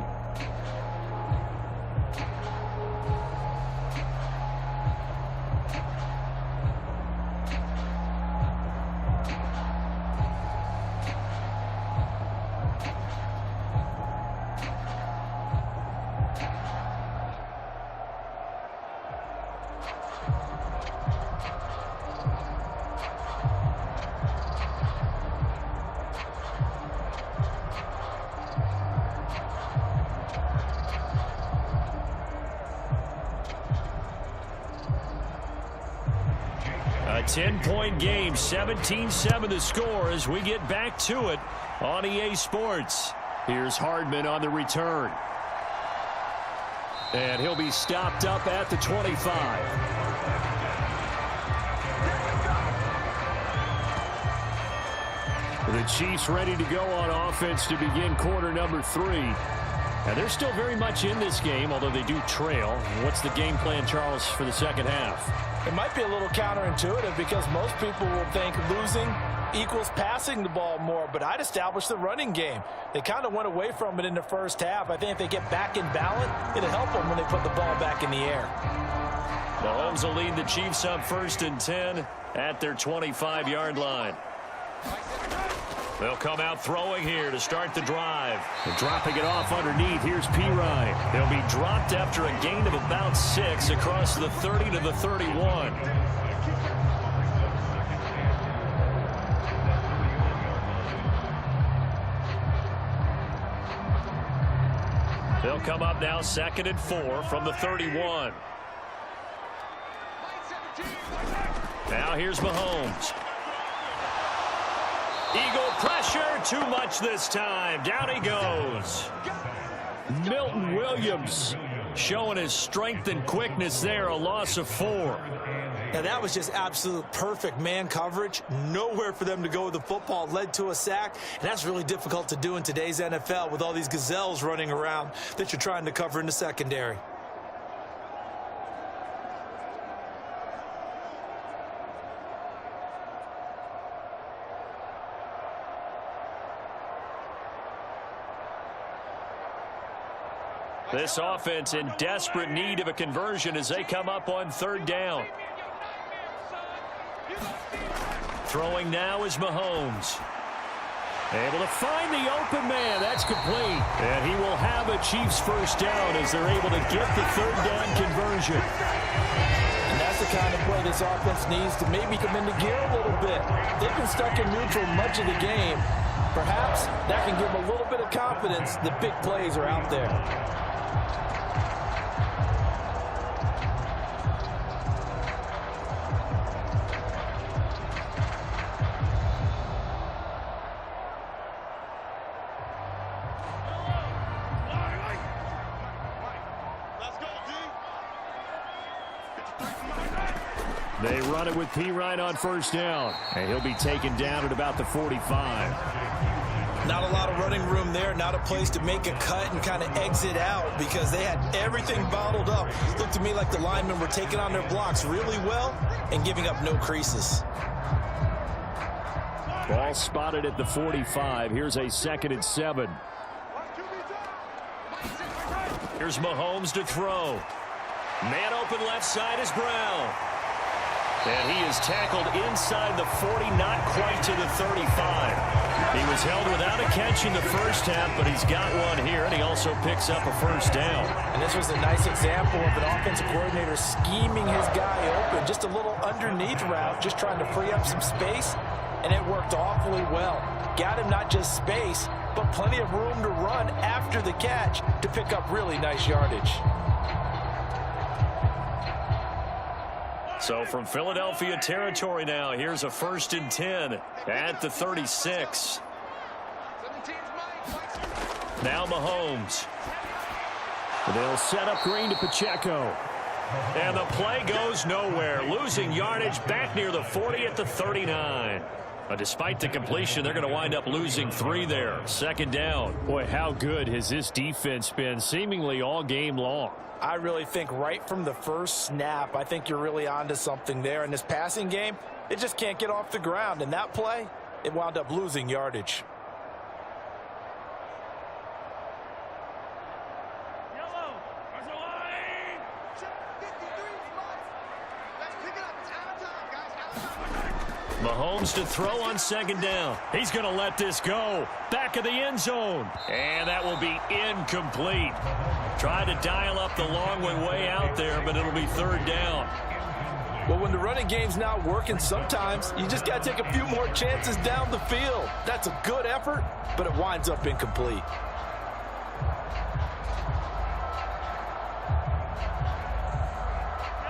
A 10-point game, 17-7 the score as we get back to it on EA Sports. Here's Hardman on the return. And he'll be stopped up at the 25. The Chiefs ready to go on offense to begin quarter number 3. And they're still very much in this game, although they do trail. What's the game plan, Charles, for the second half? It might be a little counterintuitive because most people will think losing equals passing the ball more, but I'd establish the running game. They kind of went away from it in the first half. I think if they get back in balance, it'll help them when they put the ball back in the air. Mahomes will lead the Chiefs up 1st and 10 at their 25-yard line. They'll come out throwing here to start the drive. And dropping it off underneath, here's P. Ryan. They'll be dropped after a gain of about 6 across the 30 to the 31. They'll come up now 2nd and 4 from the 31. Now here's Mahomes. Eagle pressure, too much this time. Down he goes. Milton Williams showing his strength and quickness there, a loss of 4. Now that was just absolute perfect man coverage. Nowhere for them to go with the football. Led to a sack, and that's really difficult to do in today's NFL with all these gazelles running around that you're trying to cover in the secondary. This offense in desperate need of a conversion as they come up on 3rd down. Throwing now is Mahomes. Able to find the open man. That's complete. And he will have a Chiefs first down as they're able to get the 3rd down conversion. And that's the kind of play this offense needs to maybe come into gear a little bit. They've been stuck in neutral much of the game. Perhaps that can give them a little bit of confidence. The big plays are out there. They run it with Pirine on first down, and he'll be taken down at about the 45. Not a lot of running room there, not a place to make a cut and kind of exit out because they had everything bottled up. Looked to me like the linemen were taking on their blocks really well and giving up no creases. Ball spotted at the 45. Here's a 2nd and 7. Here's Mahomes to throw. Man open left side is Brown. And he is tackled inside the 40, not quite to the 35. He was held without a catch in the first half, but he's got one here, and he also picks up a first down. And this was a nice example of an offensive coordinator scheming his guy open. Just a little underneath route, just trying to free up some space, and it worked awfully well. Got him not just space, but plenty of room to run after the catch to pick up really nice yardage. So from Philadelphia territory now, here's a 1st and 10 at the 36. Now Mahomes. They'll set up Green to Pacheco. And the play goes nowhere. Losing yardage back near the 40 at the 39. But despite the completion, they're going to wind up losing 3 there. 2nd down. Boy, how good has this defense been seemingly all game long? I really think right from the first snap, I think you're really onto something there. In this passing game, it just can't get off the ground. And that play, it wound up losing yardage. Mahomes to throw on 2nd down. He's going to let this go. Back of the end zone. And that will be incomplete. Try to dial up the long way out there, but it'll be 3rd down. Well, when the running game's not working, sometimes you just got to take a few more chances down the field. That's a good effort, but it winds up incomplete.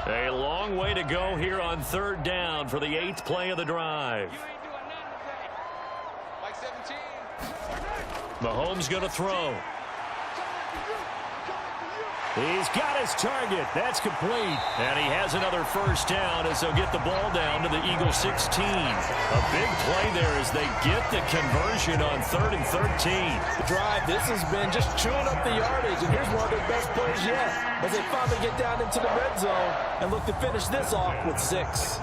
A long way to go here on 3rd down for the 8th play of the drive. Mahomes going to throw. He's got his target. That's complete. And he has another first down as they'll get the ball down to the Eagles 16. A big play there as they get the conversion on 3rd and 13. Drive, this has been just chewing up the yardage, and here's one of their best plays yet as they finally get down into the red zone and look to finish this off with 6.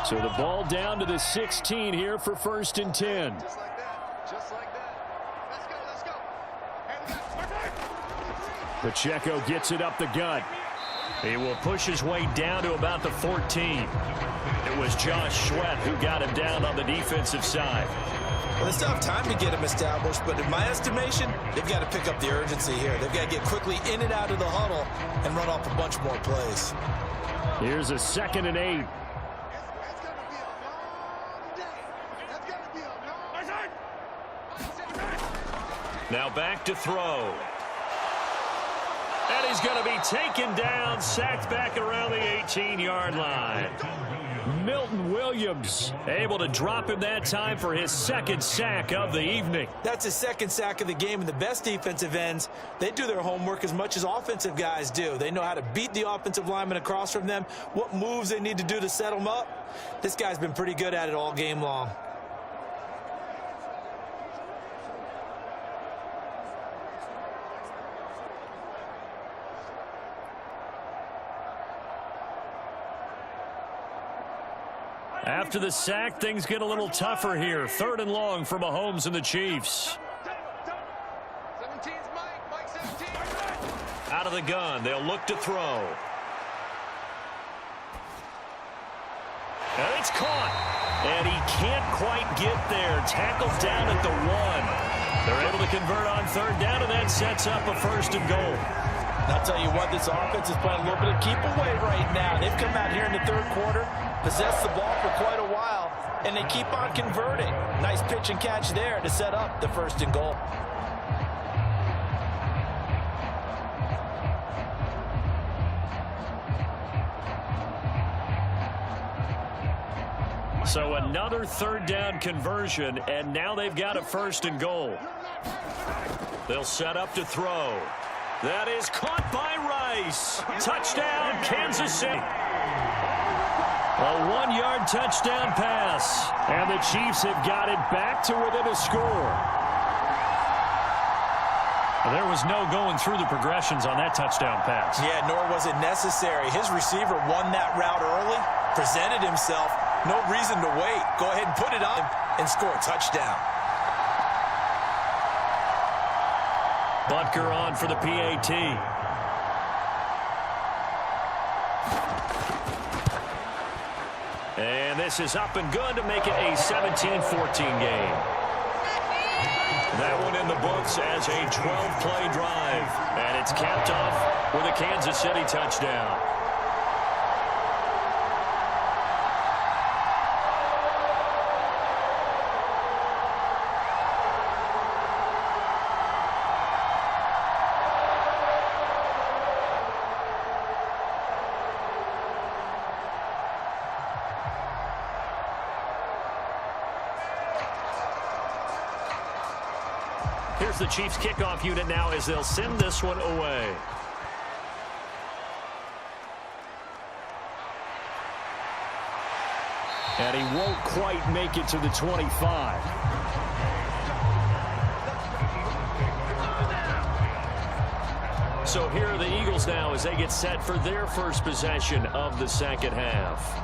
So the ball down to the 16 here for 1st and 10. Just like that. Just like that. Let's go. Hey, Pacheco gets it up the gut. He will push his way down to about the 14. It was Josh Sweat who got him down on the defensive side. Well, they still have time to get him established, but in my estimation, they've got to pick up the urgency here. They've got to get quickly in and out of the huddle and run off a bunch more plays. Here's a 2nd and 8. Now back to throw. And he's going to be taken down, sacked back around the 18-yard line. Milton Williams able to drop him that time for his 2nd sack of the evening. That's his 2nd sack of the game, and the best defensive ends, they do their homework as much as offensive guys do. They know how to beat the offensive lineman across from them, what moves they need to do to set them up. This guy's been pretty good at it all game long. After the sack, things get a little tougher here. 3rd and long for Mahomes and the Chiefs. 17's Mike 17. Out of the gun, they'll look to throw. And it's caught. And he can't quite get there. Tackled down at the 1. They're able to convert on 3rd down, and that sets up a 1st and goal. And I'll tell you what, this offense is playing a little bit of keep away right now. They've come out here in the 3rd quarter, possessed the ball for quite a while, and they keep on converting. Nice pitch and catch there to set up the 1st and goal. So another third down conversion, and now they've got a 1st and goal. They'll set up to throw. That is caught by Rice. Touchdown, Kansas City. A 1-yard touchdown pass. And the Chiefs have got it back to within a score. There was no going through the progressions on that touchdown pass. Yeah, nor was it necessary. His receiver won that route early, presented himself. No reason to wait. Go ahead and put it on and score a touchdown. Butker on for the PAT. And this is up and good to make it a 17-14 game. That one in the books as a 12-play drive. And it's capped off with a Kansas City touchdown. Here's the Chiefs kickoff unit now as they'll send this one away. And he won't quite make it to the 25. So here are the Eagles now as they get set for their first possession of the second half.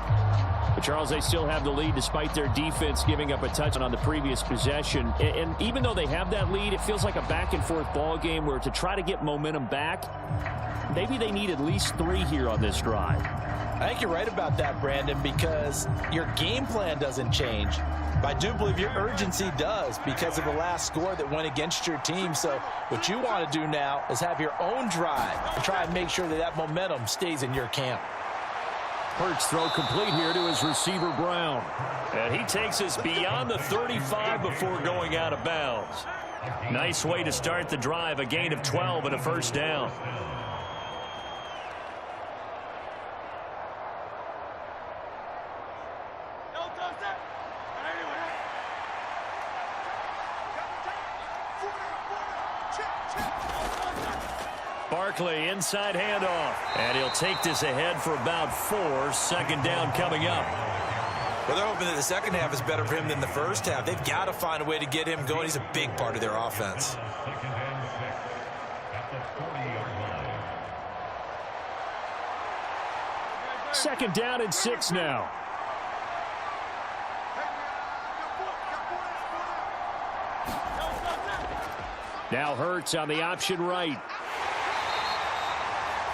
But Charles, they still have the lead despite their defense giving up a touchdown on the previous possession. And even though they have that lead, it feels like a back-and-forth ball game where to try to get momentum back, maybe they need at least 3 here on this drive. I think you're right about that, Brandon, because your game plan doesn't change. But I do believe your urgency does because of the last score that went against your team. So what you want to do now is have your own drive and try and make sure that that momentum stays in your camp. Hurts throw complete here to his receiver, Brown. And he takes us beyond the 35 before going out of bounds. Nice way to start the drive, a gain of 12 and a first down. Barkley, inside handoff. And he'll take this ahead for about 4. Second down coming up. Well, they're hoping that the second half is better for him than the first half. They've got to find a way to get him going. He's a big part of their offense. Second down and 6 now. Now Hurts on the option right.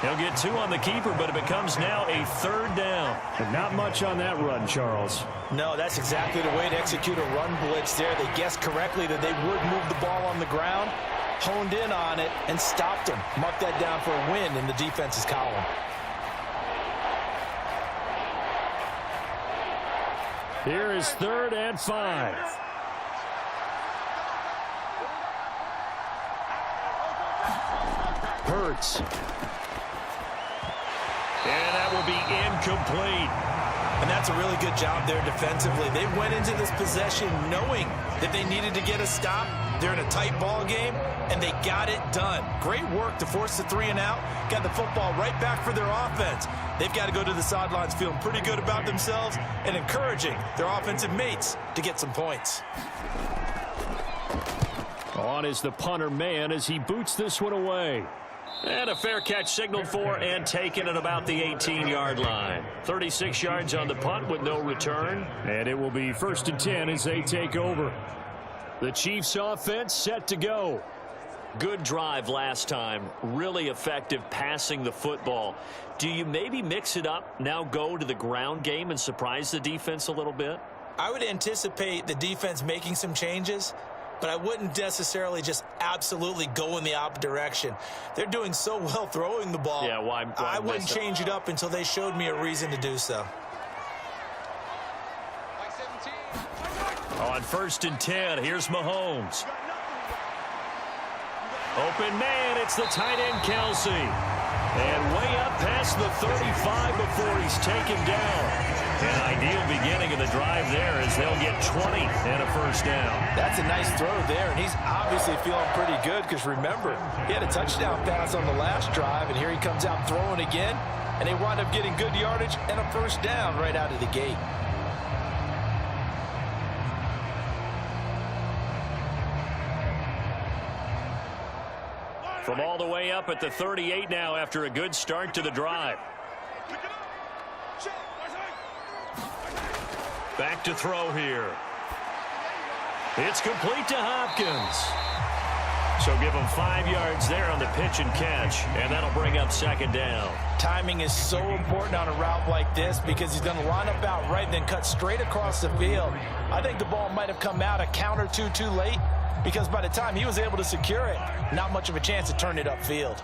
He'll get 2 on the keeper, but it becomes now a third down. And not much on that run, Charles. No, that's exactly the way to execute a run blitz there. They guessed correctly that they would move the ball on the ground, honed in on it, and stopped them. Mark that down for a win in the defense's column. Here is 3rd and 5. Hurts. And that will be incomplete. And that's a really good job there defensively. They went into this possession knowing that they needed to get a stop. They're in a tight ball game, and they got it done. Great work to force the 3 and out. Got the football right back for their offense. They've got to go to the sidelines feeling pretty good about themselves and encouraging their offensive mates to get some points. On is the punter man as he boots this one away. And a fair catch signaled for and taken at about the 18-yard line. 36 yards on the punt with no return. And it will be 1st and 10 as they take over. The Chiefs offense set to go. Good drive last time. Really effective passing the football. Do you maybe mix it up, now go to the ground game and surprise the defense a little bit? I would anticipate the defense making some changes, but I wouldn't necessarily just absolutely go in the opposite direction. They're doing so well throwing the ball. Yeah, why I wouldn't change it up until they showed me a reason to do so. On 1st and 10, here's Mahomes. Open man, it's the tight end, Kelsey. And way up past the 35 before he's taken down. An ideal beginning of the drive there as they'll get 20 and a first down. That's a nice throw there, and he's obviously feeling pretty good because, remember, he had a touchdown pass on the last drive, and here he comes out throwing again, and they wind up getting good yardage and a first down right out of the gate. From all the way up at the 38 now after a good start to the drive. Back to throw here. It's complete to Hopkins. So give him 5 yards there on the pitch and catch, and that'll bring up second down. Timing is so important on a route like this because he's going to line up out right and then cut straight across the field. I think the ball might have come out a count or two too late because by the time he was able to secure it, not much of a chance to turn it upfield.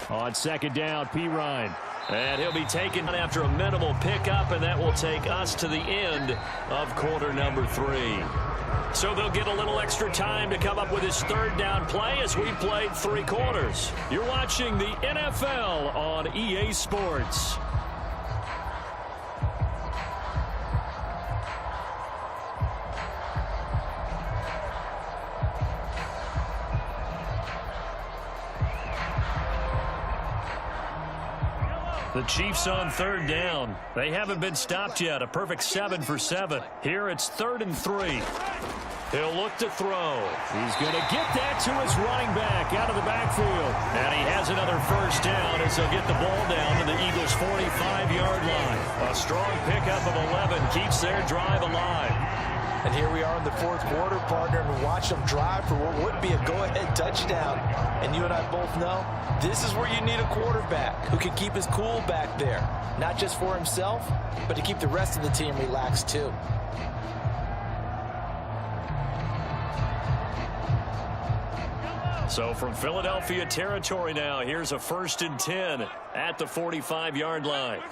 On second down, Pirine. And he'll be taken after a minimal pickup, and that will take us to the end of quarter number 3. So they'll get a little extra time to come up with his third down play as we played 3 quarters. You're watching the NFL on EA Sports. The Chiefs on third down. They haven't been stopped yet. A perfect 7 for 7. Here it's 3rd and 3. He'll look to throw. He's going to get that to his running back out of the backfield. And he has another first down as he'll get the ball down to the Eagles' 45-yard line. A strong pickup of 11 keeps their drive alive. And here we are in the 4th quarter, partner, and watch them drive for what would be a go-ahead touchdown. And you and I both know this is where you need a quarterback who can keep his cool back there. Not just for himself, but to keep the rest of the team relaxed too. So from Philadelphia territory now, here's a 1st and 10 at the 45-yard line.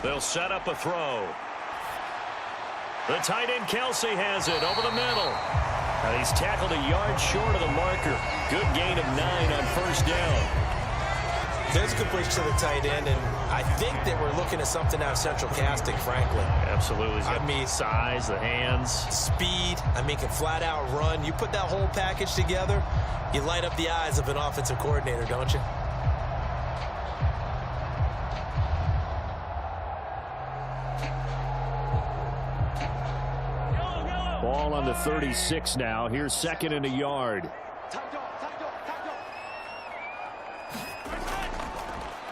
They'll set up a throw. The tight end Kelsey has it over the middle. And he's tackled a yard short of the marker. Good gain of 9 on first down. There's a completion to the tight end, and I think they were looking at something out of central casting, frankly. Absolutely. I mean, size, the hands. Speed, can flat out run. You put that whole package together, you light up the eyes of an offensive coordinator, don't you? Ball on the 36 now. Here's 2nd and a yard.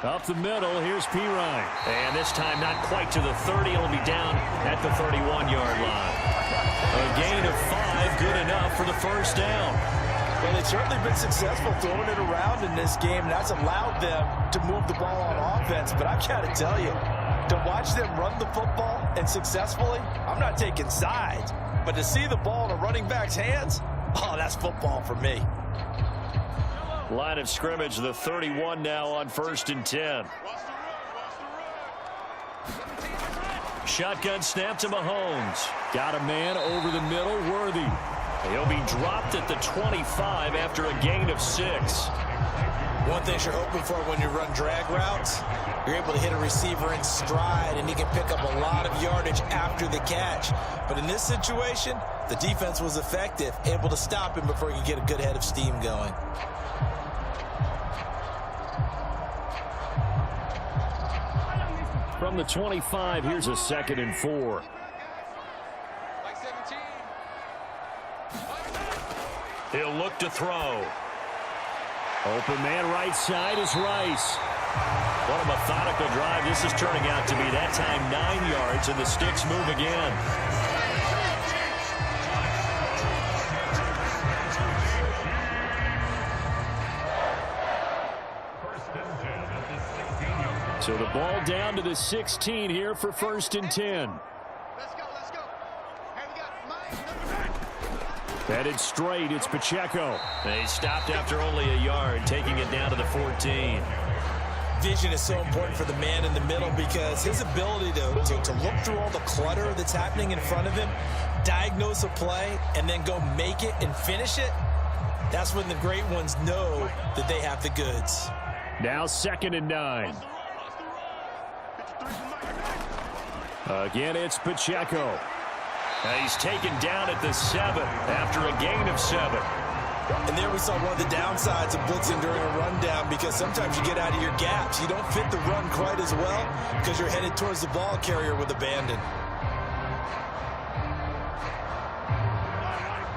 Up the middle, here's Pirine. And this time not quite to the 30. It'll be down at the 31-yard line. A gain of 5, good enough for the first down. Well, they've certainly been successful throwing it around in this game. That's allowed them to move the ball on offense. But I've got to tell you, to watch them run the football and successfully, I'm not taking sides. But to see the ball in a running back's hands, oh, that's football for me. Line of scrimmage, the 31 now on 1st and 10. Shotgun snap to Mahomes. Got a man over the middle, Worthy. He'll be dropped at the 25 after a gain of 6. One thing you're hoping for when you run drag routes, you're able to hit a receiver in stride, and he can pick up a lot of yardage after the catch. But in this situation, the defense was effective, able to stop him before he could get a good head of steam going. From the 25, here's a 2nd and 4. He'll look to throw. Open man right side is Rice. What a methodical drive this is turning out to be. That time 9 yards, and the sticks move again. So the ball down to the 16 here for 1st and 10. Let's go. Hey, we got Mike. Headed straight, it's Pacheco. They stopped after only a yard, taking it down to the 14. Vision is so important for the man in the middle because his ability to look through all the clutter that's happening in front of him, diagnose a play and then go make it and finish it, that's when the great ones know that they have the goods. Now 2nd and 9. Again, it's Pacheco. He's taken down at the 7 after a gain of 7. And there we saw one of the downsides of blitzing during a rundown, because sometimes you get out of your gaps. You don't fit the run quite as well because you're headed towards the ball carrier with abandon.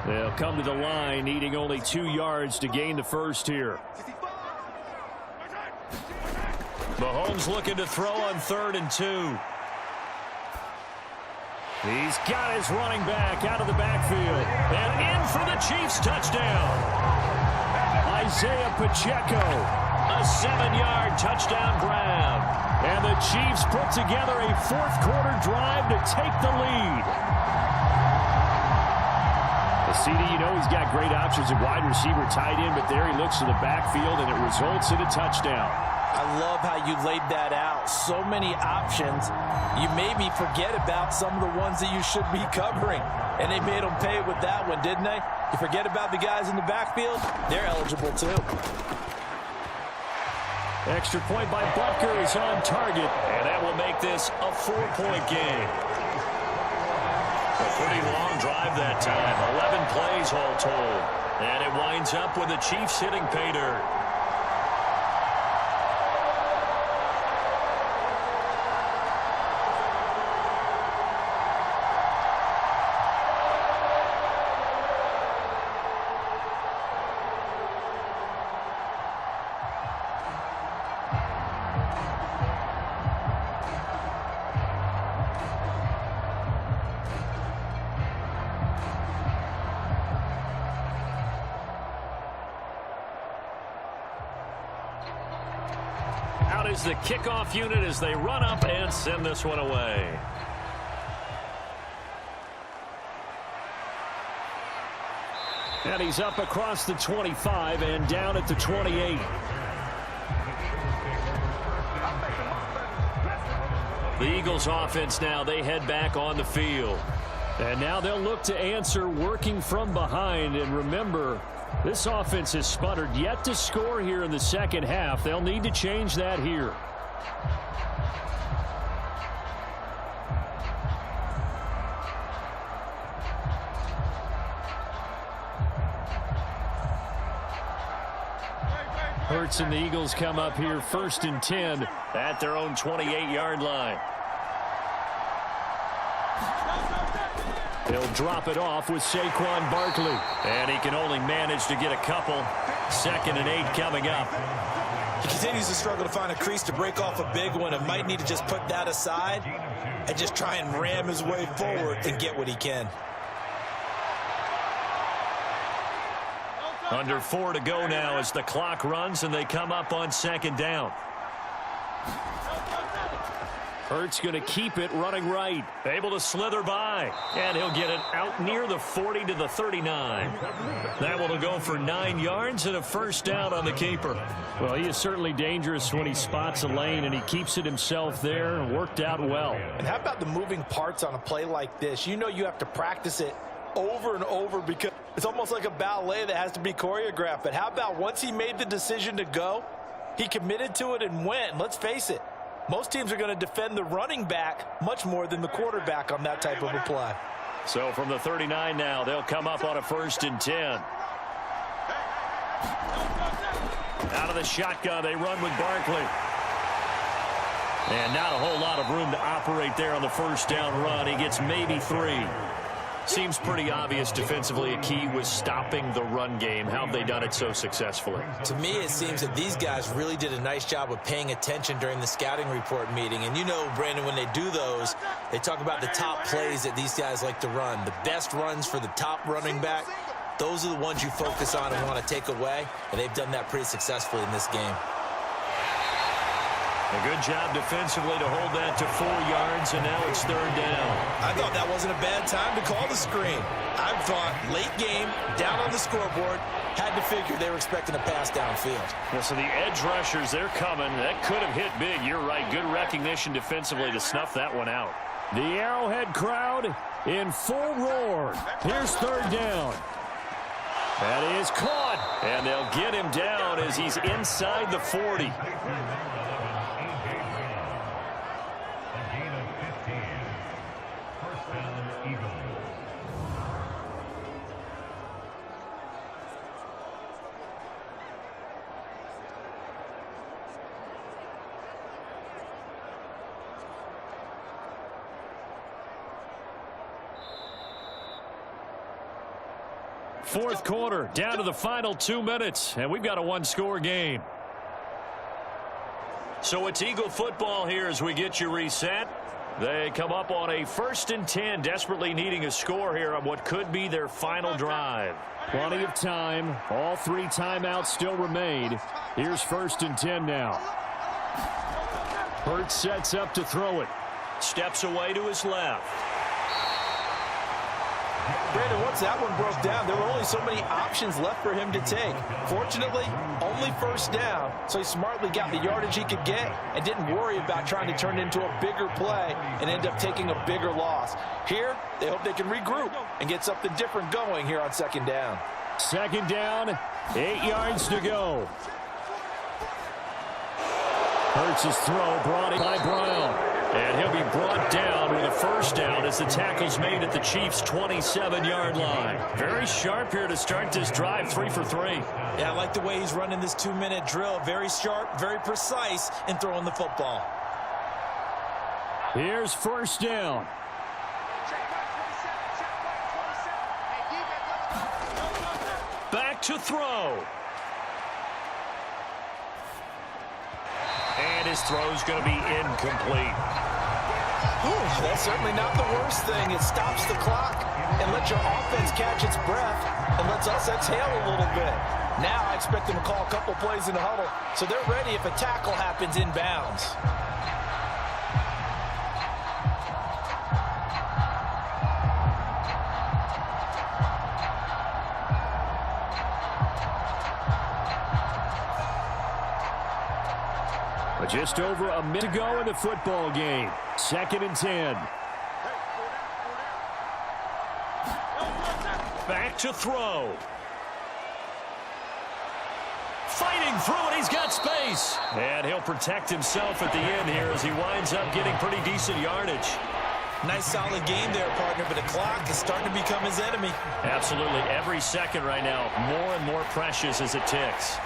They'll come to the line, needing only 2 yards to gain the first here. Mahomes looking to throw on 3rd and 2. He's got his running back out of the backfield. And in for the Chiefs touchdown. Isaiah Pacheco, a 7-yard touchdown grab. And the Chiefs put together a 4th-quarter drive to take the lead. The CD, you know, he's got great options at wide receiver, tight end, but there he looks to the backfield, and it results in a touchdown. I love how you laid that out. So many options. You made me forget about some of the ones that you should be covering. And they made them pay with that one, didn't they? You forget about the guys in the backfield? They're eligible too. Extra point by Butker is on target, and that will make this a 4-point game. A pretty long drive that time. 11 plays all told. And it winds up with the Chiefs hitting pay dirt. Out is the kickoff unit as they run up and send this one away. And he's up across the 25 and down at the 28. The Eagles offense now, they head back on the field. And now they'll look to answer working from behind. And remember, this offense has sputtered yet to score here in the second half. They'll need to change that here. Hurts and the Eagles come up here 1st and 10 at their own 28-yard line. They'll drop it off with Saquon Barkley. And he can only manage to get a couple. 2nd and 8 coming up. He continues to struggle to find a crease to break off a big one, and might need to just put that aside and just try and ram his way forward and get what he can. Under 4 to go now as the clock runs and they come up on 2nd down. Hurts going to keep it running right. Able to slither by. And he'll get it out near the 40 to the 39. That will go for 9 yards and a 1st down on the keeper. Well, he is certainly dangerous when he spots a lane, and he keeps it himself there and worked out well. And how about the moving parts on a play like this? You know you have to practice it over and over because it's almost like a ballet that has to be choreographed. But how about once he made the decision to go, he committed to it and went. Let's face it, most teams are going to defend the running back much more than the quarterback on that type of a play. So from the 39 now, they'll come up on a 1st and 10. Out of the shotgun, they run with Barkley. And not a whole lot of room to operate there on the 1st down run. He gets maybe 3. Seems pretty obvious defensively a key was stopping the run game. How have they done it so successfully? To me, it seems that these guys really did a nice job of paying attention during the scouting report meeting. And you know, Brandon, when they do those, they talk about the top plays that these guys like to run. The best runs for the top running back, those are the ones you focus on and want to take away. And they've done that pretty successfully in this game. A good job defensively to hold that to 4 yards, and now it's 3rd down. I thought that wasn't a bad time to call the screen. I thought late game, down on the scoreboard, had to figure they were expecting a pass downfield. Well, so the edge rushers, they're coming. That could have hit big. You're right. Good recognition defensively to snuff that one out. The Arrowhead crowd in full roar. Here's third down. That is caught. And they'll get him down as he's inside the 40. Fourth quarter, down to the final 2 minutes, and we've got a one-score game. So it's Eagle football here as we get you reset. They come up on a 1st and 10, desperately needing a score here on what could be their final drive. Plenty of time. All 3 timeouts still remain. Here's 1st and 10 now. Hurts sets up to throw it. Steps away to his left. Brandon, once that one broke down, there were only so many options left for him to take. Fortunately, only first down, so he smartly got the yardage he could get and didn't worry about trying to turn it into a bigger play and end up taking a bigger loss. Here, they hope they can regroup and get something different going here on 2nd down. 2nd down, 8 yards to go. Hurts' throw brought in by Brown. And he'll be brought down with a 1st down as the tackle's made at the Chiefs' 27-yard line. Very sharp here to start this drive, 3 for 3. Yeah, I like the way he's running this 2-minute drill. Very sharp, very precise in throwing the football. Here's 1st down. Back to throw. And his throw's going to be incomplete. Ooh, that's certainly not the worst thing. It stops the clock and lets your offense catch its breath and lets us exhale a little bit. Now I expect them to call a couple plays in the huddle so they're ready if a tackle happens inbounds. Just over a minute to go in the football game. 2nd and 10. Back to throw. Fighting through it. He's got space. And he'll protect himself at the end here as he winds up getting pretty decent yardage. Nice solid game there, partner, but the clock is starting to become his enemy. Absolutely. Every second right now, more and more precious as it ticks.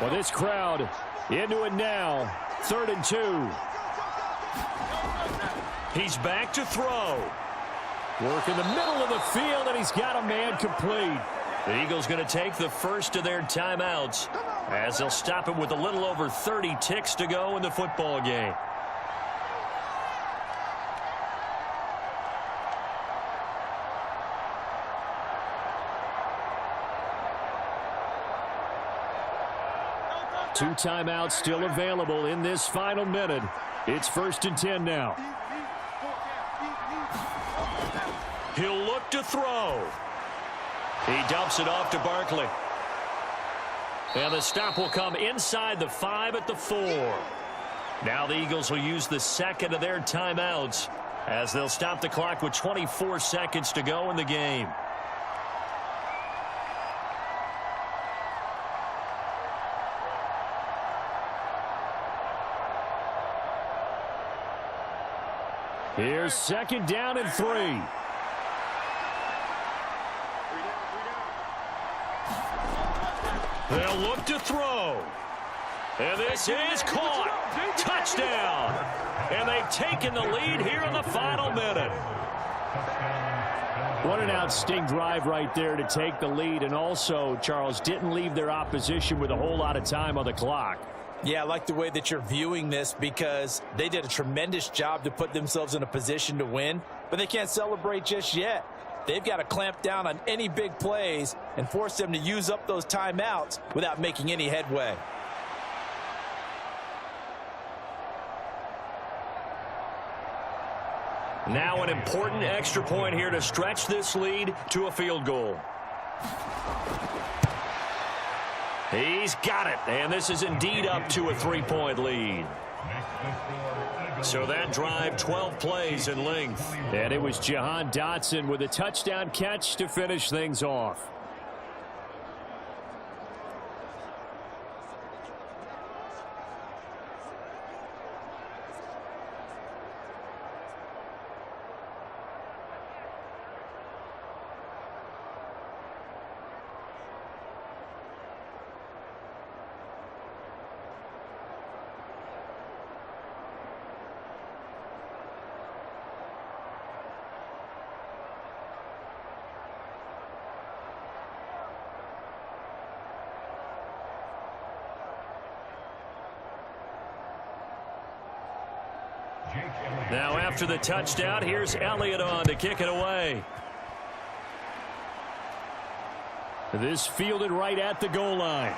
Well, this crowd into it now. 3rd and 2. He's back to throw. Work in the middle of the field, and he's got a man complete. The Eagles going to take the first of their timeouts as they'll stop it with a little over 30 ticks to go in the football game. Two timeouts still available in this final minute. It's 1st and 10 now. He'll look to throw. He dumps it off to Barkley. And the stop will come inside the 5 at the 4. Now the Eagles will use the 2nd of their timeouts as they'll stop the clock with 24 seconds to go in the game. Here's 2nd down and 3. They'll look to throw. And this is caught. Touchdown. And they've taken the lead here in the final minute. What an outstanding drive right there to take the lead. And also, Charles, didn't leave their opposition with a whole lot of time on the clock. Yeah, I like the way that you're viewing this because they did a tremendous job to put themselves in a position to win, but they can't celebrate just yet. They've got to clamp down on any big plays and force them to use up those timeouts without making any headway. Now an important extra point here to stretch this lead to a field goal. He's got it, and this is indeed up to a 3-point lead. So that drive, 12 plays in length. And it was Jahan Dotson with a touchdown catch to finish things off. Now after the touchdown, here's Elliott on to kick it away. This fielded right at the goal line.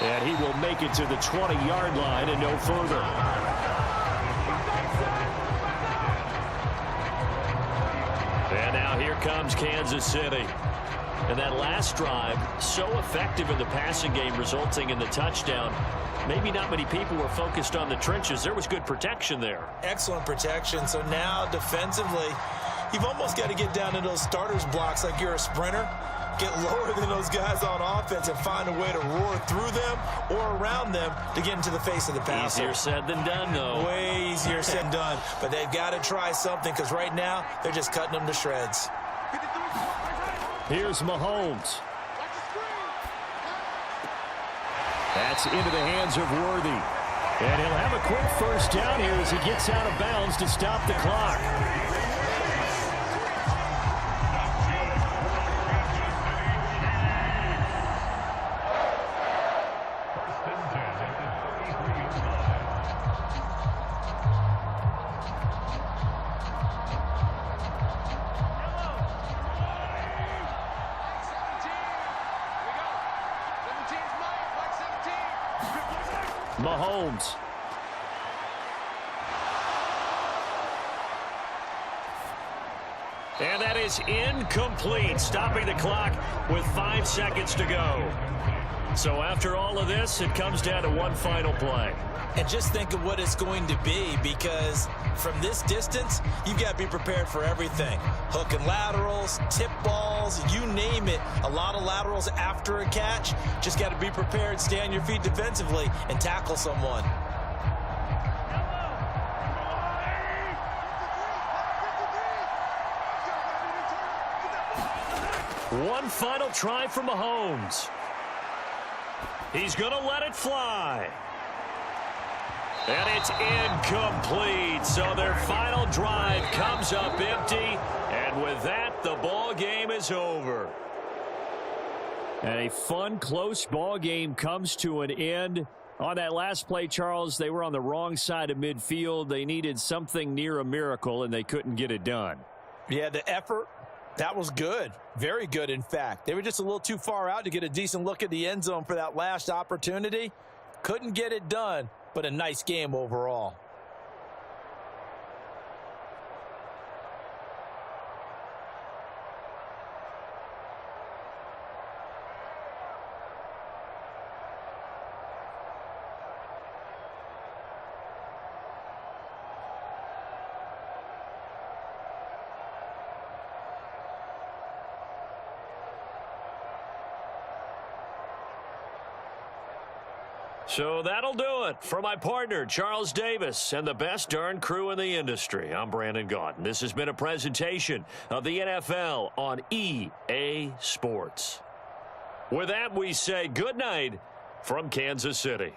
And he will make it to the 20-yard line and no further. And now here comes Kansas City. And that last drive, so effective in the passing game, resulting in the touchdown. Maybe not many people were focused on the trenches. There was good protection there. Excellent protection. So now defensively, you've almost got to get down to those starters blocks like you're a sprinter. Get lower than those guys on offense and find a way to roar through them or around them to get into the face of the passer. Easier said than done, though. Way easier said than done. But they've got to try something because right now they're just cutting them to shreds. Here's Mahomes. That's into the hands of Worthy. And he'll have a quick first down here as he gets out of bounds to stop the clock. Mahomes. And that is incomplete, stopping the clock with 5 seconds to go. So after all of this, it comes down to one final play. And just think of what it's going to be, because from this distance, you've got to be prepared for everything. Hook and laterals, tip balls, you name it. A lot of laterals after a catch. Just got to be prepared, stay on your feet defensively, and tackle someone. One final try for Mahomes. He's going to let it fly. And it's incomplete. So their final drive comes up empty. And with that, the ball game is over. And a fun, close ball game comes to an end. On that last play, Charles, they were on the wrong side of midfield. They needed something near a miracle, and they couldn't get it done. Yeah, the effort, that was good. Very good, in fact. They were just a little too far out to get a decent look at the end zone for that last opportunity. Couldn't get it done, but a nice game overall. So that'll do it for my partner, Charles Davis, and the best darn crew in the industry. I'm Brandon Gaudin. This has been a presentation of the NFL on EA Sports. With that, we say good night from Kansas City.